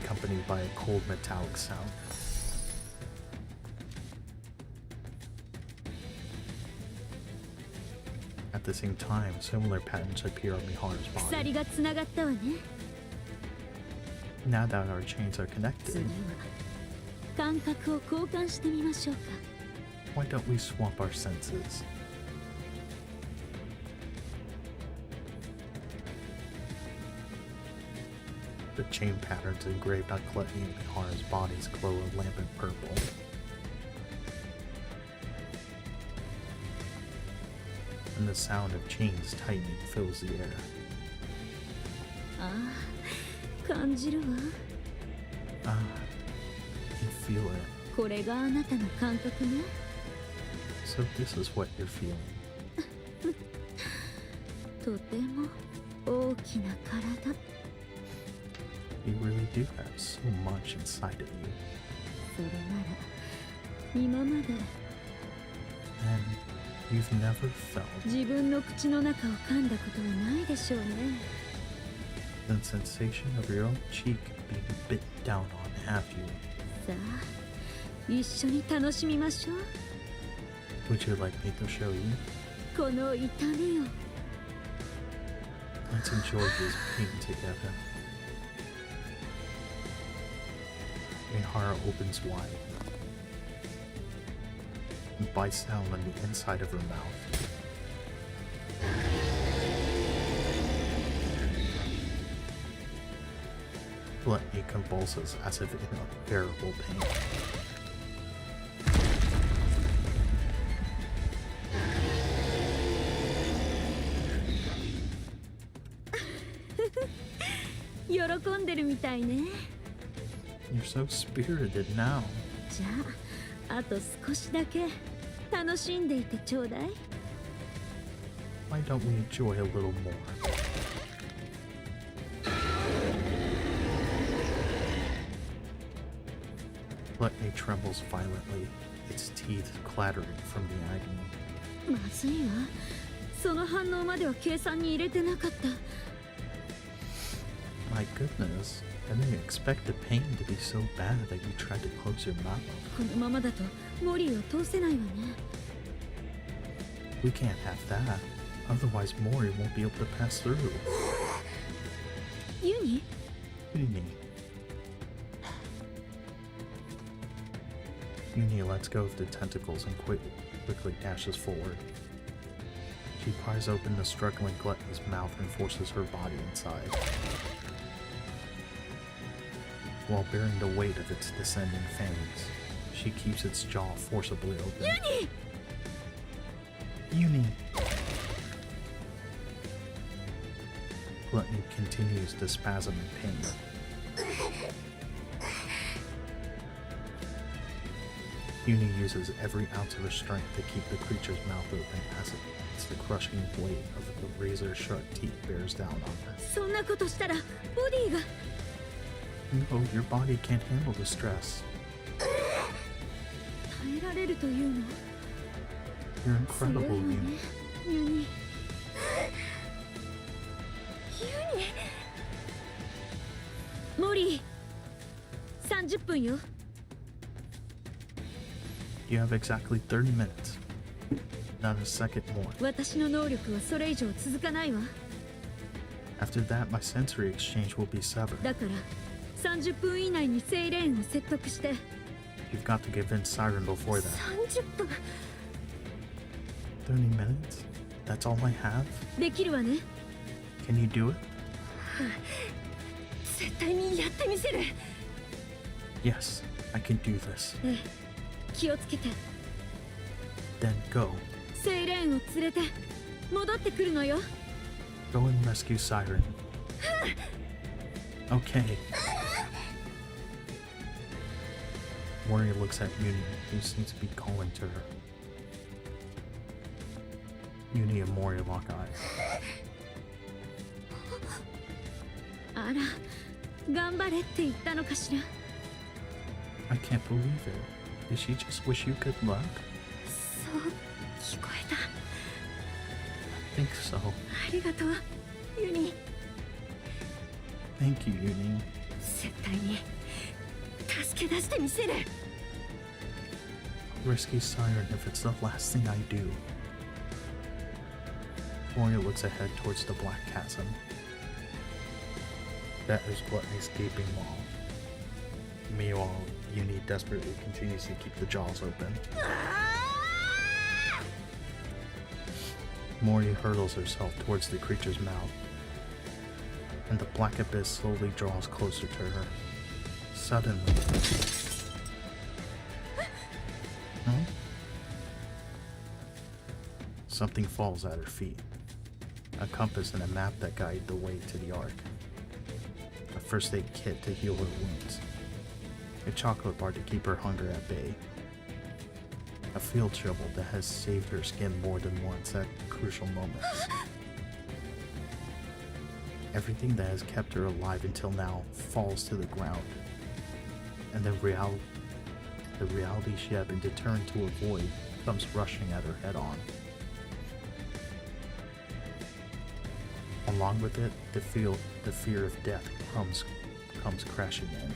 accompanied by a cold metallic sound. At the same time, similar patterns appear on Mihara's 鎖 body. がつながったわね。 Now that our chains are 次 connected, は感覚を交換してみましょうか。 why don't we swap our senses? The chain patterns engraved on Gluttony and Mihara's bodies glow a lampant purple. And the sound of chains tightening fills the air. ああ、感じるわ。 Ah, I can feel it. これがあなたの感覚ね。 So this is what you're feeling. とても大きな体。 You really do have so much inside of you. それなら今まで And you've never felt 自分の口の中を噛んだことはないでしょうね。 the sensation of your own cheek being bitten down on, have you? さあ、一緒に楽しみましょう。 Would you like me to show you? この痛みを。 Let's enjoy this pain together. Mihara opens wide and bites down on the inside of her mouth. Gluttony convulses as if in unbearable pain. You're 喜んでるみたいね。 You're so spirited now. じゃあ、あと少しだけ楽しんでいてちょうだい。 Why don't we enjoy a little more? Gluttony trembles violently, its teeth clattering from the agony. まずいわ。その反応までは計算に入れてなかった。 My goodness, I didn't expect the pain to be so bad that you tried to close your mouth. このままだとモリーを通せないわね。 We can't have that. Otherwise, Mori won't be able to pass through. ユニ？ Uni. Uni lets go of the tentacles and quickly dashes forward. She pries open the struggling Gluttony's mouth and forces her body inside, while bearing the weight of its descending fangs. She keeps its jaw forcibly open. Uni! Gluttony continues to spasm in pain. Uni uses every ounce of her strength to keep the creature's mouth open as the crushing blade of the razor-sharp teeth bears down on her. そんなことしたらボディが。 No, your body can't handle the stress. 耐えられるというの？ You're 強い incredible, わね Uni.、ユニ。 モリー、30分よ。 You have exactly 30 minutes. Not a second more. 私の能力はそれ以上続かないわ。 After that, my sensory exchange will be severed. だから30分以内にセイレーンを説得して。 You've got to give in Siren before that. 30分 30 minutes? That's all I have? できるわね。 Can you do it? 絶対にやってみせる。 Yes, I can do this. ええ、気をつけて。Then go. セイレーンを連れて戻ってくるのよ。 Go and rescue Siren. Okay. Mori looks at Uni, who seems to be calling to her. Uni and Mori lock eyes. あら、頑張れって言ったのかしら。 I can't believe it. Did she just wish you good luck? そう聞こえた。 I think so. ありがとう、ユニ。 Thank you, Uni. 絶対に助け出してみせる。 Rescue Siren if it's the last thing I do. Mori looks ahead towards the black chasm. That is what is gaping maw. Meanwhile, Uni desperately continues to keep the jaws open. Mori hurtles herself towards the creature's mouth, and the black abyss slowly draws closer to her. Suddenly... Huh? Something falls at her feet. A compass and a map that guide the way to the Ark. A first aid kit to heal her wounds. A chocolate bar to keep her hunger at bay. A field shovel that has saved her skin more than once at crucial moments. Everything that has kept her alive until now falls to the ground. And the reality she had been determined to avoid comes rushing at her head on. Along with it, the fear of death comes crashing in.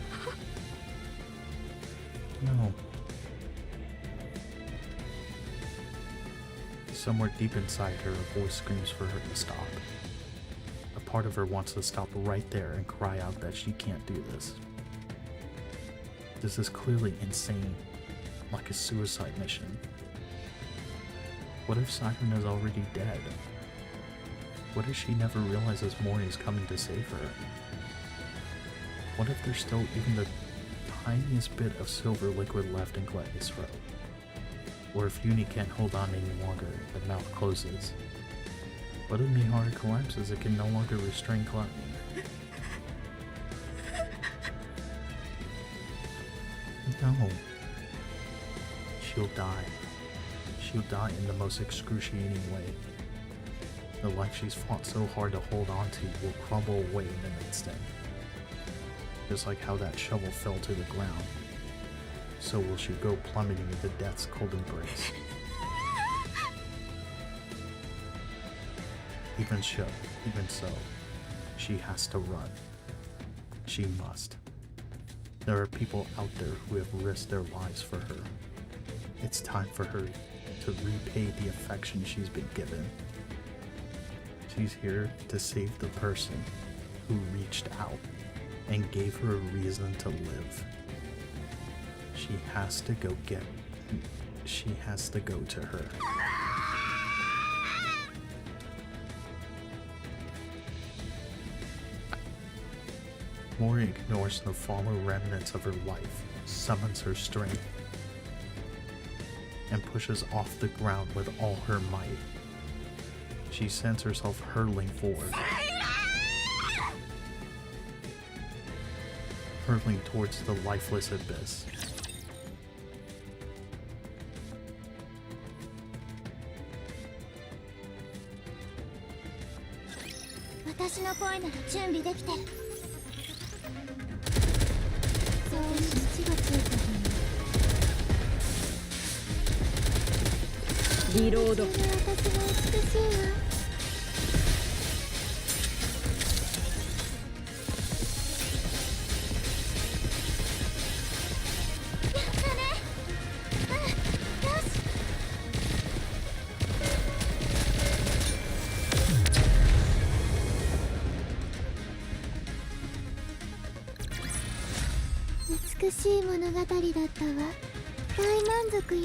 No. Somewhere deep inside her, a voice screams for her to stop. A part of her wants to stop right there and cry out that she can't do this. This is clearly insane, like a suicide mission. What if Siren is already dead? What if she never realizes Mori is coming to save her? What if there's still even the tiniest bit of silver liquid left in Gluttony's throat? Or if Uni can't hold on any longer, the mouth closes. What if Mihara collapses and can no longer restrain Gluttony? No. She'll die. She'll die in the most excruciating way. The life she's fought so hard to hold on to will crumble away in an instant. Just like how that shovel fell to the ground, so will she go plummeting into death's cold embrace. Even so, she has to run. She must. There are people out there who have risked their lives for her. It's time for her to repay the affection she's been given. She's here to save the person who reached out and gave her a reason to live. She has to go to her. Mori ignores the fallen remnants of her life, summons her strength, and pushes off the ground with all her might. She sends herself hurtling forward, hurtling towards the lifeless abyss. Reload. 美しい物語だったわ。大満足よ。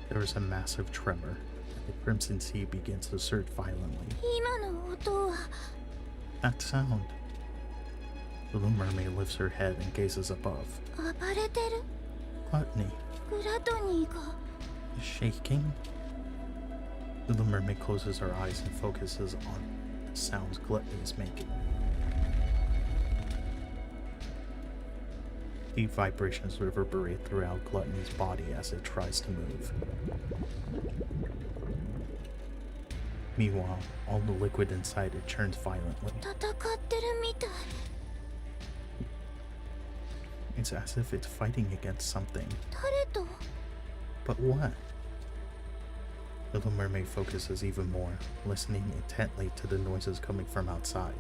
There is a massive tremor. The Crimson Sea begins to surge violently. 今の音は That sound. The little mermaid lifts her head and gazes above. 暴れてる Gluttony グラトニーが is shaking. The little mermaid closes her eyes and focuses on the sounds Gluttony is making. Deep vibrations reverberate throughout Gluttony's body as it tries to move. Meanwhile, all the liquid inside it churns violently. 戦ってるみたい It's as if it's fighting against something. 誰と But what? The little mermaid focuses even more, listening intently to the noises coming from outside.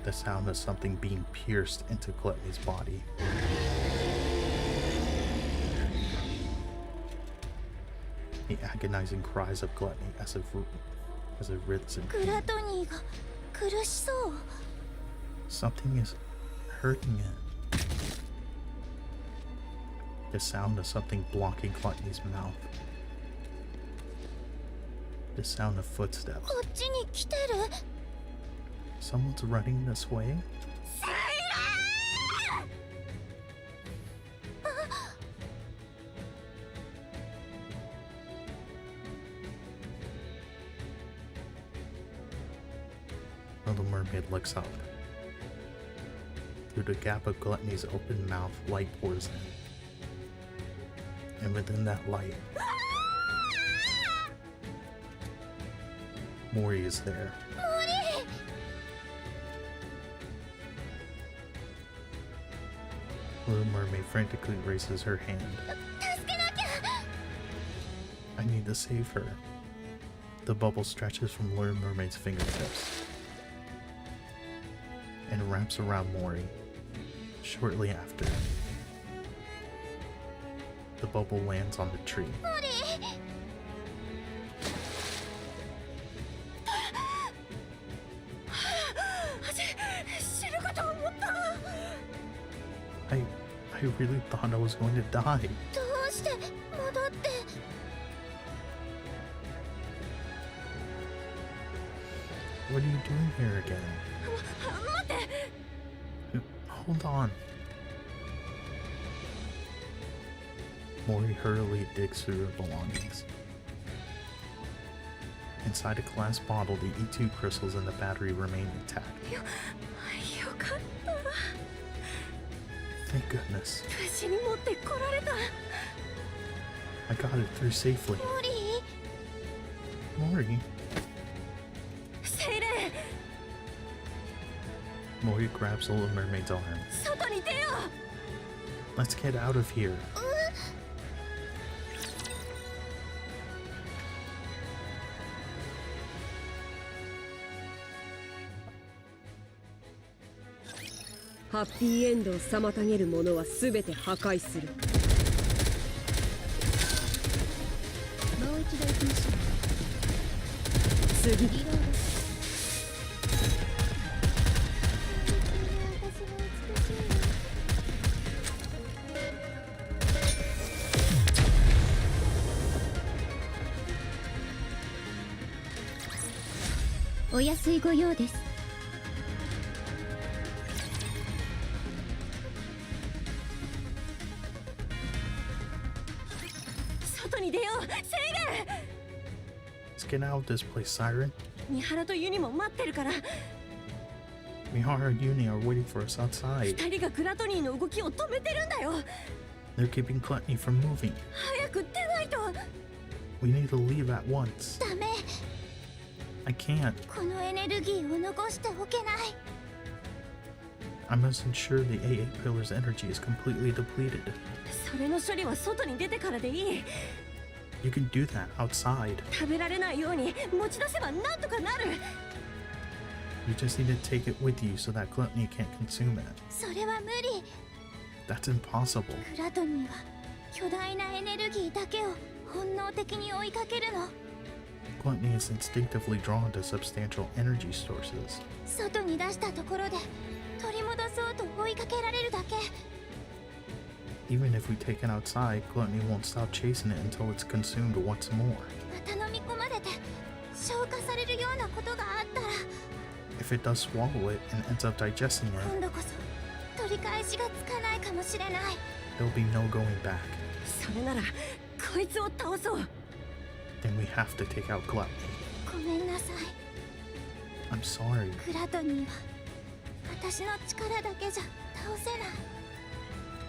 The sound of something being pierced into Gluttony's body. The agonizing cries of Gluttony as it risen. グラトニーが苦しそう Something is hurting it. The sound of something blocking Gluttony's mouth. The sound of footsteps. こっちに来てる Someone's running this way? Little mermaid looks up. Through the gap of Gluttony's open mouth, light pours in. And within that light, Mori is there. Little mermaid frantically raises her hand. 助けなきゃ I need to save her. The bubble stretches from Little Mermaid's fingertips and wraps around Mori. Shortly after, the bubble lands on the tree. モリ 死ぬかと思った I really thought I was going to die. どうして戻って What are you doing here again? 待って Hold on. Mori hurriedly digs through her belongings. Inside a glass bottle, the E2 crystals in the battery remain intact. よかった Thank goodness. 無事に持ってこられた I got it through safely. モリ Mori? セイレ Mori grabs the Little Mermaid's arm. 外に出よ Let's get out of here.うハッピーエンドを妨げるものは全て破壊するもう一度行きましょ次うリロード私も美しいお安いご用です外に出ようセイレ Let's get out of this place, Siren. 三原とユニも待ってるから Mihara and Uni are waiting for us outside. 二人がグラトニーの動きを止めてるんだよ They're keeping Gluttony from moving. 早く出ないと We need to leave at once. ダメ I can't. このエネルギーを残しておけない I must ensure the AA pillar's energy is completely depleted. それの処理は外に出てからでいい You can do that outside. 食べられないように持ち出せばなんとかなる You just need to take it with you so that Gluttony can't consume it. それは無理 That's impossible. グラトニーは巨大なエネルギーだけを本能的に追いかけるの Gluttony is instinctively drawn to substantial energy sources. 外に出したところで取り戻そうと追いかけられるだけ Even if we take it outside, Gluttony won't stop chasing it until it's consumed once more. また飲み込まれて消化されるようなことがあったら If if it does swallow it and ends up digesting it, 今度こそ取り返しがつかないかもしれない。 there'll be no going back. それならこいつを倒そう。 Then we have to take out Gluttony. ごめんなさい。 I'm sorry. グラトニーは私の力だけじゃ倒せない。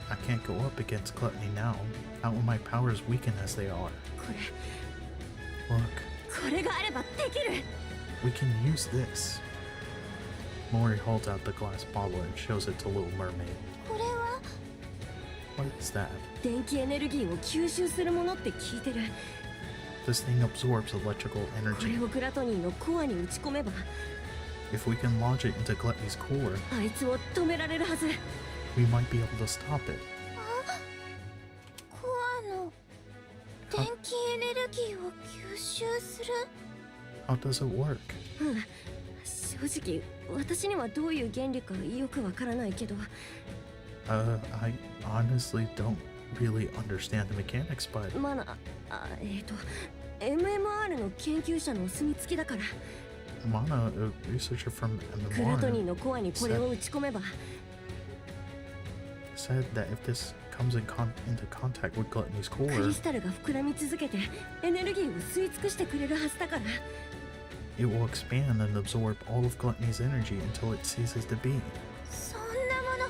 I can't go up against Gluttony now, not when my powers weaken as they are. こ Look, れがあればできる。 we can use this. Mori holds out the glass bottle and shows it to Little Mermaid. これは What is that? 電気エネルギーを吸収するものって聞いてる。 This thing absorbs electrical こ energy. れをグラトニーのコアに打ち込めば If we can launch it into Gluttony's core, あいつを止められるはず。 we might be able to stop it. コアの電気エネルギーを吸収する。 How does it work? うん正直私にはどういう原理かよくわからないけど I honestly don't really understand the mechanics, but マナMMR の研究者のお墨付きだから Mana, a researcher from グラトニー MMR, のコアにこれを打ち込めば said that if this comes into contact with Gluttony's ク core, リスタルが膨らみ続けてエネルギーを吸い尽くしてくれるはずだから it will expand and absorb all of Gluttony's energy until it ceases to be. そんなもの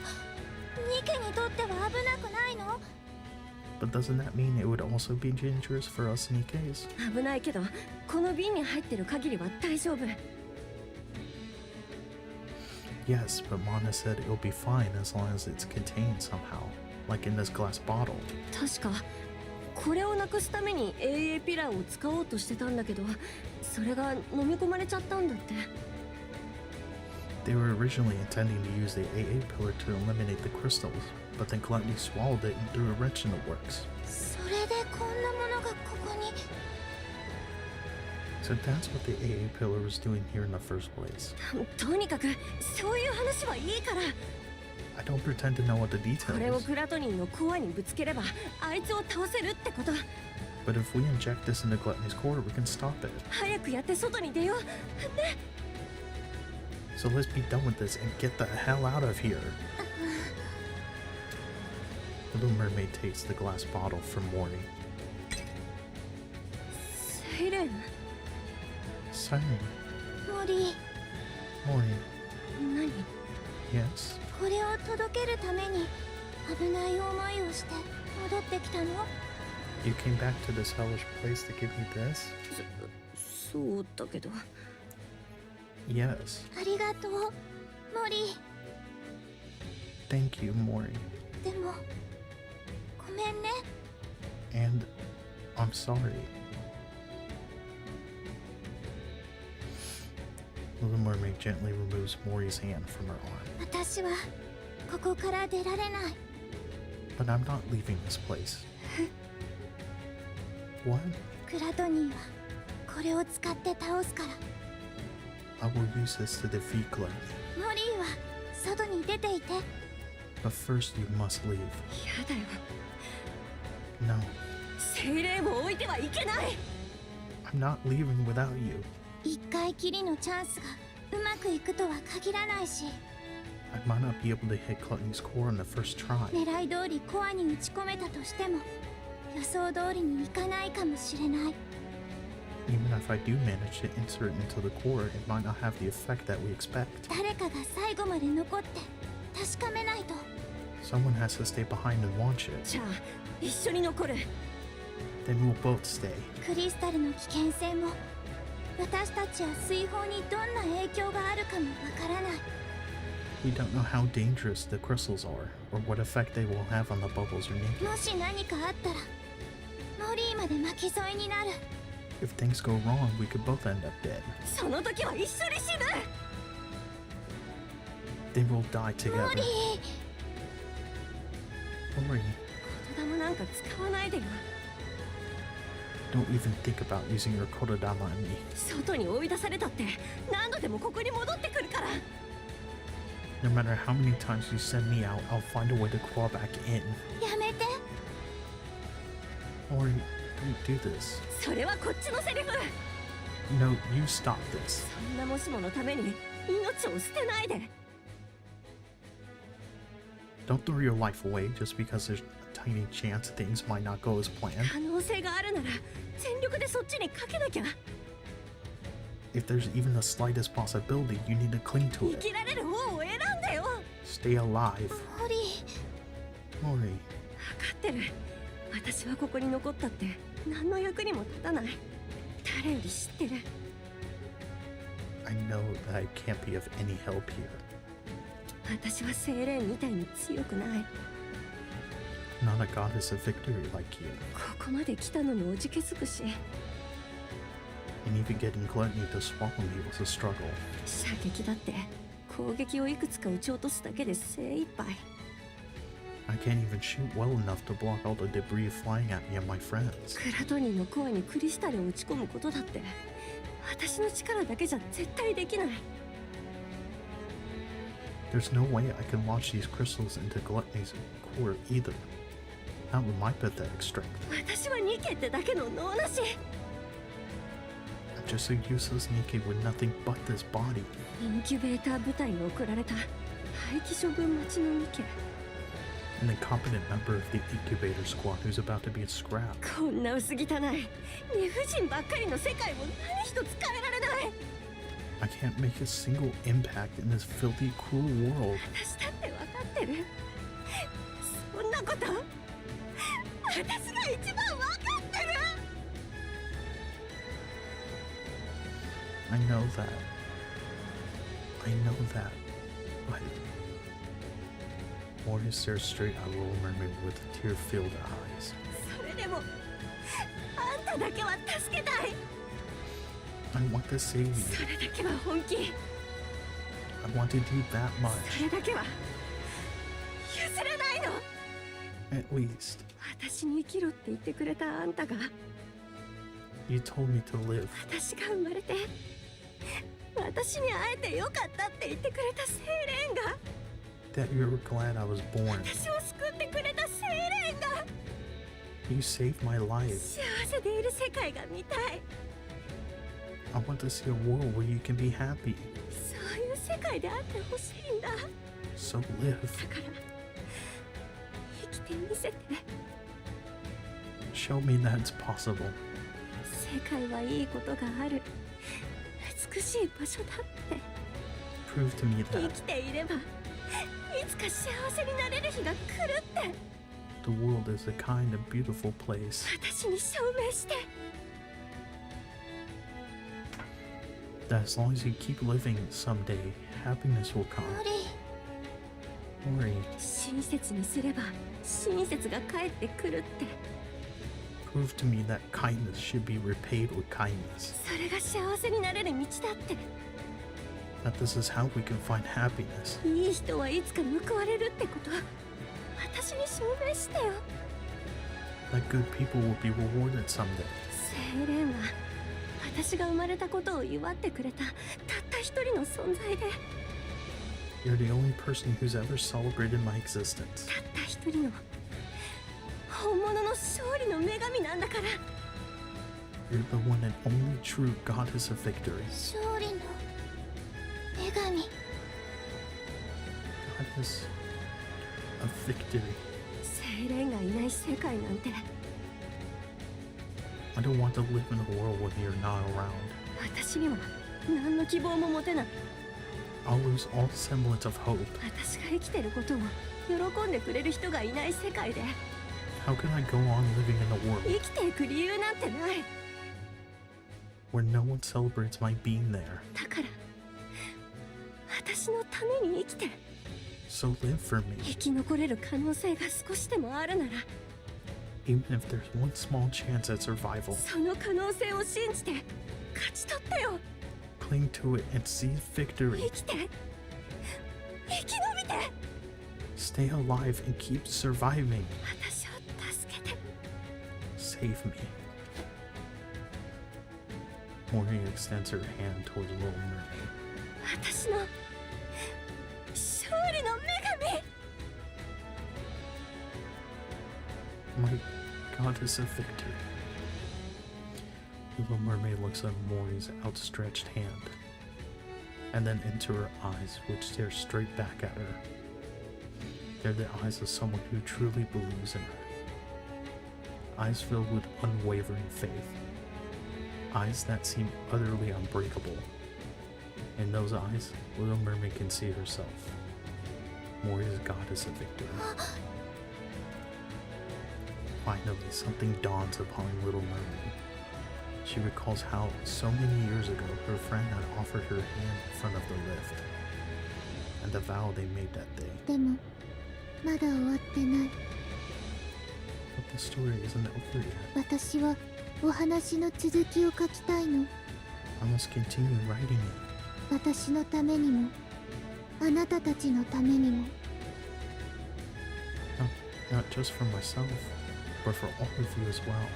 ニケにとっては危なくないの？ But doesn't that mean it would also be dangerous for us Nikkes? 危ないけどこの瓶に入ってる限りは大丈夫 Yes, but Mana said it'll be fine as long as it's contained somehow, like in this glass bottle. 確かこれをなくすために AA ピラーを使おうとしてたんだけどそれが飲み込まれちゃったんだって They were originally intending to use the AA pillar to eliminate the crystals, but then Gluttony swallowed it and threw a wrench in the works. それでこんなものがここに。 So that's what the AA pillar was doing here in the first place. とにかくそういう話はいいから I don't pretend to know what the これを details, グラトニーのコアにぶつければあいつを倒せるってこと but if we inject this into Gluttony's core, we can stop it. 早くやって外に出よう So let's be done with this and get the hell out of here. The Little Mermaid takes the glass bottle from Mori. セイレン Siren, モリー、 Mori, 何 yes? これを届けるために危ない思いをして戻ってきたの？ You came back to this hellish place to give me this? そうだけど Yes. ありがとう、モリ Thank you, Mori. ー。でもごめんね。 And I'm sorry. Little Mermaid gently removes Mori's hand from her arm. 私はここから出られない。 But I'm not leaving this place. What? グラトニーはこれを使って倒すから。 I will use this to defeat Gluttony. モリーは外に出ていて。 But first you must leave. やだよ No, セイレンを置いてはいけない I'm not leaving without you. 一回きりのチャンスがうまくいくとは限らないし、 I might not be able to hit Gluttony's core on the first try. 狙い通りコアに打ち込めたとしても予想通りにいかないかもしれない。 Even if I do manage to insert it into the core, it might not have the effect that we expect. 誰かが最後まで残って確かめないと。 Someone has to stay behind and watch it. じゃあ一緒に残る Then we'll both stay. クリスタルの危険性も私たちや水泡にどんな影響があるかもわからない。 We don't know how dangerous the crystals are, or what effect they will have on the bubbles or Nikke. もし何かあったらモリーまで巻き添えになる。 If things go wrong, we could both end up dead. その時は一緒に死ぬ Then we'll die モ together. リー、 Mori, 言霊なんか使わないでよ don't even think about using your kodadama on me. 外に追い出されたって何度でもここに戻ってくるから No matter how many times you send me out, I'll find a way to crawl back in. やめて。 Mori, don't do this. それはこっちのセリフ No, you stop this. そんなもしものために命を捨てないで。 Don't throw your life away just because there's a tiny chance things might not go as planned. 可能性があるなら全力でそっちにかけなきゃ。 If there's even the slightest possibility, you need to cling 生 to it. きられる方を選んでよ。 Stay alive. モリ Mori, 分かってる。私はここに残ったって何の役にも立たない。誰より知ってる。 I know that I can't be of any help here. 私はセイレーンみたいに強くない。 Not a goddess of victory like you. ここまで来たのにおじけづくし、 And even getting gluttony to swallow me was a struggle. 射撃だって攻撃をいくつか撃ち落とすだけで精一杯。 I can't even shoot well enough to block all the debris flying at me and my friends. クラトニーのコアにクリスタルを打ち込むことだって私の力だけじゃ絶対できない。 There's no way I can launch these crystals into Gluttony's core either. Not with my pathetic strength. 私はニケってだけの脳なし。 I'm just a useless Nikke with nothing but this body. インキュベーター部隊に送られた廃棄処分待ちのニケ。 An incompetent member of the incubator squad who's about to be scrapped. こんな薄汚い理不尽ばっかりの世界を何一つ変えられない。 I can't make a single impact in this filthy, cruel world. 私だって分かってる。そんなこと私が一番分かってる。 I know that. I know that. But Mori stares straight at Little Mermaid with tear-filled eyes. それでもあんただけは助けたい。 I want to save you. それだけは本気。 I want to do that そ much. れだけは譲れないの。 At least. 私に生きろって言ってくれたあんたが You told me to live. 私が生まれて私に会えてよかったって言ってくれたセイレーンが That you were glad I was born. 私を救ってくれたセイレーンが You saved my life. 幸せでいる世界が見たい。 I want to see a world where you can be happy. そういう世界であってほしいんだ。だ So live. から生きてみせて。 Show me that it's possible. 世界はいいことがある。美しい場所だって。 Prove to me 生 that きていればいつか幸せになれる日が来るって the world is a kind of beautiful place. 私に証明して。 That as long as you keep living, someday happiness will come. モリ Mori, 親切にすれば親切が返ってくるって。 prove to me that kindness should be repaid with kindness. それが幸せになれる道だって。 That this is how we can find happiness. いい人はいつか報われるってこと私に証明してよ。 That good people will be rewarded someday. セイレーンは私が生まれたことを祝ってくれたたった一人の存在で、 You're the only person who's ever celebrated my existence. たった一人の本物の勝利の女神なんだから。 You're the one and only true goddess of victory. 勝利の女神 Goddess of victory. セイレーンがいない世界なんて I don't want to live in a world when you're not around. 私には何の希望も持てない。 I'll lose all semblance of hope. 私が生きてることを喜んでくれる人がいない世界で How can I go on living in a world 生きていく理由なんてない。 where no one celebrates my being there? だから私のために生きて So live for 生 me. き残れる可能性が少しでもあるなら Even if there's one small chance at survival, その可能性を信じて勝ち取ってよ。 cling to it and seize victory. 生きて生き延びて Stay alive and keep surviving. 私を助けて。 Save me. Mori extends her hand towards Little Mermaid. 私の勝利の女神。 My goddess of victory. Little Mermaid looks at Mori's outstretched hand. and then into her eyes, which stare straight back at her. They're the eyes of someone who truly believes in her. Eyes filled with unwavering faith. Eyes that seem utterly unbreakable. In those eyes, Little Mermaid can see herself. Moria's goddess of victory. Finally, something dawns upon Little Mermaid. She recalls how, so many years ago, her friend had offered her hand in front of the lift, and the vow they made that day. でもまだ終わってない。 But the story isn't over yet. 私はお話の続きを書きたいの。 I must continue writing it. 私のためにもあなたたちのためにも。 Not just for myself, but for all of you as well.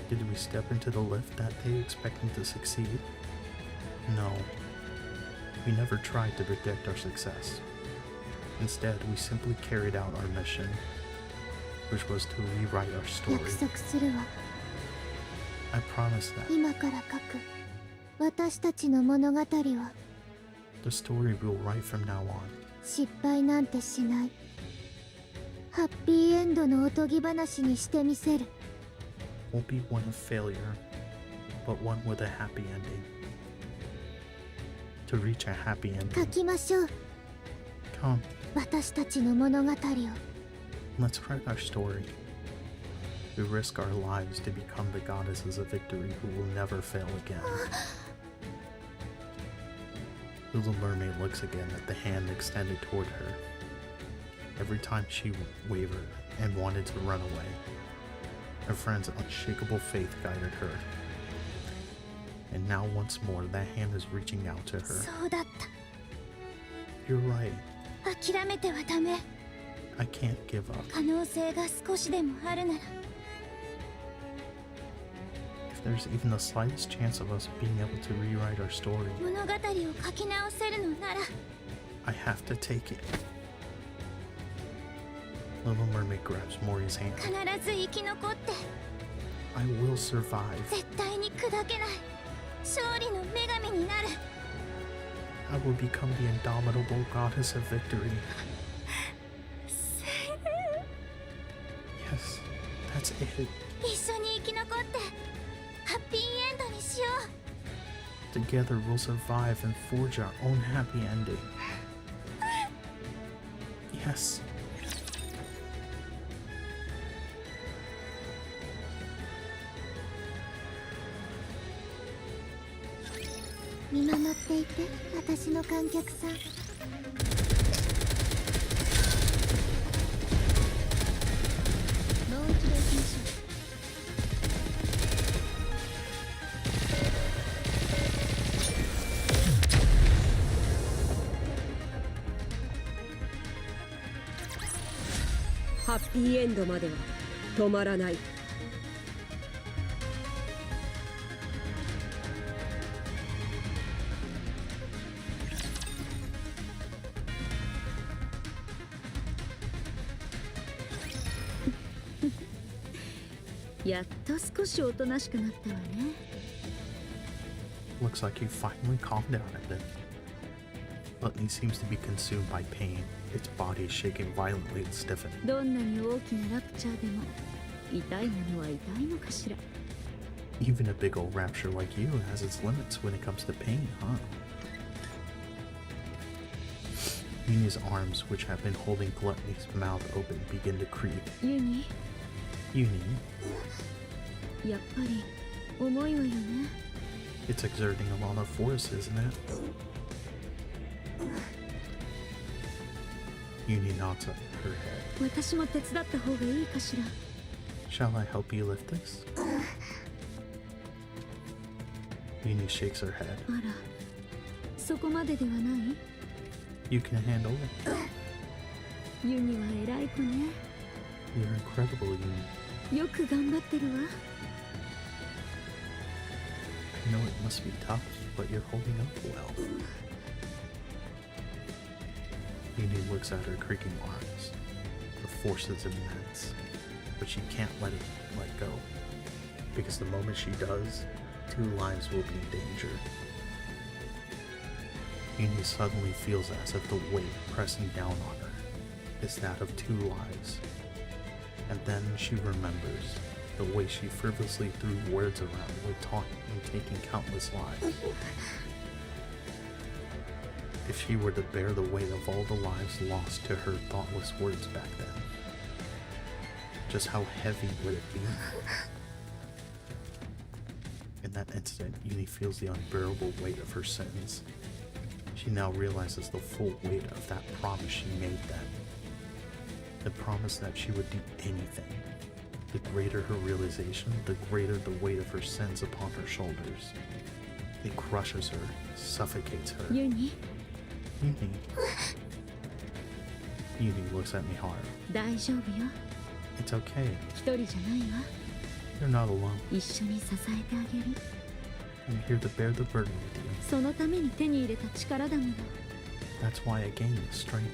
Did we step into the lift that day expecting to succeed? No. We never tried to predict our success. Instead, we simply carried out our mission, which was to rewrite our story. 約束するわ。 I promise that 今から書く私たちの物語は the story we'll write from now on 失敗なんてしない。ハッピーエンドのおとぎ話にしてみせる。 won't be one of failure, but one with a happy ending. To reach a happy 書 ending. きましょう。 Come, 私たちの物語を。 let's write our story. We risk our lives to become the goddesses of victory who will never fail again. Little Mermaid looks again at the hand extended toward her. Every time she wavered and wanted to run away, her friend's unshakable faith guided her. And now once more that hand is reaching out to her. そうだっ You're right. た。諦めてはダメ。 I can't give up. 可能性が少しでもあるなら。 If there's even the slightest chance of us being able to rewrite our story, 物語を書き直せるのなら。 I have to take it. Little Mermaid grabs Mori's hand. 必ず生き残って I will survive. 絶対に砕けない勝利の女神になる。 I will become the indomitable goddess of victory. Yes, that's it. 一緒に生き残ってハッピーエンドにしよう。 Together we'll survive and forge our own happy ending. Yes. 見守っていて私の観客さん。もう一度行きましょう。ハッピーエンドまでは止まらない。やっと少しおとなしくなったわね。 Looks like you finally calmed down a bit. Gluttony seems to be consumed by pain. Its body is shaking violently and stiffening. どんなに大きなラプチャーでも痛いものは痛いのかしら。 Even a big old rapture like you has its limits when it comes to pain, huh? Uni's arms, which have been holding Gluttony's mouth open, begin to creak. ユニ、 Uni, やっぱり重いわよね。 it's exerting a lot of force, isn't it? Uni nods her head. 私も手伝った方がいいかしら。 Shall I help you lift this? Uni shakes her head. あら、そこまでではない？ You can handle it. ユニは偉い子ね。 You're incredible, Uni. よく頑張ってるわ。 I know it must be tough, but you're holding up well. Uni looks at her creaking arms. The force is immense, but she can't let go. Because the moment she does, two lives will be in danger. Uni suddenly feels as if the weight pressing down on her is that of two lives. And then she remembers the way she frivolously threw words around with talking and taking countless lives. If she were to bear the weight of all the lives lost to her thoughtless words back then, just how heavy would it be? In that instant, Uni feels the unbearable weight of her sins. She now realizes the full weight of that promise she made then. The promise that she would do anything. The greater her realization, the greater the weight of her sins upon her shoulders. It crushes her, suffocates her. Uni, Uni. Uni looks at Mihara. 大丈夫よ。 It's okay. 一人じゃないわ。 You're not alone. 一緒に支えてあげる。 I'm here to bear the burden with you. そのために手に入れた力だもの。 That's why I gained the strength.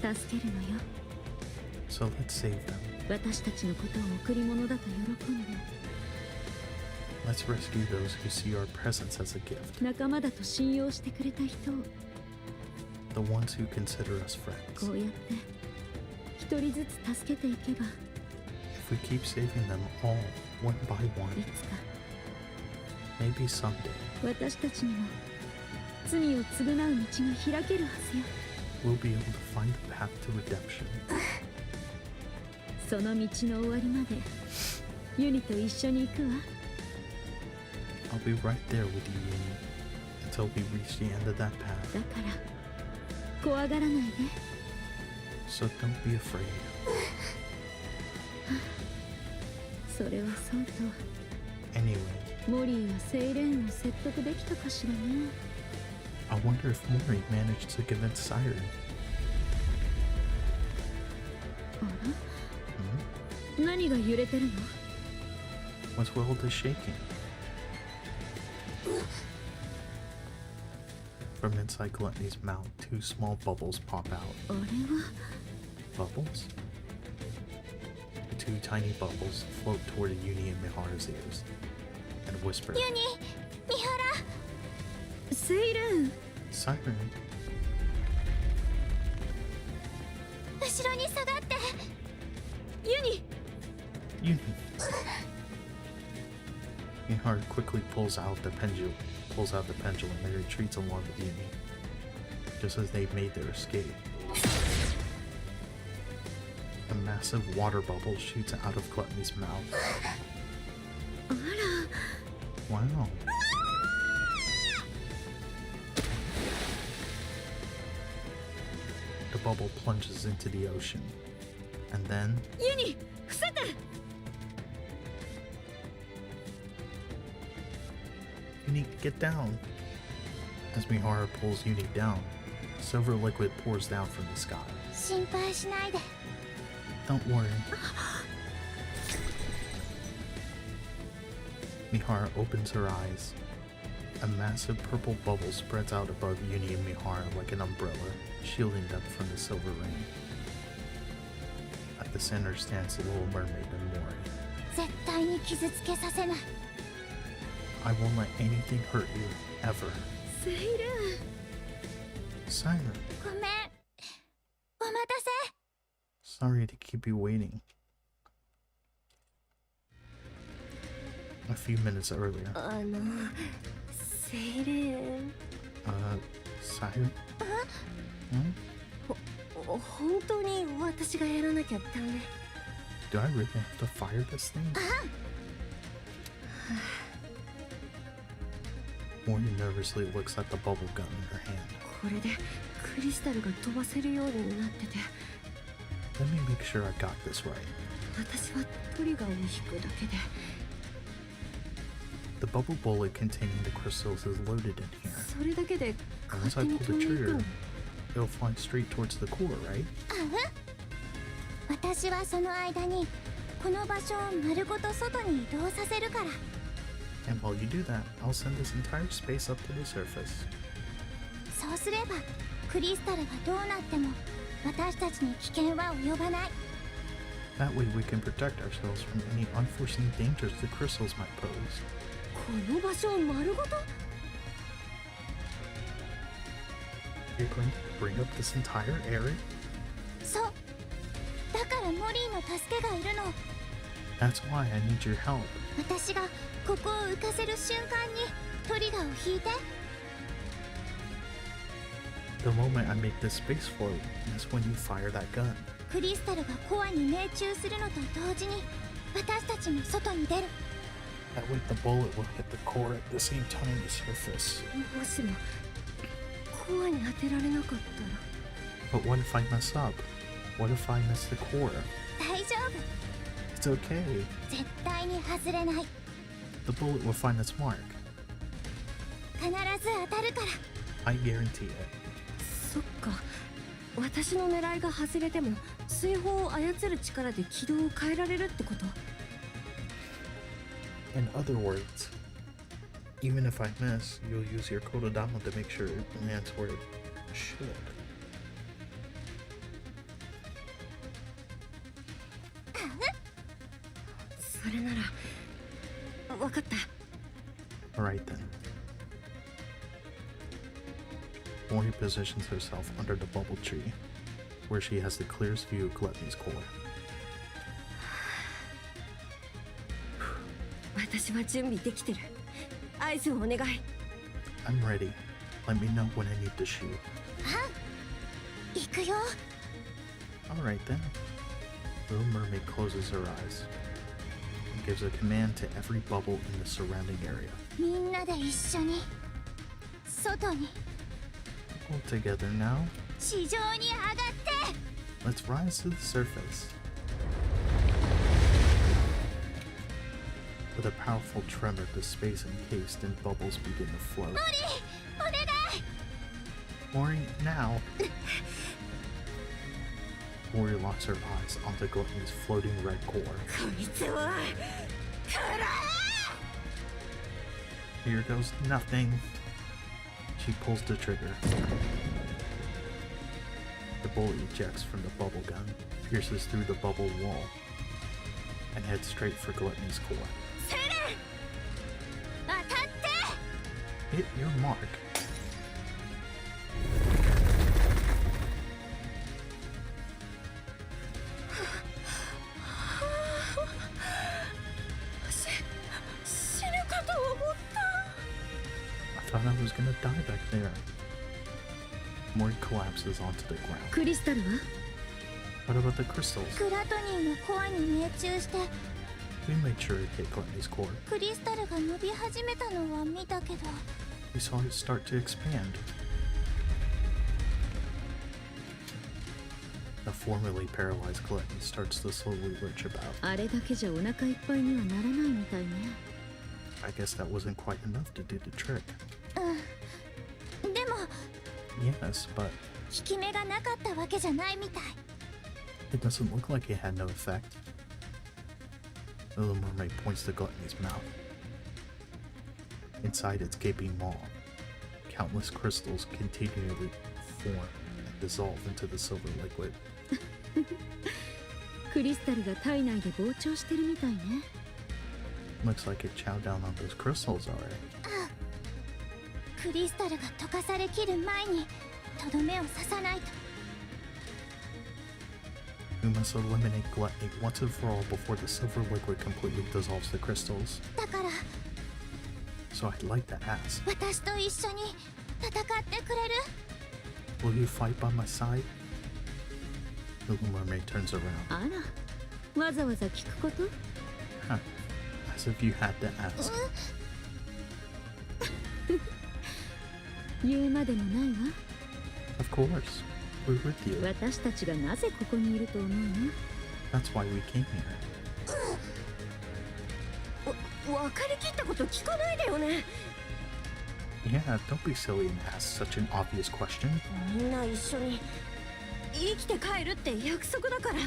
助けるのよ。 So let's save them. 私たちのことを贈り物だと喜んで、 Let's rescue those who see our presence as a gift. 仲間だと信用してくれた人を The ones who consider us friends. こうやって一人ずつ助けていけば、 If we keep saving them all, one by い one, つか maybe someday 私たちにも罪を償う道が開けるはずよ。 we'll be able to find the path to redemption. その道の終わりまでユニと一緒に行くわ。 I'll be right there with you, Uni, until we reach the end of that path. だから怖がらないで。 So don't be afraid. それはそうと、 Anyway, モリーはセイレーンを説得できたかしらね。 I wonder if Mori managed to convince Siren. あら、 Hmm? 何が揺れてるの？ What's world is shaking? From inside Gluttony's mouth, two small bubbles pop out. あれは Bubbles? The two tiny bubbles float toward Uni and Mihara's ears and whisper, ユニ、ミハセイレーン。 Siren, ラ、後ろに下がって。ユニ、 Uni. Mihara quickly pulls out the pendulum and retreats along with Uni, just as they made their escape. A massive water bubble shoots out of Gluttony's mouth. あら、 Wow. The bubble plunges into the ocean. And then, ユニ、伏せて。 Uni, get down. As Mihara pulls Uni down, silver liquid pours down from the sky. 心配しないで。 Don't worry. Mihara opens her eyes. A massive purple bubble spreads out above Uni and Mihara like an umbrella, shielding them from the silver rain. At the center stands the little mermaid and Mori. 絶対に傷つけさせない。 I won't let anything hurt you, ever. セイレーン。 Siren, ごめん。お待たせ。 sorry to keep you waiting. A few minutes earlier, セイレーン、 Siren? Hmm? 本当に私がやらなきゃダメ。 Do I really have to fire this thing? Mori nervously looks at the bubble gun in her hand. これでクリスタルが飛ばせるようになってて、 Let me make sure I got this right. 私はトリガーを引くだけで。 The bubble bullet containing the crystals is loaded in here. それだけで And 勝 once I 手に pull 飛ん the でいく trigger, の。 it'll fly straight towards the core, right? 私はその間にこの場所を丸ごと外に移動させるから。 And while you do that, I'll send this entire space up to the surface. そうすればクリスタルがどうなっても私たちに危険は及ばない。That way we can protect ourselves from any unforeseen dangers the crystals might pose. この場所を丸ごと You're going to bring up this entire area? そうだからモリーの助けがいるの。 That's why I need your help. 私がここを浮かせる瞬間にトリガーを引いて。 The moment I make this space for you is when you fire that gun. クリスタルがコアに命中するのと同時に私たちも外に出る。 That way the bullet will hit the core at the same time the surface. もしもコアに当てられなかったら But what if I mess up? What if I miss the core? 大丈夫。 It's okay. 絶対に外れない。 The bullet will find its mark. 必ず当たるから。 I guarantee it. そっか私の狙いが外れても水砲を操る力で軌道を変えられるってこと In other words, even if I miss, you'll use your kododama to make sure it lands where it should. それなら分かった Alright then. Mori positions herself under the bubble tree, where she has the clearest view of Gluttony's core. 私は準備できてる合図をお願い I'm ready. Let me know when I need to shoot. 行くよ。 Alright then. Little Mermaid closes her eyes and gives a command to every bubble in the surrounding area. みんなで一緒に外に All together now. 地上に上がって。 Let's rise to the surface. With a powerful tremor, the space encased in bubbles begin to float. モリーお願い。 Mori, now! Mori locks her eyes onto Gluttony's floating red core. こいつは Here goes nothing. She pulls the trigger. The bullet ejects from the bubble gun, pierces through the bubble wall, and heads straight for Gluttony's core. 当たって。 Hit your mark. I thought I was gonna die back there. Mori collapses onto the ground. クリスタルは What about the crystals? グラトニーのコアに命中して We made sure it hit Gluttony's core. クリスタルが伸び始めたのは見たけど We saw it start to expand. The formerly paralyzed Gluttony starts to slowly lurch about. あれだけじゃお腹いっぱいにはならないみたいね I guess that wasn't quite enough to do the trick. でも Yes, but 効き目がなかったわけじゃないみたい。 it doesn't look like it had no effect. The little mermaid points to Gluttony's mouth. Inside its gaping maw, countless crystals continually form and dissolve into the silver liquid. クリスタルが体内で膨張してるみたいね Looks like it chowed down on those crystals already. クリスタルが溶かされきる前にとどめを刺さないと。 We must eliminate Gluttony once and for all before the silver liquid completely dissolves the crystals. だから So I'd like to ask, 私と一緒に戦ってくれる？ will you fight by my side? The little mermaid turns around. あらわざわざ聞くこと Huh. As if you had to ask. 言うまでもないわ Of course. We're with you. 私たちがなぜここにいると思うの That's why we came here. 分かりきったこと聞かないでよね Yeah, don't be silly and ask such an obvious question. みんな一緒に生きて帰るって約束だから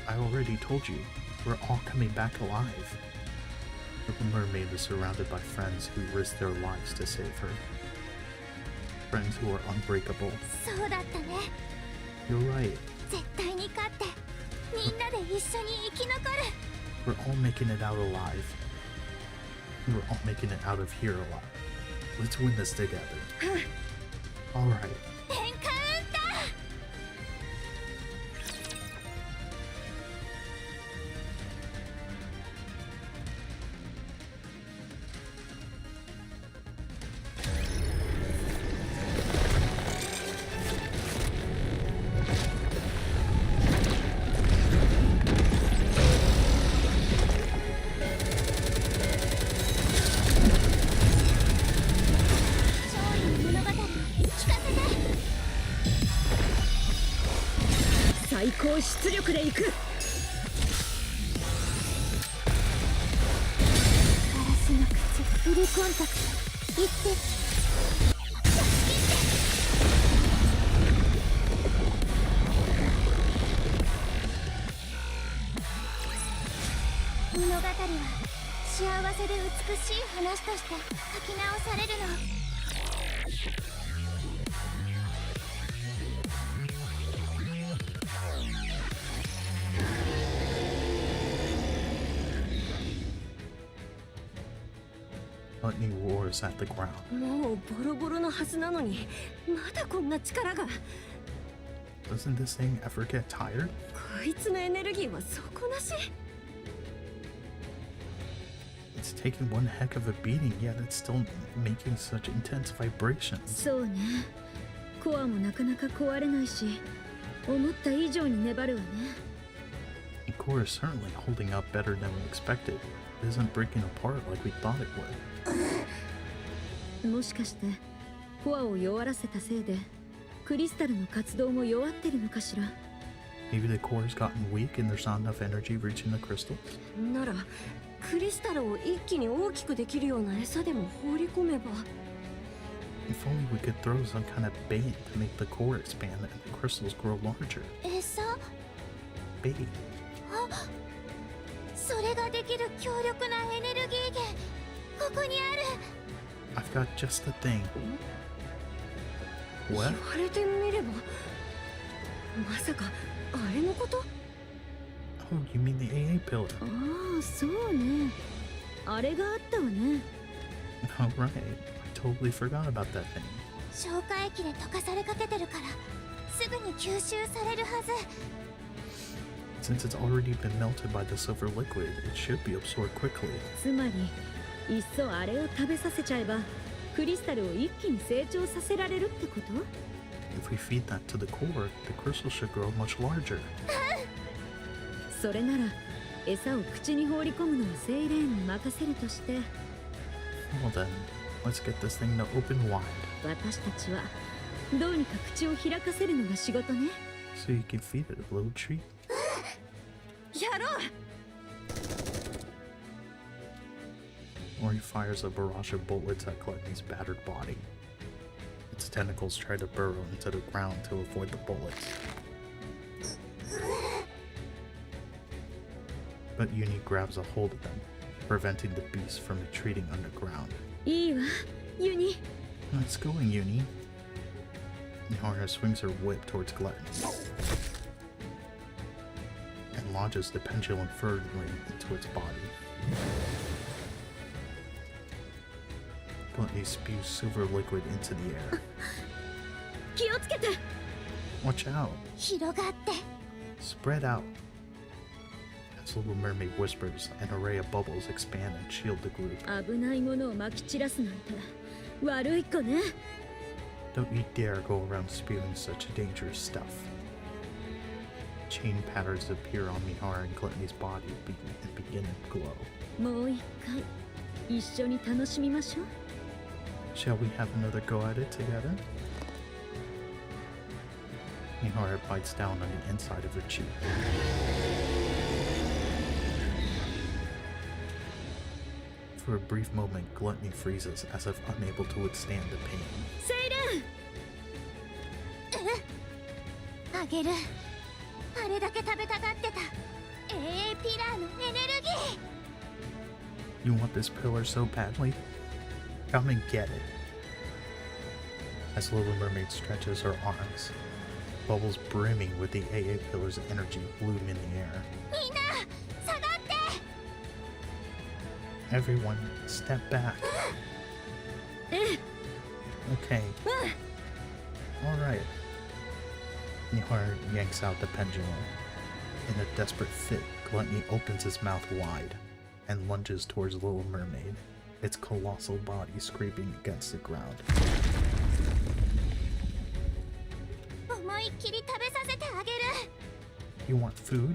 I already told you. We're all coming back alive. The little mermaid is surrounded by friends who risk their lives to save her. Friends who are unbreakable. そうだったね。 You're right. 絶対に勝ってみんなで一緒に生き残る。 We're all making it out alive. We're all making it out of here alive. Let's win this together. Alright. エンカウンター。勝利の物語を聞かせて。最高出力でいく。ガラスの口フルコンタクトいって物語は幸せで美しい話として書き直されるの。 Gluttony roars at the ground. もうボロボロのはずなのにまだこんな力が。 Doesn't this thing ever get tired? こいつのエネルギーは底なし。 It's taking one heck of a beating, yet it's still making such intense vibrations. そうね。コアもなかなか壊れないし、思った以上に粘るわね。 The core is certainly holding up better than we expected. It isn't breaking apart like we thought it would. もしかしてコアを弱らせたせいでクリスタルの活動も弱ってるのかしら。 Maybe the core's gotten weak and there's not enough energy reaching the crystals? ならクリスタルを一気に大きくできるような餌でも放り込めば。 If only we could throw some kind of bait to make the core expand and the crystals grow larger. 餌 Bait. それができる強力なエネルギー源ここにある。 I've got just the thing. 言 What? われてみればまさかあれのこと。 Oh, you mean the AA pillar? ああそうね。あれがあったわね。 Alright. I totally forgot about that thing. 消化液で溶かされかけてるからすぐに吸収されるはず。 Since it's already been melted by the silver liquid, it should be absorbed quickly. つまりいっそあれを食べさせちゃえばクリスタルを一気に成長させられるってこと。 If we feed that to the core, the crystal should grow much larger. それなら餌を口に放り込むのはセイレーンに任せるとして、 Well then, let's get this thing to open wide 私たちはどうにか口を開かせるのが仕事ね。 so you can feed it a little treat. やろう。 Ori fires a barrage of bullets at Gluttony's battered body. Its tentacles try to burrow into the ground to avoid the bullets. But Uni grabs a hold of them, preventing the beast from retreating underground. いいわユニ。 Let's go, Uni. Mihara swings her whip towards Gluttony and launches the pendulum firmly into its body. Gluttony spews silver liquid into the air. 気をつけて。 Watch out! 広がって Spread out! As Little Mermaid whispers, an array of bubbles expand and shield the group. 危ないものをまき散らすなんて悪い子ね。 Don't you dare go around spewing such dangerous stuff. Chain patterns appear on Mihara and Gluttony's body and begin to glow. もう一回一緒に楽しみましょう。 Shall we have another go at it together? Mihara bites down on the inside of her cheek. For a brief moment, Gluttony freezes as if unable to withstand the pain. セイレーン。あげる。あれだけ食べたがってた AA ピラーのエネルギー。 You want this pillar so badly? Come and get it. As Little Mermaid stretches her arms, Bubbles brimming with the AA pillar's energy bloom in the air. みんな下がって Everyone, step back. Okay. Alright. Nihar yanks out the pendulum. In a desperate fit, Gluttony opens his mouth wide and lunges towards Little Mermaid, its colossal body scraping against the ground. 思いっきり食べさせてあげる You want food?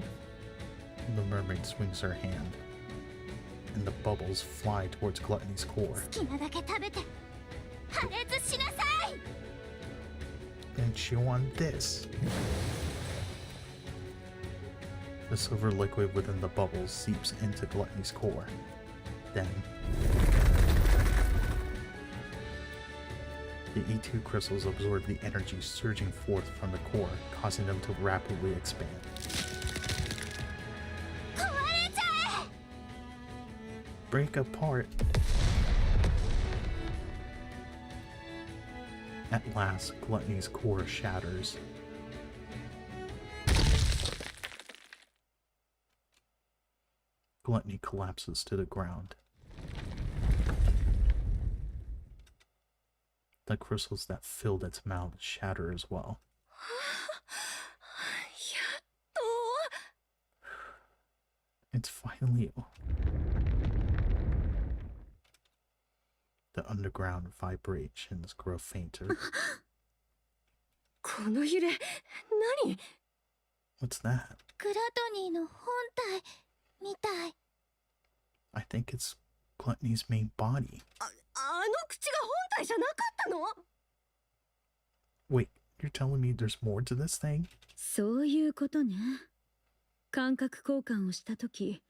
The mermaid swings her hand, and the bubbles fly towards Gluttony's core. 好きなだけ食べて破裂しなさい And chew on this. The silver liquid within the bubbles seeps into Gluttony's core. Then, the E2 crystals absorb the energy surging forth from the core, causing them to rapidly expand. 壊れちゃえ Break apart. At last, Gluttony's core shatters. Gluttony collapses to the ground. The crystals that filled its mouth shatter as well. やっと It's finally... The underground vibrations grow fainter. この揺れ何 What's that? グラトニーの本体みたい I think it's Gluttony's main body. あの口が本体じゃなかったの Wait, you're telling me there's more to this thing? そういうことね。感覚交換をしたとき、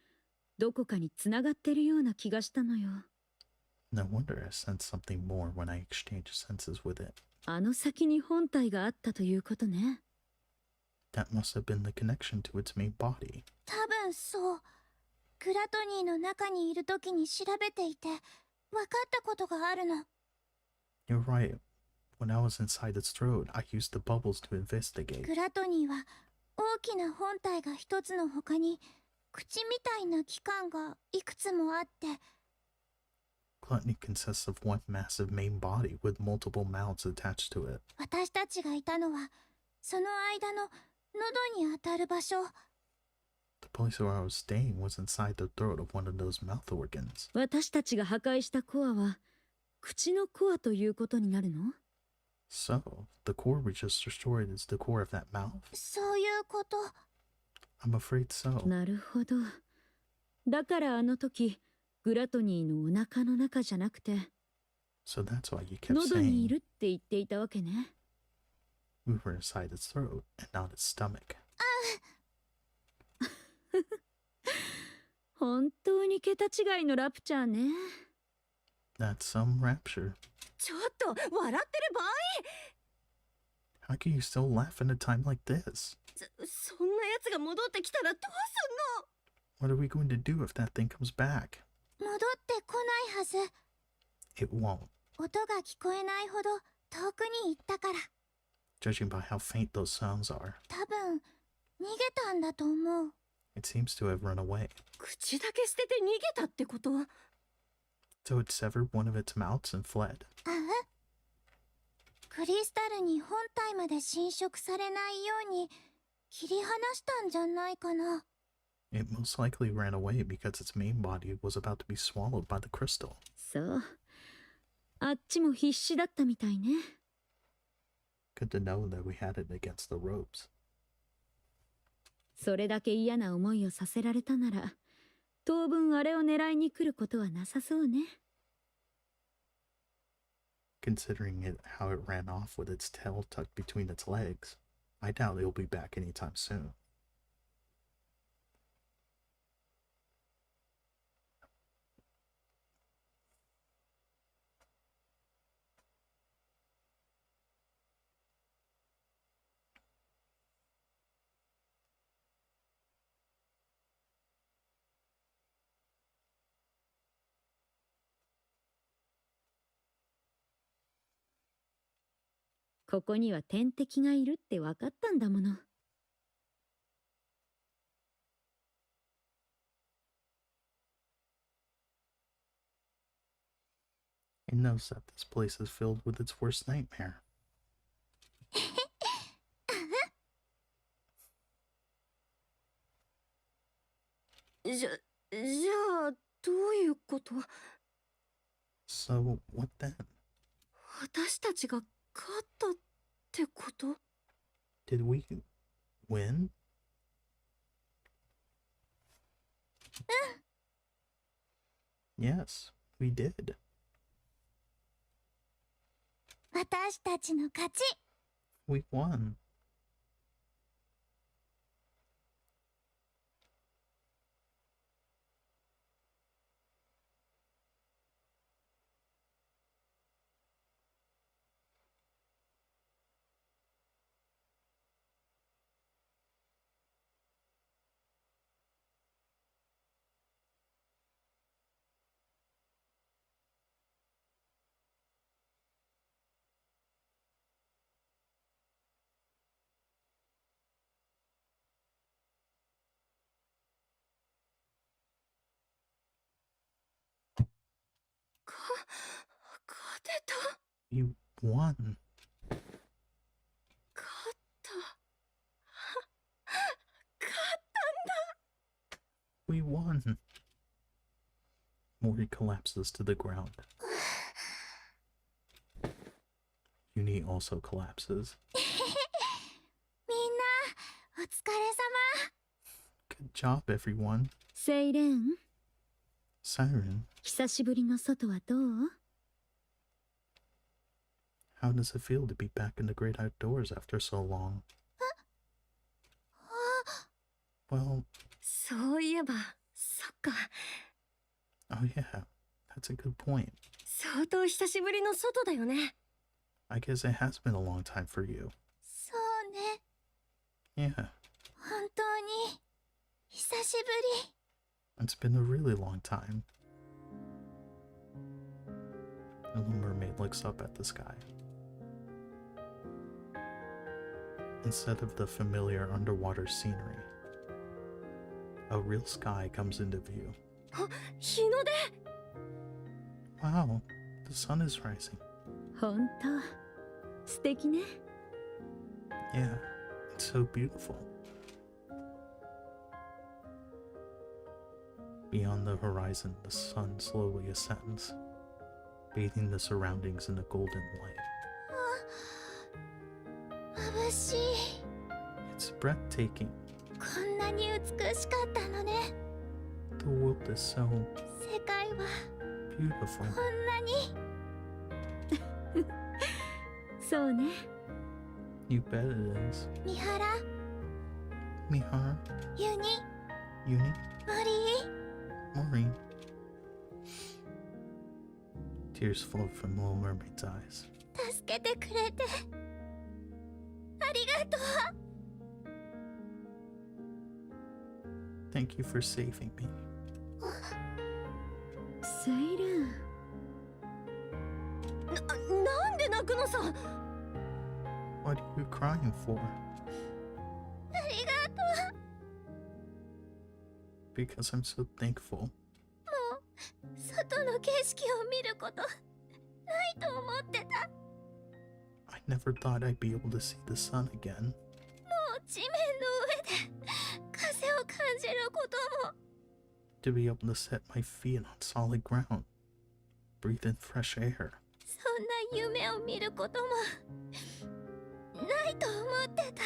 どこかに繋がってるような気がしたのよ。No wonder I sense something more when I exchange senses with it. あの先に本体があったということね。That must have been the connection to its main body. 多分そうグラトニーの中にいる時に調べていて分かったことがあるの You're right. When I was inside its throat, I used the bubbles to investigate. グラトニーは大きな本体が一つの他に口みたいな器官がいくつもあって Gluttony consists of one massive main body with multiple mouths attached to it. 私たちがいたのはその間の喉に当たる場所 The place where I was staying was inside the throat of one of those mouth organs. 私たちが破壊したコアは、口のコアということになるの？ So, the core we just destroyed is the core of that mouth? そういうこと I'm afraid so. なるほど。だからあの時、グラトニーのお腹の中じゃなくて、 So that's why you kept 喉にい saying るって言っていたわけね。we were inside its throat and not its stomach. 本当に桁違いのラプチャーね。That's some rapture. ちょっと笑ってる場合 How can you still laugh in a time like this? そんなやつが戻ってきたらどうすんの What are we going to do if that thing comes back? 戻ってこないはず It won't. 音が聞こえないほど遠くに行ったから Judging by how faint those sounds are, 多分逃げたんだと思う it seems to have run away. 口だけ捨てて逃げたってことは So it severed one of its mouths and fled. あクリスタルに本体まで侵食されないように切り離したんじゃないかな It most likely ran away because its main body was about to be swallowed by the crystal. そう。あっちも必死だったみたいね。Good to know that we had it against the ropes. それだけ嫌な思いをさせられたなら、当分あれを狙いに来ることはなさそうね。Considering it how it ran off with its tail tucked between its legs, I doubt it'll be back anytime soon. ここには天敵がいるって分かったんだもの。It knows that this place is filled with its worst nightmare. じゃあどういうこと？ So, what then? 私たちが勝ったってこと？ Did we win? Yes, we did. 私たちの勝ち。 We won. You won. 勝った。We won. Mori collapses to the ground. Uni also collapses. みんなお疲れ様。 Good job, everyone. セイレーン、 Siren, 久しぶりの外はどう？ how does it feel to be back in the great outdoors after so long? Well, そういえば、そっか。 oh yeah, that's a good point. 相当久しぶりの外だよね。 I guess it has been a long time for you. そうね。 Yeah, 本当に久しぶり。 it's been a really long time. The little mermaid looks up at the sky. Instead of the familiar underwater scenery, a real sky comes into view. 日の出。 Wow, the sun is rising. 本当、素敵ね。 Yeah, it's so beautiful. Beyond the horizon, the sun slowly ascends, bathing the surroundings in a golden light. 眩しい。 It's breathtaking. こんなに美しかったのね。 The world is so 世界は beautiful. こんなに。そうね。 You bet it is. 三原、 Mihara, ユニ、 Uni, モリ Maureen. Tears flow from Little Mermaid's eyes. ー、助けてくれてありがとう。 Thank you for saving me. セイレーン、なんで泣くのさ。 What are you crying for? ありがと Because I'm so thankful. う。外の景色を見ることないと思ってた。 I never thought I'd be able to see the sun again. もう地面の上で風を感じることも。 To be able to set my feet on solid ground. Breathe in fresh air. そんな夢を見ることもないと思ってた。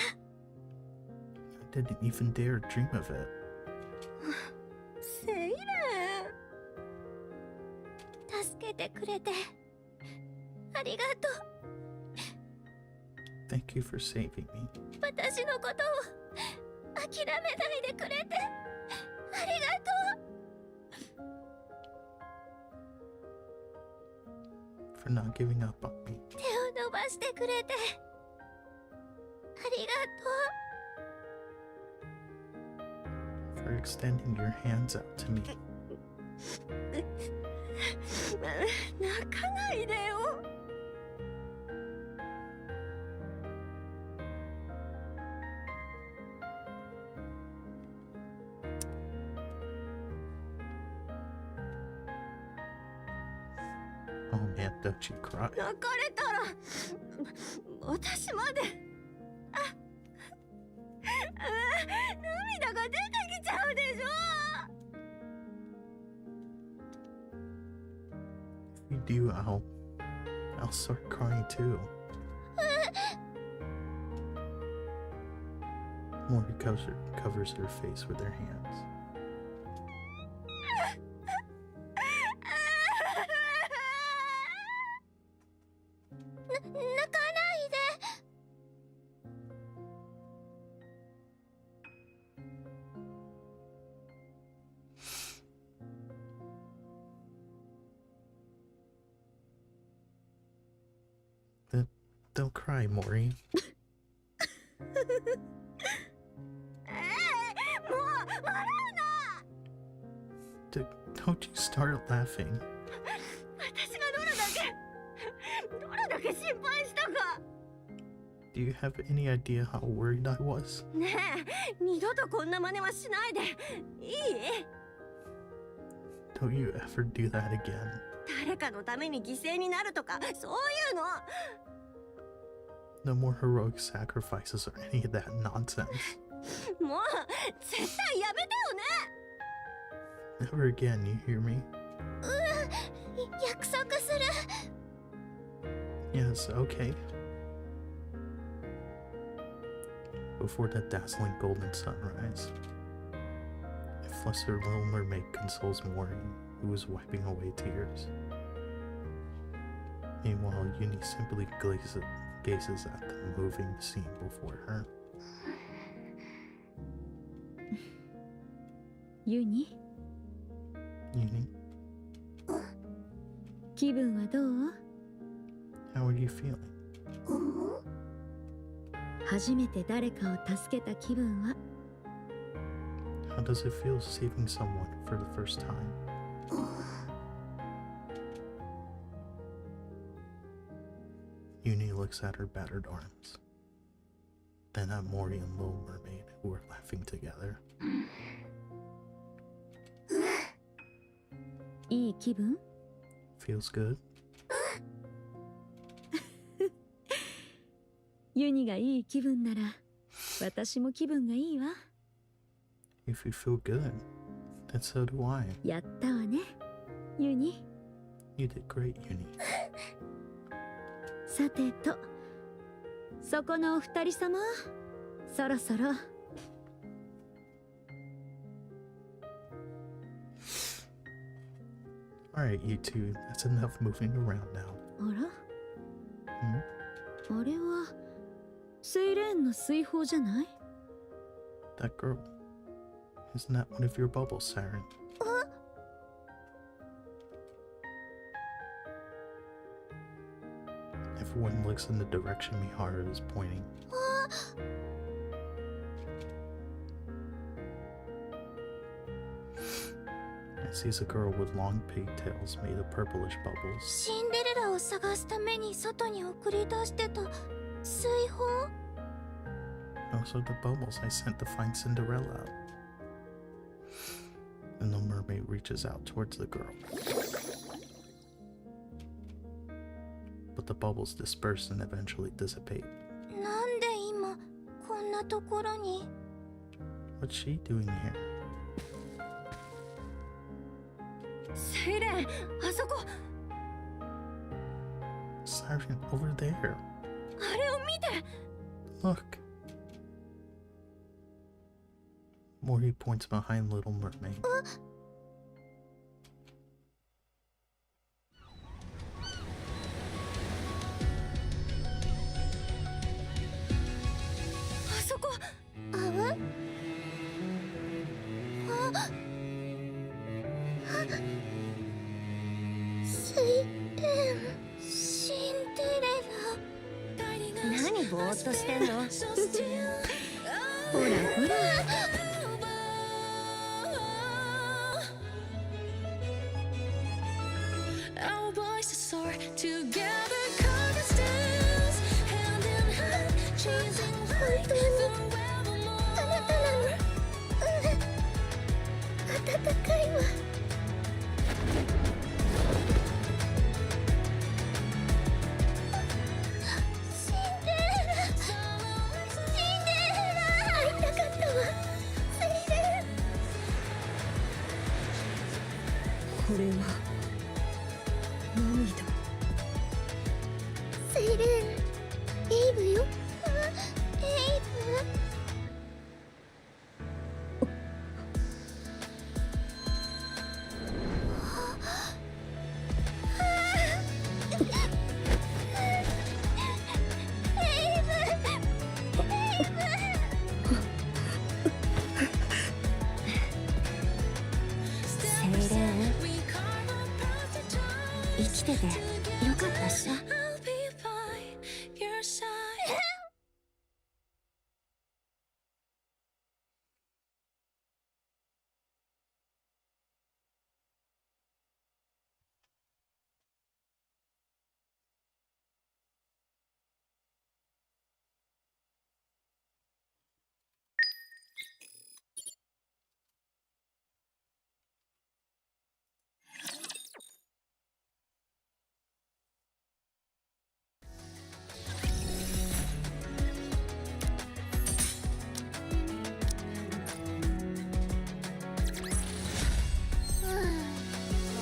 I didn't even dare dream of it. セイレン。助けてくれてありがとう。 Thank you for saving me. 私のことを諦めないでくれてありがとう。 For not giving up on me. 手を伸ばしてくれてありが For extending your hands out to me. 泣かないでよ。can't, don't you cry. 泣かれたら私まで涙が出てきちゃうでしょ。 If you do, I'll start crying too. Mori covers her face with her hands. 泣かないで。 Don't cry, Mori. もう笑うな。 Don't you start laughing. 私がどれだけ心配したか。 Do you have any idea how worried I was? ねえ、二度とこんな真似はしないでいい？ Don't you ever do that again. 誰かのために犠牲になるとかそういうの。 No more heroic sacrifices or any of that nonsense. もう絶対やめてよね。 Never again, you hear me? 約束する。 Yes, okay. Before the dazzling golden sunrise, a flustered little mermaid consoles Mori, who is wiping away tears. Meanwhile, Uni simply gazes at the moving scene before her. ユニ、 Uni, 気分はどう？ how are you feeling? 初めて誰かを助けた気分は？ How does it feel saving someone for the first time? Uni looks at her battered arms, then at Mori and Little Mermaid, who are laughing together. いい気分？ Feels good? ユニがいい気分なら私も気分がいいわ。 If you feel good, then so do I. やったわね、ユニ。 You did great, Uni. さてと、そこのお二人様、そろそろ。 Alright, you two, that's enough moving around now. あら、 Hmm? あれはセイレーンの水泡じゃない？ That girl. Isn't that one of your bubbles, Siren? Everyone looks in the direction Miharu is pointing. And sees a girl with long pigtails made of purplish bubbles. シンデレラを探すために外に送り出してた水泡。 Those are the bubbles I sent to find Cinderella. And the mermaid reaches out towards the girl. But the bubbles disperse and eventually dissipate. なんで今こんなところに？ What's she doing here? セイレーン、あそこ、 Siren, over there. あれを見て。 Look. Mori points behind Little Mermaid. あそこ、あう？あ、水蓮、シンデレラ。何ぼーっとしてんの？ほらほら。 Our voices soar together, carving stems, hand in hand, chasing light forevermore. あなたなの。暖かいわ。れは涙。セイレーン、エイブよ。エイセイレーン、生きててよかったし。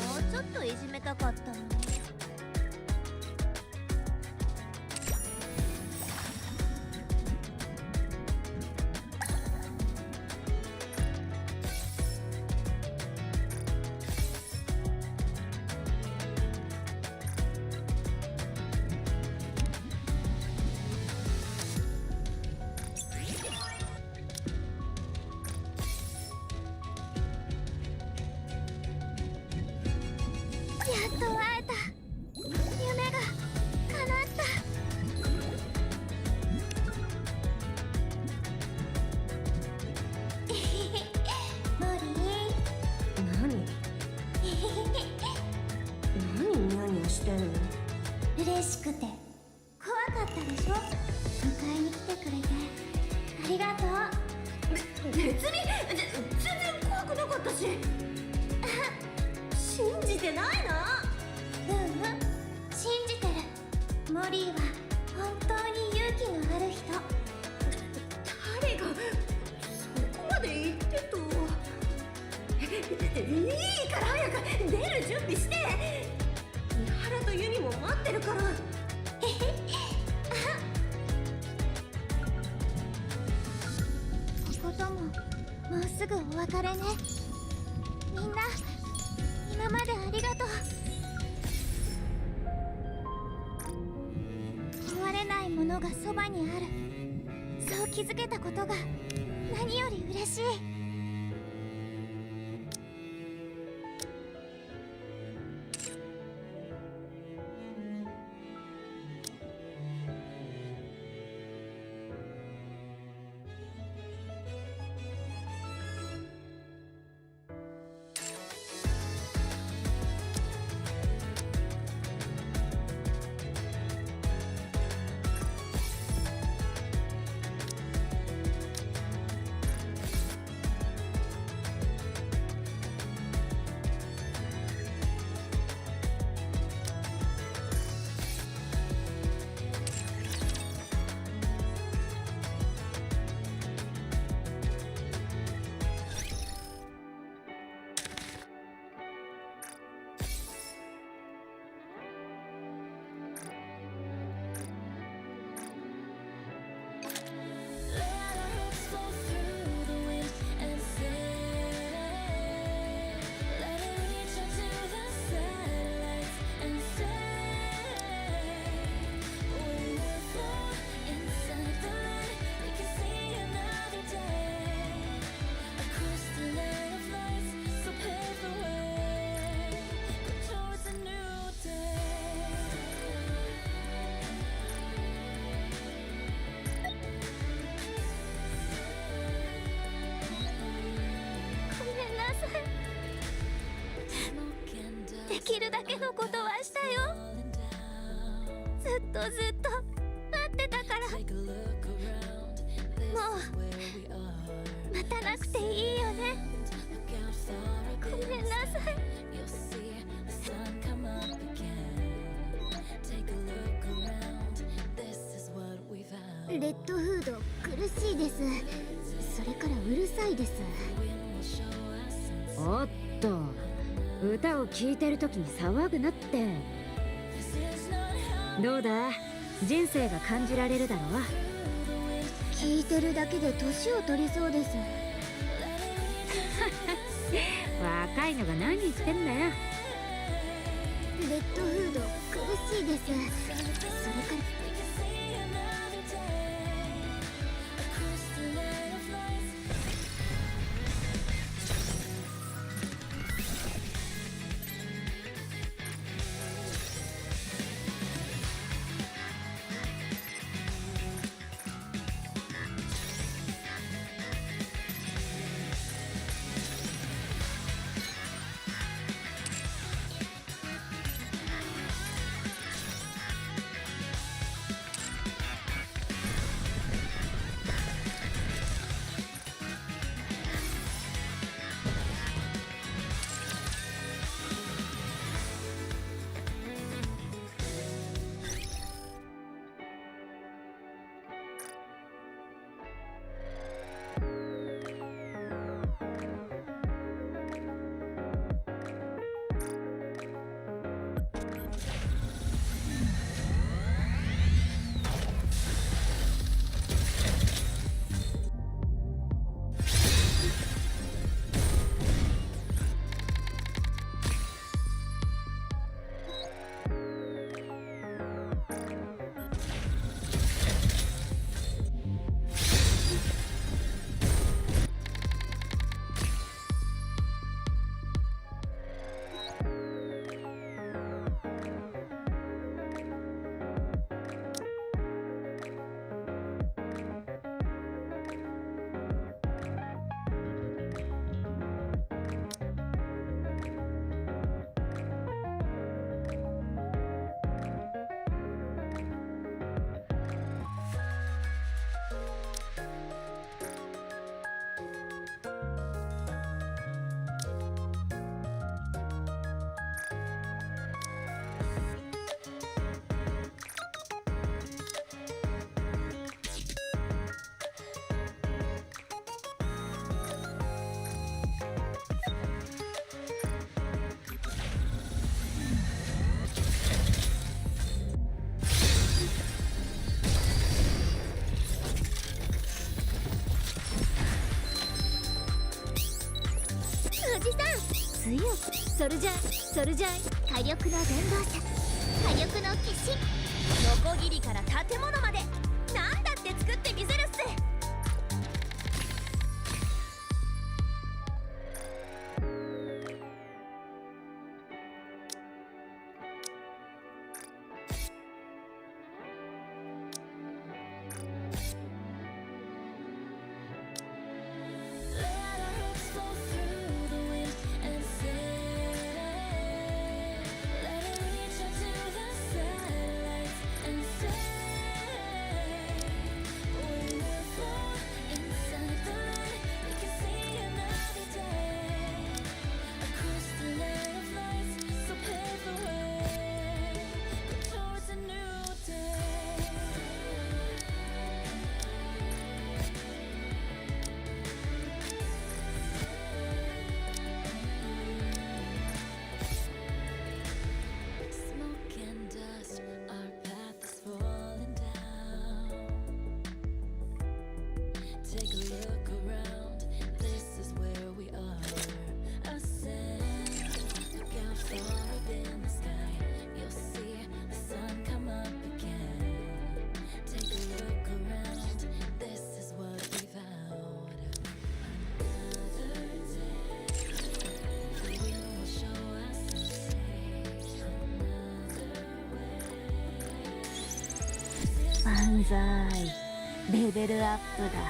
もうちょっといじめたかったのに。やっと会えた。夢が叶った。モリ何ニヤニヤしてんの？ー、嬉しくて怖かったでしょ。迎えに来てくれてありがとう。別に全然怖くなかったし。信じてないな。信じてる。モリーは本当に勇気のある人。誰がそこまで言ってと。いいから早く出る準備して。三原とユニも待ってるから。こことももうすぐお別れね。みんな今までありがとう。壊れないものがそばにある、そう気づけたことが何より嬉しい。できるだけのことはしたよ。ずっと待ってたから。もう待たなくていいよね。ごめんなさい。レッドフード苦しいです。それからうるさいです。おっと、歌を聴いてる時に騒ぐなって。どうだ、人生が感じられるだろう。聞いてるだけで年を取りそうです。若いのが何言ってんだよ。レッドフード苦しいです。それから ソルジャー火力の伝導者、火力の化身、ノコギリから建物まで何だって作ってみせるっす。万歳、レベルアップだ。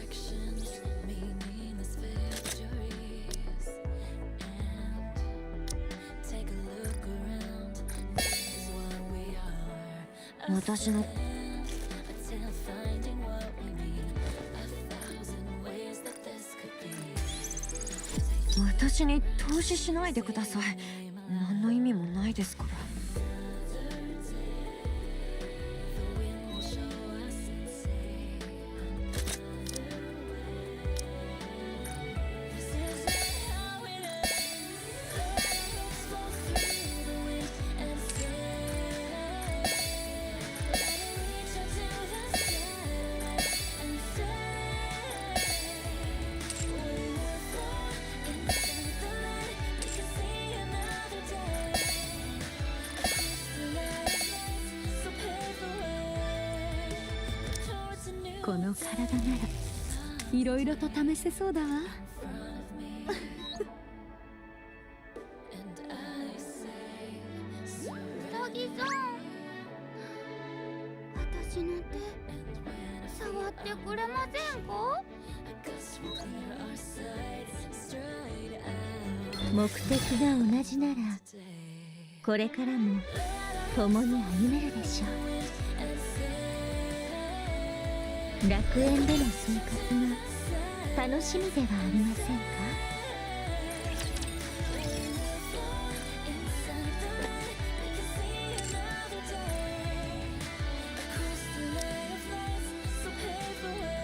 Actions 私の Until finding what we need. A thousand ways that this could be. 私に投資しないでください。何の意味もないですから。The wind will show us and say this is how it ends. Clouds fall through the wind and say, let it reach up to the skylight and say, when we're far inside the light, we can see another day. Across the light of lights, so pave the way towards a new この体ならいろいろと試せそうだわ。 front of me. And I say, うさぎさん、私の手 and when I 触ってくれませんか？ a gust will clear our sights, stride out 目的が同じなら today. これからも共に歩めるでしょう。 And say, 楽園での生活が楽しみではありませんか？ when we're far inside the light, we can see another day. Across the light of lights, so pave the way.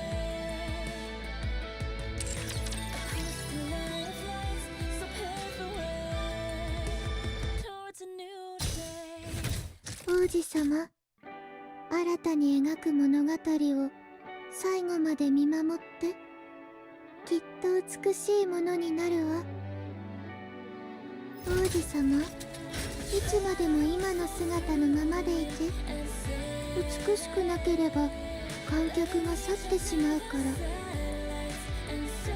Across the light of lights, so pave the way towards a new day. 王子様、新たに描く物語を最後まで見守って、きっと美しいものになるわ。王子様、いつまでも今の姿のままでいて、美しくなければ観客が去ってしまうから。 And say,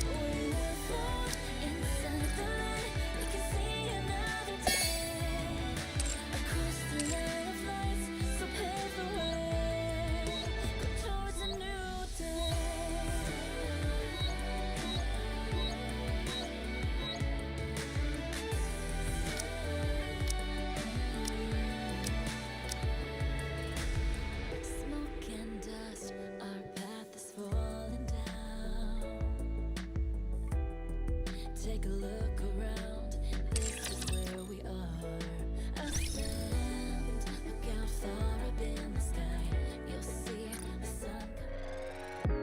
when we're far inside the light, we can see another day. Across the light of lights, so pave the way towards a new day. Smoke and dust, our path is falling down. Take a look around, this is where we are. Ascend, look out far up in the sky, you'll see the sun come.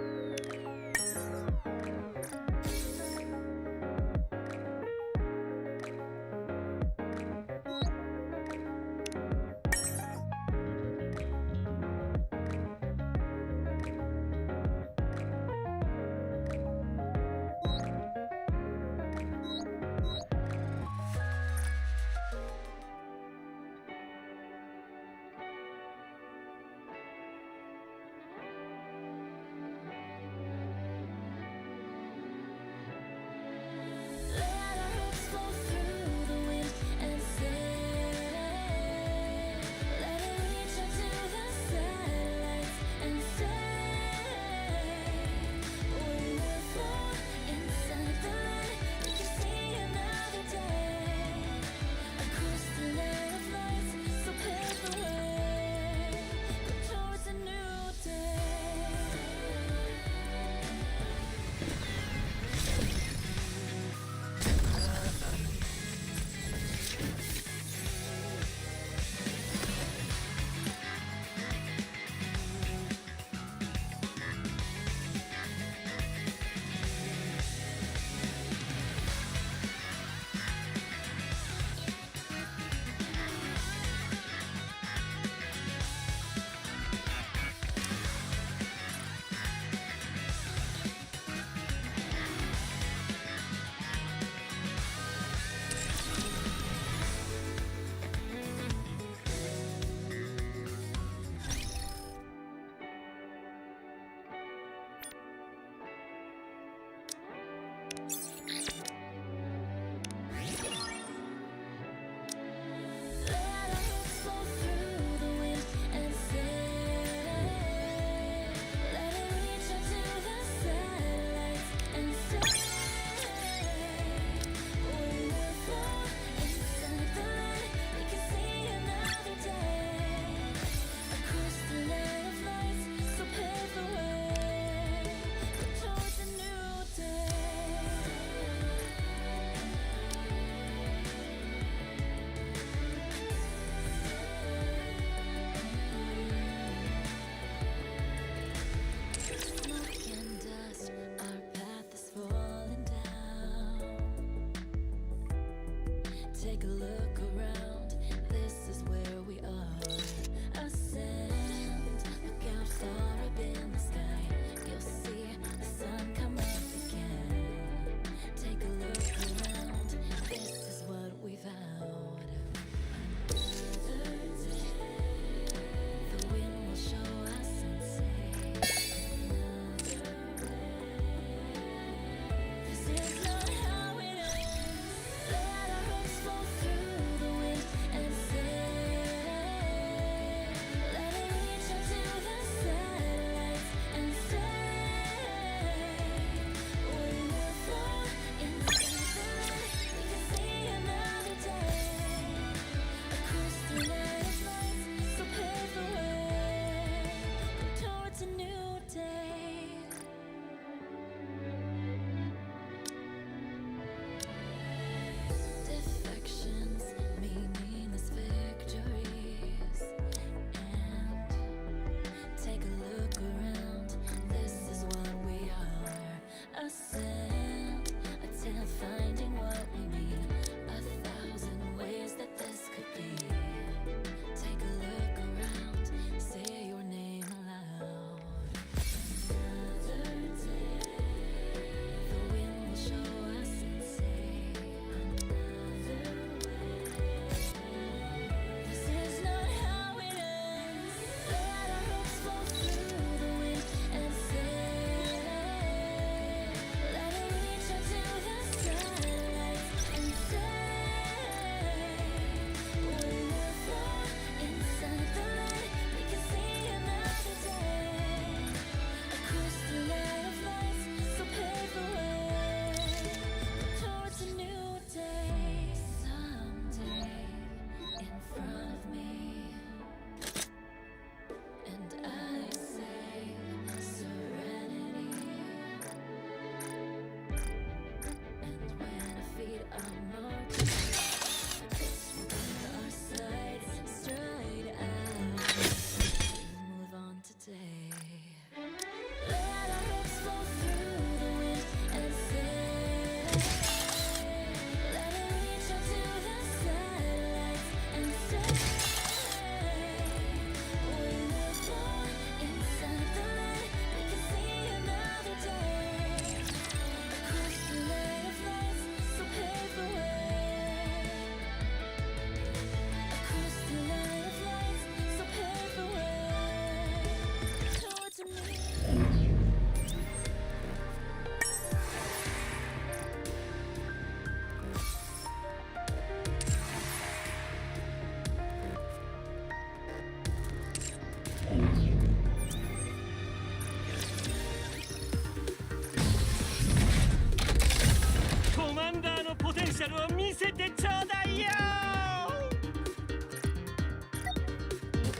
タルを見せてちょうだいよ。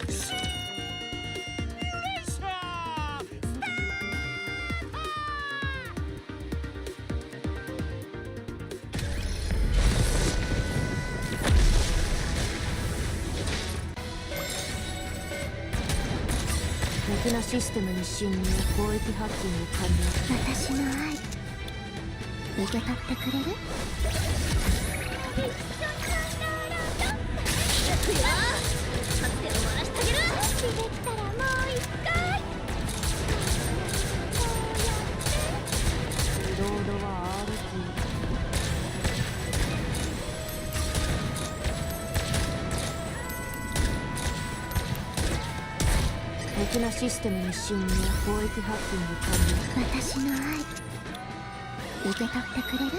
シミュレーション敵のシステムに侵入、攻撃ハッキング完了。私の愛受け取ってくれる？くよ勝って終わらしてあげる。できたらもう一回リロードは R キー。敵のシステムに侵入、攻撃ハッキング完了。私の愛受け取ってくれる？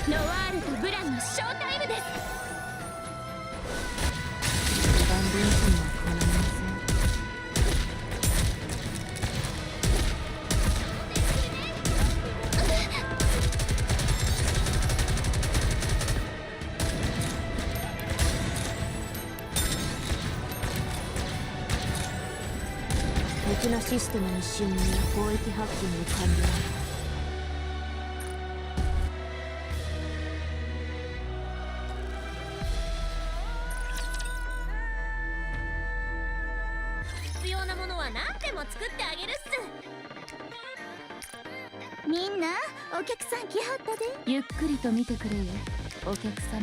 ノワールとブランのショータイムです。ダンディンスにはかないません。敵のシステムに侵入、攻撃ハッキング完了。必要なものは何でも作ってあげるっす。みんなお客さん来はったで。ゆっくりと見てくれよ、お客様。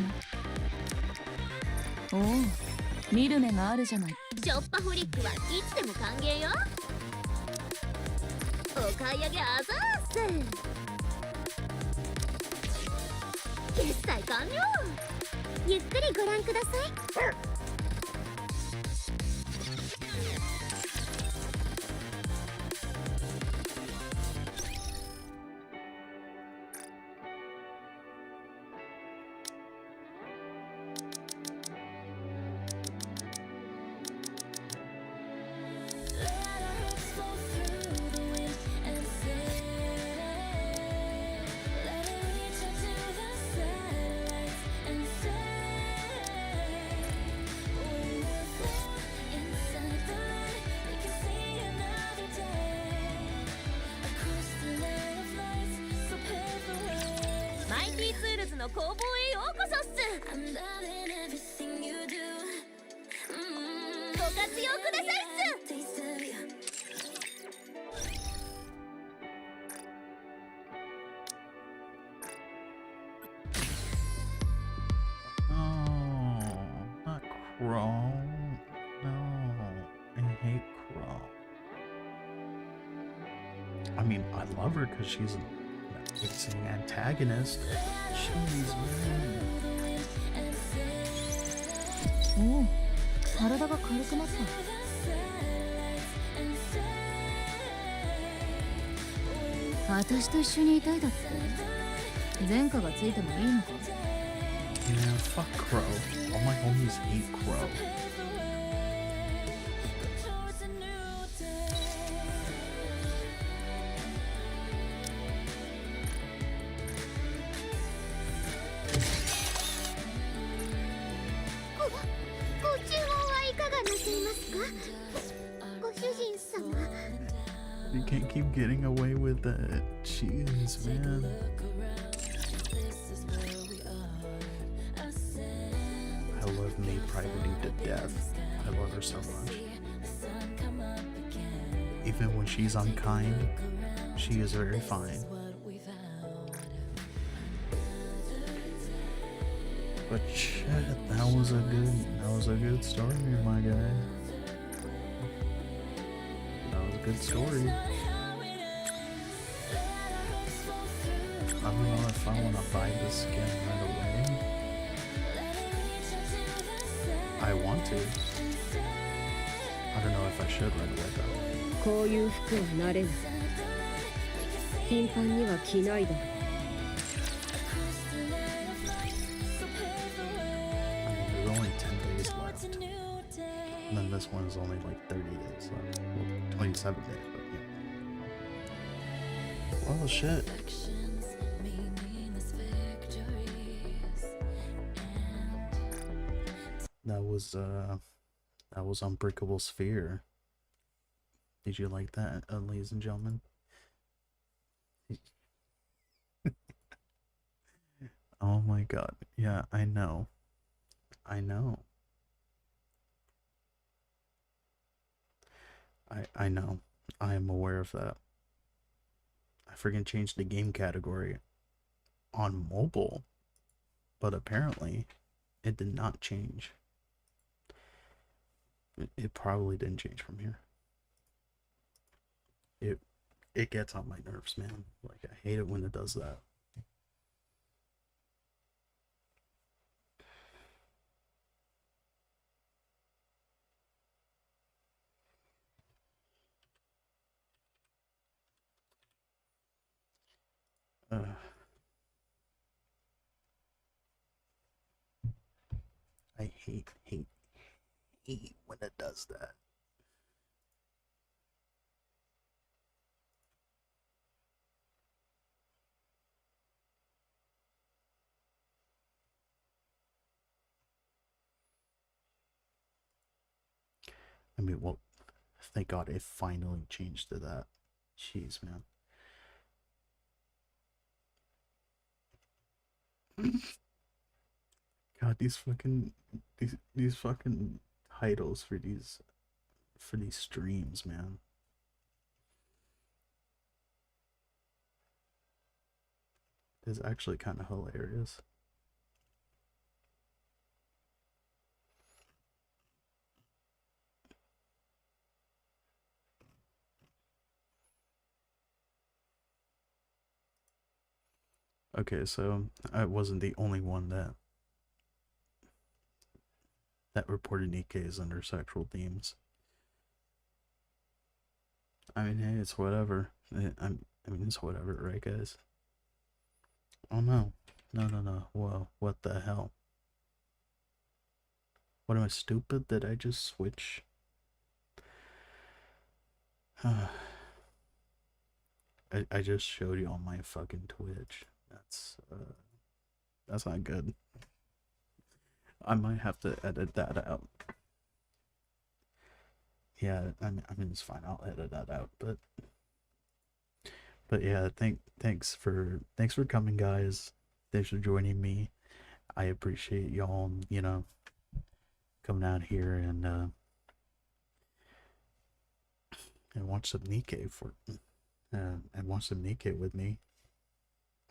おお、見る目があるじゃない。ショッパホリックはいつでも歓迎よ。お買い上げあざーす。決済完了。ゆっくりご覧ください。マイティーツールズの工房へようこそっす。ご活用くださいっす。Oh, not Crow. No, I hate Crow. I mean, I love her because she's an amazing antagonist. Jeez, man. おお、体が軽くなった。私と一緒にいたいだって。前科がついてもいいのか。 Yeah, fuck Crow. All my homies hate Crow. You can't keep getting away with that cheese, man. I love Maid Privacy to death. I love her so much. Even when she's unkind, she is very fine. But shit, that was a good story, my guy. That was a good story. I don't know if I want to buy this skin right away. I want to. I don't know if I should right away though. こういう服は慣れない。頻繁には着ないだろう。 I mean, there's only 10 days left. And then this one is only like 30 days left. Well, 27 days, but yeah. Oh shit. That was Unbreakable Sphere. Did you like that, ladies and gentlemen? Oh my god. Yeah, I know. I know. I know. I am aware of that. I freaking changed the game category on mobile, but apparently it did not change. It probably didn't change from here. It gets on my nerves, man. Like, I hate it when it does that. I hate when it does that. I mean, well, thank God it finally changed to that. Jeez, man. God, these fucking titles for these streams, man. Is actually kind of hilarious. Okay, so I wasn't the only one that reported Nikke's under sexual themes. I mean, hey, it's whatever. I mean, it's whatever, right, guys? Oh no, no. Whoa, what the hell? What, am I stupid? Did I just switch? I just showed you on my fucking Twitch. That's not good. I might have to edit that out. Yeah, I mean it's fine. I'll edit that out. But yeah, thanks for coming, guys. Thanks for joining me. I appreciate y'all, coming out here and watch some Nikke and watch some Nikke with me.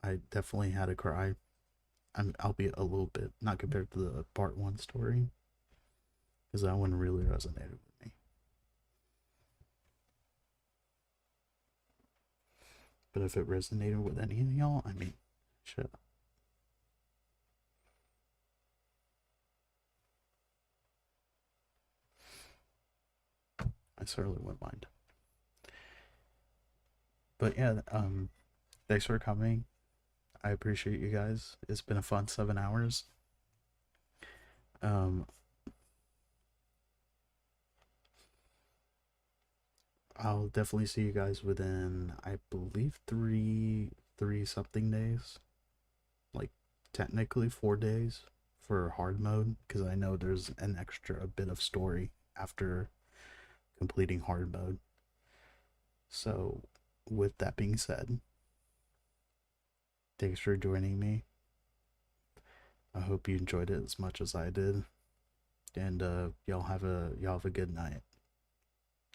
I definitely had a cry. Albeit a little bit, not compared to the part 1 story, because that one really resonated with me. But if it resonated with any of y'all, I mean, shit. I certainly wouldn't mind. But yeah, thanks for coming. I appreciate you guys. It's been a fun 7 hours. I'll definitely see you guys within, I believe, three something days. Like, technically 4 days for hard mode, because I know there's an extra bit of story after completing hard mode. So, with that being said, thanks for joining me. I hope you enjoyed it as much as I did. And y'all have a good night.